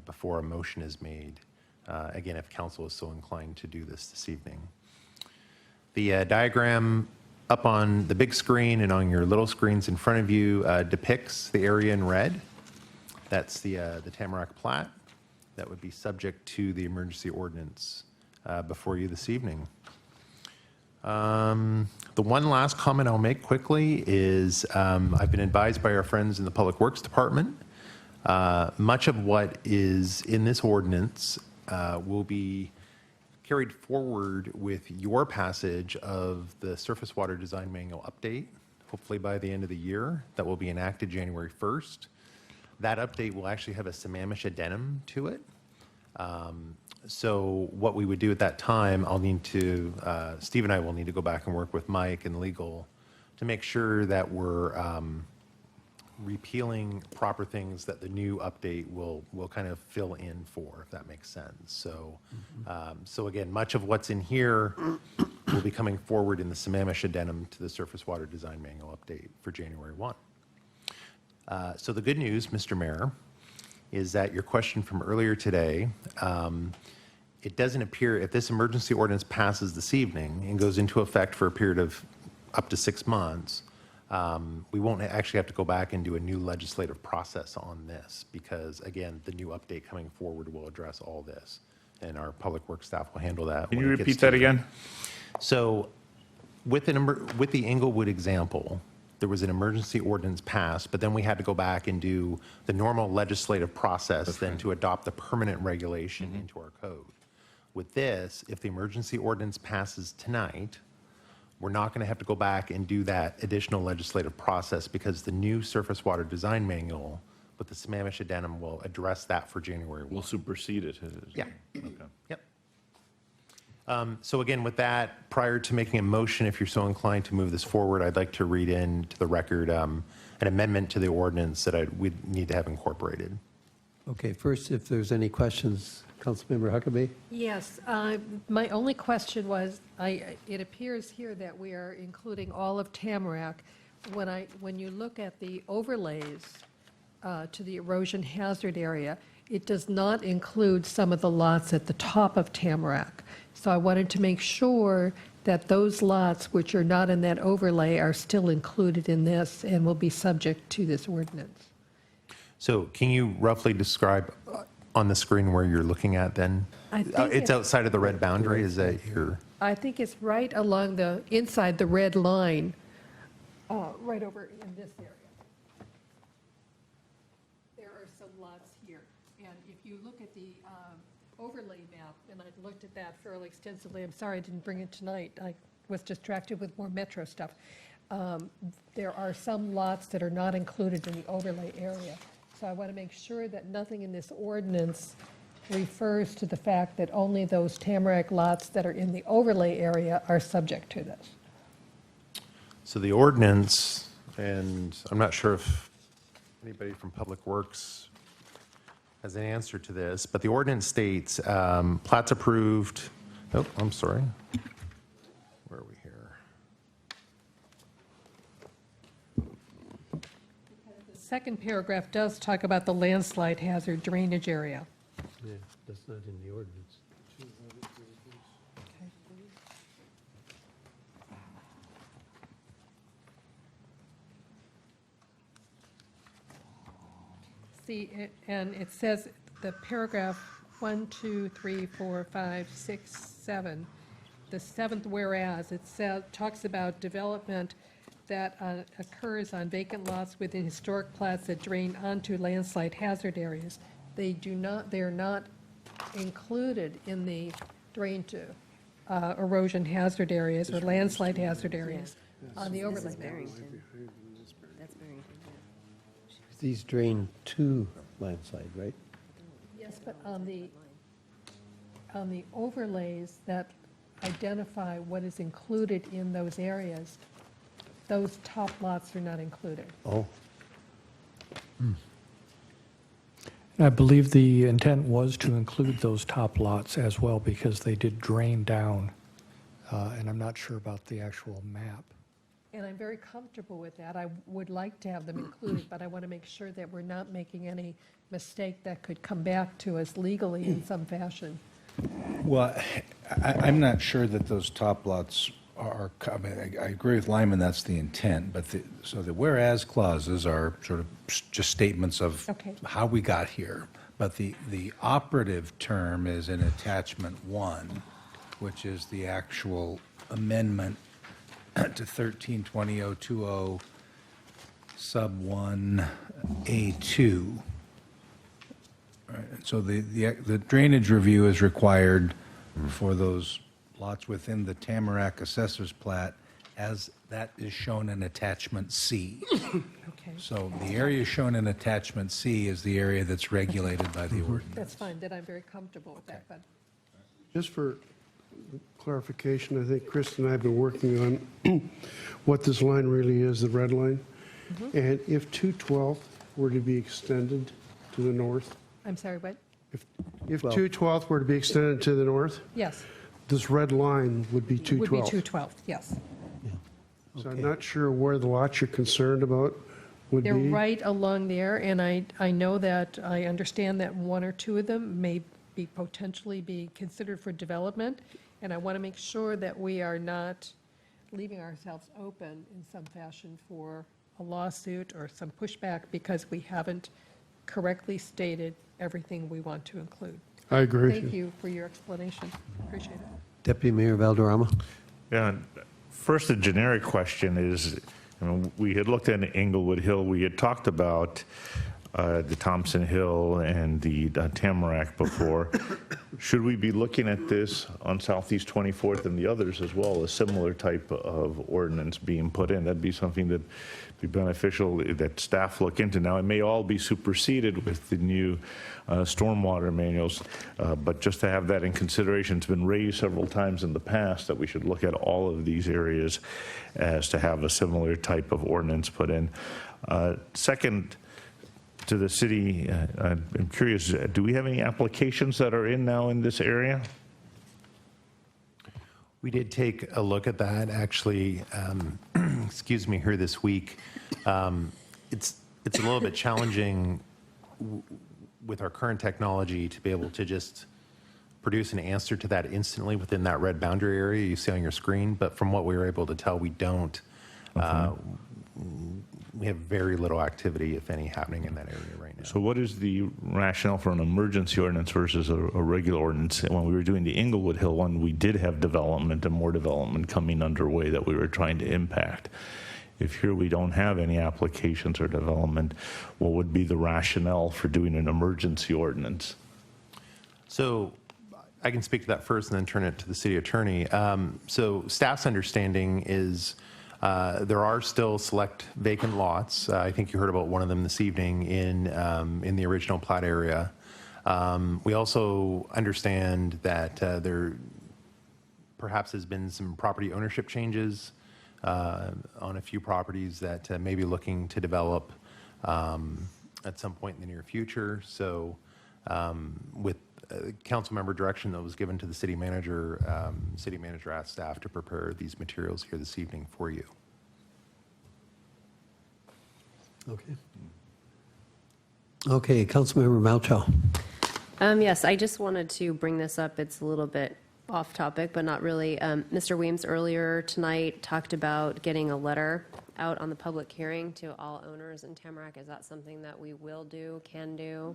before a motion is made. Again, if council is so inclined to do this evening. The diagram up on the big screen and on your little screens in front of you depicts the area in red. That's the Tamarack plat that would be subject to the emergency ordinance before you this evening. The one last comment I'll make quickly is I've been advised by our friends in the Public Works Department Much of what is in this ordinance will be carried forward with your passage of the Surface Water Design Manual update, hopefully by the end of the year. That will be enacted January 1st. That update will actually have a Sammamish addendum to it. So what we would do at that time, Steve and I will need to go back and work with Mike and legal to make sure that we're repealing proper things that the new update will kind of fill in for, if that makes sense. So again, much of what's in here will be coming forward in the Sammamish addendum to the Surface Water Design Manual update for January 1. So the good news, Mr. Mayor, is that your question from earlier today, it doesn't appear, if this emergency ordinance passes this evening and goes into effect for a period of up to 6 months, we won't actually have to go back and do a new legislative process on this because, again, the new update coming forward will address all this, and our public works staff will handle that. Can when you it gets repeat to that again? So with the Englewood example, there was an emergency ordinance passed, but then we had to go back and do the normal legislative process to adopt the permanent regulation into our code. With this, if the emergency ordinance passes tonight, we're not going to have to go back and do that additional legislative process because the new Surface Water Design Manual with the Sammamish addendum will address that for January 1. We'll supersede it. Yeah. Okay. Yep. So again, with that, prior to making a motion, if you're so inclined to move this forward, I'd like to read into the record an amendment to the ordinance that we'd need to have incorporated. Okay, first, if there's any questions, Councilmember Huckabee? Yes, my only question was, it appears here that we are including all of Tamarack. When you look at the overlays to the erosion hazard area, it does not include some of the lots at the top of Tamarack. So I wanted to make sure that those lots which are not in that overlay are still included in this and will be subject to this ordinance. So can you roughly describe on the screen where you're looking at then? I think It's outside of the red boundary, is that your? I think it's right along inside the red line, right over in this area. There are some lots here. And if you look at the overlay map, and I've looked at that fairly extensively, I'm sorry I didn't bring it tonight. I was distracted with more metro stuff. There are some lots that are not included in the overlay area. So I want to make sure that nothing in this ordinance refers to the fact that only those Tamarack lots that are in the overlay area are subject to this. So the ordinance, and I'm not sure if anybody from Public Works has an answer to this, but the ordinance states plats approved, oh, I'm sorry. Where are we here? The second paragraph does talk about the landslide hazard drainage area. Yeah, that's not in the ordinance. See, and it says, the paragraph 1, 2, 3, 4, 5, 6, 7, the seventh whereas, it talks about development that occurs on vacant lots within historic plats that drain onto landslide hazard areas. They are not included in the drain to erosion hazard areas or landslide hazard areas on the overlay map. These drain to landslide, right? Yes, but on the overlays that identify what is included in those areas, those top lots are not included. Oh. I believe the intent was to include those top lots as well because they did drain down, and I'm not sure about the actual map. And I'm very comfortable with that. I would like to have them included, but I want to make sure that we're not making any mistake that could come back to us legally in some fashion. Well, I'm not sure that those top lots are, I mean, I agree with Lyman, that's the intent, but so the whereas clauses are sort of just statements of how we got here. But the operative term is in attachment 1, which is the actual amendment to 13-20020 sub 1A2, So the drainage review is required for those lots within the Tamarack Assessor's Plat, as that is shown in Attachment C. Okay, So the area shown in Attachment C is the area that's regulated by the ordinance. that's fine, then I'm very comfortable with that, but Just for clarification, I think Chris and I have been working on what this line really is, the red line. And if 212 were to be extended to the north, I'm sorry, what? if 212 were to be extended to the north, Yes, this red line would be would be 212. 212, yes. So I'm not sure where the lots you're concerned about would be. They're right along there, and I know that, I understand that one or two of them may be potentially be considered for development, and I want to make sure that we are not leaving ourselves open in some fashion for a lawsuit or some pushback because we haven't correctly stated everything we want to include. I agree with Thank you. you for your explanation. Appreciate it. Deputy Mayor Valderrama. Yeah, first, the generic question is, we had looked at Englewood Hill, we had talked about the Thompson Hill and the Tamarack before. Should we be looking at this on Southeast 24th and the others as well, a similar type of ordinance being put in? That'd be something that'd be beneficial that staff look into. Now, it may all be superseded with the new stormwater manuals, but just to have that in consideration, it's been raised several times in the past that we should look at all of these areas as to have a similar type of ordinance put in. Second, to the city, I'm curious, do we have any applications that are in now in this area? We did take a look at that, actually, excuse me, here this week. It's a little bit challenging with our current technology to be able to just produce an answer to that instantly within that red boundary area you see on your screen, but from what we were able to tell, we don't. We have very little activity, if any, happening in that area right now. So what is the rationale for an emergency ordinance versus a regular ordinance? When we were doing the Englewood Hill one, we did have development and more development coming underway that we were trying to impact. If here we don't have any applications or development, what would be the rationale for doing an emergency ordinance? So I can speak to that first and then turn it to the city attorney. So staff's understanding is there are still select vacant lots. I think you heard about one of them this evening in the original plat area. We also understand that there perhaps has been some property ownership changes on a few properties that may be looking to develop at some point in the near future. So with council member direction that was given to the city manager asked staff to prepare these materials here this evening for you. Okay. Okay, Councilmember Malchow. Yes, I just wanted to bring this up. It's a little bit off topic, but not really. Mr. Weems earlier tonight talked about getting a letter out on the public hearing to all owners in Tamarack. Is that something that we will do, can do?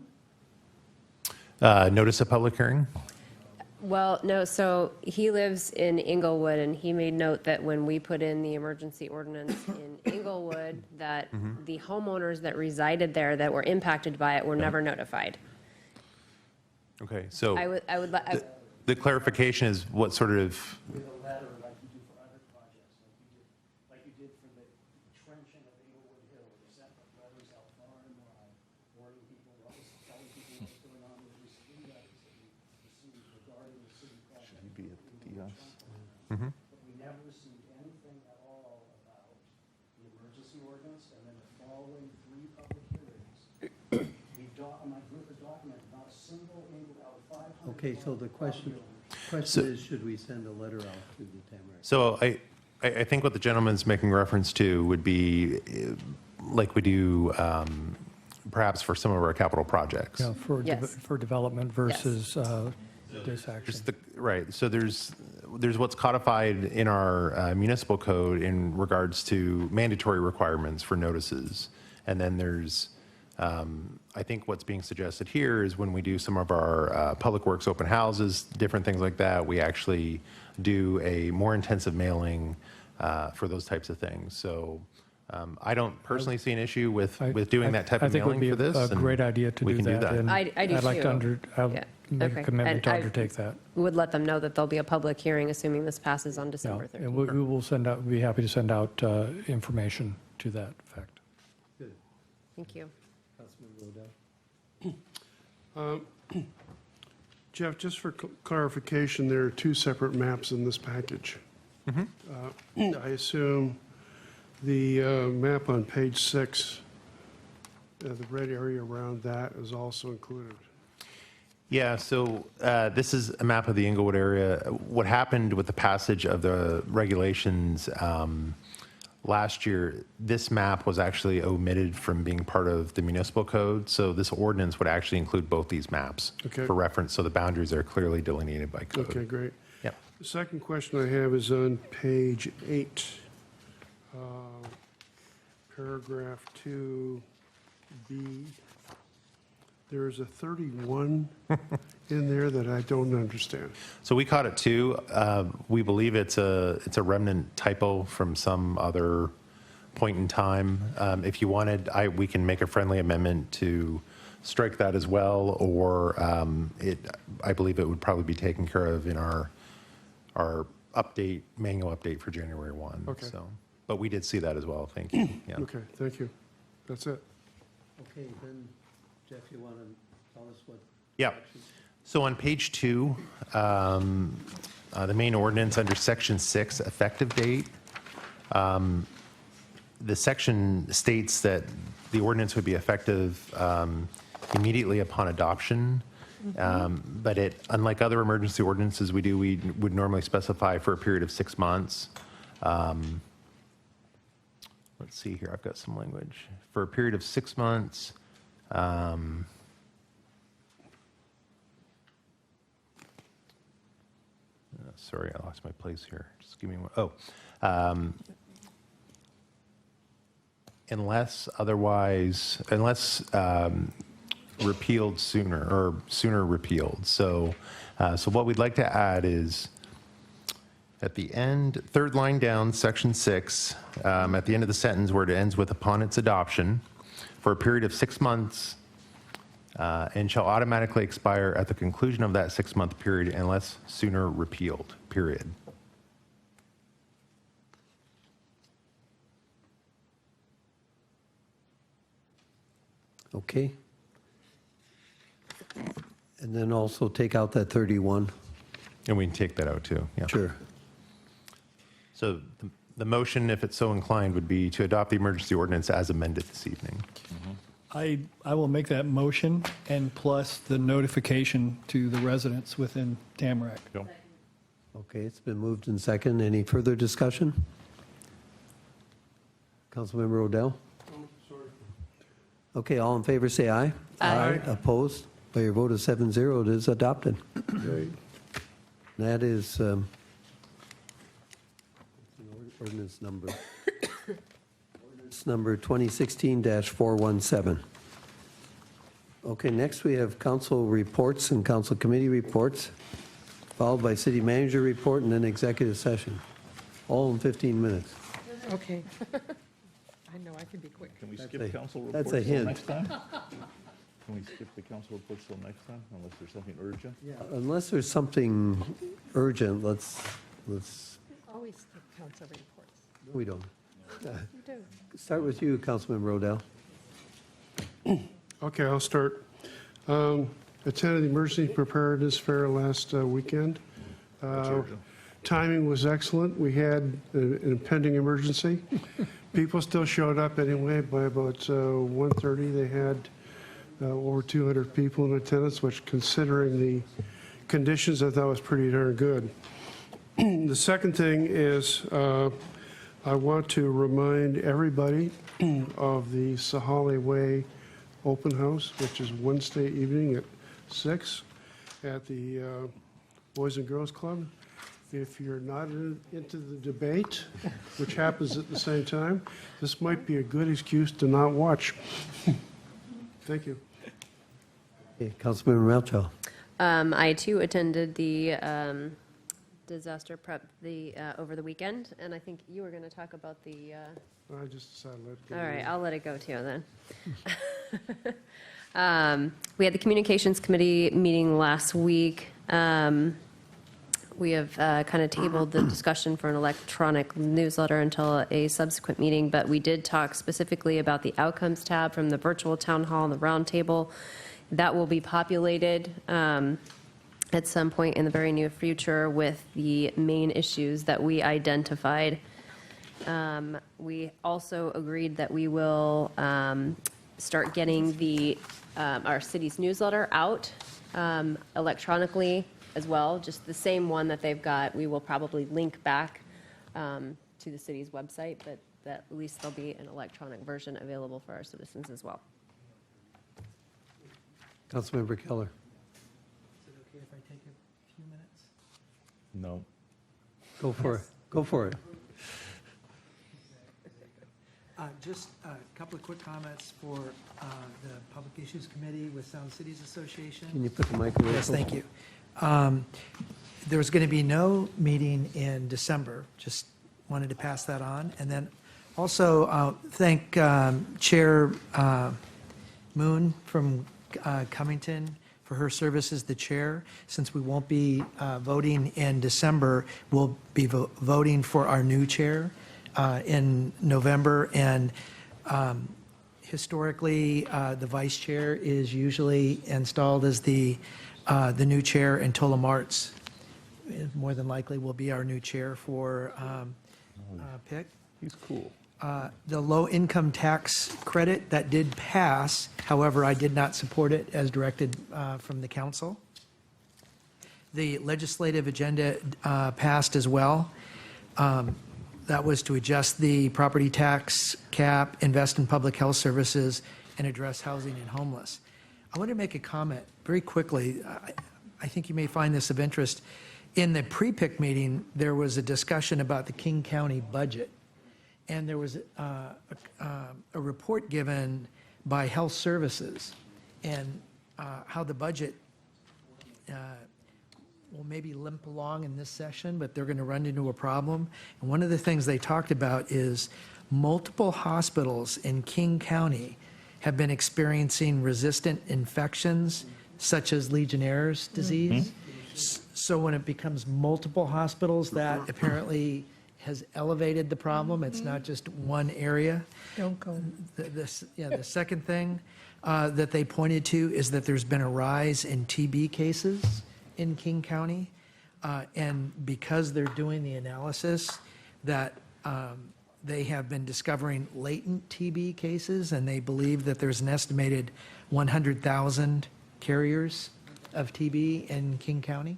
Notice a public hearing? Well, no, so he lives in Englewood, and he made note that when we put in the emergency ordinance in Englewood, that the homeowners that resided there that were impacted by it were never notified. Okay, so I would let. the clarification is what sort of, With a letter like you do for other projects, like you did for the trenching of Englewood Hill, you sent letters out far and wide, warning people, telling people what's going on with these three letters that we received regarding the city project. Should he be at the DS? But we never received anything at all about the emergency ordinance, and then the following three public hearings, my group has documented not a single out of 500. Okay, so the question is, should we send a letter out to the Tamarack? so I think what the gentleman's making reference to would be like we do perhaps for some of our capital projects. Yeah, for development versus this action. Just right, so there's what's codified in our municipal code in regards to mandatory requirements for notices. And then there's, I think what's being suggested here is when we do some of our public works open houses, different things like that, we actually do a more intensive mailing for those types of things. So I don't personally see an issue with doing that type of mailing for this. I think it would be a and great idea to we do can do that. that. and I do I'd like too. to Yeah. make Okay. a commitment And to I undertake that. would let them know that there'll be a public hearing, assuming this passes on Yeah, December 13th. and we will send out, be happy to send out information to that effect. Thank you. Jeff, just for clarification, there are two separate maps in this package. I assume the map on page 6, the red area around that is also included. Yeah, so this is a map of the Inglewood area. What happened with the passage of the regulations last year, this map was actually omitted from being part of the municipal code. So this ordinance would actually include both these maps Okay. for reference. So the boundaries are clearly delineated by code. Okay, great. Yep. The second question I have is on page 8, paragraph 2B. There's a 31 in there that I don't understand. So we caught it too. We believe it's a remnant typo from some other point in time. If you wanted, we can make a friendly amendment to strike that as well, or I believe it would probably be taken care of in our update, manual update for January 1. Okay. So, but we did see that as well. Thank you. Yeah. Okay, thank you. That's it. Okay, then, Jeff, you want to tell us what? Yeah. So on page 2, the main ordinance under section 6, effective date, the section states that the ordinance would be effective immediately upon adoption. But unlike other emergency ordinances we would normally specify for a period of 6 months. Let's see here, I've got some language. For a period of 6 months, sorry, I lost my place here. Just give me one. Unless repealed sooner or sooner repealed. So what we'd like to add is at the end, third line down, section 6, at the end of the sentence where it ends with upon its adoption, for a period of 6 months, and shall automatically expire at the conclusion of that 6-month period unless sooner repealed, period. Okay. And then also take out that 31. And we can take that out too, yeah. Sure. So the motion, if it's so inclined, would be to adopt the emergency ordinance as amended this evening. I will make that motion, and plus the notification to the residents within Tamarack. Okay, it's been moved and second. Any further discussion? Councilmember Odell? Okay, all in favor, say aye. Aye. Opposed? By your vote of 7-0, it is adopted. Great. That is ordinance number. Ordinance number 2016-417. Okay, next we have council reports and council committee reports, followed by city manager report and then executive session. All in 15 minutes. Okay. I know, I can be quick. Can we That's skip a- council that's reports a till hint. next time? Can we skip the council reports till next time, unless there's something urgent? Unless there's something urgent, let's, Always skip council reports. we don't. You do. Start with you, Councilmember Odell. Okay, I'll start. Attended the Emergency Preparedness Fair last weekend. Timing was excellent. We had an impending emergency. People still showed up anyway. By about 1:30, they had over 200 people in attendance, which, considering the conditions, I thought was pretty darn good. The second thing is I want to remind everybody of the Sahali Way Open House, which is Wednesday evening at 6 at the Boys and Girls Club. If you're not into the debate, which happens at the same time, this might be a good excuse to not watch. Thank you. Okay, Councilmember Melchow. I too attended the disaster prep over the weekend, and I think you were going to talk about the. I just decided to let it go. All right, I'll let it go too then. We had the Communications Committee meeting last week. We have kind of tabled the discussion for an electronic newsletter until a subsequent meeting, but we did talk specifically about the outcomes tab from the virtual town hall and the roundtable. That will be populated at some point in the very near future with the main issues that we identified. We also agreed that we will start getting our city's newsletter out electronically as well, just the same one that they've got. We will probably link back to the city's website, but that at least there'll be an electronic version available for our citizens as well. Councilmember Keller. Is it okay if I take a few minutes? No. Go for it. Go for it. Just a couple of quick comments for the Public Issues Committee with Sound Cities Association. Can you put the microphone? Yes, thank you. There's going to be no meeting in December, just wanted to pass that on. And then also thank Chair Moon from Cummington for her service as the chair. Since we won't be voting in December, we'll be voting for our new chair in November. And historically, the vice chair is usually installed as the new chair, and Tola Martz more than likely will be our new chair for PIC. He's cool. The low-income tax credit, that did pass. However, I did not support it as directed from the council. The legislative agenda passed as well. That was to adjust the property tax cap, invest in public health services, and address housing and homeless. I want to make a comment very quickly. I think you may find this of interest. In the pre-PIC meeting, there was a discussion about the King County budget. And there was a report given by Health Services and how the budget will maybe limp along in this session, but they're going to run into a problem. And one of the things they talked about is multiple hospitals in King County have been experiencing resistant infections, such as Legionnaire's disease. So when it becomes multiple hospitals, that apparently has elevated the problem. It's not just one area. Don't go. The second thing that they pointed to is that there's been a rise in TB cases in King County. And because they're doing the analysis, that they have been discovering latent TB cases, and they believe that there's an estimated 100,000 carriers of TB in King County.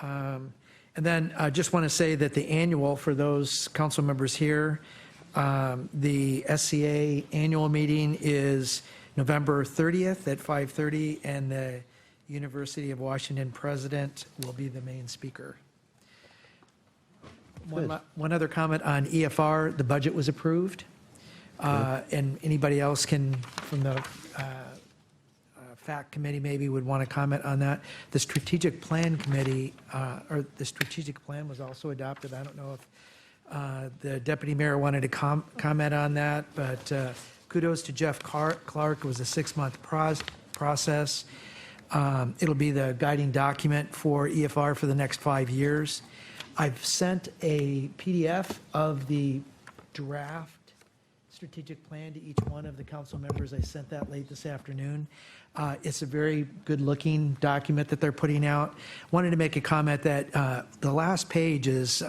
And then I just want to say that the annual, for those council members here, the SCA annual meeting is November 30th at 5:30, and the University of Washington president will be the main speaker. One other comment on EFR, the budget was approved. And anybody else can, from the FACT committee maybe would want to comment on that. The strategic plan committee, or the strategic plan was also adopted. I don't know if the deputy mayor wanted to comment on that, but kudos to Jeff Clark. It was a 6-month process. It'll be the guiding document for EFR for the next 5 years. I've sent a PDF of the draft strategic plan to each one of the council members. I sent that late this afternoon. It's a very good-looking document that they're putting out. Wanted to make a comment that the last page is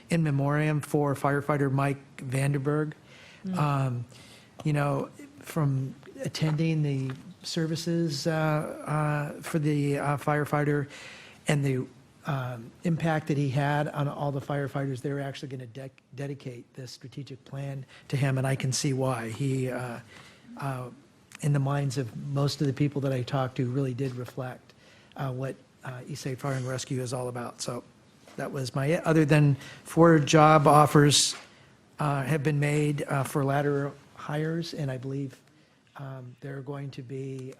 in memoriam for firefighter Mike Vanderberg. You know, from attending the services for the firefighter and the impact that he had on all the firefighters, they're actually going to dedicate this strategic plan to him, and I can see why. He, in the minds of most of the people that I talked to, really did reflect what East Side Fire and Rescue is all about. So that was my, other than 4 job offers have been made for lateral hires, and I believe they're going to be,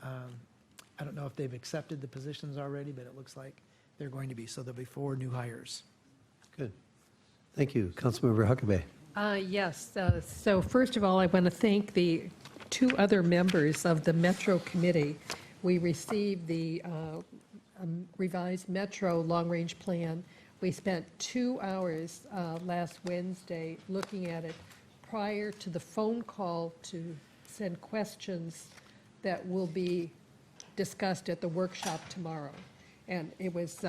I don't know if they've accepted the positions already, but it looks like they're going to be. So there'll be 4 new hires. Good. Thank you. Councilmember Huckabee. Yes, so first of all, I want to thank the 2 other members of the Metro Committee. We received the revised Metro long-range plan. We spent 2 hours last Wednesday looking at it prior to the phone call to send questions that will be discussed at the workshop tomorrow. And it was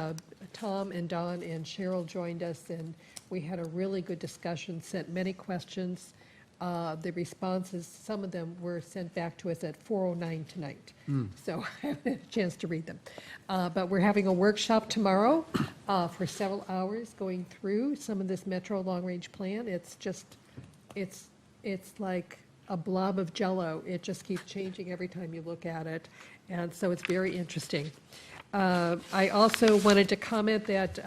Tom and Don and Cheryl joined us, and we had a really good discussion, sent many questions. The responses, some of them were sent back to us at 4:09 tonight. So I haven't had a chance to read them. But we're having a workshop tomorrow for several hours going through some of this Metro long-range plan. It's just, it's like a blob of Jell-O. It just keeps changing every time you look at it. And so it's very interesting. I also wanted to comment that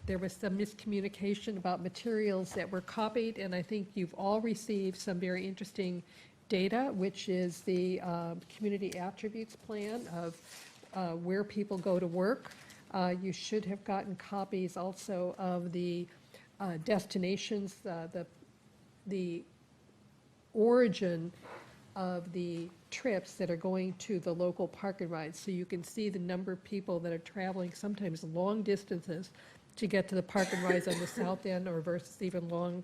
there was some miscommunication about materials that were copied, and I think you've all received some very interesting data, which is the community attributes plan of where people go to work. You should have gotten copies also of the destinations, the origin of the trips that are going to the local park and rides, so you can see the number of people that are traveling sometimes long distances to get to the park and rides on the south end, or versus even long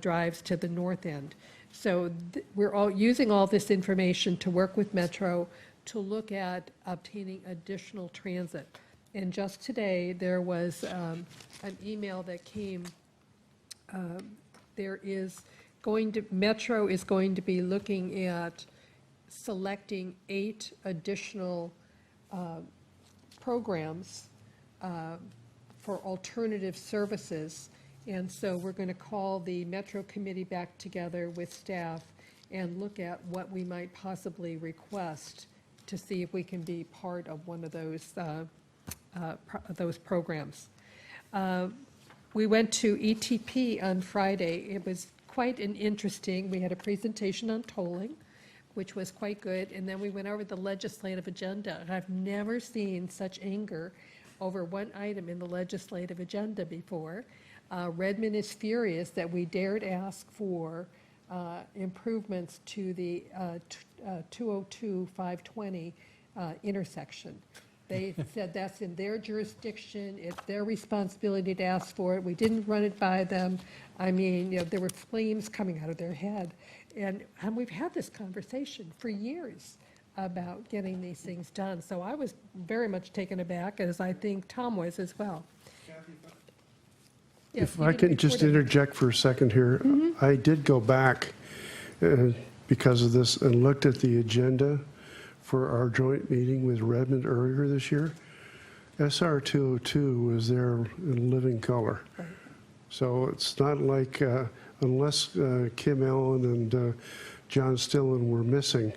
drives to the north end. So we're all using all this information to work with Metro to look at obtaining additional transit. And just today, there was an email that came. Metro is going to be looking at selecting 8 additional programs for alternative services. And so we're going to call the Metro Committee back together with staff and look at what we might possibly request to see if we can be part of one of those programs. We went to ETP on Friday. It was quite an interesting, we had a presentation on tolling, which was quite good, and then we went over the legislative agenda. I've never seen such anger over one item in the legislative agenda before. Redmond is furious that we dared ask for improvements to the 202-520 intersection. They said that's in their jurisdiction, it's their responsibility to ask for it. We didn't run it by them. I mean, there were flames coming out of their head. And we've had this conversation for years about getting these things done. So I was very much taken aback, as I think Tom was as well. If I can just interject for a second here. I did go back because of this and looked at the agenda for our joint meeting with Redmond earlier this year. SR 202 was there in living color. Right. So it's not like, unless Kim Allen and John Stillen were missing,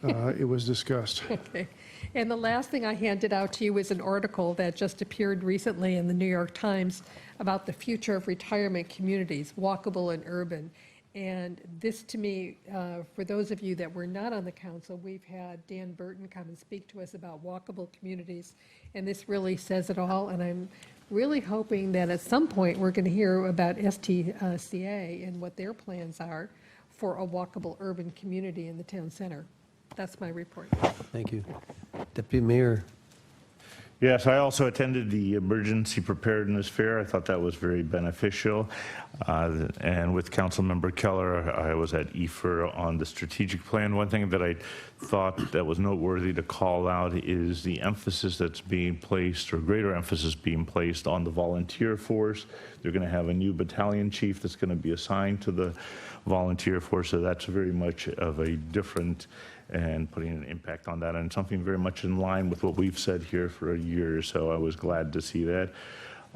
it was discussed. Okay. And the last thing I handed out to you was an article that just appeared recently in the New York Times about the future of retirement communities, walkable and urban. And this, to me, for those of you that were not on the council, we've had Dan Burton come and speak to us about walkable communities, and this really says it all. And I'm really hoping that at some point we're going to hear about STCA and what their plans are for a walkable urban community in the town center. That's my report. Thank you. Deputy Mayor. Yes, I also attended the Emergency Preparedness Fair. I thought that was very beneficial. And with Councilmember Keller, I was at EFER on the strategic plan. One thing that I thought that was noteworthy to call out is the emphasis that's being placed, or greater emphasis being placed, on the volunteer force. They're going to have a new battalion chief that's going to be assigned to the volunteer force, so that's very much of a different and putting an impact on that, and something very much in line with what we've said here for a year, so I was glad to see that.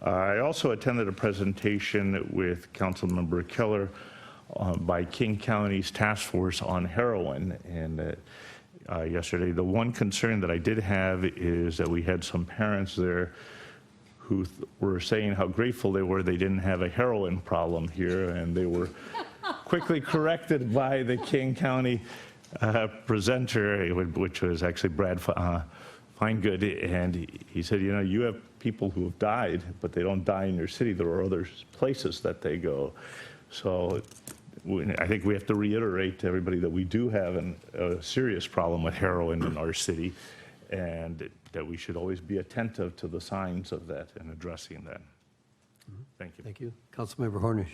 I also attended a presentation with Councilmember Keller by King County's Task Force on Heroin, and yesterday. The one concern that I did have is that we had some parents there who were saying how grateful they were they didn't have a heroin problem here, and they were quickly corrected by the King County presenter, which was actually Brad fine, good. And he said, you know, you have people who have died, but they don't die in your city. There are other places that they go. So I think we have to reiterate to everybody that we do have a serious problem with heroin in our city, and that we should always be attentive to the signs of that and addressing that. Thank you. Thank you. Councilmember Hornish.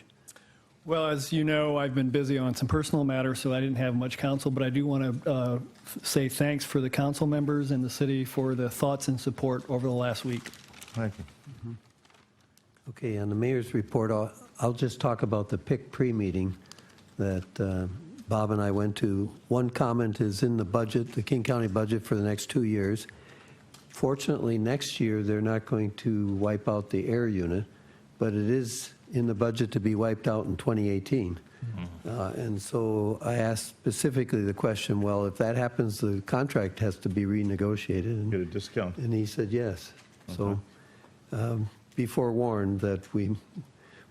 Well, as you know, I've been busy on some personal matters, so I didn't have much counsel, but I do want to say thanks for the council members and the city for the thoughts and support over the last week. Thank you. Okay, on the mayor's report, I'll just talk about the PIC pre-meeting that Bob and I went to. One comment is in the budget, the King County budget for the next 2 years. Fortunately, next year, they're not going to wipe out the air unit, but it is in the budget to be wiped out in 2018. And so I asked specifically the question, well, if that happens, the contract has to be renegotiated. And, Get a discount. and he said yes. So be forewarned that we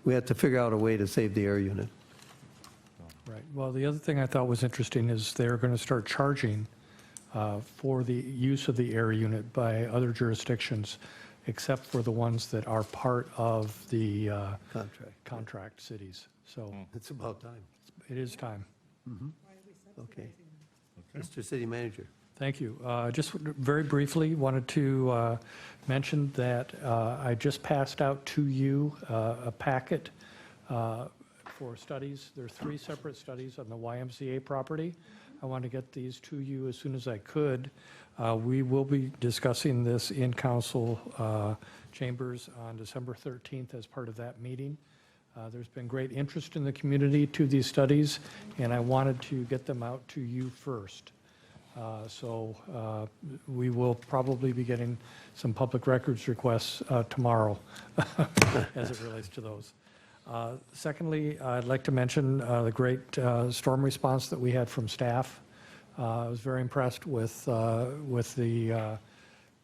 have to figure out a way to save the air unit. Right. Well, the other thing I thought was interesting is they're going to start charging for the use of the air unit by other jurisdictions, except for the ones that are part of the contract cities. So It's about time. it is time. Okay. Mr. City Manager. Thank you. Just very briefly, wanted to mention that I just passed out to you a packet for studies. There are 3 separate studies on the YMCA property. I want to get these to you as soon as I could. We will be discussing this in council chambers on December 13th as part of that meeting. There's been great interest in the community to these studies, and I wanted to get them out to you first. So we will probably be getting some public records requests tomorrow as it relates to those. Secondly, I'd like to mention the great storm response that we had from staff. I was very impressed with the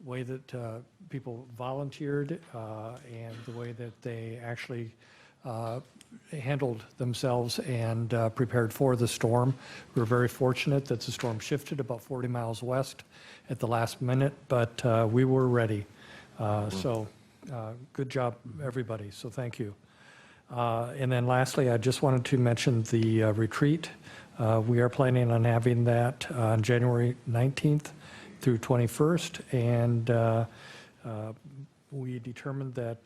way that people volunteered and the way that they actually handled themselves and prepared for the storm. We were very fortunate that the storm shifted about 40 miles west at the last minute, but we were ready. So good job, everybody. So thank you. And then lastly, I just wanted to mention the retreat. We are planning on having that on January 19th through 21st, and we determined that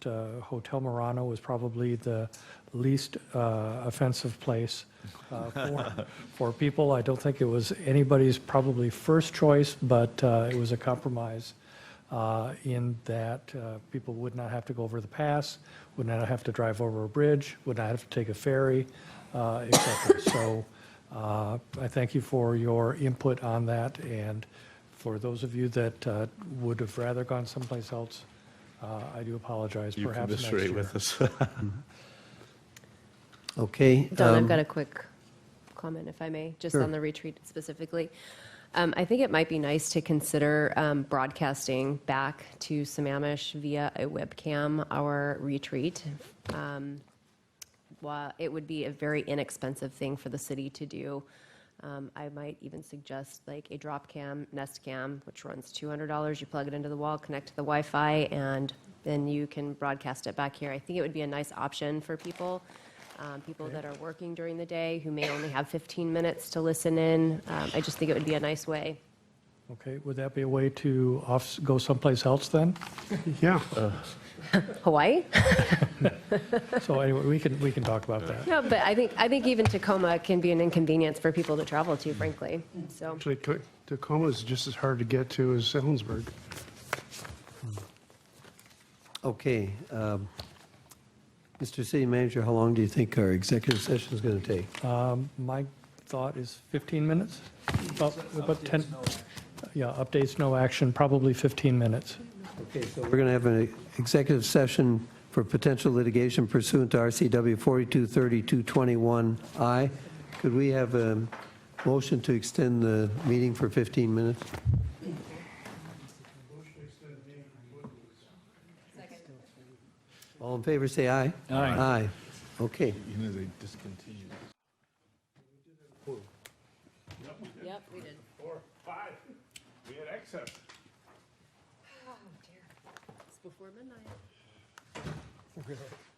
Hotel Murano was probably the least offensive place for people. I don't think it was anybody's probably first choice, but it was a compromise in that people would not have to go over the pass, would not have to drive over a bridge, would not have to take a ferry, et cetera. So I thank you for your input on that, and for those of you that would have rather gone someplace else, I do apologize. You Perhaps next commiserate year. with us. Okay. Don, I've got a quick comment, if I may, just Sure. on the retreat specifically. I think it might be nice to consider broadcasting back to Sammamish via a webcam our retreat. While it would be a very inexpensive thing for the city to do, I might even suggest like a drop cam, Nest Cam, which runs $200. You plug it into the wall, connect to the Wi-Fi, and then you can broadcast it back here. I think it would be a nice option for people. People that are working during the day who may only have 15 minutes to listen in. I just think it would be a nice way. Okay, would that be a way to go someplace else then? Yeah. Hawaii? So anyway, we can talk about that. No, but I think even Tacoma can be an inconvenience for people to travel to, frankly. So Actually, Tacoma is just as hard to get to as Ellensburg. Okay. Mr. City Manager, how long do you think our executive session is going to take? My thought is 15 minutes, about 10. Yeah, updates, no action, probably 15 minutes. Okay, so we're going to have an executive session for potential litigation pursuant to RCW 423221I. Could we have a motion to extend the meeting for 15 minutes? All in favor, say aye. Aye. Aye. Okay. You know, they discontinued. Yep, we did. 4, 5. We had excess. Before midnight. Really?